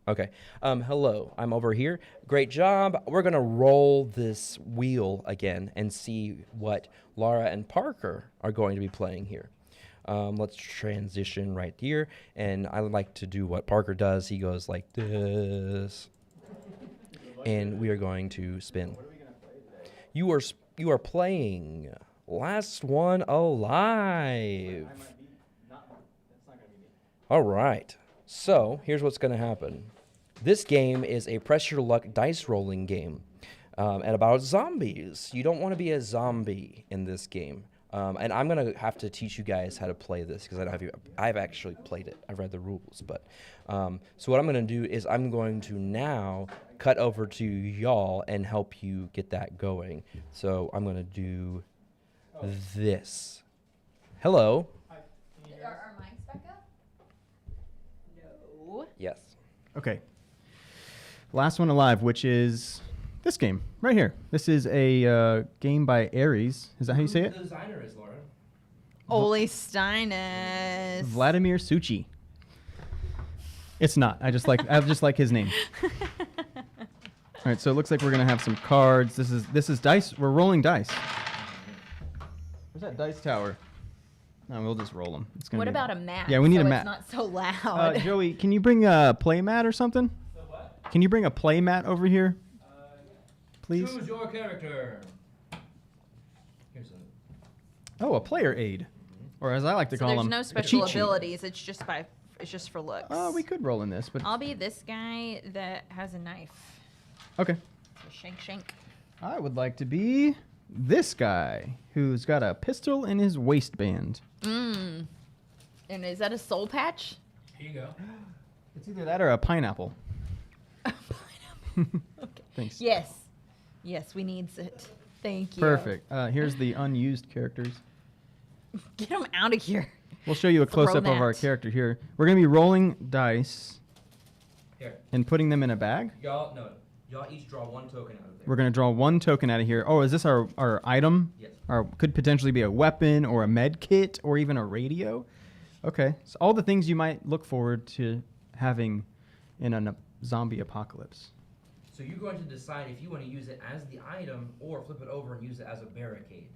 Speaker 1: Okay. Hello. I'm over here. Great job. We're gonna roll this wheel again and see what Lara and Parker are going to be playing here. Let's transition right here, and I would like to do what Parker does. He goes like this, and we are going to spin. You are playing Last One Alive. All right. So here's what's going to happen. This game is a press your luck dice rolling game, and about zombies. You don't want to be a zombie in this game. And I'm going to have to teach you guys how to play this because I've actually played it. I've read the rules. But so what I'm going to do is I'm going to now cut over to y'all and help you get that going. So I'm going to do this. Hello.
Speaker 4: Are our mics back up?
Speaker 6: No.
Speaker 1: Yes.
Speaker 3: Okay. Last One Alive, which is this game right here. This is a game by Ares. Is that how you say it?
Speaker 1: The designer is Laura.
Speaker 6: Ole Steines.
Speaker 3: Vladimir Suchi. It's not. I just like his name. All right, so it looks like we're gonna have some cards. This is dice. We're rolling dice. Where's that dice tower? No, we'll just roll them. It's gonna
Speaker 6: What
Speaker 3: be-
Speaker 6: about a mat?
Speaker 3: Yeah, we need
Speaker 6: so
Speaker 3: a mat.
Speaker 6: It's not so loud.
Speaker 3: Joey, can you bring a play mat or something? Can you bring a play mat over here? Please.
Speaker 1: Choose your character. Here's a.
Speaker 3: Oh, a player aid, or as I like to
Speaker 6: So
Speaker 3: call
Speaker 6: there's
Speaker 3: them,
Speaker 6: no
Speaker 3: a
Speaker 6: special
Speaker 3: cheat sheet.
Speaker 6: abilities. It's just for looks.
Speaker 3: We could roll in this, but
Speaker 6: I'll be this guy that has a knife.
Speaker 3: okay.
Speaker 6: Shank.
Speaker 3: I would like to be this guy who's got a pistol in his waistband.
Speaker 6: And is that a soul patch?
Speaker 2: Here you go.
Speaker 3: It's either that or a pineapple.
Speaker 6: Pineapple. Okay.
Speaker 3: Thanks.
Speaker 6: Yes. Yes, we needs it. Thank you.
Speaker 3: Perfect. Here's the unused characters.
Speaker 6: Get him out of here.
Speaker 3: We'll show you a
Speaker 6: Throw
Speaker 3: close-up of our
Speaker 6: that.
Speaker 3: character here. We're going to be rolling dice
Speaker 1: Here.
Speaker 3: and putting them in a bag.
Speaker 1: Y'all each draw one token out of there.
Speaker 3: We're going to draw one token out of here. Oh, is this our item?
Speaker 1: Yes.
Speaker 3: Or could potentially be a weapon or a med kit or even a radio. Okay. So all the things you might look forward to having in a zombie apocalypse.
Speaker 1: So you're going to decide if you want to use it as the item or flip it over and use it as a barricade.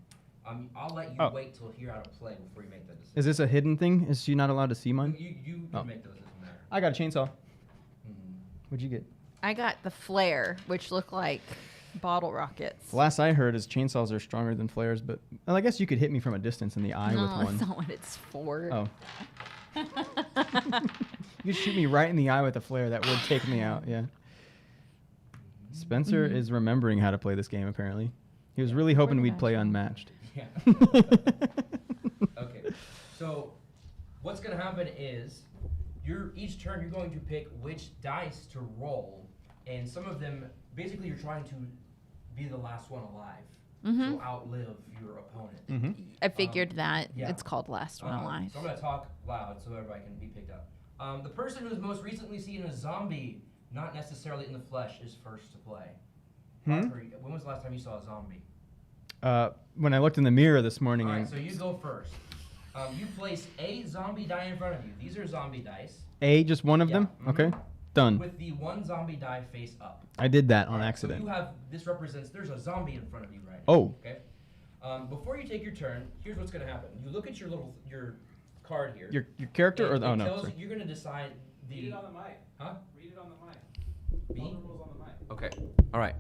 Speaker 1: I'll let you wait till here out of play before you make that decision.
Speaker 3: Is this a hidden thing? Is she not allowed to see mine?
Speaker 1: You
Speaker 3: Oh.
Speaker 1: can make those, doesn't matter.
Speaker 3: I got a chainsaw.
Speaker 1: Mhm.
Speaker 3: What'd you get?
Speaker 6: I got the flare, which looked like bottle rockets.
Speaker 3: Last I heard is chainsaws are stronger than flares, but well, I guess you could hit me from a distance in the eye
Speaker 6: No,
Speaker 3: with one.
Speaker 6: that's not what it's for.
Speaker 3: Oh. You could shoot me right in the eye with a flare. That would take me out, yeah. Spencer is remembering how to play this game, apparently. He was really hoping we'd play unmatched.
Speaker 1: Yeah. Okay. So what's going to happen is each turn you're going to pick which dice to roll, and some of them, basically you're trying to be the last one alive. So outlive your opponent.
Speaker 6: I figured that.
Speaker 1: Yeah.
Speaker 6: It's called Last One Alive.
Speaker 1: So I'm going to talk loud so everybody can be picked up. The person who's most recently seen a zombie, not necessarily in the flesh, is first to play. Parker, when was the last time you saw a zombie?
Speaker 3: When I looked in the mirror this morning.
Speaker 1: All right, so you go first. You place a zombie die in front of you. These are zombie dice.
Speaker 3: Just one of them? Okay. Done.
Speaker 1: With the one zombie die face up.
Speaker 3: I did that on
Speaker 1: All right,
Speaker 3: accident.
Speaker 1: So you have, this represents, there's a zombie in front of you right now.
Speaker 3: Oh.
Speaker 1: Okay. Before you take your turn, here's what's going to happen. You look at your card here.
Speaker 3: Your character or
Speaker 1: It
Speaker 3: oh no.
Speaker 1: tells
Speaker 3: Sorry.
Speaker 1: you, you're going to decide the.
Speaker 7: Read it on the mic.
Speaker 1: Huh?
Speaker 7: Read it on the mic.
Speaker 1: Me?
Speaker 7: All the rules on the mic.
Speaker 1: Okay. All right.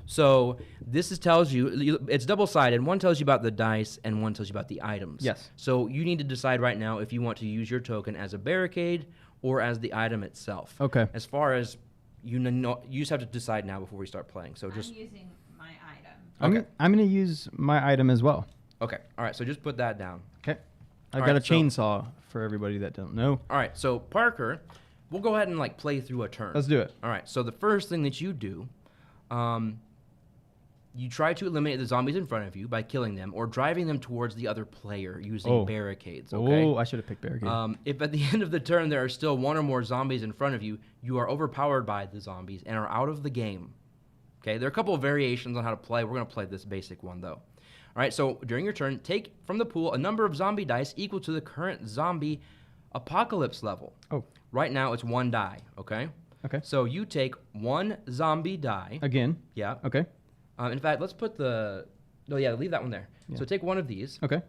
Speaker 1: So this tells you, it's double-sided. One tells you about the dice, and one tells you about the items.
Speaker 3: Yes.
Speaker 1: So you need to decide right now if you want to use your token as a barricade or as the item itself.
Speaker 3: Okay.
Speaker 1: As far as you just have to decide now before we start playing. So just
Speaker 6: I'm using my item.
Speaker 1: Okay.
Speaker 3: I'm going to use my item as well.
Speaker 1: okay. All right. So just put that down.
Speaker 3: Okay. I've
Speaker 1: All
Speaker 3: got
Speaker 1: right,
Speaker 3: a
Speaker 1: so-
Speaker 3: chainsaw for everybody that don't know.
Speaker 1: All right. So Parker, we'll go ahead and play through a turn.
Speaker 3: Let's do it.
Speaker 1: All right. So the first thing that you do, you try to eliminate the zombies in front of you by killing them or driving them towards the other player using barricades. Okay.
Speaker 3: Oh, I should have picked barricade.
Speaker 1: If at the end of the turn there are still one or more zombies in front of you, you are overpowered by the zombies and are out of the game. Okay. There are a couple of variations on how to play. We're going to play this basic one though. All right. So during your turn, take from the pool a number of zombie dice equal to the current zombie apocalypse level.
Speaker 3: Oh.
Speaker 1: Right now it's 1 die. Okay.
Speaker 3: Okay.
Speaker 1: So you take 1 zombie die.
Speaker 3: Again.
Speaker 1: Yeah.
Speaker 3: Okay.
Speaker 1: In fact, let's put leave that one there.
Speaker 3: Yeah.
Speaker 1: So take one of these.
Speaker 3: Okay.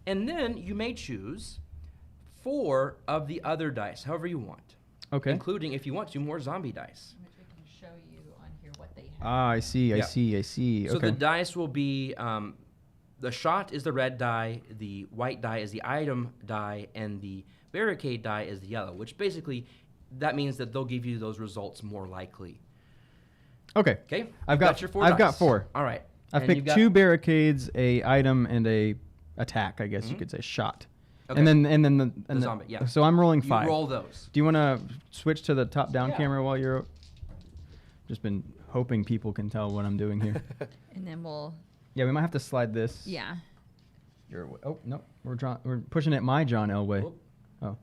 Speaker 1: And then you may choose 4 of the other dice, however you want.
Speaker 3: Okay.
Speaker 1: Including, if you want to, more zombie dice.
Speaker 4: Which I can show you on here what they have.
Speaker 3: Ah, I see. I
Speaker 1: Yeah.
Speaker 3: see. I see.
Speaker 1: So
Speaker 3: Okay.
Speaker 1: the dice will be, the shot is the red die, the white die is the item die, and the barricade die is the yellow, which basically, that means that they'll give you those results more likely.
Speaker 3: Okay.
Speaker 1: Okay?
Speaker 3: I've
Speaker 1: You've
Speaker 3: got
Speaker 1: your 4
Speaker 3: I've
Speaker 1: dice.
Speaker 3: got 4.
Speaker 1: All right.
Speaker 3: I've
Speaker 1: And
Speaker 3: picked
Speaker 1: you've got-
Speaker 3: 2 barricades, a item, and a attack. I guess you could say shot.
Speaker 1: Okay.
Speaker 3: And then the
Speaker 1: zombie, yeah.
Speaker 3: So I'm rolling 5.
Speaker 1: You roll those.
Speaker 3: Do you want to switch to the top-down
Speaker 1: Yeah.
Speaker 3: camera while you're? Just been hoping people can tell what I'm doing here.
Speaker 6: And then we'll,
Speaker 3: Yeah, we might have to slide this.
Speaker 6: yeah.
Speaker 3: Oh no, we're pushing it my John Elway.
Speaker 1: Whoop.
Speaker 3: Oh,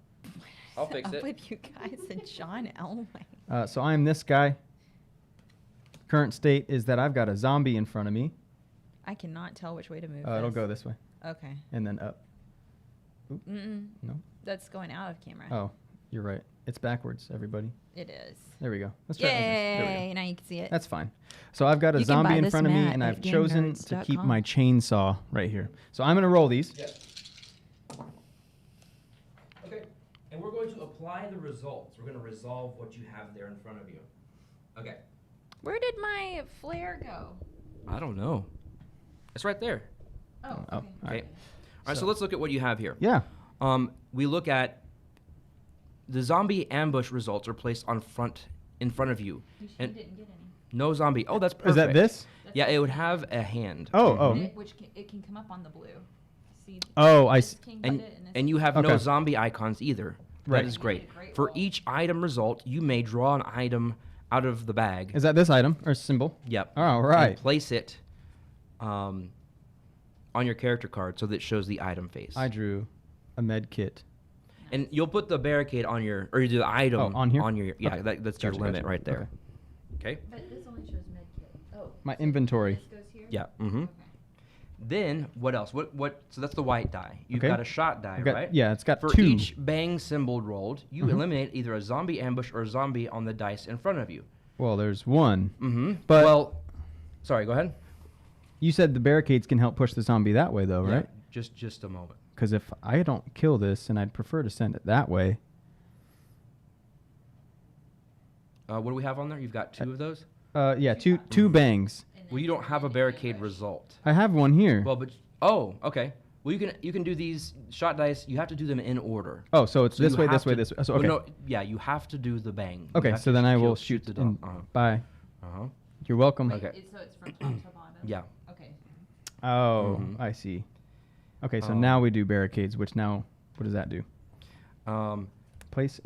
Speaker 1: I'll fix
Speaker 6: Up
Speaker 1: it.
Speaker 6: with you guys and John Elway.
Speaker 3: so I'm this guy. Current state is that I've got a zombie in front of me.
Speaker 6: I cannot tell which way to move.
Speaker 3: It'll
Speaker 6: this.
Speaker 3: go this way
Speaker 6: Okay.
Speaker 3: and then up.
Speaker 6: Mm-mm.
Speaker 3: No.
Speaker 6: That's going out of camera.
Speaker 3: Oh, you're right. It's backwards, everybody.
Speaker 6: It is.
Speaker 3: There we go. Let's try it like this. There we go.
Speaker 6: Yay! Now you can see it.
Speaker 3: That's fine. So I've got a
Speaker 6: You can
Speaker 3: zombie
Speaker 6: buy
Speaker 3: in
Speaker 6: this
Speaker 3: front of me,
Speaker 6: mat
Speaker 3: and
Speaker 6: at
Speaker 3: I've chosen to keep
Speaker 6: GameNerdz.com.
Speaker 3: my chainsaw right here. So I'm going to roll these.
Speaker 1: Yeah. Okay, and we're going to apply the results. We're going to resolve what you have there in front of you. Okay.
Speaker 6: Where did my flare go?
Speaker 1: I don't know. It's right there.
Speaker 6: Oh,
Speaker 3: Oh,
Speaker 6: okay.
Speaker 3: all
Speaker 1: Okay.
Speaker 3: right.
Speaker 1: All right, so let's look at what you have here.
Speaker 3: Yeah.
Speaker 1: We look at the zombie ambush results are placed in front of you. And
Speaker 6: didn't get any.
Speaker 1: no zombie. Oh, that's perfect.
Speaker 3: Is that this?
Speaker 1: Yeah, it would have a hand.
Speaker 3: Oh.
Speaker 6: Which it can come up on the blue. See.
Speaker 3: Oh, I
Speaker 6: this
Speaker 3: see.
Speaker 6: can
Speaker 1: And
Speaker 6: get it this
Speaker 1: and you have
Speaker 3: Okay.
Speaker 1: no zombie icons either.
Speaker 3: Right.
Speaker 1: That is great.
Speaker 6: You did a great
Speaker 1: For
Speaker 6: roll.
Speaker 1: each item result, you may draw an item out of the bag.
Speaker 3: Is that this item or symbol?
Speaker 1: Yep.
Speaker 3: All
Speaker 1: And
Speaker 3: right.
Speaker 1: place it on your character card so that it shows the item face.
Speaker 3: I drew a med kit.
Speaker 1: And you'll put the barricade on your, or you do the item
Speaker 3: Oh, on here?
Speaker 1: On your, yeah,
Speaker 3: Okay.
Speaker 1: that's your
Speaker 3: Gotcha,
Speaker 1: limit
Speaker 3: gotcha.
Speaker 1: right there. Okay.
Speaker 6: But this only shows med kit. Oh.
Speaker 3: My inventory.
Speaker 6: This goes here.
Speaker 1: Yeah. Mm-hmm.
Speaker 6: Okay.
Speaker 1: Then what else? What? So that's the white die. You've
Speaker 3: Okay.
Speaker 1: got a shot die,
Speaker 3: I've got-
Speaker 1: right?
Speaker 3: yeah, it's got
Speaker 1: For
Speaker 3: 2.
Speaker 1: each bang symbol rolled, you
Speaker 3: Mhm.
Speaker 1: eliminate either a zombie ambush or a zombie on the dice in front of you.
Speaker 3: Well, there's 1.
Speaker 1: Mm-hmm.
Speaker 3: But-
Speaker 1: well, sorry. Go ahead.
Speaker 3: You said the barricades can help push the zombie that way, though,
Speaker 1: Yeah,
Speaker 3: right?
Speaker 1: just a moment.
Speaker 3: Because if I don't kill this, and I'd prefer to send it that way.
Speaker 1: What do we have on there? You've got 2 of those.
Speaker 3: Yeah, two bangs,
Speaker 1: Well, you don't have a barricade result.
Speaker 3: I have one here.
Speaker 1: Well, but okay. Well, you can do these shot dice. You have to do them in order.
Speaker 3: Oh, so it's this
Speaker 1: you
Speaker 3: way,
Speaker 1: have
Speaker 3: this way,
Speaker 1: to-
Speaker 3: this way. So,
Speaker 1: well,
Speaker 3: okay.
Speaker 1: no, yeah, you have to do the bang. You
Speaker 3: Okay,
Speaker 1: have
Speaker 3: so
Speaker 1: to
Speaker 3: then I
Speaker 1: kill-
Speaker 3: will shoot
Speaker 1: the
Speaker 3: in.
Speaker 1: dog.
Speaker 3: Bye.
Speaker 1: Uh-huh.
Speaker 3: You're welcome.
Speaker 1: Okay.
Speaker 4: So it's from top to bottom.
Speaker 1: Yeah.
Speaker 4: Okay.
Speaker 3: Oh,
Speaker 1: Mhm.
Speaker 3: I see. Okay, so now we do barricades, which now, what does that do? Place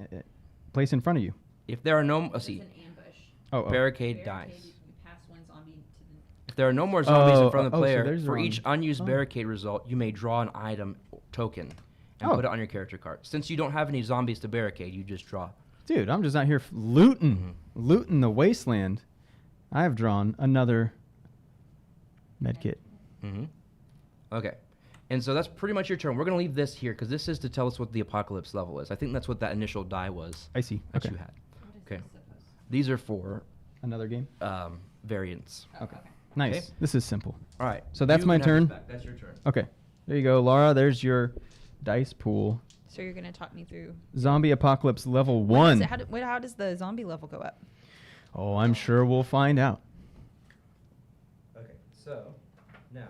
Speaker 3: in front of you.
Speaker 1: If there are no, let's see,
Speaker 4: It's an ambush.
Speaker 3: Oh,
Speaker 1: barricade
Speaker 4: Barricade,
Speaker 1: dice.
Speaker 4: you pass one zombie to the.
Speaker 1: If there are no more zombies
Speaker 3: Oh,
Speaker 1: in front of the
Speaker 3: oh, so
Speaker 1: player,
Speaker 3: there's
Speaker 1: for
Speaker 3: one.
Speaker 1: each unused
Speaker 3: Oh.
Speaker 1: barricade result, you may draw an item token and
Speaker 3: Oh.
Speaker 1: put it on your character card. Since you don't have any zombies to barricade, you just draw.
Speaker 3: dude, I'm just out here looting the wasteland. I have drawn another medkit.
Speaker 1: Mm-hmm. Okay. And so that's pretty much your turn. We're going to leave this here because this is to tell us what the apocalypse level is. I think that's what that initial die was
Speaker 3: I see.
Speaker 1: that
Speaker 3: Okay.
Speaker 1: you had. Okay. These are for
Speaker 3: Another game.
Speaker 1: variants.
Speaker 3: Okay. Nice.
Speaker 1: Okay.
Speaker 3: This is simple.
Speaker 1: All right.
Speaker 3: So that's
Speaker 1: You
Speaker 3: my
Speaker 1: can have this
Speaker 3: turn?
Speaker 1: back. That's your turn.
Speaker 3: Okay. There you go, Lara. There's your dice pool.
Speaker 6: So you're gonna talk me through.
Speaker 3: Zombie apocalypse level
Speaker 6: What is
Speaker 3: 1.
Speaker 6: it? How does the zombie level go up?
Speaker 3: Oh, I'm sure we'll find out.
Speaker 1: Okay. So now,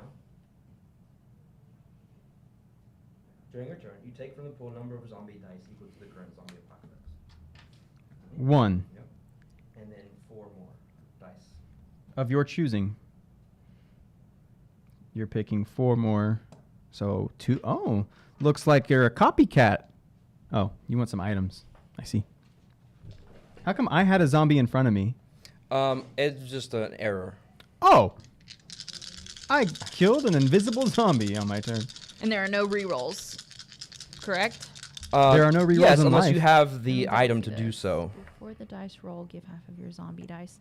Speaker 1: during your turn, you take from the pool number of zombie dice equal to the current zombie apocalypse.
Speaker 3: 1
Speaker 1: Yep. And then 4 more dice.
Speaker 3: of your choosing. You're picking 4 more. So 2. Oh, looks like you're a copycat. Oh, you want some items. I see. How come I had a zombie in front of me?
Speaker 1: It's just an error.
Speaker 3: Oh! I killed an invisible zombie on my turn.
Speaker 6: And there are no rerolls, correct?
Speaker 3: There are no rerolls
Speaker 1: Yes,
Speaker 3: in
Speaker 1: unless
Speaker 3: life.
Speaker 1: you have the
Speaker 6: Let me
Speaker 1: item
Speaker 6: see
Speaker 1: to do
Speaker 6: this.
Speaker 1: so.
Speaker 6: Before the dice roll, give half of your zombie dice,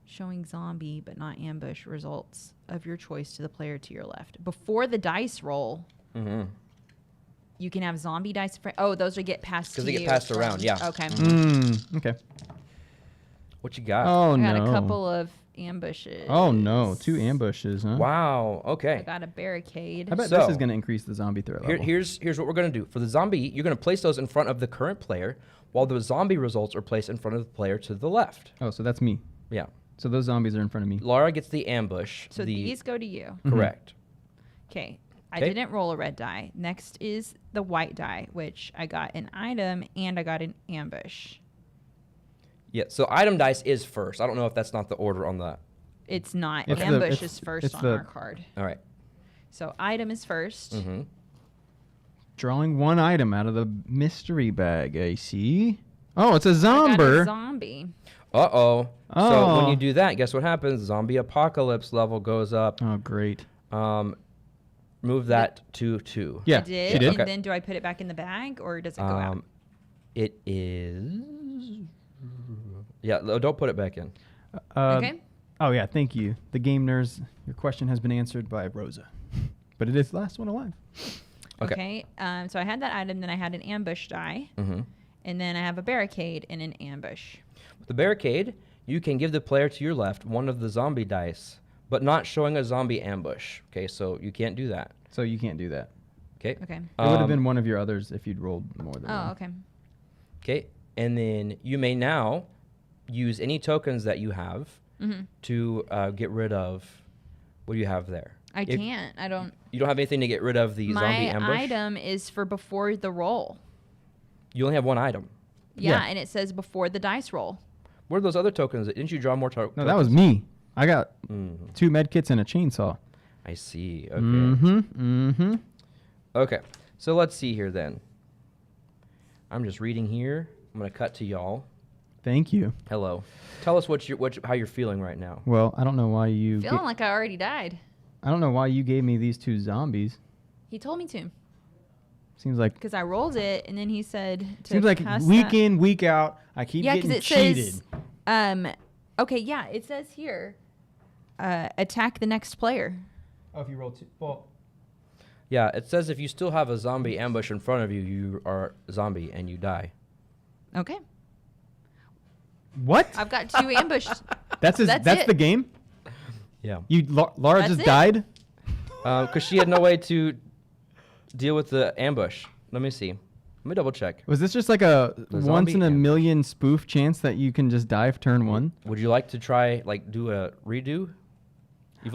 Speaker 6: showing zombie but not ambush results of your choice to the player to your left. Before the dice roll,
Speaker 1: Mm-hmm.
Speaker 6: you can have zombie dice. Oh, those are get passed to
Speaker 1: Because they
Speaker 6: you
Speaker 1: get passed
Speaker 6: from-
Speaker 1: around, yeah.
Speaker 6: Okay.
Speaker 3: Okay.
Speaker 1: What you got?
Speaker 3: Oh,
Speaker 6: I got
Speaker 3: no.
Speaker 6: a couple of ambushes.
Speaker 3: Oh, no. 2 ambushes, huh?
Speaker 1: Wow.
Speaker 6: I
Speaker 1: Okay.
Speaker 6: got a barricade.
Speaker 3: I bet this
Speaker 1: So-
Speaker 3: is going to increase the zombie threat
Speaker 1: Here,
Speaker 3: level.
Speaker 1: here's what we're gonna do. For the zombie, you're gonna place those in front of the current player, while the zombie results are placed in front of the player to the left.
Speaker 3: Oh, so that's me.
Speaker 1: Yeah.
Speaker 3: So those zombies are in front of me.
Speaker 1: Lara gets the ambush.
Speaker 6: So these go to you.
Speaker 1: Correct.
Speaker 6: Okay. I
Speaker 1: 'Kay.
Speaker 6: didn't roll a red die. Next is the white die, which I got an item and I got an ambush.
Speaker 1: Yeah. So item dice is first. I don't know if that's not the order on the.
Speaker 6: It's not.
Speaker 3: It's the-
Speaker 6: ambush
Speaker 3: it's-
Speaker 6: is first
Speaker 3: it's
Speaker 6: on
Speaker 3: the-
Speaker 6: our card.
Speaker 1: All right.
Speaker 6: So item is 1st.
Speaker 1: Mm-hmm.
Speaker 3: Drawing 1 item out of the mystery bag, I see. Oh, it's a
Speaker 6: I got a
Speaker 3: zombie.
Speaker 6: zombie.
Speaker 1: So when
Speaker 3: Oh.
Speaker 1: you do that, guess what happens? Zombie apocalypse level goes up.
Speaker 3: Oh, great.
Speaker 1: Move that to 2.
Speaker 3: Yeah,
Speaker 6: I did.
Speaker 3: she did.
Speaker 6: And
Speaker 1: Okay.
Speaker 6: then do I put it back in the bag or does it go out?
Speaker 1: It is. Yeah. Don't put it back in.
Speaker 6: Okay.
Speaker 3: Oh, yeah, thank you. The Game Nerdz, your question has been answered by Rosa. But it is the last one alive.
Speaker 1: Okay.
Speaker 6: Okay. So I had that item, then I had an ambush die,
Speaker 1: Mm-hmm.
Speaker 6: and then I have a barricade and an ambush.
Speaker 1: With the barricade, you can give the player to your left one of the zombie dice, but not showing a zombie ambush. Okay, so you can't do that.
Speaker 3: So you can't do that.
Speaker 1: Okay.
Speaker 6: Okay.
Speaker 3: It would have been one of your others if you'd rolled more than one.
Speaker 6: Oh, okay.
Speaker 1: Okay, and then you may now use any tokens that you have
Speaker 6: Mm-hmm.
Speaker 1: to get rid of. What do you have there?
Speaker 6: I
Speaker 1: If-
Speaker 6: can't. I don't.
Speaker 1: You don't have anything to get rid of the zombie
Speaker 6: My
Speaker 1: ambush.
Speaker 6: item is for before the roll.
Speaker 1: You only have one item.
Speaker 6: Yeah,
Speaker 3: Yeah.
Speaker 6: and it says before the dice roll.
Speaker 1: Where are those other tokens? Didn't you draw more tokens?
Speaker 3: No, that was me. I got
Speaker 1: Mm,
Speaker 3: 2 medkits and a chainsaw.
Speaker 1: I see. Okay.
Speaker 3: Mm-hmm. Mm-hmm.
Speaker 1: Okay. So let's see here then. I'm just reading here. I'm gonna cut to y'all.
Speaker 3: Thank you.
Speaker 1: Hello. Tell us how you're feeling right now.
Speaker 3: Well, I don't know why you.
Speaker 6: Feeling like I already died.
Speaker 3: I don't know why you gave me these 2 zombies.
Speaker 6: He told me to
Speaker 3: Seems like
Speaker 6: because I rolled it, and then he said to
Speaker 3: seems like
Speaker 6: pass
Speaker 3: week
Speaker 6: that.
Speaker 3: in, week out, I keep
Speaker 6: Yeah, because
Speaker 3: getting
Speaker 6: it
Speaker 3: cheated.
Speaker 6: says, okay, yeah, it says here, attack the next player.
Speaker 3: Oh, if you roll 2. Well,
Speaker 1: Yeah, it says if you still have a zombie ambush in front of you, you are a zombie and you die.
Speaker 6: Okay,
Speaker 3: what?
Speaker 6: I've got 2 ambushed.
Speaker 3: That's
Speaker 6: that's
Speaker 3: that's
Speaker 6: it.
Speaker 3: the game.
Speaker 1: Yeah.
Speaker 3: Lara
Speaker 6: That's
Speaker 3: just
Speaker 6: it?
Speaker 3: died.
Speaker 1: Because she had no way to deal with the ambush. Let me see. Let me double check.
Speaker 3: Was this just like a
Speaker 1: The
Speaker 3: once in
Speaker 1: zombie
Speaker 3: a
Speaker 1: ambush.
Speaker 3: million spoof chance that you can just die for turn 1?
Speaker 1: Would you like to try do a redo?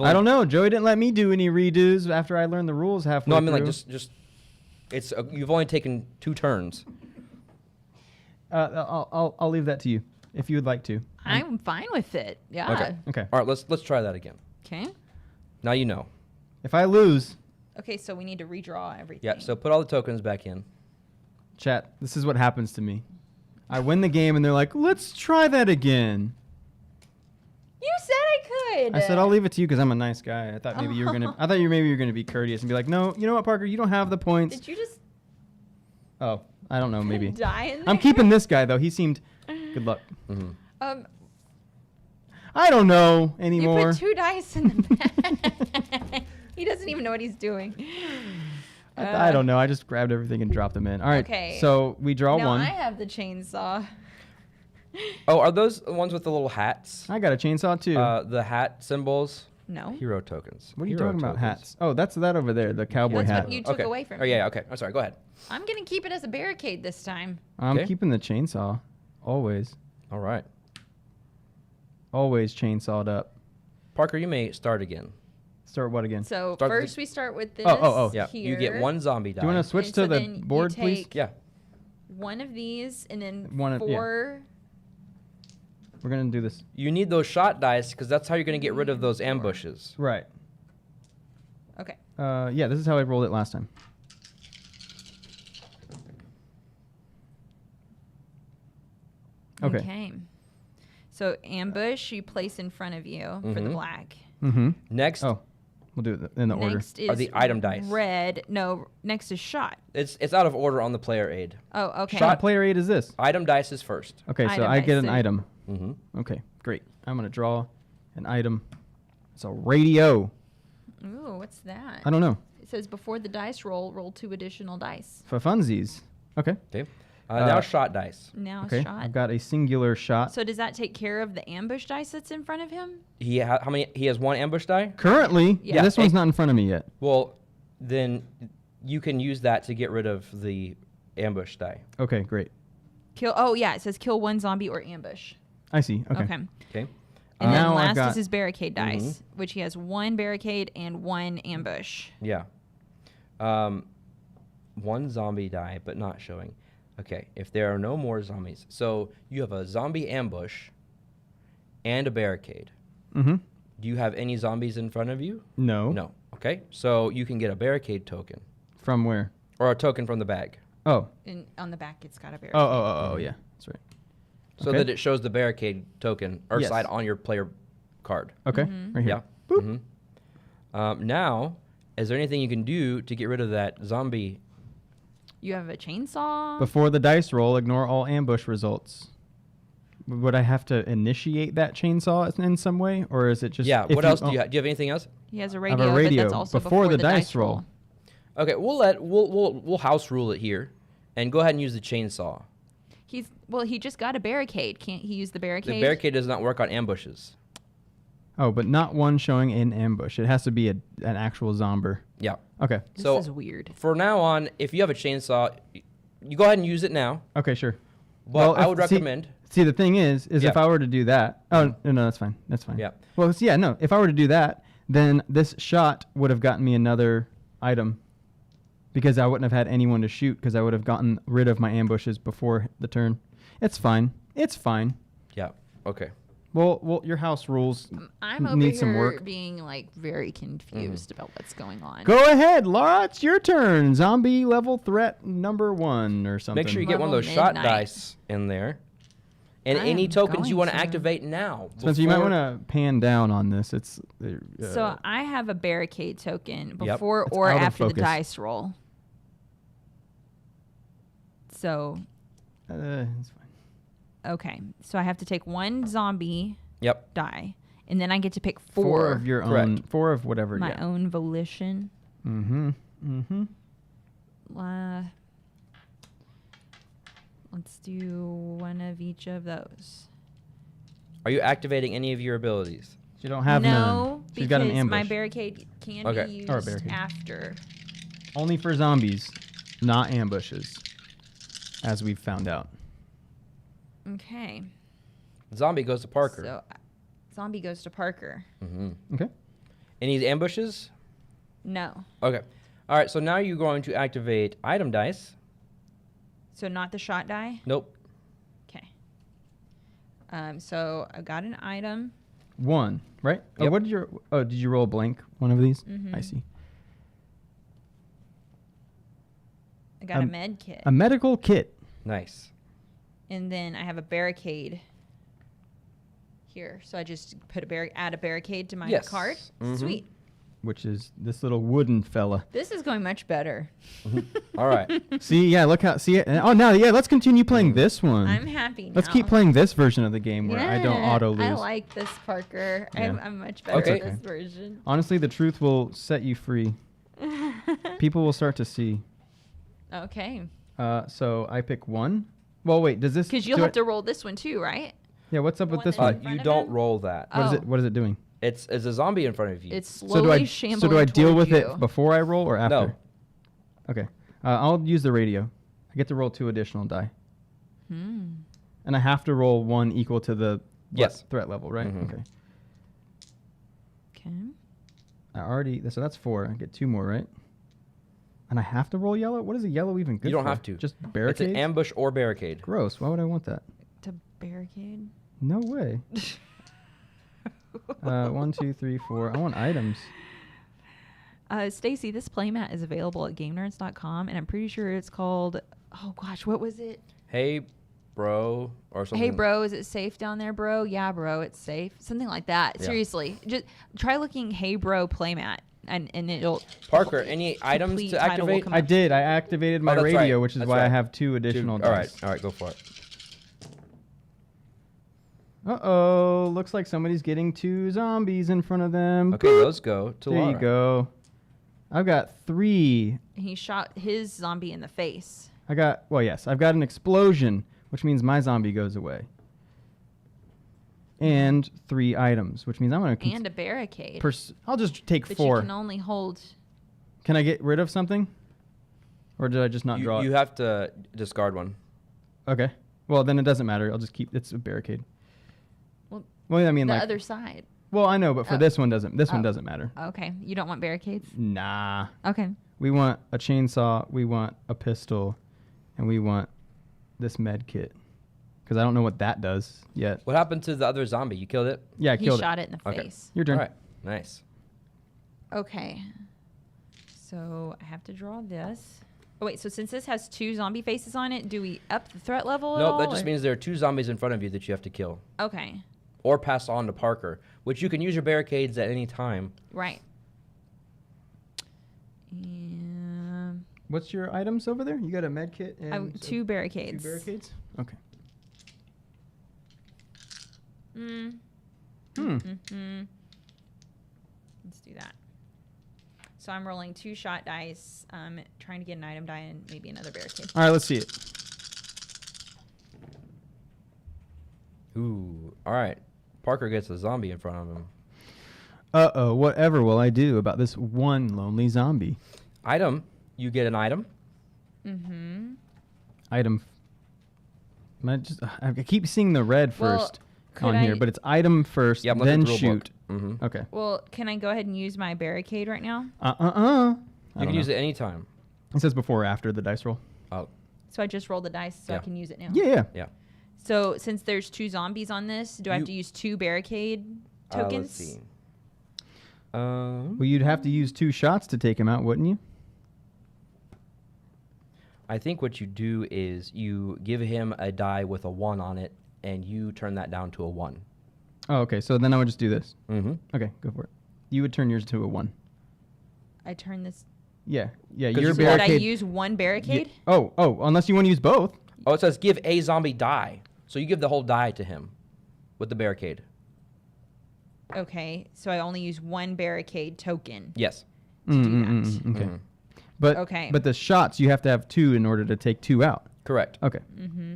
Speaker 3: I don't know. Joey didn't let me do any redos after I learned the rules halfway
Speaker 1: No, I mean
Speaker 3: through.
Speaker 1: like just it's you've only taken 2 turns.
Speaker 3: I'll leave that to you if you would like to.
Speaker 6: I'm fine with it. Yeah.
Speaker 1: Okay.
Speaker 3: Okay.
Speaker 1: All right, let's try that again.
Speaker 6: Okay.
Speaker 1: Now you know.
Speaker 3: If I lose,
Speaker 6: Okay, so we need to redraw everything.
Speaker 1: Yeah, so put all the tokens back in.
Speaker 3: chat, this is what happens to me. I win the game and they're like, let's try that again.
Speaker 6: You said I could.
Speaker 3: I said I'll leave it to you because I'm a nice guy. I thought maybe you were gonna. I thought maybe you were gonna be courteous and be like, no, you know what, Parker, you don't have the points.
Speaker 6: Did you just
Speaker 3: Oh, I don't know, maybe.
Speaker 6: die in there?
Speaker 3: I'm keeping this guy though. He seemed. Good luck.
Speaker 6: Um,
Speaker 3: I don't know
Speaker 6: you
Speaker 3: anymore.
Speaker 6: put 2 dice in the bag. He doesn't even know what he's doing.
Speaker 3: I don't know. I just grabbed everything and dropped them in. All right.
Speaker 6: Okay.
Speaker 3: So we draw
Speaker 6: Now
Speaker 3: one.
Speaker 6: I have the chainsaw.
Speaker 1: Oh, are those the ones with the little hats?
Speaker 3: I got a chainsaw too.
Speaker 1: The hat symbols?
Speaker 6: No.
Speaker 1: Hero tokens.
Speaker 3: what are you
Speaker 1: Hero
Speaker 3: talking about?
Speaker 1: tokens.
Speaker 3: Hats. Oh, that's that over there. The cowboy
Speaker 6: That's
Speaker 3: hat.
Speaker 6: what you took
Speaker 1: Okay.
Speaker 6: away from
Speaker 1: Oh
Speaker 6: me.
Speaker 1: yeah, okay. I'm sorry. Go ahead.
Speaker 6: I'm going to keep it as a barricade this time.
Speaker 3: I'm
Speaker 1: Okay.
Speaker 3: keeping the chainsaw. Always.
Speaker 1: All right.
Speaker 3: Always chainsawed up.
Speaker 1: Parker, you may start again.
Speaker 3: Start what again?
Speaker 6: So
Speaker 1: Start
Speaker 6: first we start with this
Speaker 1: Yeah.
Speaker 6: here.
Speaker 1: You get 1 zombie die.
Speaker 3: Do you want to switch
Speaker 6: And
Speaker 3: to
Speaker 6: so
Speaker 3: the
Speaker 6: then you
Speaker 3: board, please?
Speaker 6: take
Speaker 1: Yeah.
Speaker 6: one of these and then
Speaker 3: One of- yeah.
Speaker 6: 4.
Speaker 3: We're gonna do this.
Speaker 1: You need those shot dice because that's how you're going to get rid of those ambushes.
Speaker 3: Right.
Speaker 6: Okay.
Speaker 3: Yeah. This is how I rolled it last time. Okay.
Speaker 6: So ambush you place in front of you for the black.
Speaker 3: Mm-hmm.
Speaker 1: Next,
Speaker 3: Oh, we'll do it in the order.
Speaker 6: Next is
Speaker 1: Are the item dice.
Speaker 6: red. No, next is shot.
Speaker 1: it's out of order on the player aid.
Speaker 6: Oh, okay.
Speaker 3: What player aid is this?
Speaker 1: Item dice is first.
Speaker 3: Okay, so
Speaker 6: Item
Speaker 3: I get an
Speaker 6: dice.
Speaker 3: item.
Speaker 1: Mm-hmm.
Speaker 3: Okay, great. I'm gonna draw an item. It's a radio.
Speaker 6: Ooh, what's that?
Speaker 3: I don't know.
Speaker 6: It says before the dice roll 2 additional dice.
Speaker 3: For funsies. Okay.
Speaker 1: Okay. Now shot dice.
Speaker 6: Now
Speaker 3: Okay.
Speaker 6: shot.
Speaker 3: I've got a singular shot.
Speaker 6: So does that take care of the ambush dice that's in front of him?
Speaker 1: How many? He has 1 ambush die.
Speaker 3: Currently,
Speaker 6: Yeah.
Speaker 3: this one's not in front of me yet.
Speaker 1: Well, then you can use that to get rid of the ambush die.
Speaker 3: Okay, great.
Speaker 6: Kill. Oh yeah, it says kill 1 zombie or ambush.
Speaker 3: I see. Okay.
Speaker 6: Okay.
Speaker 1: Okay.
Speaker 6: And
Speaker 3: Now
Speaker 6: then
Speaker 3: I've
Speaker 6: last
Speaker 3: got-
Speaker 6: is his barricade dice, which he has 1 barricade and 1 ambush.
Speaker 1: Yeah. 1 zombie die, but not showing. Okay. If there are no more zombies, so you have a zombie ambush and a barricade.
Speaker 3: Mm-hmm.
Speaker 1: Do you have any zombies in front of you?
Speaker 3: No.
Speaker 1: No. Okay. So you can get a barricade token
Speaker 3: From where?
Speaker 1: or a token from the bag,
Speaker 3: Oh.
Speaker 6: And on the back, it's got a barricade.
Speaker 3: Oh, yeah. That's right.
Speaker 1: so
Speaker 3: Okay.
Speaker 1: that it shows the barricade token or
Speaker 3: Yes.
Speaker 1: side on your player card.
Speaker 3: Okay. Right here.
Speaker 1: Yeah. Mm-hmm. Now, is there anything you can do to get rid of that zombie?
Speaker 6: You have a chainsaw.
Speaker 3: Before the dice roll, ignore all ambush results. Would I have to initiate that chainsaw in some way, or is it just?
Speaker 1: Yeah.
Speaker 3: if
Speaker 1: What else do
Speaker 3: oh,
Speaker 1: you have? Do you have anything else?
Speaker 6: He has a
Speaker 3: have
Speaker 6: radio,
Speaker 3: a
Speaker 6: but
Speaker 3: radio
Speaker 6: that's also
Speaker 3: before the dice roll.
Speaker 1: Okay. We'll house rule it here, and go ahead and use the chainsaw.
Speaker 6: He just got a barricade. Can't he use the barricade?
Speaker 1: The barricade does not work on ambushes.
Speaker 3: Oh, but not one showing an ambush. It has to be an actual zomber.
Speaker 1: Yeah.
Speaker 3: Okay.
Speaker 6: This
Speaker 1: So
Speaker 6: is weird.
Speaker 1: for now on, if you have a chainsaw, you go ahead and use it now.
Speaker 3: Okay, sure.
Speaker 1: But I
Speaker 3: if-
Speaker 1: would recommend.
Speaker 3: See, the thing is if
Speaker 1: Yeah.
Speaker 3: I were to do that. Oh no, that's fine. That's fine.
Speaker 1: Yeah.
Speaker 3: Well, no. If I were to do that, then this shot would have gotten me another item, because I wouldn't have had anyone to shoot, because I would have gotten rid of my ambushes before the turn. It's fine. It's fine.
Speaker 1: Yeah. Okay.
Speaker 3: Well, your house rules
Speaker 6: I'm over
Speaker 3: need some
Speaker 6: here
Speaker 3: work.
Speaker 6: being like very confused about what's going on.
Speaker 3: Go ahead, Lara. It's your turn. Zombie level threat number 1 or something.
Speaker 1: Make sure you get one of
Speaker 6: Level
Speaker 1: those shot
Speaker 6: midnight.
Speaker 1: dice in there, and
Speaker 6: I
Speaker 1: any
Speaker 6: am
Speaker 1: tokens you
Speaker 6: going
Speaker 1: want to
Speaker 6: to.
Speaker 1: activate now.
Speaker 3: Spencer, you might
Speaker 1: before-
Speaker 3: want to pan down on this. It's
Speaker 6: So I have a barricade token
Speaker 1: Yep.
Speaker 6: before
Speaker 3: It's
Speaker 6: or
Speaker 3: out of
Speaker 6: after the
Speaker 3: focus.
Speaker 6: dice roll. So
Speaker 3: it's fine.
Speaker 6: okay, so I have to take 1 zombie
Speaker 1: Yep.
Speaker 6: die, and then I get to pick
Speaker 3: 4
Speaker 6: 4
Speaker 3: of your
Speaker 1: Correct.
Speaker 3: own. 4 of whatever.
Speaker 6: my
Speaker 3: yeah.
Speaker 6: own volition. Let's do 1 of each of those.
Speaker 1: Are you activating any of your abilities?
Speaker 3: She don't have
Speaker 6: no,
Speaker 3: none. She's got an
Speaker 6: because
Speaker 3: ambush.
Speaker 6: my barricade can
Speaker 1: Okay.
Speaker 6: be
Speaker 3: Or a
Speaker 6: used
Speaker 3: barricade.
Speaker 6: after.
Speaker 3: Only for zombies, not ambushes, as we've found out.
Speaker 6: Okay.
Speaker 1: Zombie goes to Parker.
Speaker 6: So zombie goes to Parker.
Speaker 1: Mm-hmm.
Speaker 3: Okay.
Speaker 1: Any ambushes?
Speaker 6: No.
Speaker 1: Okay. All right, so now you're going to activate item dice.
Speaker 6: So not the shot die?
Speaker 1: Nope.
Speaker 6: Okay. So I got an item.
Speaker 3: 1, right? Oh,
Speaker 1: Yep.
Speaker 3: what did you roll a blank one of these?
Speaker 6: Mhm.
Speaker 3: I see.
Speaker 6: I got a med kit.
Speaker 3: A medical kit.
Speaker 1: Nice.
Speaker 6: And then I have a barricade here. So I just put add a barricade to my
Speaker 1: Yes.
Speaker 6: card.
Speaker 1: Mhm.
Speaker 6: Sweet.
Speaker 3: Which is this little wooden fella.
Speaker 6: This is going much better.
Speaker 1: All right.
Speaker 3: See, yeah, look how, see it. Oh, now, yeah, let's continue playing this one.
Speaker 6: I'm happy now.
Speaker 3: Let's keep playing this version of the game where I don't
Speaker 6: Yeah,
Speaker 3: auto lose.
Speaker 6: I like this, Parker.
Speaker 3: Yeah.
Speaker 6: I'm much better
Speaker 1: Okay.
Speaker 6: at this version.
Speaker 3: Honestly, the truth will set you free. People will start to see.
Speaker 6: Okay.
Speaker 3: So I pick 1. Well, wait, does this...
Speaker 6: Because you'll
Speaker 3: do
Speaker 6: have
Speaker 3: I-
Speaker 6: to roll this one too, right?
Speaker 3: Yeah, what's up
Speaker 6: the
Speaker 3: with
Speaker 6: one
Speaker 3: this
Speaker 6: that-
Speaker 3: one?
Speaker 6: in front
Speaker 1: You
Speaker 6: of
Speaker 1: don't
Speaker 6: him?
Speaker 1: roll that.
Speaker 3: What is
Speaker 6: Oh.
Speaker 3: it? What is it doing?
Speaker 1: It's a zombie in front of you.
Speaker 6: It's
Speaker 3: So
Speaker 6: slowly
Speaker 3: do I
Speaker 6: shambling
Speaker 3: deal
Speaker 6: toward
Speaker 3: with
Speaker 6: you.
Speaker 3: it before I roll or after?
Speaker 1: No.
Speaker 3: Okay. I'll use the radio. I get to roll 2 additional die.
Speaker 6: Hmm.
Speaker 3: And I have to roll 1 equal to the
Speaker 1: Yes.
Speaker 3: threat level, right?
Speaker 1: Mhm.
Speaker 3: Okay.
Speaker 6: Okay.
Speaker 3: I already... So that's 4. I get 2 more, right? And I have to roll yellow? What is a yellow even good
Speaker 1: You don't
Speaker 3: for?
Speaker 1: have to.
Speaker 3: Just
Speaker 1: It's
Speaker 3: barricades?
Speaker 1: an ambush or barricade.
Speaker 3: Gross. Why would I want that?
Speaker 6: To barricade.
Speaker 3: No way. 1, 2, 3, 4. I want items.
Speaker 6: Stacy, this playmat is available at GameNerds.com, and I'm pretty sure it's called. Oh gosh, what was it?
Speaker 1: Hey, bro, or something.
Speaker 6: Hey, bro, is it safe down there, bro? Yeah, bro, it's safe. Something like that.
Speaker 1: Yeah.
Speaker 6: Seriously, just try looking "Hey, bro" playmat, and it'll.
Speaker 1: Parker, any items
Speaker 6: complete
Speaker 1: to
Speaker 6: title will
Speaker 1: activate?
Speaker 6: come
Speaker 3: I
Speaker 6: up.
Speaker 3: did. I activated my
Speaker 1: that's
Speaker 3: radio,
Speaker 1: right.
Speaker 3: which is
Speaker 1: That's
Speaker 3: why I
Speaker 1: right.
Speaker 3: have 2 additional
Speaker 1: All
Speaker 3: dice.
Speaker 1: right, go for it.
Speaker 3: Uh-oh. Looks like somebody's getting 2 zombies in front of them.
Speaker 1: Okay, those go to
Speaker 3: There
Speaker 1: Lara.
Speaker 3: you go. I've got 3.
Speaker 6: He shot his zombie in the face.
Speaker 3: I've got an explosion, which means my zombie goes away. And 3 items, which means I'm going to...
Speaker 6: And a barricade.
Speaker 3: I'll just take
Speaker 6: but
Speaker 3: 4.
Speaker 6: you can only hold.
Speaker 3: Can I get rid of something? Or did I just not draw it?
Speaker 1: You have to discard one.
Speaker 3: Okay. Well, then it doesn't matter. I'll just keep... It's a barricade.
Speaker 6: Well,
Speaker 3: I mean,
Speaker 6: the
Speaker 3: like...
Speaker 6: other side.
Speaker 3: Well, I know, but for
Speaker 6: Oh.
Speaker 3: this one doesn't. This one
Speaker 6: Oh.
Speaker 3: doesn't matter.
Speaker 6: Okay, you don't want barricades.
Speaker 3: Nah.
Speaker 6: Okay.
Speaker 3: We want a chainsaw, we want a pistol, and we want this med kit. Because I don't know what that does yet.
Speaker 1: What happened to the other zombie? You killed it?
Speaker 3: Yeah, I
Speaker 6: He
Speaker 3: killed
Speaker 6: shot it in the
Speaker 1: Okay.
Speaker 6: face.
Speaker 3: Your turn.
Speaker 1: All right, nice.
Speaker 6: Okay. So I have to draw this. Oh wait, so since this has 2 zombie faces on it, do we up the threat level at
Speaker 1: No,
Speaker 6: all?
Speaker 1: that just
Speaker 6: or-
Speaker 1: means there are 2 zombies in front of you that you have to kill.
Speaker 6: Okay.
Speaker 1: Or pass on to Parker, which you can use your barricades at any time.
Speaker 6: Right. And
Speaker 3: What's your items over there? You got a med kit and...
Speaker 6: I w- 2 barricades.
Speaker 3: 2 barricades? Okay.
Speaker 6: Mm.
Speaker 3: Hmm.
Speaker 6: Mm-hmm. Let's do that. So I'm rolling 2 shot dice, trying to get an item die and maybe another barricade.
Speaker 3: All right, let's see it.
Speaker 1: Ooh, all right. Parker gets a zombie in front of him.
Speaker 3: Uh-oh, whatever will I do about this one lonely zombie?
Speaker 1: Item, you get an item.
Speaker 6: Mm-hmm.
Speaker 3: Item... I keep seeing the red
Speaker 6: Well,
Speaker 3: first
Speaker 6: could
Speaker 3: on here,
Speaker 6: I-
Speaker 3: but it's item first,
Speaker 1: Yep, look at
Speaker 3: then
Speaker 1: the rule book.
Speaker 3: shoot.
Speaker 1: Mm-hmm.
Speaker 3: Okay.
Speaker 6: Well, can I go ahead and use my barricade right now?
Speaker 1: You can use it anytime.
Speaker 3: It says before or after the dice roll.
Speaker 1: Oh,
Speaker 6: So I just roll the dice so I
Speaker 1: Yeah.
Speaker 6: can use it now?
Speaker 3: Yeah.
Speaker 1: yeah.
Speaker 6: So since there's 2 zombies on this, do I have
Speaker 1: You-
Speaker 6: to use 2 barricade tokens?
Speaker 1: Let's see.
Speaker 3: Well, you'd have to use 2 shots to take him out, wouldn't you?
Speaker 1: I think what you do is you give him a die with a 1 on it, and you turn that down to a 1.
Speaker 3: Oh, okay. So then I would just do this.
Speaker 1: Mm-hmm.
Speaker 3: Okay, go for it. You would turn yours to a 1.
Speaker 6: I turn this.
Speaker 3: Yeah.
Speaker 1: 'Cause
Speaker 3: Your
Speaker 1: you
Speaker 6: Would
Speaker 3: barricade.
Speaker 6: I use 1 barricade?
Speaker 3: Oh, unless you want to use both.
Speaker 1: Oh, it says give a zombie die. So you give the whole die to him with the barricade.
Speaker 6: Okay, so I only use 1 barricade token.
Speaker 1: Yes.
Speaker 6: To do that.
Speaker 3: Okay.
Speaker 1: Mhm.
Speaker 3: But
Speaker 6: Okay.
Speaker 3: But the shots you have to have 2 in order to take 2 out.
Speaker 1: Correct.
Speaker 3: Okay.
Speaker 6: Mm-hmm.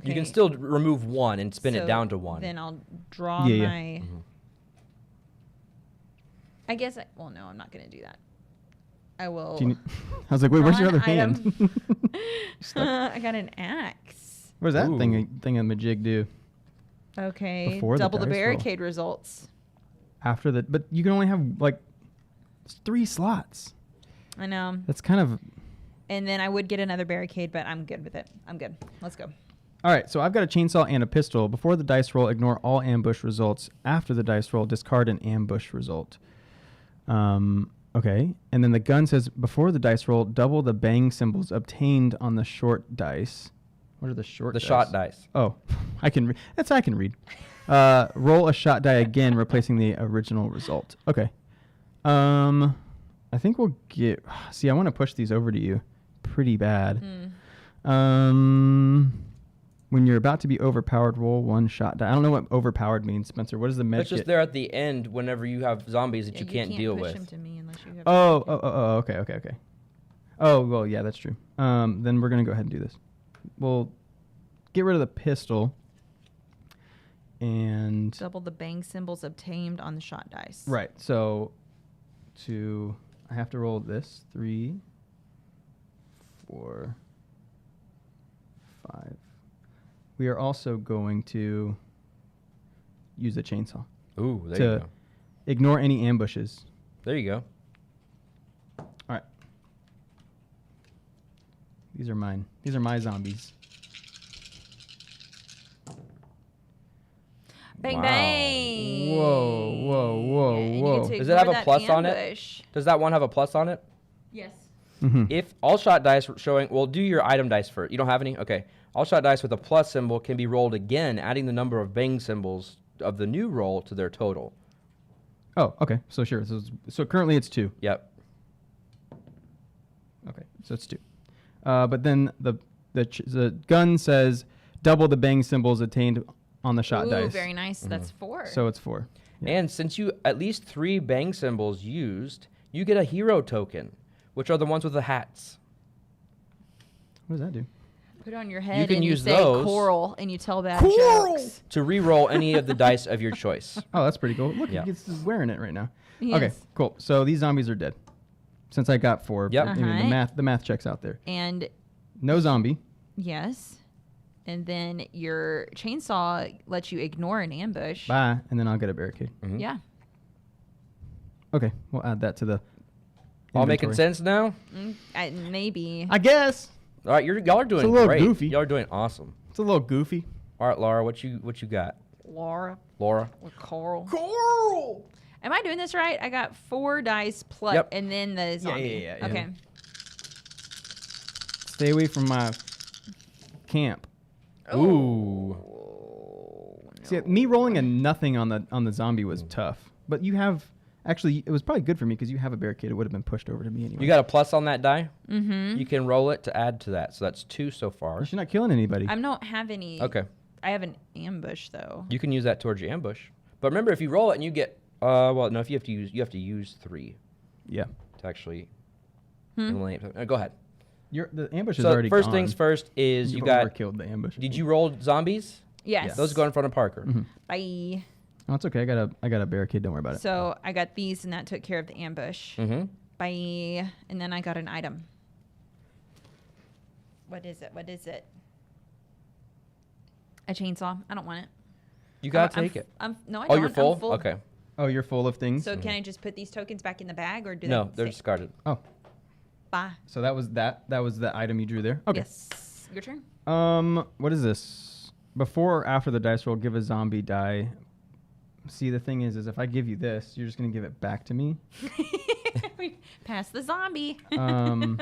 Speaker 1: You can still remove 1 and spin it down to 1.
Speaker 6: Then I'll draw
Speaker 3: Yeah, yeah.
Speaker 6: my.
Speaker 1: Mhm.
Speaker 6: I guess. Well, no, I'm not going to do that. I will.
Speaker 3: Do you I was like, wait, where's your
Speaker 6: draw
Speaker 3: other
Speaker 6: an
Speaker 3: hand?
Speaker 6: item.
Speaker 3: Stuck.
Speaker 6: I got an axe.
Speaker 3: What does that
Speaker 1: Ooh.
Speaker 3: thingamajig do?
Speaker 6: Okay.
Speaker 3: Before the
Speaker 6: Double the
Speaker 3: dice roll.
Speaker 6: barricade results.
Speaker 3: after the. But you can only have like 3 slots.
Speaker 6: I know.
Speaker 3: That's kind of.
Speaker 6: And then I would get another barricade, but I'm good with it. I'm good. Let's go.
Speaker 3: All right, so I've got a chainsaw and a pistol. Before the dice roll, ignore all ambush results. After the dice roll, discard an ambush result. Okay, and then the gun says, before the dice roll, double the bang symbols obtained on the short dice. What are the short dice?
Speaker 1: The shot dice.
Speaker 3: Oh, I can read. I can read. Roll a shot die again, replacing the original result. Okay. I think we'll get... See, I want to push these over to you pretty bad. When you're about to be overpowered, roll 1 shot die. I don't know what overpowered means, Spencer. What is the med
Speaker 1: It's just there at the end whenever you have zombies that you can't deal
Speaker 6: push
Speaker 1: with.
Speaker 6: them to me unless you have
Speaker 3: okay. Oh, well, yeah, that's true. Then we're going to go ahead and do this. We'll get rid of the pistol and...
Speaker 6: double the bang symbols obtained on the shot dice.
Speaker 3: Right. So I have to roll this. 3, 4, 5. We are also going to use a chainsaw.
Speaker 1: Ooh, there
Speaker 3: to
Speaker 1: you go.
Speaker 3: Ignore any ambushes.
Speaker 1: There you go.
Speaker 3: All right. These are mine. These are my zombies.
Speaker 6: Bang,
Speaker 1: Wow.
Speaker 6: bang.
Speaker 3: Whoa.
Speaker 1: Does it have a plus on it? Does that one have a plus on it?
Speaker 4: Yes.
Speaker 3: Mm-hmm.
Speaker 1: If all shot dice showing, well, do your item dice first. You don't have any? Okay. All shot dice with a plus symbol can be rolled again, adding the number of bang symbols of the new roll to their total.
Speaker 3: Oh, okay. So sure. So currently it's 2.
Speaker 1: Yep.
Speaker 3: Okay, so it's 2. But then the gun says double the bang symbols attained on the shot
Speaker 6: Ooh,
Speaker 3: dice.
Speaker 6: very nice. That's 4.
Speaker 3: So it's 4. Yeah.
Speaker 1: And since you at least 3 bang symbols used, you get a hero token, which are the ones with the hats.
Speaker 3: What does that do?
Speaker 6: Put it on your head
Speaker 1: can
Speaker 6: and
Speaker 1: use
Speaker 6: you say
Speaker 1: those.
Speaker 6: coral and you tell bad jokes.
Speaker 1: To re-roll any of the dice of your choice.
Speaker 3: Oh, that's pretty cool. Look,
Speaker 1: Yeah.
Speaker 3: he's wearing it right now.
Speaker 6: He
Speaker 3: Okay,
Speaker 6: is.
Speaker 3: cool. So these zombies are dead. Since I got 4,
Speaker 1: Yep.
Speaker 3: I mean, the math checks out there.
Speaker 6: And
Speaker 3: No zombie.
Speaker 6: yes. And then your chainsaw lets you ignore an ambush.
Speaker 3: Bye, and then I'll get a barricade.
Speaker 1: Mhm.
Speaker 6: Yeah.
Speaker 3: Okay, we'll add that to the
Speaker 1: All making
Speaker 3: inventory.
Speaker 1: sense now?
Speaker 6: Maybe.
Speaker 3: I guess.
Speaker 1: All right, y'all are doing
Speaker 3: a little
Speaker 1: great.
Speaker 3: goofy.
Speaker 1: Y'all are doing awesome.
Speaker 3: It's a little goofy.
Speaker 1: All right, Lara, what you got?
Speaker 6: Laura
Speaker 1: Laura?
Speaker 6: with coral.
Speaker 3: Coral!
Speaker 6: Am I doing this right? I got 4 dice plus,
Speaker 1: Yep.
Speaker 6: and then the zombie.
Speaker 3: yeah.
Speaker 6: Okay.
Speaker 3: Stay away from my camp.
Speaker 1: Ooh.
Speaker 3: See, me rolling a nothing on the zombie was tough. But you have... Actually, it was probably good for me because you have a barricade. It would have been pushed over to me anyway.
Speaker 1: You got a plus on that die?
Speaker 6: Mm-hmm.
Speaker 1: You can roll it to add to that. So that's 2 so far.
Speaker 3: You're not killing anybody.
Speaker 6: I don't have any.
Speaker 1: Okay.
Speaker 6: I have an ambush though.
Speaker 1: You can use that towards your ambush. But remember, if you roll it and you get... well, no, if you have to use 3
Speaker 3: Yeah.
Speaker 1: to actually... eliminate it. Go ahead.
Speaker 3: The ambush is
Speaker 1: So
Speaker 3: already
Speaker 1: first
Speaker 3: gone.
Speaker 1: things first is you got...
Speaker 3: killed the ambush.
Speaker 1: Did you roll zombies?
Speaker 6: Yes.
Speaker 1: Those go in front of Parker.
Speaker 3: Mhm.
Speaker 6: Bye.
Speaker 3: Oh, it's okay. I got a barricade. Don't worry about it.
Speaker 6: So I got these, and that took care of the ambush.
Speaker 1: Mm-hmm.
Speaker 6: Bye. And then I got an item. What is it? A chainsaw. I don't want it.
Speaker 1: You gotta
Speaker 6: I'm
Speaker 1: take it.
Speaker 6: No, I
Speaker 1: Oh,
Speaker 6: don't.
Speaker 1: you're
Speaker 6: I'm
Speaker 1: full?
Speaker 6: full.
Speaker 1: Okay.
Speaker 3: Oh, you're full of things.
Speaker 6: So can I just put these tokens back in the bag, or do
Speaker 1: No,
Speaker 6: they
Speaker 1: they're
Speaker 6: stay-
Speaker 1: discarded.
Speaker 3: Oh,
Speaker 6: Bye.
Speaker 3: so that was the item you drew there. Okay.
Speaker 6: Yes. Your turn.
Speaker 3: What is this? Before or after the dice roll, give a zombie die. See, the thing is if I give you this, you're just gonna give it back to me.
Speaker 6: Pass the zombie.
Speaker 3: Hmm.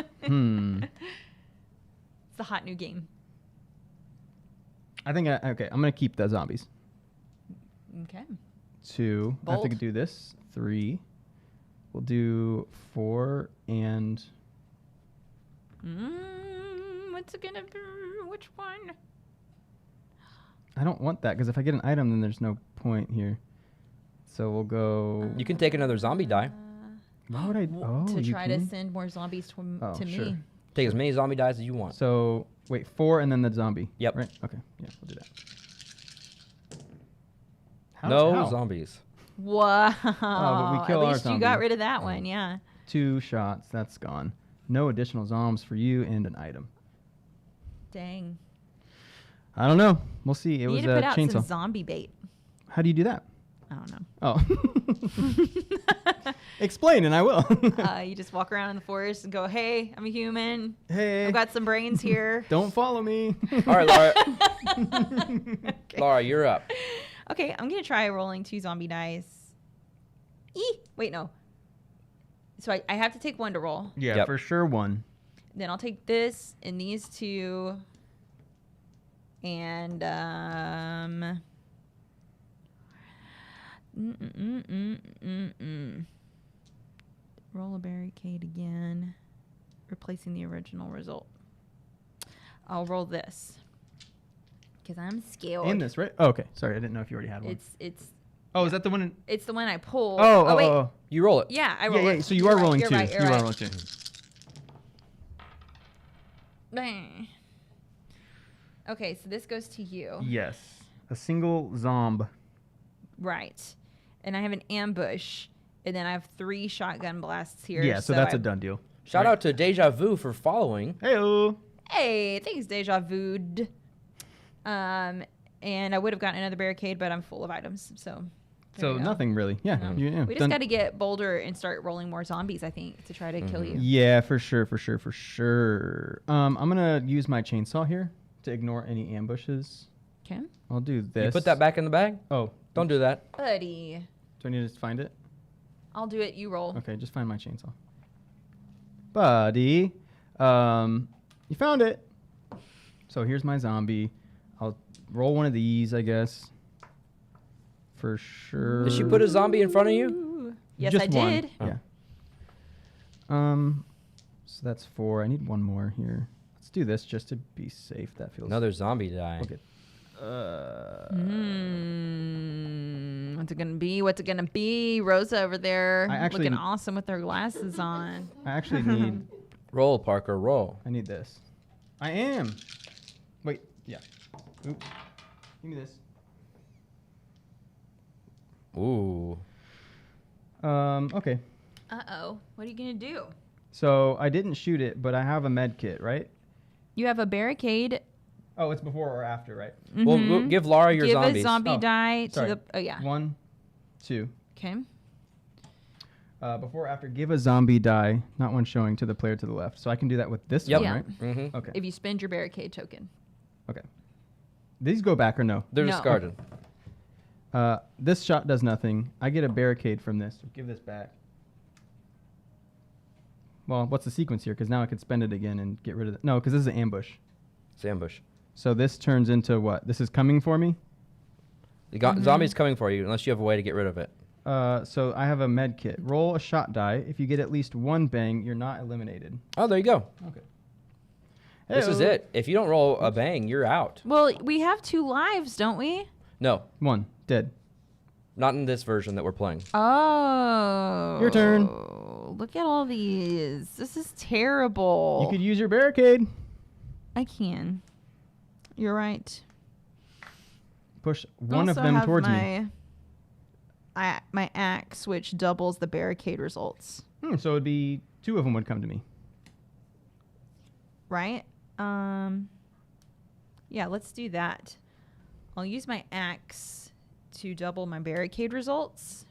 Speaker 6: It's the hot new game.
Speaker 3: I think okay. I'm gonna keep the zombies.
Speaker 6: Okay.
Speaker 3: 2. I have to
Speaker 6: Bold.
Speaker 3: do this. 3. We'll do 4 and
Speaker 6: What's it gonna be? Which one?
Speaker 3: I don't want that because if I get an item, then there's no point here. So we'll go.
Speaker 1: You can take another zombie die.
Speaker 3: Why would I? Oh,
Speaker 6: to
Speaker 3: you
Speaker 6: try
Speaker 3: can?
Speaker 6: to send more zombies to
Speaker 3: Oh,
Speaker 6: me.
Speaker 3: sure.
Speaker 1: Take as many zombie dies as you want.
Speaker 3: So wait, 4 and then the zombie.
Speaker 1: Yep.
Speaker 3: Right. Okay. Yeah, we'll do that.
Speaker 1: No zombies.
Speaker 6: Wow.
Speaker 3: but we kill
Speaker 6: At
Speaker 3: our
Speaker 6: least you got
Speaker 3: zombie.
Speaker 6: rid of that one, yeah.
Speaker 3: 2 shots. That's gone. No additional zombs for you and an item.
Speaker 6: Dang.
Speaker 3: I don't know. We'll see. It
Speaker 6: You
Speaker 3: was
Speaker 6: need to
Speaker 3: a
Speaker 6: put out
Speaker 3: chainsaw.
Speaker 6: some zombie bait.
Speaker 3: How do you do that?
Speaker 6: I don't know.
Speaker 3: Oh. Explain and I will.
Speaker 6: You just walk around in the forest and go, hey, I'm a human.
Speaker 3: Hey.
Speaker 6: I've got some brains here.
Speaker 3: Don't follow me.
Speaker 1: All right, Lara.
Speaker 6: Okay.
Speaker 1: Lara, you're up.
Speaker 6: Okay, I'm going to try rolling 2 zombie dice. Wait, no. So I have to take 1 to roll.
Speaker 3: Yeah,
Speaker 1: Yep.
Speaker 3: for sure 1.
Speaker 6: Then I'll take this and these 2. And, roll a barricade again, replacing the original result. I'll roll this because I'm scared.
Speaker 3: In this, right? Oh, okay. Sorry, I didn't know if you already had one.
Speaker 6: It's
Speaker 3: Oh, is that the one?
Speaker 6: it's the one I pulled.
Speaker 3: Oh,
Speaker 6: wait.
Speaker 3: oh.
Speaker 1: You roll it.
Speaker 6: Yeah, I roll
Speaker 3: Yeah,
Speaker 6: it.
Speaker 3: yeah. So you
Speaker 6: You're
Speaker 3: are
Speaker 6: right,
Speaker 3: rolling
Speaker 6: you're
Speaker 3: 2.
Speaker 6: right, you're
Speaker 3: You
Speaker 6: right.
Speaker 3: are rolling 2.
Speaker 6: Bang. Okay, so this goes to you.
Speaker 3: Yes. A single zomb.
Speaker 6: Right. And I have an ambush, and then I have 3 shotgun blasts here.
Speaker 3: Yeah, so that's
Speaker 6: a
Speaker 3: a done deal.
Speaker 1: Shout out to Deja Vu for following.
Speaker 3: Hey-o.
Speaker 6: Hey, thanks, Deja Vu. And I would have gotten another barricade, but I'm full of items, so. there
Speaker 3: So
Speaker 6: you go.
Speaker 3: nothing really. Yeah.
Speaker 6: No.
Speaker 3: yeah,
Speaker 6: We just
Speaker 3: done.
Speaker 6: got to get bolder and start rolling more zombies, I think, to try to kill you.
Speaker 3: Yeah, for sure. I'm gonna use my chainsaw here to ignore any ambushes.
Speaker 6: Okay.
Speaker 3: I'll do this.
Speaker 1: You put that back in the bag?
Speaker 3: Oh,
Speaker 1: Don't do that.
Speaker 6: Buddy.
Speaker 3: do I need to just find it?
Speaker 6: I'll do it. You roll.
Speaker 3: Okay, just find my chainsaw. Buddy, you found it. So here's my zombie. I'll roll one of these, I guess. For sure.
Speaker 1: Did she put a zombie in front of you?
Speaker 6: Ooh. Yes,
Speaker 3: Just
Speaker 6: I
Speaker 3: one.
Speaker 6: did.
Speaker 1: Oh.
Speaker 3: Yeah. So that's 4. I need one more here. Let's do this just to be safe. That feels
Speaker 1: Another zombie die.
Speaker 3: Okay.
Speaker 6: What's it gonna be? What's it gonna be? Rosa over there,
Speaker 3: I actually
Speaker 6: looking
Speaker 3: n-
Speaker 6: awesome with her glasses on.
Speaker 3: I actually need.
Speaker 1: Roll, Parker, roll.
Speaker 3: I need this. I am. Wait. Yeah. Oops. Give me this.
Speaker 1: Ooh.
Speaker 3: Okay.
Speaker 6: Uh-oh. What are you gonna do?
Speaker 3: So I didn't shoot it, but I have a med kit, right?
Speaker 6: You have a barricade.
Speaker 3: Oh, it's before or after, right?
Speaker 1: Well, give Lara your
Speaker 6: Give
Speaker 1: zombies.
Speaker 6: a zombie
Speaker 3: Oh,
Speaker 6: die to
Speaker 3: sorry.
Speaker 6: the. Oh yeah.
Speaker 3: 1, 2.
Speaker 6: Okay.
Speaker 3: Before or after, give a zombie die, not one showing, to the player to the left. So I can do that with this
Speaker 1: Yep.
Speaker 3: one,
Speaker 6: Yeah.
Speaker 3: right?
Speaker 1: Mm-hmm.
Speaker 3: Okay.
Speaker 6: If you spend your barricade token.
Speaker 3: Okay. These go back or no?
Speaker 1: They're
Speaker 6: No.
Speaker 1: discarded.
Speaker 3: This shot does nothing. I get a barricade from this. So give this back. Well, what's the sequence here? Because now I could spend it again and get rid of it. No, because this is an ambush.
Speaker 1: It's ambush.
Speaker 3: So this turns into what? This is coming for me?
Speaker 1: The zombie's coming for you unless you have a way to get rid of it.
Speaker 3: So I have a med kit. Roll a shot die. If you get at least 1 bang, you're not eliminated.
Speaker 1: Oh, there you go.
Speaker 3: Okay.
Speaker 1: This is
Speaker 3: Hey-o.
Speaker 1: it. If you don't roll a bang, you're out.
Speaker 6: Well, we have 2 lives, don't we?
Speaker 1: No,
Speaker 3: 1. Dead.
Speaker 1: not in this version that we're playing.
Speaker 6: Oh.
Speaker 3: Your turn.
Speaker 6: Look at all these. This is terrible.
Speaker 3: You could use your barricade.
Speaker 6: I can. You're right.
Speaker 3: Push
Speaker 6: I
Speaker 3: one of
Speaker 6: also
Speaker 3: them
Speaker 6: have
Speaker 3: towards me.
Speaker 6: my axe, which doubles the barricade results.
Speaker 3: So it'd be 2 of them would come to me.
Speaker 6: Right? Yeah, let's do that. I'll use my axe to double my barricade results.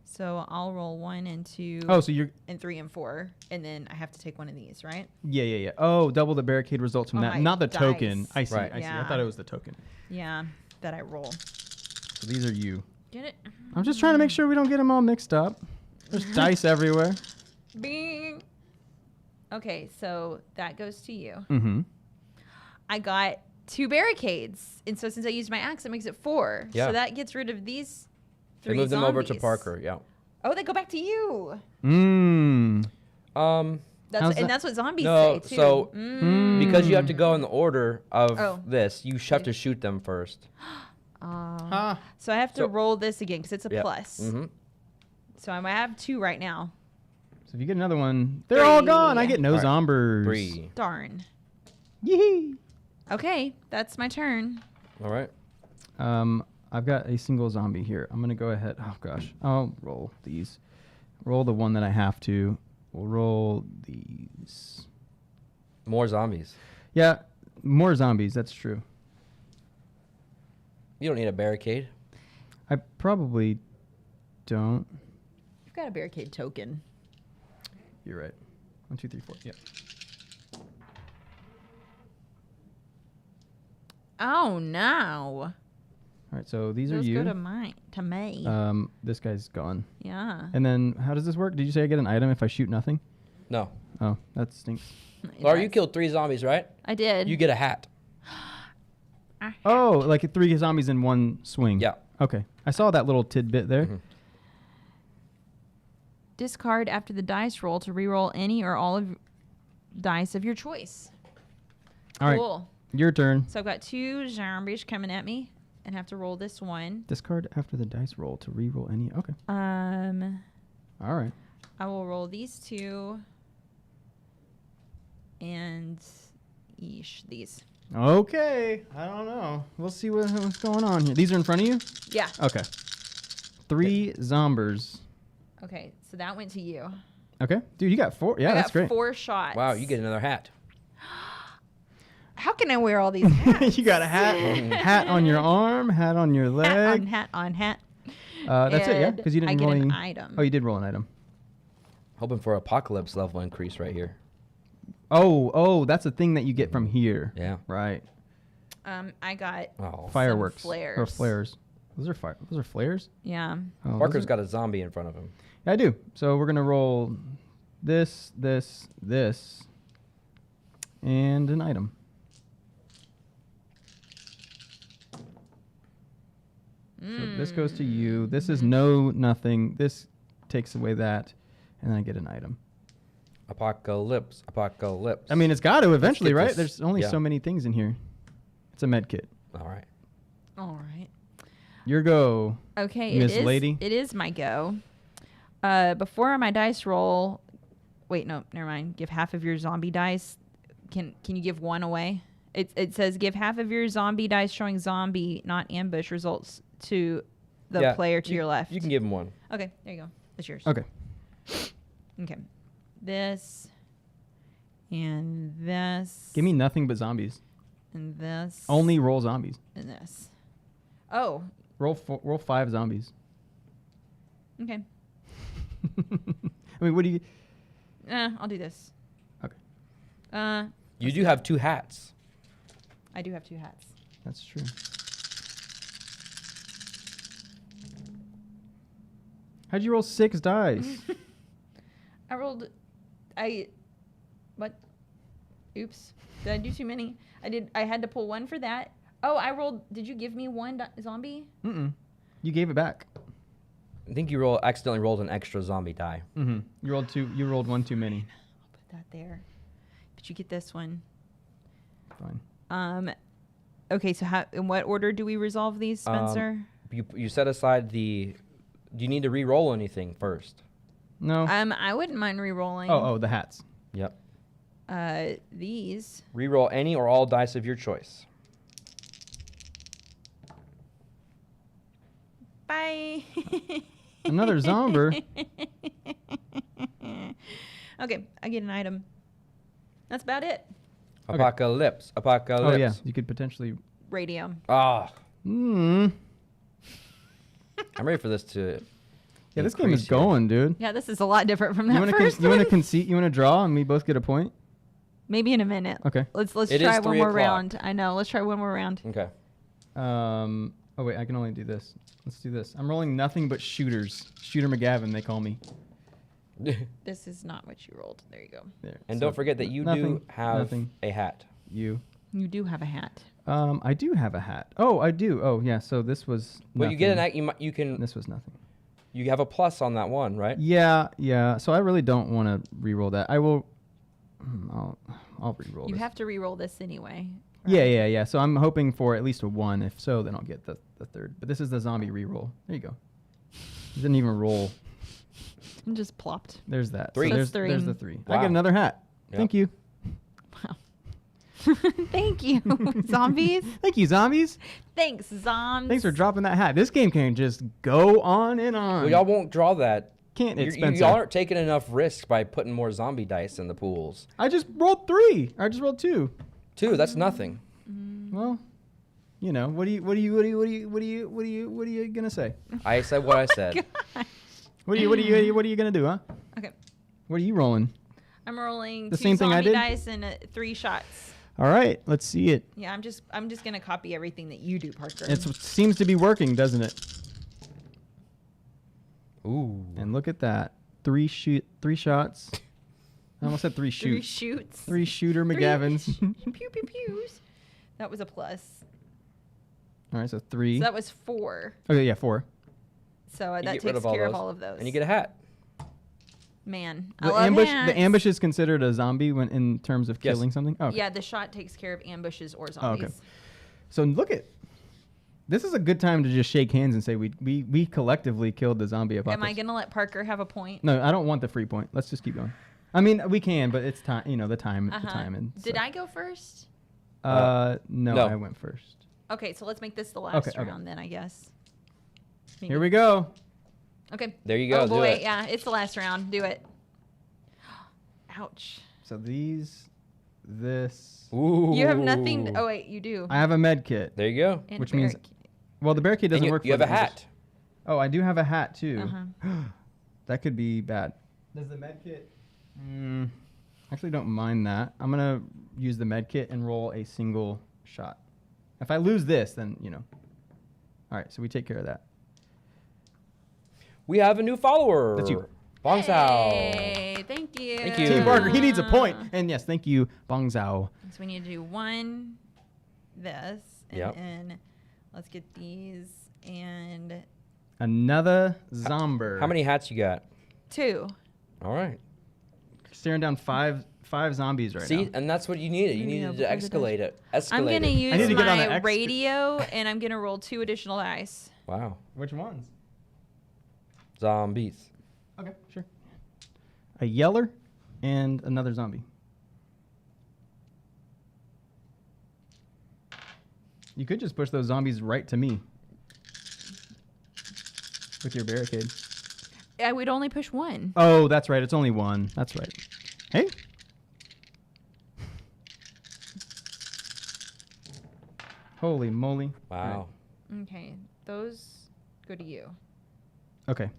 Speaker 6: So I'll roll 1 and 2
Speaker 3: Oh, so you're...
Speaker 6: and 3 and 4, and then I have to take one of these, right?
Speaker 3: Yeah. Oh, double the barricade results from
Speaker 6: Oh,
Speaker 3: that.
Speaker 6: my
Speaker 3: Not the
Speaker 6: dice.
Speaker 3: token. I see.
Speaker 1: Right.
Speaker 3: I see. I
Speaker 6: Yeah.
Speaker 3: thought it was the token.
Speaker 6: Yeah, that I roll.
Speaker 3: So these are you.
Speaker 6: Get it?
Speaker 3: I'm just trying to make sure we don't get them all mixed up. There's dice everywhere.
Speaker 6: Bing. Okay, so that goes to you.
Speaker 3: Mm-hmm.
Speaker 6: I got 2 barricades, and so since I used my axe, it makes it 4.
Speaker 1: Yeah.
Speaker 6: So that gets rid of these 3
Speaker 1: They move them over to
Speaker 6: zombies.
Speaker 1: Parker. Yeah.
Speaker 6: Oh, they go back to you.
Speaker 3: How's
Speaker 6: That's
Speaker 3: that?
Speaker 6: that's what zombies
Speaker 1: No,
Speaker 6: say too.
Speaker 1: so because you have
Speaker 3: Mm.
Speaker 1: to go in the order of
Speaker 6: Oh.
Speaker 1: this, you have to shoot them first.
Speaker 6: So I have to
Speaker 1: So-
Speaker 6: roll this again because it's a plus.
Speaker 1: Mm-hmm.
Speaker 6: So I have 2 right now.
Speaker 3: So if you get another one, they're all
Speaker 6: 3.
Speaker 3: gone. I get no
Speaker 1: All right.
Speaker 3: zombers.
Speaker 1: 3.
Speaker 6: Darn.
Speaker 3: Yee.
Speaker 6: Okay, that's my turn.
Speaker 1: All right.
Speaker 3: I've got a single zombie here. I'm gonna go ahead. Oh gosh, I'll roll these. Roll the one that I have to. We'll roll these.
Speaker 1: More zombies.
Speaker 3: Yeah, more zombies. That's true.
Speaker 1: You don't need a barricade.
Speaker 3: I probably don't.
Speaker 6: You've got a barricade token.
Speaker 3: You're right. 1, 2, 3, 4. Yeah.
Speaker 6: Oh no.
Speaker 3: All right, so these
Speaker 6: Those
Speaker 3: are you.
Speaker 6: go to mine. To me.
Speaker 3: This guy's gone.
Speaker 6: Yeah.
Speaker 3: And then how does this work? Did you say I get an item if I shoot nothing?
Speaker 1: No.
Speaker 3: Oh, that stinks.
Speaker 1: Lara, you killed 3 zombies, right?
Speaker 6: I did.
Speaker 1: You get a hat.
Speaker 3: Oh, like 3 zombies in one swing.
Speaker 1: Yeah.
Speaker 3: Okay. I saw that little tidbit there.
Speaker 1: Mhm.
Speaker 6: Discard after the dice roll to reroll any or all of dice of your choice.
Speaker 3: All right.
Speaker 6: Cool.
Speaker 3: Your turn.
Speaker 6: So I've got 2 zombies coming at me and have to roll this one.
Speaker 3: Discard after the dice roll to re-roll any. Okay. All right.
Speaker 6: I will roll these 2 and these.
Speaker 3: Okay. I don't know. We'll see what's going on here. These are in front of you?
Speaker 6: Yeah.
Speaker 3: Okay. 3 zombers.
Speaker 6: Okay, so that went to you.
Speaker 3: Okay. Dude, you got 4. Yeah,
Speaker 6: I
Speaker 3: that's
Speaker 6: got
Speaker 3: great.
Speaker 6: 4 shots.
Speaker 1: Wow, you get another hat.
Speaker 6: How can I wear all these hats?
Speaker 3: You got a hat. Hat on your arm, hat on your leg.
Speaker 6: Hat on hat.
Speaker 3: That's it, yeah?
Speaker 6: And
Speaker 3: Because you didn't
Speaker 6: I get
Speaker 3: roll
Speaker 6: an
Speaker 3: any.
Speaker 6: item.
Speaker 3: Oh, you did roll an item.
Speaker 1: Hoping for apocalypse level increase right here.
Speaker 3: Oh, that's a thing that you get from here.
Speaker 1: Yeah.
Speaker 3: Right.
Speaker 6: I got
Speaker 1: Oh.
Speaker 3: Fireworks.
Speaker 6: flares.
Speaker 3: Or flares. Those are flares?
Speaker 6: yeah.
Speaker 3: Oh, those
Speaker 1: Parker's
Speaker 3: are-
Speaker 1: got a zombie in front of him.
Speaker 3: Yeah, I do. So we're going to roll this, and an item. So this goes to you. This is nothing. This takes away that, and then I get an item.
Speaker 1: Apocalypse.
Speaker 3: I mean, it's got to eventually,
Speaker 1: get
Speaker 3: right?
Speaker 1: this-
Speaker 3: There's only
Speaker 1: yeah.
Speaker 3: so many things in here. It's a med kit.
Speaker 1: All right.
Speaker 6: All right.
Speaker 3: Your go.
Speaker 6: Okay,
Speaker 3: Miss Lady?
Speaker 6: It is my go. Before my dice roll, wait, no, never mind. Give half of your zombie dice. Can you give one away? It says give half of your zombie dice showing zombie, not ambush results to the
Speaker 1: Yeah,
Speaker 6: player to your left.
Speaker 1: You can give him one.
Speaker 6: Okay, there you go. That's yours.
Speaker 3: Okay.
Speaker 6: Okay. This and this.
Speaker 3: Give me nothing but zombies.
Speaker 6: And this.
Speaker 3: Only roll zombies.
Speaker 6: And this. Oh,
Speaker 3: Roll 5 zombies.
Speaker 6: okay.
Speaker 3: I mean, what do you...
Speaker 6: I'll do this.
Speaker 3: Okay.
Speaker 1: You do have 2 hats.
Speaker 6: I do have 2 hats.
Speaker 3: That's true. How'd you roll 6 dice?
Speaker 6: I rolled. What? Oops. Did I do too many? I had to pull 1 for that. Oh, I rolled. Did you give me 1 zombie?
Speaker 3: Mm-mm. You gave it back.
Speaker 1: I think you accidentally rolled an extra zombie die.
Speaker 3: Mm-hmm. You rolled 2. You rolled 1 too many.
Speaker 6: I'll put that there. But you get this one.
Speaker 3: Fine.
Speaker 6: Okay, so in what order do we resolve these, Spencer?
Speaker 1: You set aside the... Do you need to re-roll anything first?
Speaker 3: No.
Speaker 6: I wouldn't mind re-rolling.
Speaker 3: Oh, the hats.
Speaker 1: Yep.
Speaker 6: These.
Speaker 1: Re-roll any or all dice of your choice.
Speaker 6: Bye.
Speaker 3: Another zomber.
Speaker 6: Okay, I get an item. That's about it.
Speaker 3: Okay.
Speaker 1: Apocalypse.
Speaker 3: Oh, yeah. You could potentially...
Speaker 6: Radio.
Speaker 1: Ah,
Speaker 3: Mm.
Speaker 1: I'm ready for this to...
Speaker 3: Yeah, this game is
Speaker 1: increase here.
Speaker 3: going, dude.
Speaker 6: Yeah, this is a lot different from
Speaker 3: You
Speaker 6: that
Speaker 3: want
Speaker 6: first
Speaker 3: to
Speaker 6: one.
Speaker 3: concede? You want to draw, and we both get a point?
Speaker 6: Maybe in a minute.
Speaker 3: Okay.
Speaker 6: Let's
Speaker 1: It
Speaker 6: try
Speaker 1: is
Speaker 6: one
Speaker 1: 3
Speaker 6: more
Speaker 1: o'clock.
Speaker 6: round. I know. Let's try one more round.
Speaker 1: Okay.
Speaker 3: Oh wait, I can only do this. Let's do this. I'm rolling nothing but shooters. Shooter McGavin, they call me.
Speaker 6: This is not what you rolled. There you go.
Speaker 3: There.
Speaker 1: And
Speaker 3: So,
Speaker 1: don't forget that you do
Speaker 3: nothing,
Speaker 1: have
Speaker 3: nothing.
Speaker 1: a hat.
Speaker 3: You.
Speaker 6: You do have a hat.
Speaker 3: I do have a hat. Oh, I do. Oh, yeah. So this was.
Speaker 1: But you get an
Speaker 3: nothing.
Speaker 1: act. You can.
Speaker 3: This was nothing.
Speaker 1: You have a plus on that one, right?
Speaker 3: Yeah. So I really don't want to re-roll that. I will. I'll re-roll.
Speaker 6: You
Speaker 3: this.
Speaker 6: have to re-roll this anyway.
Speaker 3: Yeah. So I'm hoping for at least a 1. If so, then I'll get the 3rd. But this is the zombie re-roll. There you go. Didn't even roll.
Speaker 6: And just plopped.
Speaker 3: There's that.
Speaker 1: 3.
Speaker 3: So
Speaker 6: That's
Speaker 3: there's
Speaker 6: 3.
Speaker 3: the 3. I
Speaker 1: Wow.
Speaker 3: get another hat.
Speaker 1: Yep.
Speaker 3: Thank you.
Speaker 6: Wow. Thank you, zombies.
Speaker 3: Thank you, zombies.
Speaker 6: Thanks, zombies.
Speaker 3: Thanks for dropping that hat. This game can just go on and on.
Speaker 1: Well, y'all won't draw that.
Speaker 3: Can't it, Spencer?
Speaker 1: Y'all aren't taking enough risk by putting more zombie dice in the pools.
Speaker 3: I just rolled 3. I just rolled 2.
Speaker 1: 2, that's nothing.
Speaker 3: Well, you know, what are you gonna say?
Speaker 1: I said what I said.
Speaker 3: What are you gonna do, huh?
Speaker 6: Okay.
Speaker 3: What are you rolling?
Speaker 6: I'm rolling
Speaker 3: The
Speaker 6: 2
Speaker 3: same thing I
Speaker 6: zombie
Speaker 3: did?
Speaker 6: dice and 3 shots.
Speaker 3: All right, let's see it.
Speaker 6: Yeah, I'm just gonna copy everything that you do, Parker.
Speaker 3: It seems to be working, doesn't it?
Speaker 1: Ooh.
Speaker 3: And look at that. 3 shots. I almost said 3
Speaker 6: 3
Speaker 3: shoots.
Speaker 6: shoots.
Speaker 3: 3 shooter
Speaker 6: 3
Speaker 3: McGavins.
Speaker 6: pew pew pews. That was a plus.
Speaker 3: All right, so 3.
Speaker 6: So that was 4.
Speaker 3: Okay, yeah, 4.
Speaker 6: So
Speaker 1: You
Speaker 6: that
Speaker 1: get rid
Speaker 6: takes
Speaker 1: of
Speaker 6: care of
Speaker 1: those,
Speaker 6: all of those.
Speaker 1: And you get a hat.
Speaker 6: Man, I
Speaker 3: The
Speaker 6: love
Speaker 3: ambush.
Speaker 6: hats.
Speaker 3: The ambush is considered a zombie when in terms of
Speaker 1: Yes.
Speaker 3: killing something. Oh, okay.
Speaker 6: Yeah, the shot takes care of ambushes or
Speaker 3: Oh,
Speaker 6: zombies.
Speaker 3: okay. So look at. This is a good time to just shake hands and say we collectively killed the zombie apocalypse.
Speaker 6: Am I gonna let Parker have a point?
Speaker 3: No, I don't want the free point. Let's just keep going. I mean, we can, but it's time. You know, the time. The
Speaker 6: Uh-huh.
Speaker 3: time and.
Speaker 6: Did
Speaker 3: stuff.
Speaker 6: I go first?
Speaker 3: No,
Speaker 1: No.
Speaker 3: I went first.
Speaker 6: Okay, so let's make this the last
Speaker 3: Okay.
Speaker 6: round then, I guess.
Speaker 3: Here we go.
Speaker 6: Okay.
Speaker 1: There you go.
Speaker 6: Oh
Speaker 1: do
Speaker 6: boy,
Speaker 1: it.
Speaker 6: yeah, it's the last round. Do it. Ouch.
Speaker 3: So this.
Speaker 1: Ooh.
Speaker 6: You have nothing. Oh wait, you do.
Speaker 3: I have a med kit.
Speaker 1: There you go.
Speaker 6: And
Speaker 3: which
Speaker 6: a
Speaker 3: means-
Speaker 6: barricade.
Speaker 3: Well, the barricade
Speaker 1: And
Speaker 3: doesn't
Speaker 1: you,
Speaker 3: work.
Speaker 1: you
Speaker 3: for
Speaker 1: have a
Speaker 3: the ambush.
Speaker 1: hat.
Speaker 3: Oh, I do have a hat too.
Speaker 6: Uh-huh.
Speaker 3: That could be bad. Does the med kit? Actually, don't mind that. I'm gonna use the med kit and roll a single shot. If I lose this, then you know. All right, so we take care of that.
Speaker 1: We have a new follower.
Speaker 3: That's you.
Speaker 1: Bong Sao.
Speaker 6: Hey, thank you.
Speaker 1: Thank you.
Speaker 3: Team Barker, he needs a point. And yes, thank you, Bong Zhao.
Speaker 6: So we need to do 1, this, and
Speaker 1: Yep.
Speaker 6: then let's get these and
Speaker 3: Another zomber.
Speaker 1: How many hats you got?
Speaker 6: 2.
Speaker 1: All right.
Speaker 3: Staring down five zombies right
Speaker 1: See,
Speaker 3: now.
Speaker 1: and that's what you needed. You
Speaker 6: Yeah,
Speaker 1: needed to
Speaker 6: before the
Speaker 1: escalate it. Escalate
Speaker 6: I'm gonna
Speaker 1: it.
Speaker 3: I need
Speaker 6: use
Speaker 3: to get on the
Speaker 6: my
Speaker 3: X-
Speaker 6: radio and I'm gonna roll 2 additional dice.
Speaker 1: Wow.
Speaker 3: Which ones?
Speaker 1: Zombies.
Speaker 3: Okay, sure. A yeller and another zombie. You could just push those zombies right to me with your barricade.
Speaker 6: I would only push 1.
Speaker 3: Oh, that's right. It's only 1. That's right. Hey. Holy moly.
Speaker 1: Wow.
Speaker 6: Okay, those go to you.
Speaker 3: Okay.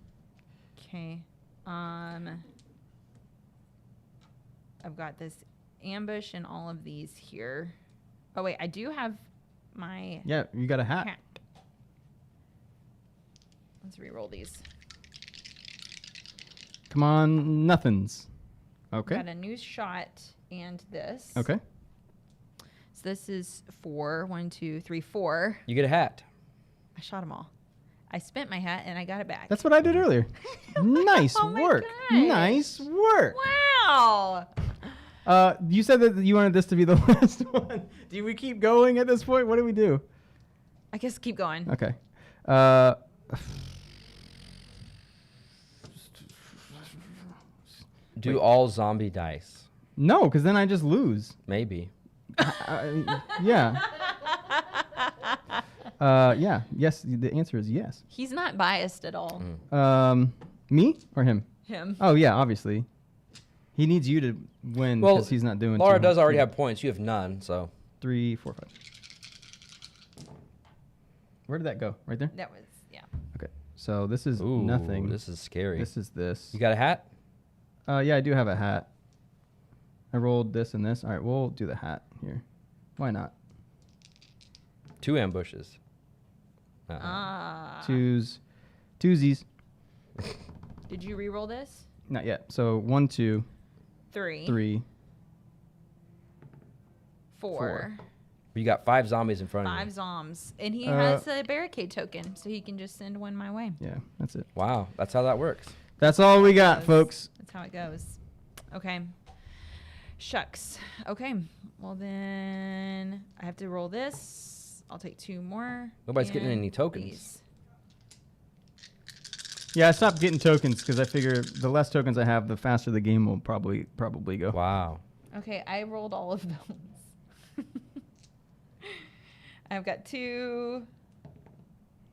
Speaker 6: Okay. I've got this ambush and all of these here. Oh wait, I do have my
Speaker 3: Yeah, you got a hat.
Speaker 6: hat. Let's re-roll these.
Speaker 3: Come on, nothings. Okay.
Speaker 6: Got a new shot and this.
Speaker 3: Okay.
Speaker 6: So this is 4. 1, 2, 3, 4.
Speaker 1: You get a hat.
Speaker 6: I shot them all. I spent my hat and I got it back.
Speaker 3: That's what I did earlier. Nice
Speaker 6: Oh my
Speaker 3: work.
Speaker 6: gosh.
Speaker 3: Nice work.
Speaker 6: Wow.
Speaker 3: You said that you wanted this to be the last one. Do we keep going at this point? What do we do?
Speaker 6: I guess keep going.
Speaker 3: Okay.
Speaker 1: Do all zombie dice.
Speaker 3: No, because then I just lose.
Speaker 1: Maybe.
Speaker 3: Yeah. Yeah. Yes. The answer is yes.
Speaker 6: He's not biased at all.
Speaker 3: Me or him?
Speaker 6: Him.
Speaker 3: Oh yeah, obviously. He needs you to win
Speaker 1: Well,
Speaker 3: because he's not doing.
Speaker 1: Lara
Speaker 3: too
Speaker 1: does
Speaker 3: much.
Speaker 1: already have points. You have none, so.
Speaker 3: 3, 4, 5. Where did that go? Right there.
Speaker 6: That was, yeah.
Speaker 3: Okay. So this is
Speaker 1: Ooh,
Speaker 3: nothing.
Speaker 1: This is scary.
Speaker 3: This is this.
Speaker 1: You got a hat?
Speaker 3: Yeah, I do have a hat. I rolled this and this. All right, we'll do the hat here. Why not?
Speaker 1: 2 ambushes.
Speaker 3: Twosies.
Speaker 6: Did you re-roll this?
Speaker 3: Not yet. So 1, 2,
Speaker 6: 3.
Speaker 3: 3.
Speaker 6: 4.
Speaker 1: You got 5 zombies in front
Speaker 6: 5
Speaker 1: of
Speaker 6: zoms. And he has a barricade token, so he can just send one my way.
Speaker 3: Yeah, that's it.
Speaker 1: you. Wow, that's how that works.
Speaker 3: That's all we got,
Speaker 6: Goes.
Speaker 3: folks.
Speaker 6: That's how it goes. Okay. Shucks. Okay. Well, then I have to roll this. I'll take 2 more.
Speaker 1: Nobody's getting
Speaker 6: and
Speaker 1: any tokens.
Speaker 6: these.
Speaker 3: Yeah, I stopped getting tokens because I figure the less tokens I have, the faster the game will probably go.
Speaker 1: Wow.
Speaker 6: Okay, I rolled all of those. I've got 2,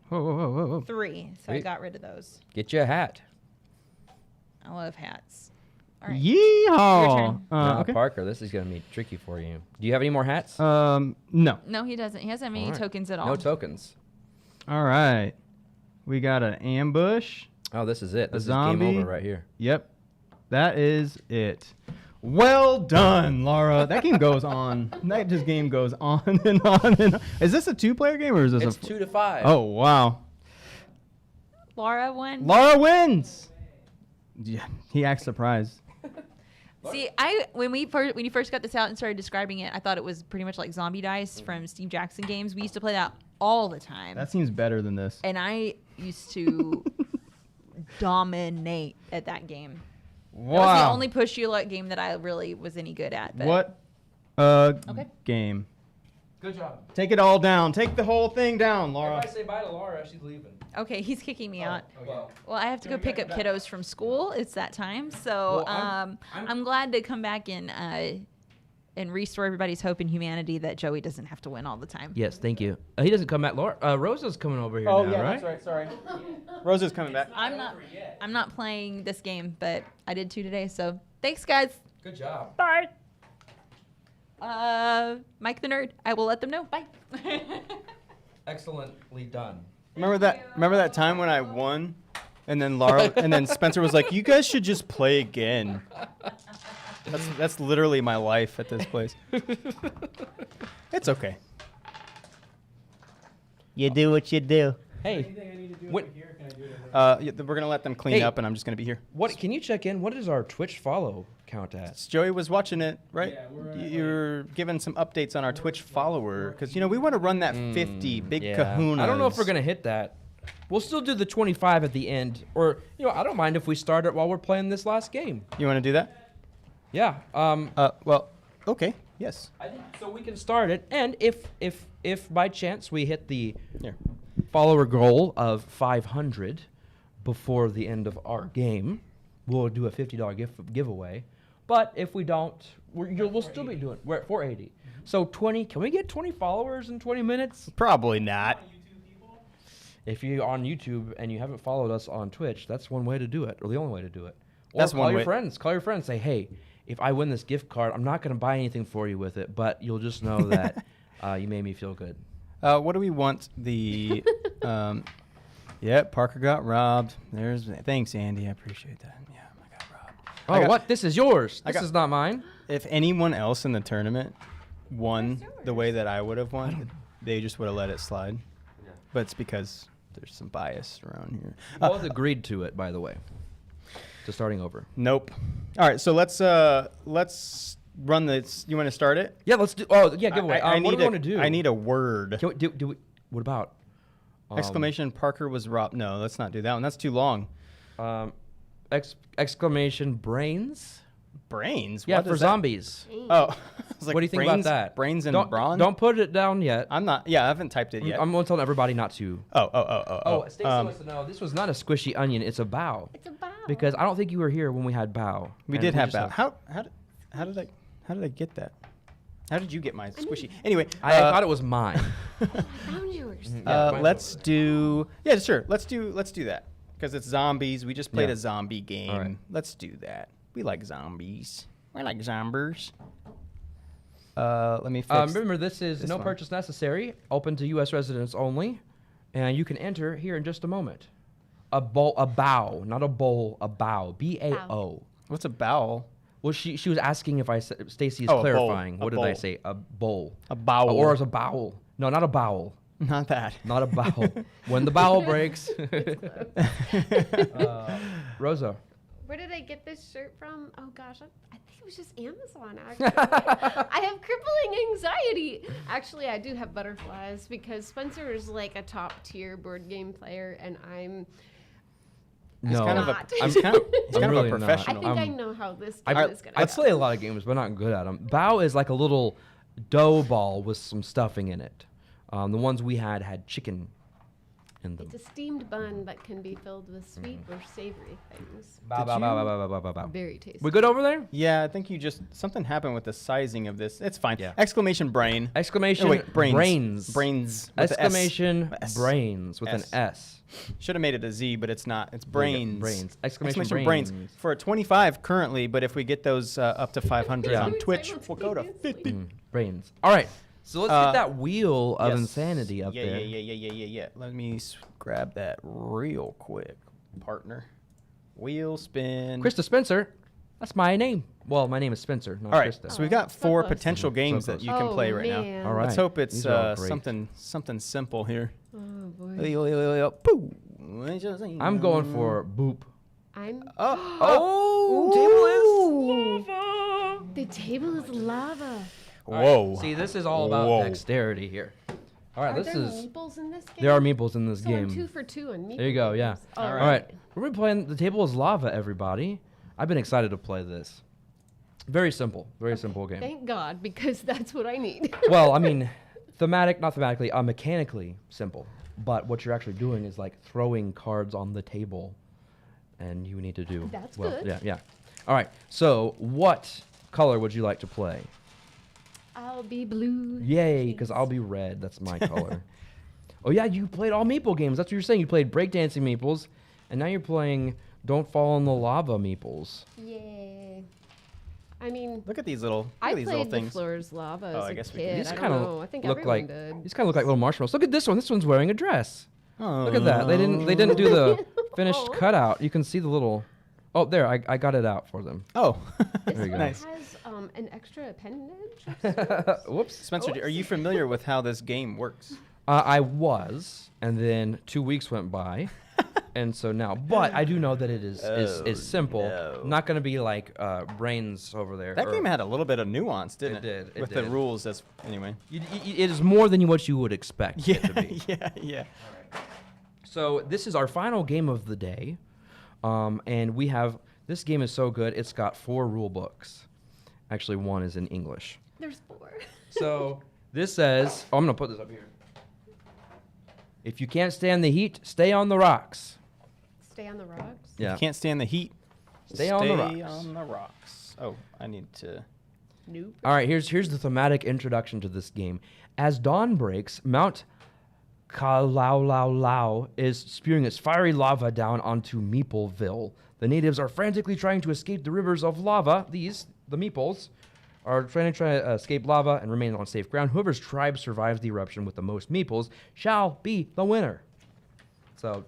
Speaker 3: Whoa.
Speaker 6: 3, so I
Speaker 1: Wait.
Speaker 6: got rid of those.
Speaker 1: Get you a hat.
Speaker 6: I love hats. All right.
Speaker 3: Yeehaw!
Speaker 6: turn.
Speaker 1: Now,
Speaker 3: Okay.
Speaker 1: Parker, this is going to be tricky for you. Do you have any more hats?
Speaker 3: No.
Speaker 6: No, he doesn't. He doesn't have any
Speaker 1: All right.
Speaker 6: tokens at all.
Speaker 1: No tokens.
Speaker 3: All right. We got an ambush.
Speaker 1: Oh, this is it. This is
Speaker 3: zombie.
Speaker 1: game over right here.
Speaker 3: Yep. That is it. Well done, Lara. That game goes on. That just game goes on and on and on. Is this a 2-player game or is this
Speaker 1: It's 2 to 5.
Speaker 3: Oh, wow.
Speaker 6: Laura won.
Speaker 3: Lara wins. Yeah, he acts surprised.
Speaker 6: See, when you first got this out and started describing it, I thought it was pretty much like Zombie Dice from Steve Jackson games. We used to play that all the time.
Speaker 3: That seems better than this.
Speaker 6: And I used to dominate at that game.
Speaker 3: Wow.
Speaker 6: That was the only push you luck game that I really was any good at. But
Speaker 3: What game?
Speaker 1: Good job.
Speaker 3: Take it all down. Take the whole thing down, Lara.
Speaker 1: If I say bye to Laura, she's leaving.
Speaker 6: Okay, he's kicking me out.
Speaker 1: Well,
Speaker 6: Well, I have to go pick up kiddos from school. It's that time. So
Speaker 1: Well,
Speaker 6: I'm glad to come back and restore everybody's hope in humanity that Joey doesn't have to win all the time.
Speaker 1: yes, thank you. He doesn't come back. Laura, Rosa's coming over here now, right?
Speaker 3: that's right. Sorry. Rosa's coming back.
Speaker 6: I'm not playing this game, but I did 2 today. So thanks, guys.
Speaker 1: Good job.
Speaker 6: Bye. Mike the Nerd. I will let them know. Bye.
Speaker 1: Excellently done.
Speaker 3: Remember that time when I won, and then Lara, and then Spencer was like, "You guys should just play again." That's literally my life at this place. It's okay. You do what you do.
Speaker 1: Hey, what,
Speaker 3: We're gonna let them clean
Speaker 1: Hey.
Speaker 3: up, and I'm just gonna be here.
Speaker 1: what? Can you check in? What is our Twitch follow count at?
Speaker 3: Joey was watching it, right?
Speaker 2: Yeah, we're at,
Speaker 3: You're giving some updates on our Twitch follower, because we want to run that 50 big kahuna.
Speaker 1: I don't know if we're gonna hit that. We'll still do the 25 at the end, or I don't mind if we start it while we're playing this last game.
Speaker 3: You want to do that?
Speaker 1: Yeah.
Speaker 3: Well, okay. Yes.
Speaker 1: I think so. We can start it, and if by chance we hit the
Speaker 3: Here.
Speaker 1: follower goal of 500 before the end of our game, we'll do a $50 giveaway. But if we don't, we'll still be doing. We're at 480. So 20. Can we get 20 followers in 20 minutes?
Speaker 3: Probably not.
Speaker 1: If you're on YouTube and you haven't followed us on Twitch, that's one way to do it, or the only way to do it. Or
Speaker 3: That's
Speaker 1: call
Speaker 3: one
Speaker 1: your
Speaker 3: way.
Speaker 1: friends. Call your friends. Say, hey, if I win this gift card, I'm not going to buy anything for you with it, but you'll just know that you made me feel good.
Speaker 3: What do we want? The Parker got robbed. Thanks, Andy. I appreciate that. Yeah, I got robbed.
Speaker 1: Oh, what? This is yours. This
Speaker 3: got-
Speaker 1: is not mine.
Speaker 3: If anyone else in the tournament won the way that I would have won, they just would have let it slide. But it's because there's some bias around here.
Speaker 1: We both agreed to it, by the way. To starting over.
Speaker 3: Nope. All right, so let's run this. You want to start it?
Speaker 1: Yeah, let's do. Oh, yeah, giveaway.
Speaker 3: I
Speaker 1: What do we want to do?
Speaker 3: I need a word.
Speaker 1: Can we, do we? What about?
Speaker 3: Exclamation! Parker was robbed. No, let's not do that one. That's too long.
Speaker 1: Exclamation brains.
Speaker 3: Brains.
Speaker 1: Yeah,
Speaker 3: What
Speaker 1: for
Speaker 3: is that?
Speaker 1: zombies.
Speaker 3: Oh, I was like,
Speaker 1: What do you think
Speaker 3: brains,
Speaker 1: about that?
Speaker 3: Brains and
Speaker 1: don't,
Speaker 3: brawn.
Speaker 1: Don't put it down yet.
Speaker 3: I'm not. Yeah, I haven't typed it yet.
Speaker 1: I'm going to tell everybody not to.
Speaker 3: Oh.
Speaker 1: Stacey wants to know. This was not a squishy onion. It's a bow.
Speaker 4: It's a bow.
Speaker 1: Because I don't think you were here when we had bow.
Speaker 3: We
Speaker 1: And
Speaker 3: did have
Speaker 1: just
Speaker 3: bow. How did I get that? How did you get my squishy? Anyway,
Speaker 1: I thought it was mine.
Speaker 4: Found yours.
Speaker 3: let's do. Yeah, sure. Let's do that because it's zombies. We just played
Speaker 1: Yeah.
Speaker 3: a zombie game.
Speaker 1: All right.
Speaker 3: Let's do that. We like zombies. We like zombies. Let me fix.
Speaker 1: Remember, this is
Speaker 3: this
Speaker 1: no
Speaker 3: one.
Speaker 1: purchase necessary. Open to U.S. residents only, and you can enter here in just a moment. A bow, not a bowl. A bow. B-A-O.
Speaker 3: What's a bowel?
Speaker 1: Well, she was asking if I said. Stacey is
Speaker 3: Oh, a bowl.
Speaker 1: clarifying.
Speaker 3: A
Speaker 1: What did I
Speaker 3: bowl.
Speaker 1: say? A bowl.
Speaker 3: A bowel.
Speaker 1: Or as a bowel. No, not a bowel.
Speaker 3: Not that.
Speaker 1: Not a bowel. When the bowel breaks. Rosa.
Speaker 8: Where did I get this shirt from? Oh gosh, I think it was just Amazon actually. I have crippling anxiety. Actually, I do have butterflies because Spencer is like a top tier board game player and I'm
Speaker 1: No,
Speaker 3: kind of a-
Speaker 8: not.
Speaker 3: He's kind of
Speaker 1: really
Speaker 3: a
Speaker 1: not.
Speaker 8: I
Speaker 3: professional.
Speaker 8: think I know how this
Speaker 1: I
Speaker 8: game is gonna
Speaker 1: I
Speaker 8: go.
Speaker 1: play a lot of games, but not good at them. Bao is like a little dough ball with some stuffing in it. The ones we had chicken in them.
Speaker 8: It's a steamed bun that can be filled with sweet or savory things.
Speaker 1: Bow, bow, bow, bow, bow, bow, bow, bow.
Speaker 8: Very tasty.
Speaker 1: We good over there?
Speaker 3: Yeah, I think something happened with the sizing of this. It's fine.
Speaker 1: Yeah.
Speaker 3: Exclamation brain.
Speaker 1: Exclamation
Speaker 3: Oh, wait, brains.
Speaker 1: brains.
Speaker 3: Brains. with a S.
Speaker 1: Exclamation
Speaker 3: S.
Speaker 1: brains with
Speaker 3: S.
Speaker 1: an S.
Speaker 3: Should have made it a Z, but it's not. It's
Speaker 1: There you go.
Speaker 3: brains.
Speaker 1: Brains. Exclamation
Speaker 3: brains.
Speaker 1: brains.
Speaker 3: For a 25 currently, but if we get those up to 500
Speaker 1: Yeah.
Speaker 3: on Twitch, we'll go to 50.
Speaker 1: Brains. All right. So let's get that wheel of
Speaker 3: Yes.
Speaker 1: insanity up
Speaker 3: yeah,
Speaker 1: there.
Speaker 3: Yeah. Let me grab that real quick, partner. Wheel spin.
Speaker 1: Krista Spencer. That's my name. Well, my name is Spencer, not
Speaker 3: All right,
Speaker 1: Krista.
Speaker 3: so we got
Speaker 8: so
Speaker 3: 4
Speaker 8: close.
Speaker 3: potential
Speaker 1: So
Speaker 3: games
Speaker 1: close.
Speaker 3: that you can play right
Speaker 8: man.
Speaker 3: now.
Speaker 1: All right.
Speaker 3: Let's hope it's
Speaker 1: These are all great.
Speaker 3: something simple here.
Speaker 8: Oh boy.
Speaker 3: Boo.
Speaker 1: I'm going for boop.
Speaker 8: I'm.
Speaker 1: Oh,
Speaker 8: The table is lava.
Speaker 3: Whoa.
Speaker 1: See, this is all about
Speaker 3: Whoa.
Speaker 1: dexterity here. All right,
Speaker 8: Are
Speaker 1: this
Speaker 8: there
Speaker 1: is.
Speaker 8: meeples in this game?
Speaker 1: There are meeples in this
Speaker 8: so
Speaker 1: game.
Speaker 8: I'm 2 for 2 on meeples.
Speaker 1: There you go. Yeah.
Speaker 8: All
Speaker 1: All right. We're gonna be playing. The table is lava, everybody. I've been excited to play this. Very simple. Very simple game.
Speaker 8: Thank God, because that's what I need.
Speaker 1: Well, I mean, not thematically, mechanically simple. But what you're actually doing is like throwing cards on the table, and you need to do.
Speaker 8: That's
Speaker 1: well.
Speaker 8: good.
Speaker 1: Yeah. All right. So, what color would you like to play?
Speaker 8: I'll be blue.
Speaker 1: Yay, because I'll be red. That's my color. Oh yeah, you played all meeple games. That's what you're saying. You played breakdancing meeples, and now you're playing Don't Fall in the Lava meeples.
Speaker 8: Yay. I mean,
Speaker 3: Look at these little,
Speaker 8: I
Speaker 3: these
Speaker 8: played
Speaker 3: little things.
Speaker 8: the floor's lava
Speaker 3: Oh,
Speaker 8: as
Speaker 3: I
Speaker 8: a
Speaker 3: guess we can-
Speaker 8: kid.
Speaker 1: These
Speaker 8: I
Speaker 1: kind
Speaker 8: don't know. I
Speaker 1: of
Speaker 8: think
Speaker 1: look
Speaker 8: everyone
Speaker 1: like
Speaker 8: did.
Speaker 1: these kind of look like little marshmallows. Look at this one. This one's wearing a dress.
Speaker 3: Oh.
Speaker 1: Look at that. They didn't do the finished cutout. You can see the little. Oh, there. I got it out for them.
Speaker 3: Oh.
Speaker 1: There you go.
Speaker 3: Nice.
Speaker 8: Has an extra appendage.
Speaker 1: Whoops.
Speaker 3: Spencer, are you familiar with how this game works?
Speaker 1: I was, and then 2 weeks went by, and so now. But I do know that it is simple.
Speaker 3: no.
Speaker 1: Not going to be like brains over there.
Speaker 3: That
Speaker 1: or-
Speaker 3: game had a little bit of nuance, didn't
Speaker 1: It did, it
Speaker 3: With the
Speaker 1: did.
Speaker 3: rules, anyway.
Speaker 1: It is more than what you would expect it to be.
Speaker 3: Yeah.
Speaker 1: So this is our final game of the day, and we have this game is so good. It's got 4 rule books. Actually, 1 is in English.
Speaker 8: There's 4.
Speaker 1: So this says, I'm gonna put this up here. If you can't stand the heat, stay on the rocks.
Speaker 8: Stay on the rocks.
Speaker 1: Yeah.
Speaker 3: You can't stand the heat.
Speaker 1: Stay on the rocks.
Speaker 3: Stay on the rocks. Oh, I need to.
Speaker 8: Nope.
Speaker 1: All right, here's the thematic introduction to this game. As dawn breaks, Mount Kalaulau is spewing its fiery lava down onto Meepleville. The natives are frantically trying to escape the rivers of lava. These, the Meeples, are trying to escape lava and remain on safe ground. Whoever's tribe survives the eruption with the most Meeples shall be the winner. So,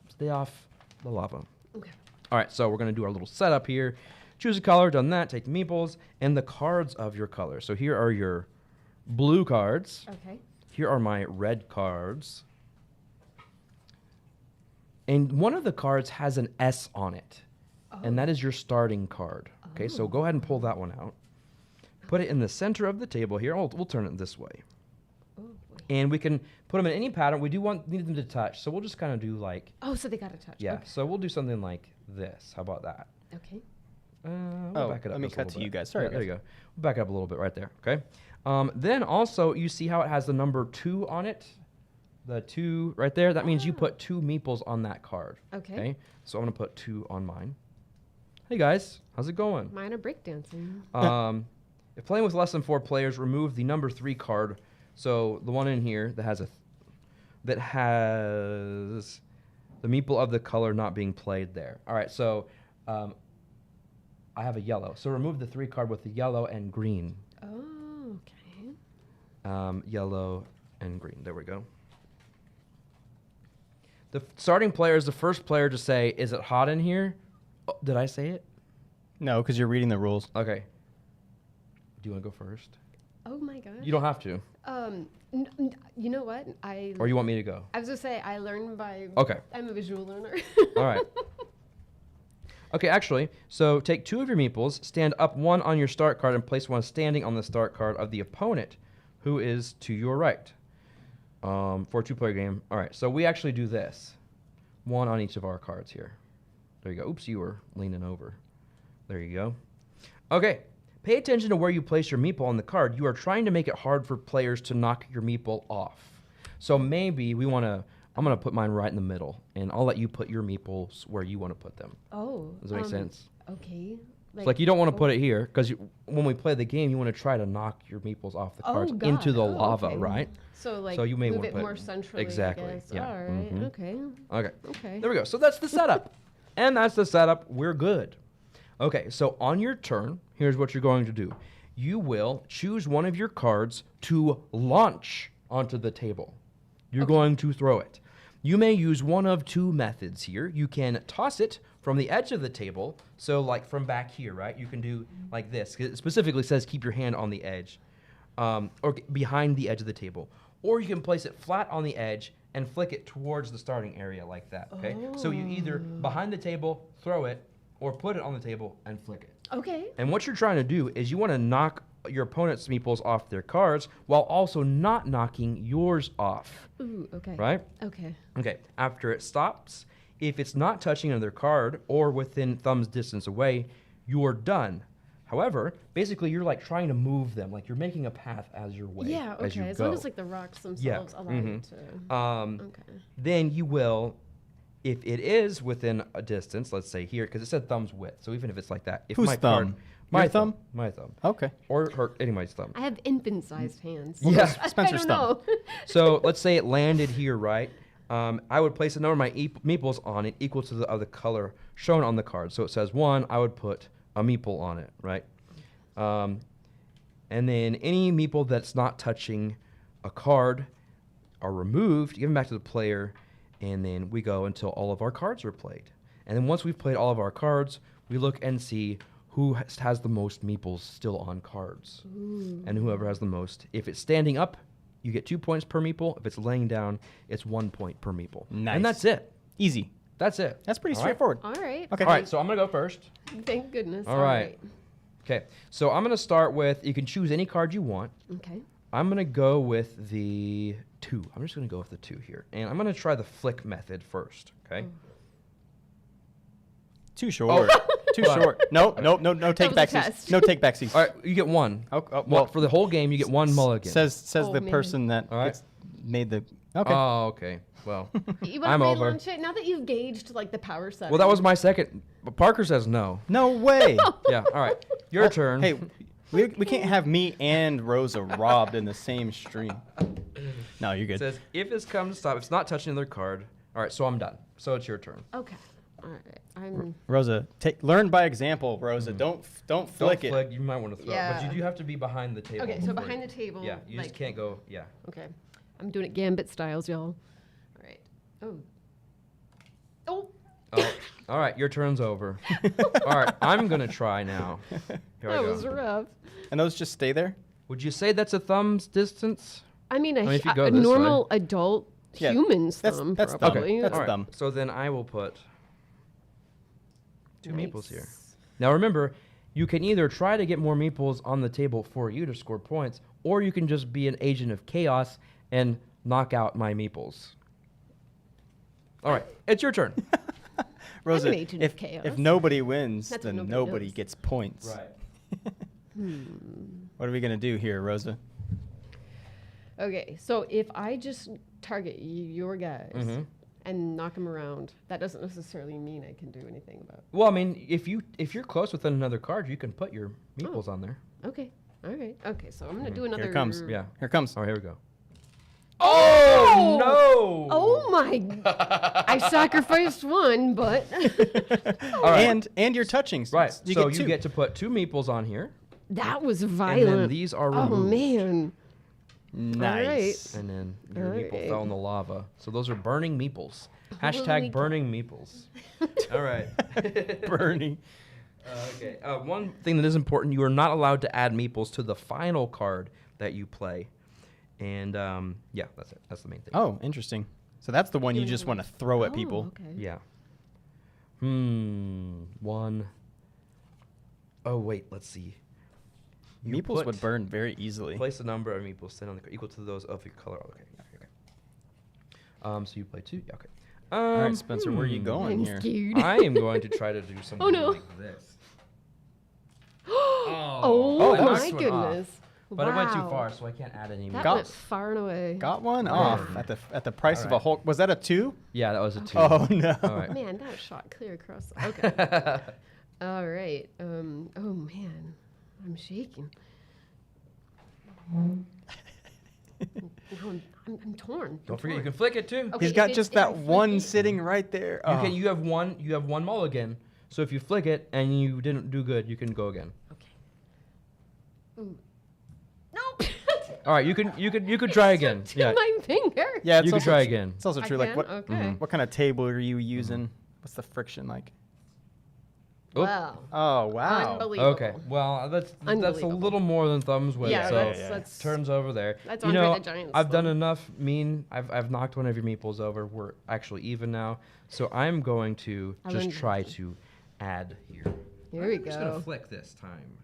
Speaker 1: stay off the lava.
Speaker 8: Okay.
Speaker 1: All right, so we're going to do our little setup here. Choose a color, done that, take the meeples, and the cards of your color. So here are your blue cards.
Speaker 8: Okay.
Speaker 1: Here are my red cards. And one of the cards has an S on it. And that is your starting card. Okay, so go ahead and pull that one out. Put it in the center of the table here. We'll turn it this way.
Speaker 8: Oh, boy.
Speaker 1: And we can put them in any pattern. We do need them to touch, so we'll just kind of do like,
Speaker 8: Oh, so they got to touch.
Speaker 1: yeah.
Speaker 8: Okay.
Speaker 1: So we'll do something like this. How about that?
Speaker 8: Okay.
Speaker 1: We'll back it up
Speaker 3: let me
Speaker 1: just a
Speaker 3: cut
Speaker 1: little
Speaker 3: to you
Speaker 1: bit.
Speaker 3: guys. Sorry,
Speaker 1: Yeah, there
Speaker 3: guys.
Speaker 1: you go. We'll back it up a little bit right there. Okay. Then also, you see how it has the number 2 on it? The 2 right there. That means you put 2 meeples on that card.
Speaker 8: Okay.
Speaker 1: So I'm gonna put 2 on mine. Hey guys, how's it going?
Speaker 8: Mine are breakdancing.
Speaker 1: If playing with less than 4 players, remove the number 3 card. So the one in here that has the meeple of the color not being played there. All right. So I have a yellow. So remove the 3 card with the yellow and green.
Speaker 8: Oh, okay.
Speaker 1: Yellow and green. There we go. The starting player is the first player to say, "Is it hot in here?" Oh, did I say it?
Speaker 3: No, because you're reading the rules.
Speaker 1: Okay. Do you want to go first?
Speaker 8: Oh my gosh.
Speaker 1: You don't have to.
Speaker 8: You know what?
Speaker 1: Or you want me to go?
Speaker 8: I was gonna say I learn by.
Speaker 1: Okay.
Speaker 8: I'm a visual learner.
Speaker 1: All right. Okay, actually, so take 2 of your meeples, stand up 1 on your start card, and place 1 standing on the start card of the opponent, who is to your right. For a 2-player game. All right, so we actually do this. 1 on each of our cards here. There you go. Oops, you were leaning over. There you go. Okay, pay attention to where you place your meeple on the card. You are trying to make it hard for players to knock your meeple off. So maybe we want to I'm going to put mine right in the middle, and I'll let you put your meeples where you want to put them.
Speaker 8: Oh.
Speaker 1: Does that make sense?
Speaker 8: Okay.
Speaker 1: Like you don't want to put it here because when we play the game, you want to try to knock your meeples off the cards into the lava, right?
Speaker 8: So
Speaker 1: you may
Speaker 8: move
Speaker 1: want
Speaker 8: it
Speaker 1: to put
Speaker 8: more centrally.
Speaker 1: Exactly.
Speaker 8: I guess.
Speaker 1: Yeah.
Speaker 8: All right.
Speaker 1: Mhm.
Speaker 8: Okay.
Speaker 1: Okay. There we go. So that's the setup, and that's the setup. We're good. Okay. So on your turn, here's what you're going to do. You will choose one of your cards to launch onto the table. You're going to throw it. You may use one of two methods here. You can toss it from the edge of the table, so like from back here, right? You can do like this. It specifically says keep your hand on the edge, or behind the edge of the table. Or you can place it flat on the edge and flick it towards the starting area like that, okay? So you either behind the table, throw it, or put it on the table and flick it.
Speaker 8: Okay.
Speaker 1: And what you're trying to do is you want to knock your opponent's meeples off their cards while also not knocking yours off.
Speaker 8: Ooh, okay.
Speaker 1: Right?
Speaker 8: Okay.
Speaker 1: Okay. After it stops, if it's not touching another card or within thumb's distance away, you're done. However, basically you're like trying to move them, like you're making a path as your way.
Speaker 8: Yeah,
Speaker 1: as you
Speaker 8: okay. As
Speaker 1: go.
Speaker 8: long as like the rocks themselves allow you to. Okay.
Speaker 1: Then you will, if it is within a distance, let's say here, because it said thumb's width. So even if it's like that, if
Speaker 3: Whose
Speaker 1: my
Speaker 3: thumb?
Speaker 1: card, my
Speaker 3: Your
Speaker 1: thumb,
Speaker 3: thumb?
Speaker 1: my thumb,
Speaker 3: Okay.
Speaker 1: or anybody's thumb.
Speaker 8: I have infant-sized hands.
Speaker 1: Yeah.
Speaker 3: Spencer's
Speaker 8: I don't know.
Speaker 1: So let's say it landed here, right? I would place a number of my meeples on it equal to the other color shown on the card. So it says 1, I would put a meeple on it, right? And then any meeple that's not touching a card are removed, given back to the player, and then we go until all of our cards are played. And then once we've played all of our cards, we look and see who has the most meeples still on cards. And whoever has the most. If it's standing up, you get 2 points per meeple. If it's laying down, it's 1 point per meeple.
Speaker 3: Nice.
Speaker 1: And that's it.
Speaker 3: Easy.
Speaker 1: That's it.
Speaker 3: That's pretty
Speaker 1: All right.
Speaker 3: straightforward.
Speaker 8: All right.
Speaker 3: Okay.
Speaker 1: All right, so I'm going to go first.
Speaker 8: Thank goodness.
Speaker 1: All right. Okay, so I'm going to start with, you can choose any card you want.
Speaker 8: Okay.
Speaker 1: I'm going to go with the 2. I'm just going to go with the 2 here. And I'm going to try the flick method first, okay?
Speaker 3: Too short. Too short. No take
Speaker 8: was a
Speaker 3: backsies.
Speaker 8: test.
Speaker 3: No take backsies.
Speaker 1: All right, you get 1. Well, for the whole game, you get 1 mulligan.
Speaker 3: Says
Speaker 8: Oh,
Speaker 3: the
Speaker 8: man.
Speaker 3: person that
Speaker 1: All right.
Speaker 3: gets made the. Okay.
Speaker 1: Oh, okay. Well,
Speaker 8: You
Speaker 1: I'm
Speaker 8: want to
Speaker 1: over.
Speaker 8: launch it now that you've gauged like the power setting.
Speaker 1: Well, that was my second. But Parker says no.
Speaker 3: No way.
Speaker 1: Yeah, all right. Your turn.
Speaker 3: Hey, we can't have me and Rosa robbed in the same stream. No, you're
Speaker 1: It
Speaker 3: good.
Speaker 1: says, if this comes to stop, it's not touching another card. All right, so I'm done. So it's your turn.
Speaker 8: Okay. All right. I'm.
Speaker 3: Rosa, learn by example. Rosa, don't flick
Speaker 1: Don't
Speaker 3: it.
Speaker 1: flick. You might want to throw it. But
Speaker 8: Yeah.
Speaker 1: you do have to be behind the table.
Speaker 8: Okay, so
Speaker 1: before
Speaker 8: behind
Speaker 1: you-
Speaker 8: the table.
Speaker 1: Yeah, you just
Speaker 8: like-
Speaker 1: can't go. Yeah.
Speaker 8: Okay. I'm doing it gambit styles, y'all. All right. Oh. Oh.
Speaker 1: Oh, all right, your turn's over. All right, I'm going to try now. Here I
Speaker 8: That
Speaker 1: go.
Speaker 8: was rough.
Speaker 3: And those just stay there.
Speaker 1: Would you say that's a thumb's distance?
Speaker 8: I mean,
Speaker 1: mean, if you
Speaker 8: a
Speaker 1: go this
Speaker 8: normal adult
Speaker 3: Yeah,
Speaker 8: human's
Speaker 3: that's-
Speaker 8: thumb,
Speaker 3: that's dumb.
Speaker 8: probably.
Speaker 3: That's
Speaker 1: all right,
Speaker 3: dumb.
Speaker 1: so then I will put 2
Speaker 8: Nice.
Speaker 1: meeples here. Now remember, you can either try to get more meeples on the table for you to score points, or you can just be an agent of chaos and knock out my meeples. All right, it's your turn.
Speaker 3: Rosa,
Speaker 8: agent of
Speaker 3: if
Speaker 8: chaos.
Speaker 3: nobody wins,
Speaker 8: That's what
Speaker 3: then
Speaker 8: nobody
Speaker 3: nobody
Speaker 8: knows.
Speaker 3: gets points. What are we gonna do here, Rosa?
Speaker 8: Okay, so if I just target your guys
Speaker 1: Mm-hmm.
Speaker 8: and knock them around, that doesn't necessarily mean I can do anything about it.
Speaker 1: Well, I mean, if you're close within another card, you can put your meeples on there.
Speaker 8: Okay, all right. Okay, so I'm going to do another.
Speaker 3: Here it comes.
Speaker 1: Yeah.
Speaker 3: Here it comes.
Speaker 1: All right, here we go. Oh no!
Speaker 8: Oh my. I sacrificed one, but.
Speaker 1: All right.
Speaker 3: And you're touching.
Speaker 1: Right.
Speaker 3: You
Speaker 1: so
Speaker 3: get
Speaker 1: you
Speaker 3: two.
Speaker 1: get to put 2 meeples on here,
Speaker 8: That was
Speaker 1: and
Speaker 8: violent.
Speaker 1: then these are
Speaker 8: Oh,
Speaker 1: removed.
Speaker 8: man.
Speaker 3: Nice.
Speaker 1: And then your meeple
Speaker 8: Alright.
Speaker 1: fell in the lava. So those are burning meeples. Hashtag
Speaker 8: Holy
Speaker 1: burning meeples. All right.
Speaker 3: Bernie.
Speaker 1: Okay. One thing that is important: you are not allowed to add meeples to the final card that you play. And yeah, that's it. That's the main thing.
Speaker 3: Oh, interesting. So that's the one you just want to throw at people.
Speaker 8: Okay.
Speaker 1: Yeah. 1. Oh wait, let's see. You
Speaker 3: Meeples
Speaker 1: put-
Speaker 3: would burn very easily.
Speaker 1: Place a number of meeples sent on the equal to those of your color. Okay. So you play 2. Yeah, okay.
Speaker 3: All right, Spencer, where are you going
Speaker 8: I'm
Speaker 3: here?
Speaker 8: scared.
Speaker 1: I am going to try to do something
Speaker 8: Oh, no.
Speaker 1: like this.
Speaker 8: Oh,
Speaker 1: it
Speaker 8: my
Speaker 1: knocks one off.
Speaker 8: goodness.
Speaker 1: But it went too
Speaker 8: Wow.
Speaker 1: far, so I can't add any more.
Speaker 8: That
Speaker 3: Got-
Speaker 8: went far and away.
Speaker 3: Got one
Speaker 1: Yeah.
Speaker 3: off at the price of a
Speaker 1: Alright.
Speaker 3: whole. Was that a 2?
Speaker 1: Yeah, that was a 2.
Speaker 3: Oh no.
Speaker 1: All right.
Speaker 8: Man, that shot clear across. Okay. All right. Oh man, I'm shaking. Now I'm torn.
Speaker 1: Don't
Speaker 8: I'm
Speaker 1: forget, you
Speaker 8: torn.
Speaker 1: can flick it too.
Speaker 8: Okay,
Speaker 3: He's
Speaker 8: if
Speaker 3: got
Speaker 8: it's-
Speaker 3: just
Speaker 8: if I
Speaker 3: that
Speaker 8: flick
Speaker 3: one
Speaker 8: it-
Speaker 3: sitting right there. Oh.
Speaker 1: You have one mulligan. So if you flick it and you didn't do good, you can go again.
Speaker 8: Okay. Ooh. Nope.
Speaker 1: All right, you could try again.
Speaker 8: To
Speaker 1: Yeah,
Speaker 8: my finger.
Speaker 3: Yeah, it's
Speaker 1: you can
Speaker 3: also
Speaker 1: try
Speaker 3: tr-
Speaker 1: again.
Speaker 3: It's also
Speaker 8: I
Speaker 3: true. Like
Speaker 8: can?
Speaker 3: what?
Speaker 8: Okay.
Speaker 3: What kind of table are you using? What's the friction like?
Speaker 1: Oop.
Speaker 8: Wow.
Speaker 3: Oh wow.
Speaker 8: Unbelievable.
Speaker 1: Okay, well that's a
Speaker 8: Unbelievable.
Speaker 1: little more than thumbs width.
Speaker 8: Yeah,
Speaker 1: so
Speaker 8: that's
Speaker 1: turns over there.
Speaker 8: That's
Speaker 1: you
Speaker 8: Andre
Speaker 1: know,
Speaker 8: the Giant's
Speaker 1: I've done
Speaker 8: thumb.
Speaker 1: enough. I've knocked one of your meeples over. We're actually even now. So I'm going to
Speaker 8: I
Speaker 1: just
Speaker 8: learned
Speaker 1: try
Speaker 8: that.
Speaker 1: to add here.
Speaker 8: Here we
Speaker 1: I'm just gonna
Speaker 8: go.
Speaker 1: flick this time.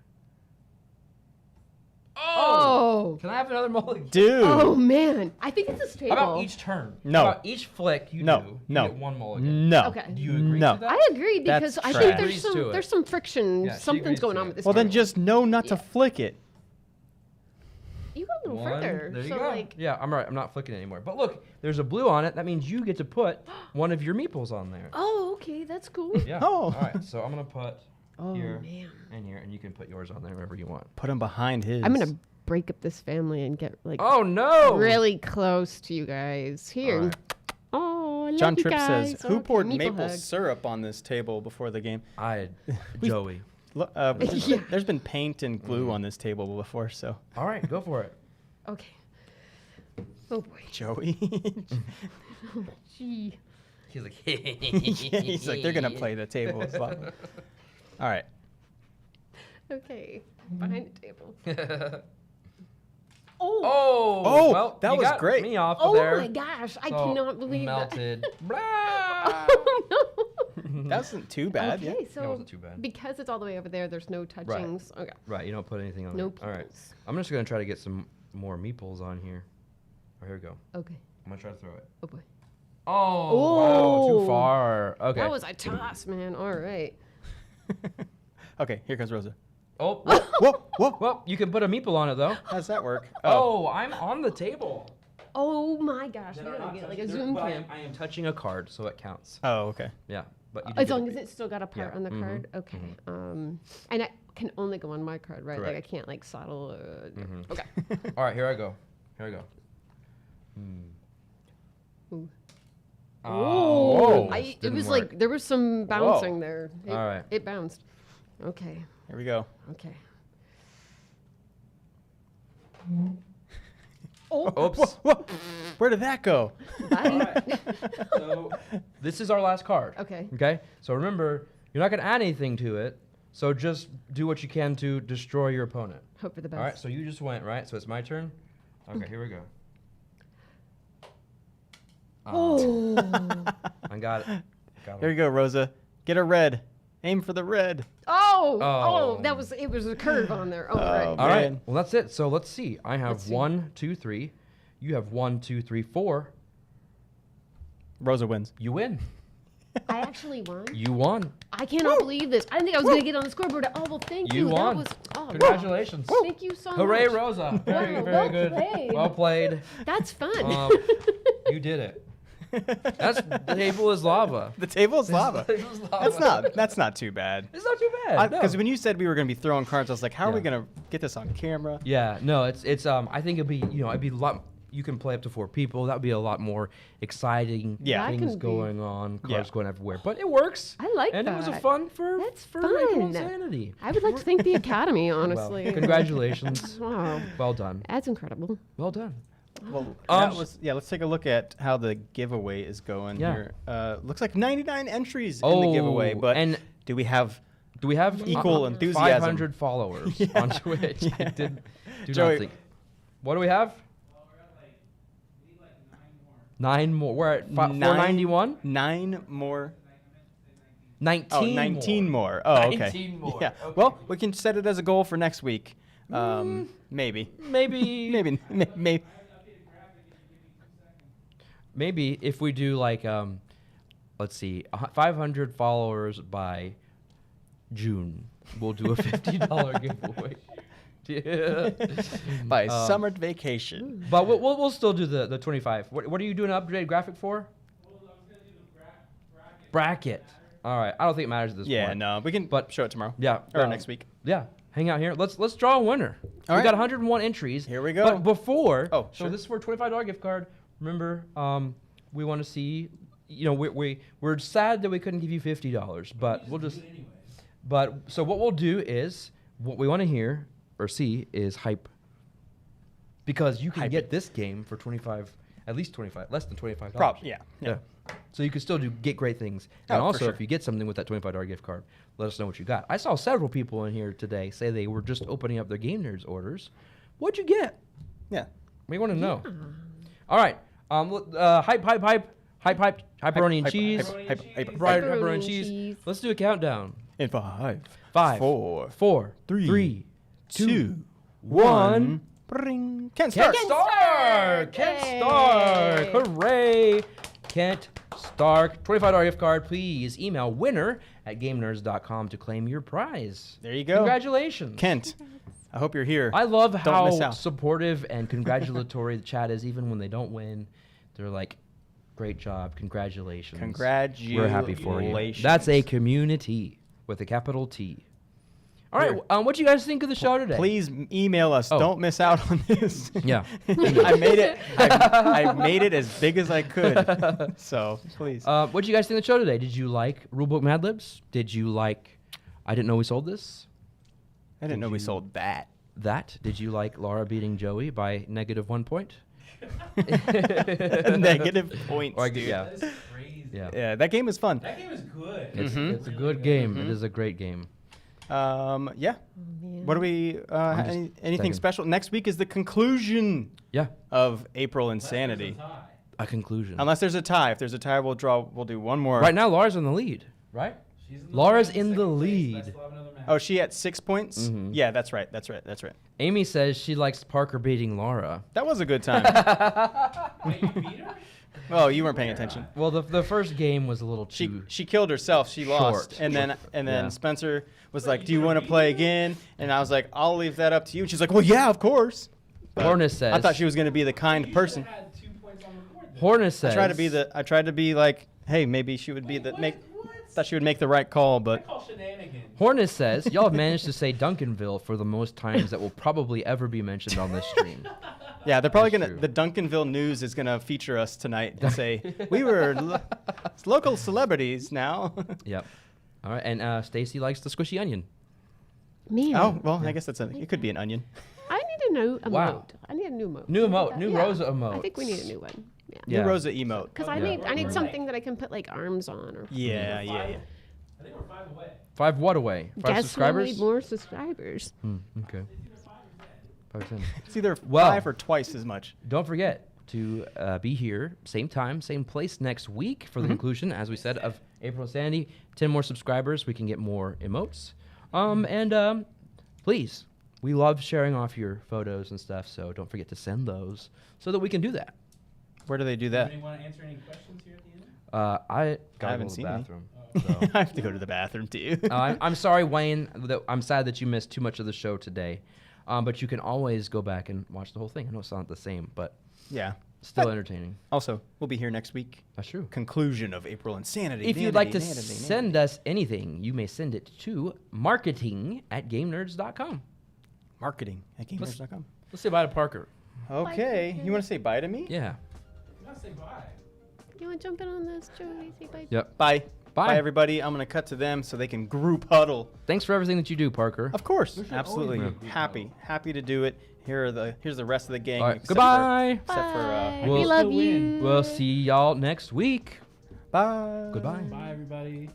Speaker 8: Oh.
Speaker 1: Can I have another mulligan?
Speaker 3: Dude.
Speaker 8: Oh man. I think it's this table.
Speaker 1: How about each turn?
Speaker 3: No.
Speaker 1: How about each flick you
Speaker 3: No,
Speaker 1: do, you
Speaker 3: no.
Speaker 1: get one mulligan.
Speaker 3: No.
Speaker 8: Okay.
Speaker 1: Do you agree
Speaker 3: No.
Speaker 1: to that?
Speaker 8: I agree because
Speaker 3: That's
Speaker 8: I
Speaker 3: trash.
Speaker 8: think
Speaker 1: Agrees to it.
Speaker 8: there's some friction.
Speaker 1: Yeah, she
Speaker 8: Something's
Speaker 1: agrees
Speaker 8: going
Speaker 1: to
Speaker 8: on
Speaker 1: it.
Speaker 8: with this.
Speaker 3: Well, then
Speaker 8: game.
Speaker 3: just know not to
Speaker 8: Yeah.
Speaker 3: flick it.
Speaker 8: You go a little
Speaker 1: One.
Speaker 8: further.
Speaker 1: There you
Speaker 8: so
Speaker 1: go.
Speaker 8: like
Speaker 1: Yeah, I'm right. I'm not flicking it anymore. But look, there's a blue on it. That means you get to put one of your meeples on there.
Speaker 8: oh, okay, that's cool.
Speaker 1: Yeah.
Speaker 3: Oh.
Speaker 1: All right. So I'm gonna put
Speaker 8: Oh
Speaker 1: here
Speaker 8: man.
Speaker 1: and here, and you can put yours on there wherever you want.
Speaker 3: Put him behind his.
Speaker 8: I'm gonna break up this family and get like
Speaker 1: Oh no!
Speaker 8: really close to you guys. Here.
Speaker 1: All right.
Speaker 8: Oh, I love
Speaker 3: John
Speaker 8: you
Speaker 3: Tripp
Speaker 8: guys.
Speaker 3: says, "Who
Speaker 8: Okay,
Speaker 3: poured
Speaker 8: meeple
Speaker 3: maple
Speaker 8: hug.
Speaker 3: syrup on this table before the game?"
Speaker 1: Joey.
Speaker 8: Yeah.
Speaker 3: There's been paint and glue on this table before, so
Speaker 1: All right, go for it.
Speaker 8: Okay. Oh boy.
Speaker 3: Joey.
Speaker 8: Gee.
Speaker 1: He's like,
Speaker 3: He's like, they're gonna play the table. It's like- All right.
Speaker 8: Okay. Behind the table.
Speaker 1: oh,
Speaker 3: Oh,
Speaker 1: well,
Speaker 3: that
Speaker 1: you
Speaker 3: was
Speaker 1: got
Speaker 3: great.
Speaker 1: Me off
Speaker 8: Oh
Speaker 1: of there.
Speaker 8: my gosh! I
Speaker 1: So
Speaker 8: cannot believe
Speaker 1: melted. Blah.
Speaker 8: that. Oh no.
Speaker 3: That wasn't too bad.
Speaker 8: Okay,
Speaker 1: That
Speaker 8: so
Speaker 1: wasn't too bad.
Speaker 8: because it's all the way over there, there's no touchings. Okay.
Speaker 1: Right, you don't put anything on
Speaker 8: No
Speaker 1: there. All right,
Speaker 8: peoples.
Speaker 1: I'm just gonna try to get some more meeples on here. Oh, here we go.
Speaker 8: Okay.
Speaker 1: I'm gonna try to throw it.
Speaker 8: Oh boy.
Speaker 1: Oh, wow,
Speaker 8: Oh.
Speaker 1: too far. Okay.
Speaker 8: That was a toss, man. All right.
Speaker 3: Okay, here comes Rosa.
Speaker 1: Oh,
Speaker 3: Whoa, whoa.
Speaker 1: well, you can put a meeple on it though.
Speaker 3: How does that work?
Speaker 1: Oh, I'm on the table.
Speaker 8: Oh my gosh! I gotta get like a zoom
Speaker 1: But
Speaker 8: cam.
Speaker 1: I am touching a card, so it counts.
Speaker 3: Oh, okay.
Speaker 1: Yeah, but you do
Speaker 8: As
Speaker 1: get
Speaker 8: long
Speaker 1: to
Speaker 8: as
Speaker 1: be-
Speaker 8: it's still got a part
Speaker 1: Yeah,
Speaker 8: on the
Speaker 1: mhm,
Speaker 8: card. Okay. And I can only go on my card, right? Like I
Speaker 1: Correct.
Speaker 8: can't like saddle.
Speaker 1: Mhm.
Speaker 8: Okay.
Speaker 1: All right, here I go. Here I go.
Speaker 8: Ooh.
Speaker 1: Oh,
Speaker 3: Whoa.
Speaker 1: goodness,
Speaker 8: It
Speaker 1: didn't
Speaker 8: was
Speaker 1: work.
Speaker 8: like there was some bouncing there. It,
Speaker 1: All right.
Speaker 8: It bounced. Okay.
Speaker 3: Here we go.
Speaker 8: Okay.
Speaker 1: Oops.
Speaker 3: Whoa. Where did that go?
Speaker 8: Bye.
Speaker 1: So this is our last card.
Speaker 8: Okay.
Speaker 1: Okay. So remember, you're not gonna add anything to it. So just do what you can to destroy your opponent.
Speaker 8: Hope for the best.
Speaker 1: All right. So you just went right. So it's my turn. Okay. Here we go.
Speaker 8: Oh.
Speaker 1: I got it. Got
Speaker 3: Here
Speaker 1: it.
Speaker 3: you go, Rosa. Get a red. Aim for the red.
Speaker 8: Oh.
Speaker 1: Oh.
Speaker 8: That was. It was a curve on there. Oh,
Speaker 3: Oh,
Speaker 8: right.
Speaker 1: All right.
Speaker 3: Man.
Speaker 1: Well, that's it. So let's see. I have
Speaker 8: Let's see.
Speaker 1: 1, 2, 3. You have 1, 2, 3, 4.
Speaker 3: Rosa wins.
Speaker 1: You win.
Speaker 8: I actually won.
Speaker 1: You won.
Speaker 8: I cannot believe this. I didn't think I was gonna get on the scoreboard. Oh well, thank you.
Speaker 1: You won.
Speaker 8: That was. Oh,
Speaker 1: Congratulations.
Speaker 8: Thank you so
Speaker 1: Hooray,
Speaker 8: much.
Speaker 1: Rosa. Very,
Speaker 8: Wow,
Speaker 1: very
Speaker 8: well
Speaker 1: good.
Speaker 8: played.
Speaker 1: Well played.
Speaker 8: That's fun.
Speaker 1: You did it. The table is lava.
Speaker 3: The table is lava.
Speaker 1: The table is lava.
Speaker 3: That's not too bad.
Speaker 1: It's not too bad.
Speaker 3: Because
Speaker 1: no.
Speaker 3: when you said we were going to be throwing cards, I was like, how are we
Speaker 1: Yeah.
Speaker 3: going to get this on camera?
Speaker 1: Yeah, no, it's I think it'd be it'd be a lot. You can play up to 4 people. That would be a lot more exciting.
Speaker 3: Yeah.
Speaker 8: That
Speaker 1: things
Speaker 8: can be-
Speaker 1: going on, cards
Speaker 3: Yeah.
Speaker 1: going everywhere. But it works.
Speaker 8: I like
Speaker 1: and it was a
Speaker 8: that.
Speaker 1: fun for
Speaker 8: That's
Speaker 1: for making
Speaker 8: fun.
Speaker 1: insanity.
Speaker 8: I would like to thank the Academy,
Speaker 1: Well,
Speaker 8: honestly.
Speaker 1: congratulations.
Speaker 8: Wow,
Speaker 1: Well done.
Speaker 8: that's incredible.
Speaker 1: Well done.
Speaker 3: Well,
Speaker 1: Um,
Speaker 3: let's take a look at how the giveaway is going
Speaker 1: Yeah.
Speaker 3: here. Looks like 99 entries in the giveaway, but
Speaker 1: and
Speaker 3: do we have
Speaker 1: do we have
Speaker 3: equal enthusiasm?
Speaker 1: 500 followers on Twitch? I do
Speaker 3: Joey-
Speaker 1: not think. What do we have? 9 more. We're at 491?
Speaker 3: 9 more?
Speaker 1: 19
Speaker 3: Oh, 19 more. Oh, okay.
Speaker 1: 19 more.
Speaker 3: Yeah.
Speaker 1: Okay.
Speaker 3: Well, we can set it as a goal for next week. Maybe.
Speaker 1: Maybe
Speaker 3: Maybe.
Speaker 1: maybe if we do like let's see, 500 followers by June, we'll do a $50 giveaway.
Speaker 3: By summer vacation.
Speaker 1: But we'll still do the 25. What are you doing an upgrade graphic for? Bracket. All right. I don't think it matters at this point.
Speaker 3: Yeah, no, we can show it tomorrow.
Speaker 1: Yeah.
Speaker 3: Or next week.
Speaker 1: Yeah. Hang out here. Let's draw a winner.
Speaker 3: All
Speaker 1: We
Speaker 3: right.
Speaker 1: got 101 entries.
Speaker 3: Here we go.
Speaker 1: But before,
Speaker 3: Oh,
Speaker 1: so
Speaker 3: sure.
Speaker 1: this is for a $25 gift card. Remember, we want to see. We're sad that we couldn't give you $50, but we'll just. But so what we'll do is what we want to hear or see is hype. Because you can get this game for 25, at least 25, less than $25.
Speaker 3: Yeah.
Speaker 1: So you can still get great things.
Speaker 3: Oh,
Speaker 1: And
Speaker 3: for
Speaker 1: also,
Speaker 3: sure.
Speaker 1: if you get something with that $25 gift card, let us know what you got. I saw several people in here today say they were just opening up their Game Nerds orders. What'd you get?
Speaker 3: Yeah.
Speaker 1: We want to know. All right. Hype, pepperoni and cheese. Pepperoni and cheese. Let's do a countdown.
Speaker 3: In 5,
Speaker 1: 4,
Speaker 3: 3,
Speaker 1: 3, 2,
Speaker 3: 2,
Speaker 1: 1.
Speaker 3: Bring. Can't
Speaker 1: Kent
Speaker 3: start.
Speaker 1: Stark! Kent Stark! Hooray! Kent Stark. $25 gift card. Please email winner@gamenerds.com to claim your prize.
Speaker 3: There you go.
Speaker 1: Congratulations.
Speaker 3: Kent, I hope you're here.
Speaker 1: I love
Speaker 3: miss
Speaker 1: how
Speaker 3: out.
Speaker 1: supportive and congratulatory the chat is, even when they don't win. They're like, great job. Congratulations.
Speaker 3: Congratulations.
Speaker 1: We're happy for you. That's a community with a capital T. All right, what do you guys think of the show today?
Speaker 3: Please email us.
Speaker 1: Oh.
Speaker 3: Don't miss out on this.
Speaker 1: Yeah.
Speaker 3: I made it. I made it as big as I could. So please.
Speaker 1: What do you guys think of the show today? Did you like Rulebook Mad Libs? Did you like I Didn't Know We Sold This?
Speaker 3: I didn't know we sold that.
Speaker 1: Did you like Lara beating Joey by -1 point?
Speaker 3: Negative points.
Speaker 1: Or
Speaker 3: dude.
Speaker 1: yeah.
Speaker 7: That is crazy.
Speaker 3: Yeah, that game is fun.
Speaker 7: That game is good.
Speaker 1: It's a good game. It is a great game.
Speaker 3: Yeah. What do we? Anything
Speaker 1: thinking.
Speaker 3: special? Next week is the conclusion
Speaker 1: Yeah.
Speaker 3: of April Insanity.
Speaker 1: A conclusion.
Speaker 3: Unless there's a tie. If there's a tie, we'll draw. We'll do one more.
Speaker 1: Right now, Lara's in the lead, right?
Speaker 7: She's
Speaker 1: Lara's
Speaker 7: lead,
Speaker 1: in the
Speaker 7: second place,
Speaker 1: lead.
Speaker 7: but I still have another match.
Speaker 3: Oh, she at 6 points.
Speaker 1: Mhm.
Speaker 3: Yeah, that's right. That's right.
Speaker 1: Amy says she likes Parker beating Lara.
Speaker 3: That was a good time.
Speaker 7: Wait, you beat her?
Speaker 3: Oh, you weren't paying attention.
Speaker 1: Well, the first game was a little too.
Speaker 3: She killed herself. She lost,
Speaker 1: Short.
Speaker 3: and then
Speaker 1: Yeah.
Speaker 3: Spencer was like, "Do you want to play again?" And I was like, "I'll leave that up to you." And she's like, "Well, yeah, of course." But
Speaker 1: Hornus says.
Speaker 3: I thought she was going to be the kind person.
Speaker 7: Had 2 points on the board then.
Speaker 1: Hornus says.
Speaker 3: I tried to be like, hey, maybe she would be the make. Thought she would make the right call,
Speaker 7: I
Speaker 3: but
Speaker 7: call shenanigans.
Speaker 1: Hornus says y'all have managed to say Duncanville for the most times that will probably ever be mentioned on this stream.
Speaker 3: yeah, they're probably
Speaker 1: That's
Speaker 3: gonna.
Speaker 1: true.
Speaker 3: The Duncanville News is gonna feature us tonight and say we were local celebrities now.
Speaker 1: Yep. All right, and Stacy likes the squishy onion.
Speaker 8: Man.
Speaker 3: Oh well, I guess it could be an onion.
Speaker 8: I need a new emote.
Speaker 1: Wow.
Speaker 8: I need a new emote.
Speaker 1: New emote, new
Speaker 8: Yeah.
Speaker 1: Rosa emote.
Speaker 8: I think we need a new one. Yeah.
Speaker 1: Yeah.
Speaker 3: New Rosa emote.
Speaker 8: Because
Speaker 1: Yeah.
Speaker 8: I need something that I can put like arms on or.
Speaker 3: Yeah.
Speaker 7: I think we're 5 away.
Speaker 1: 5 what away? 5
Speaker 8: Guess
Speaker 1: subscribers?
Speaker 8: we'll need more subscribers.
Speaker 1: Okay. 5 10.
Speaker 3: It's either
Speaker 1: Well-
Speaker 3: 5 or twice as much.
Speaker 1: Don't forget to be here, same time, same place next week for the conclusion, as we said, of April Sandy. 10 more subscribers, we can get more emotes. And please, we love sharing off your photos and stuff, so don't forget to send those so that we can do that.
Speaker 3: Where do they do
Speaker 7: Does
Speaker 3: that?
Speaker 7: anyone want to answer any questions here at the end?
Speaker 1: I gotta
Speaker 3: haven't
Speaker 1: go to
Speaker 3: seen
Speaker 1: the
Speaker 3: any.
Speaker 1: bathroom.
Speaker 3: I have to go to the bathroom too.
Speaker 1: I'm sorry, Wayne. I'm sad that you missed too much of the show today. But you can always go back and watch the whole thing. I know it's not the same, but
Speaker 3: yeah.
Speaker 1: still entertaining.
Speaker 3: Also, we'll be here next week.
Speaker 1: That's true.
Speaker 3: Conclusion of April Insanity.
Speaker 1: If you'd like to send us anything, you may send it to marketing@gamenerds.com.
Speaker 3: marketing at GameNerds.com.
Speaker 1: Let's say bye to Parker.
Speaker 3: Okay, you want to say bye to me?
Speaker 1: Yeah.
Speaker 7: You gotta say bye.
Speaker 8: You want to jump in on this, Joey? Say bye.
Speaker 1: Yep.
Speaker 3: Bye.
Speaker 1: Bye.
Speaker 3: Bye, everybody. I'm going to cut to them so they can group huddle.
Speaker 1: Thanks for everything that you do, Parker.
Speaker 3: Of course.
Speaker 7: We should
Speaker 3: Absolutely.
Speaker 7: always be
Speaker 3: Happy to do it. Here's the rest of the gang.
Speaker 1: All right,
Speaker 3: except
Speaker 1: goodbye.
Speaker 3: Except for
Speaker 1: We'll
Speaker 8: we love
Speaker 7: still
Speaker 8: you.
Speaker 7: win.
Speaker 1: We'll see y'all next week.
Speaker 3: bye.
Speaker 1: Goodbye.
Speaker 7: Bye, everybody.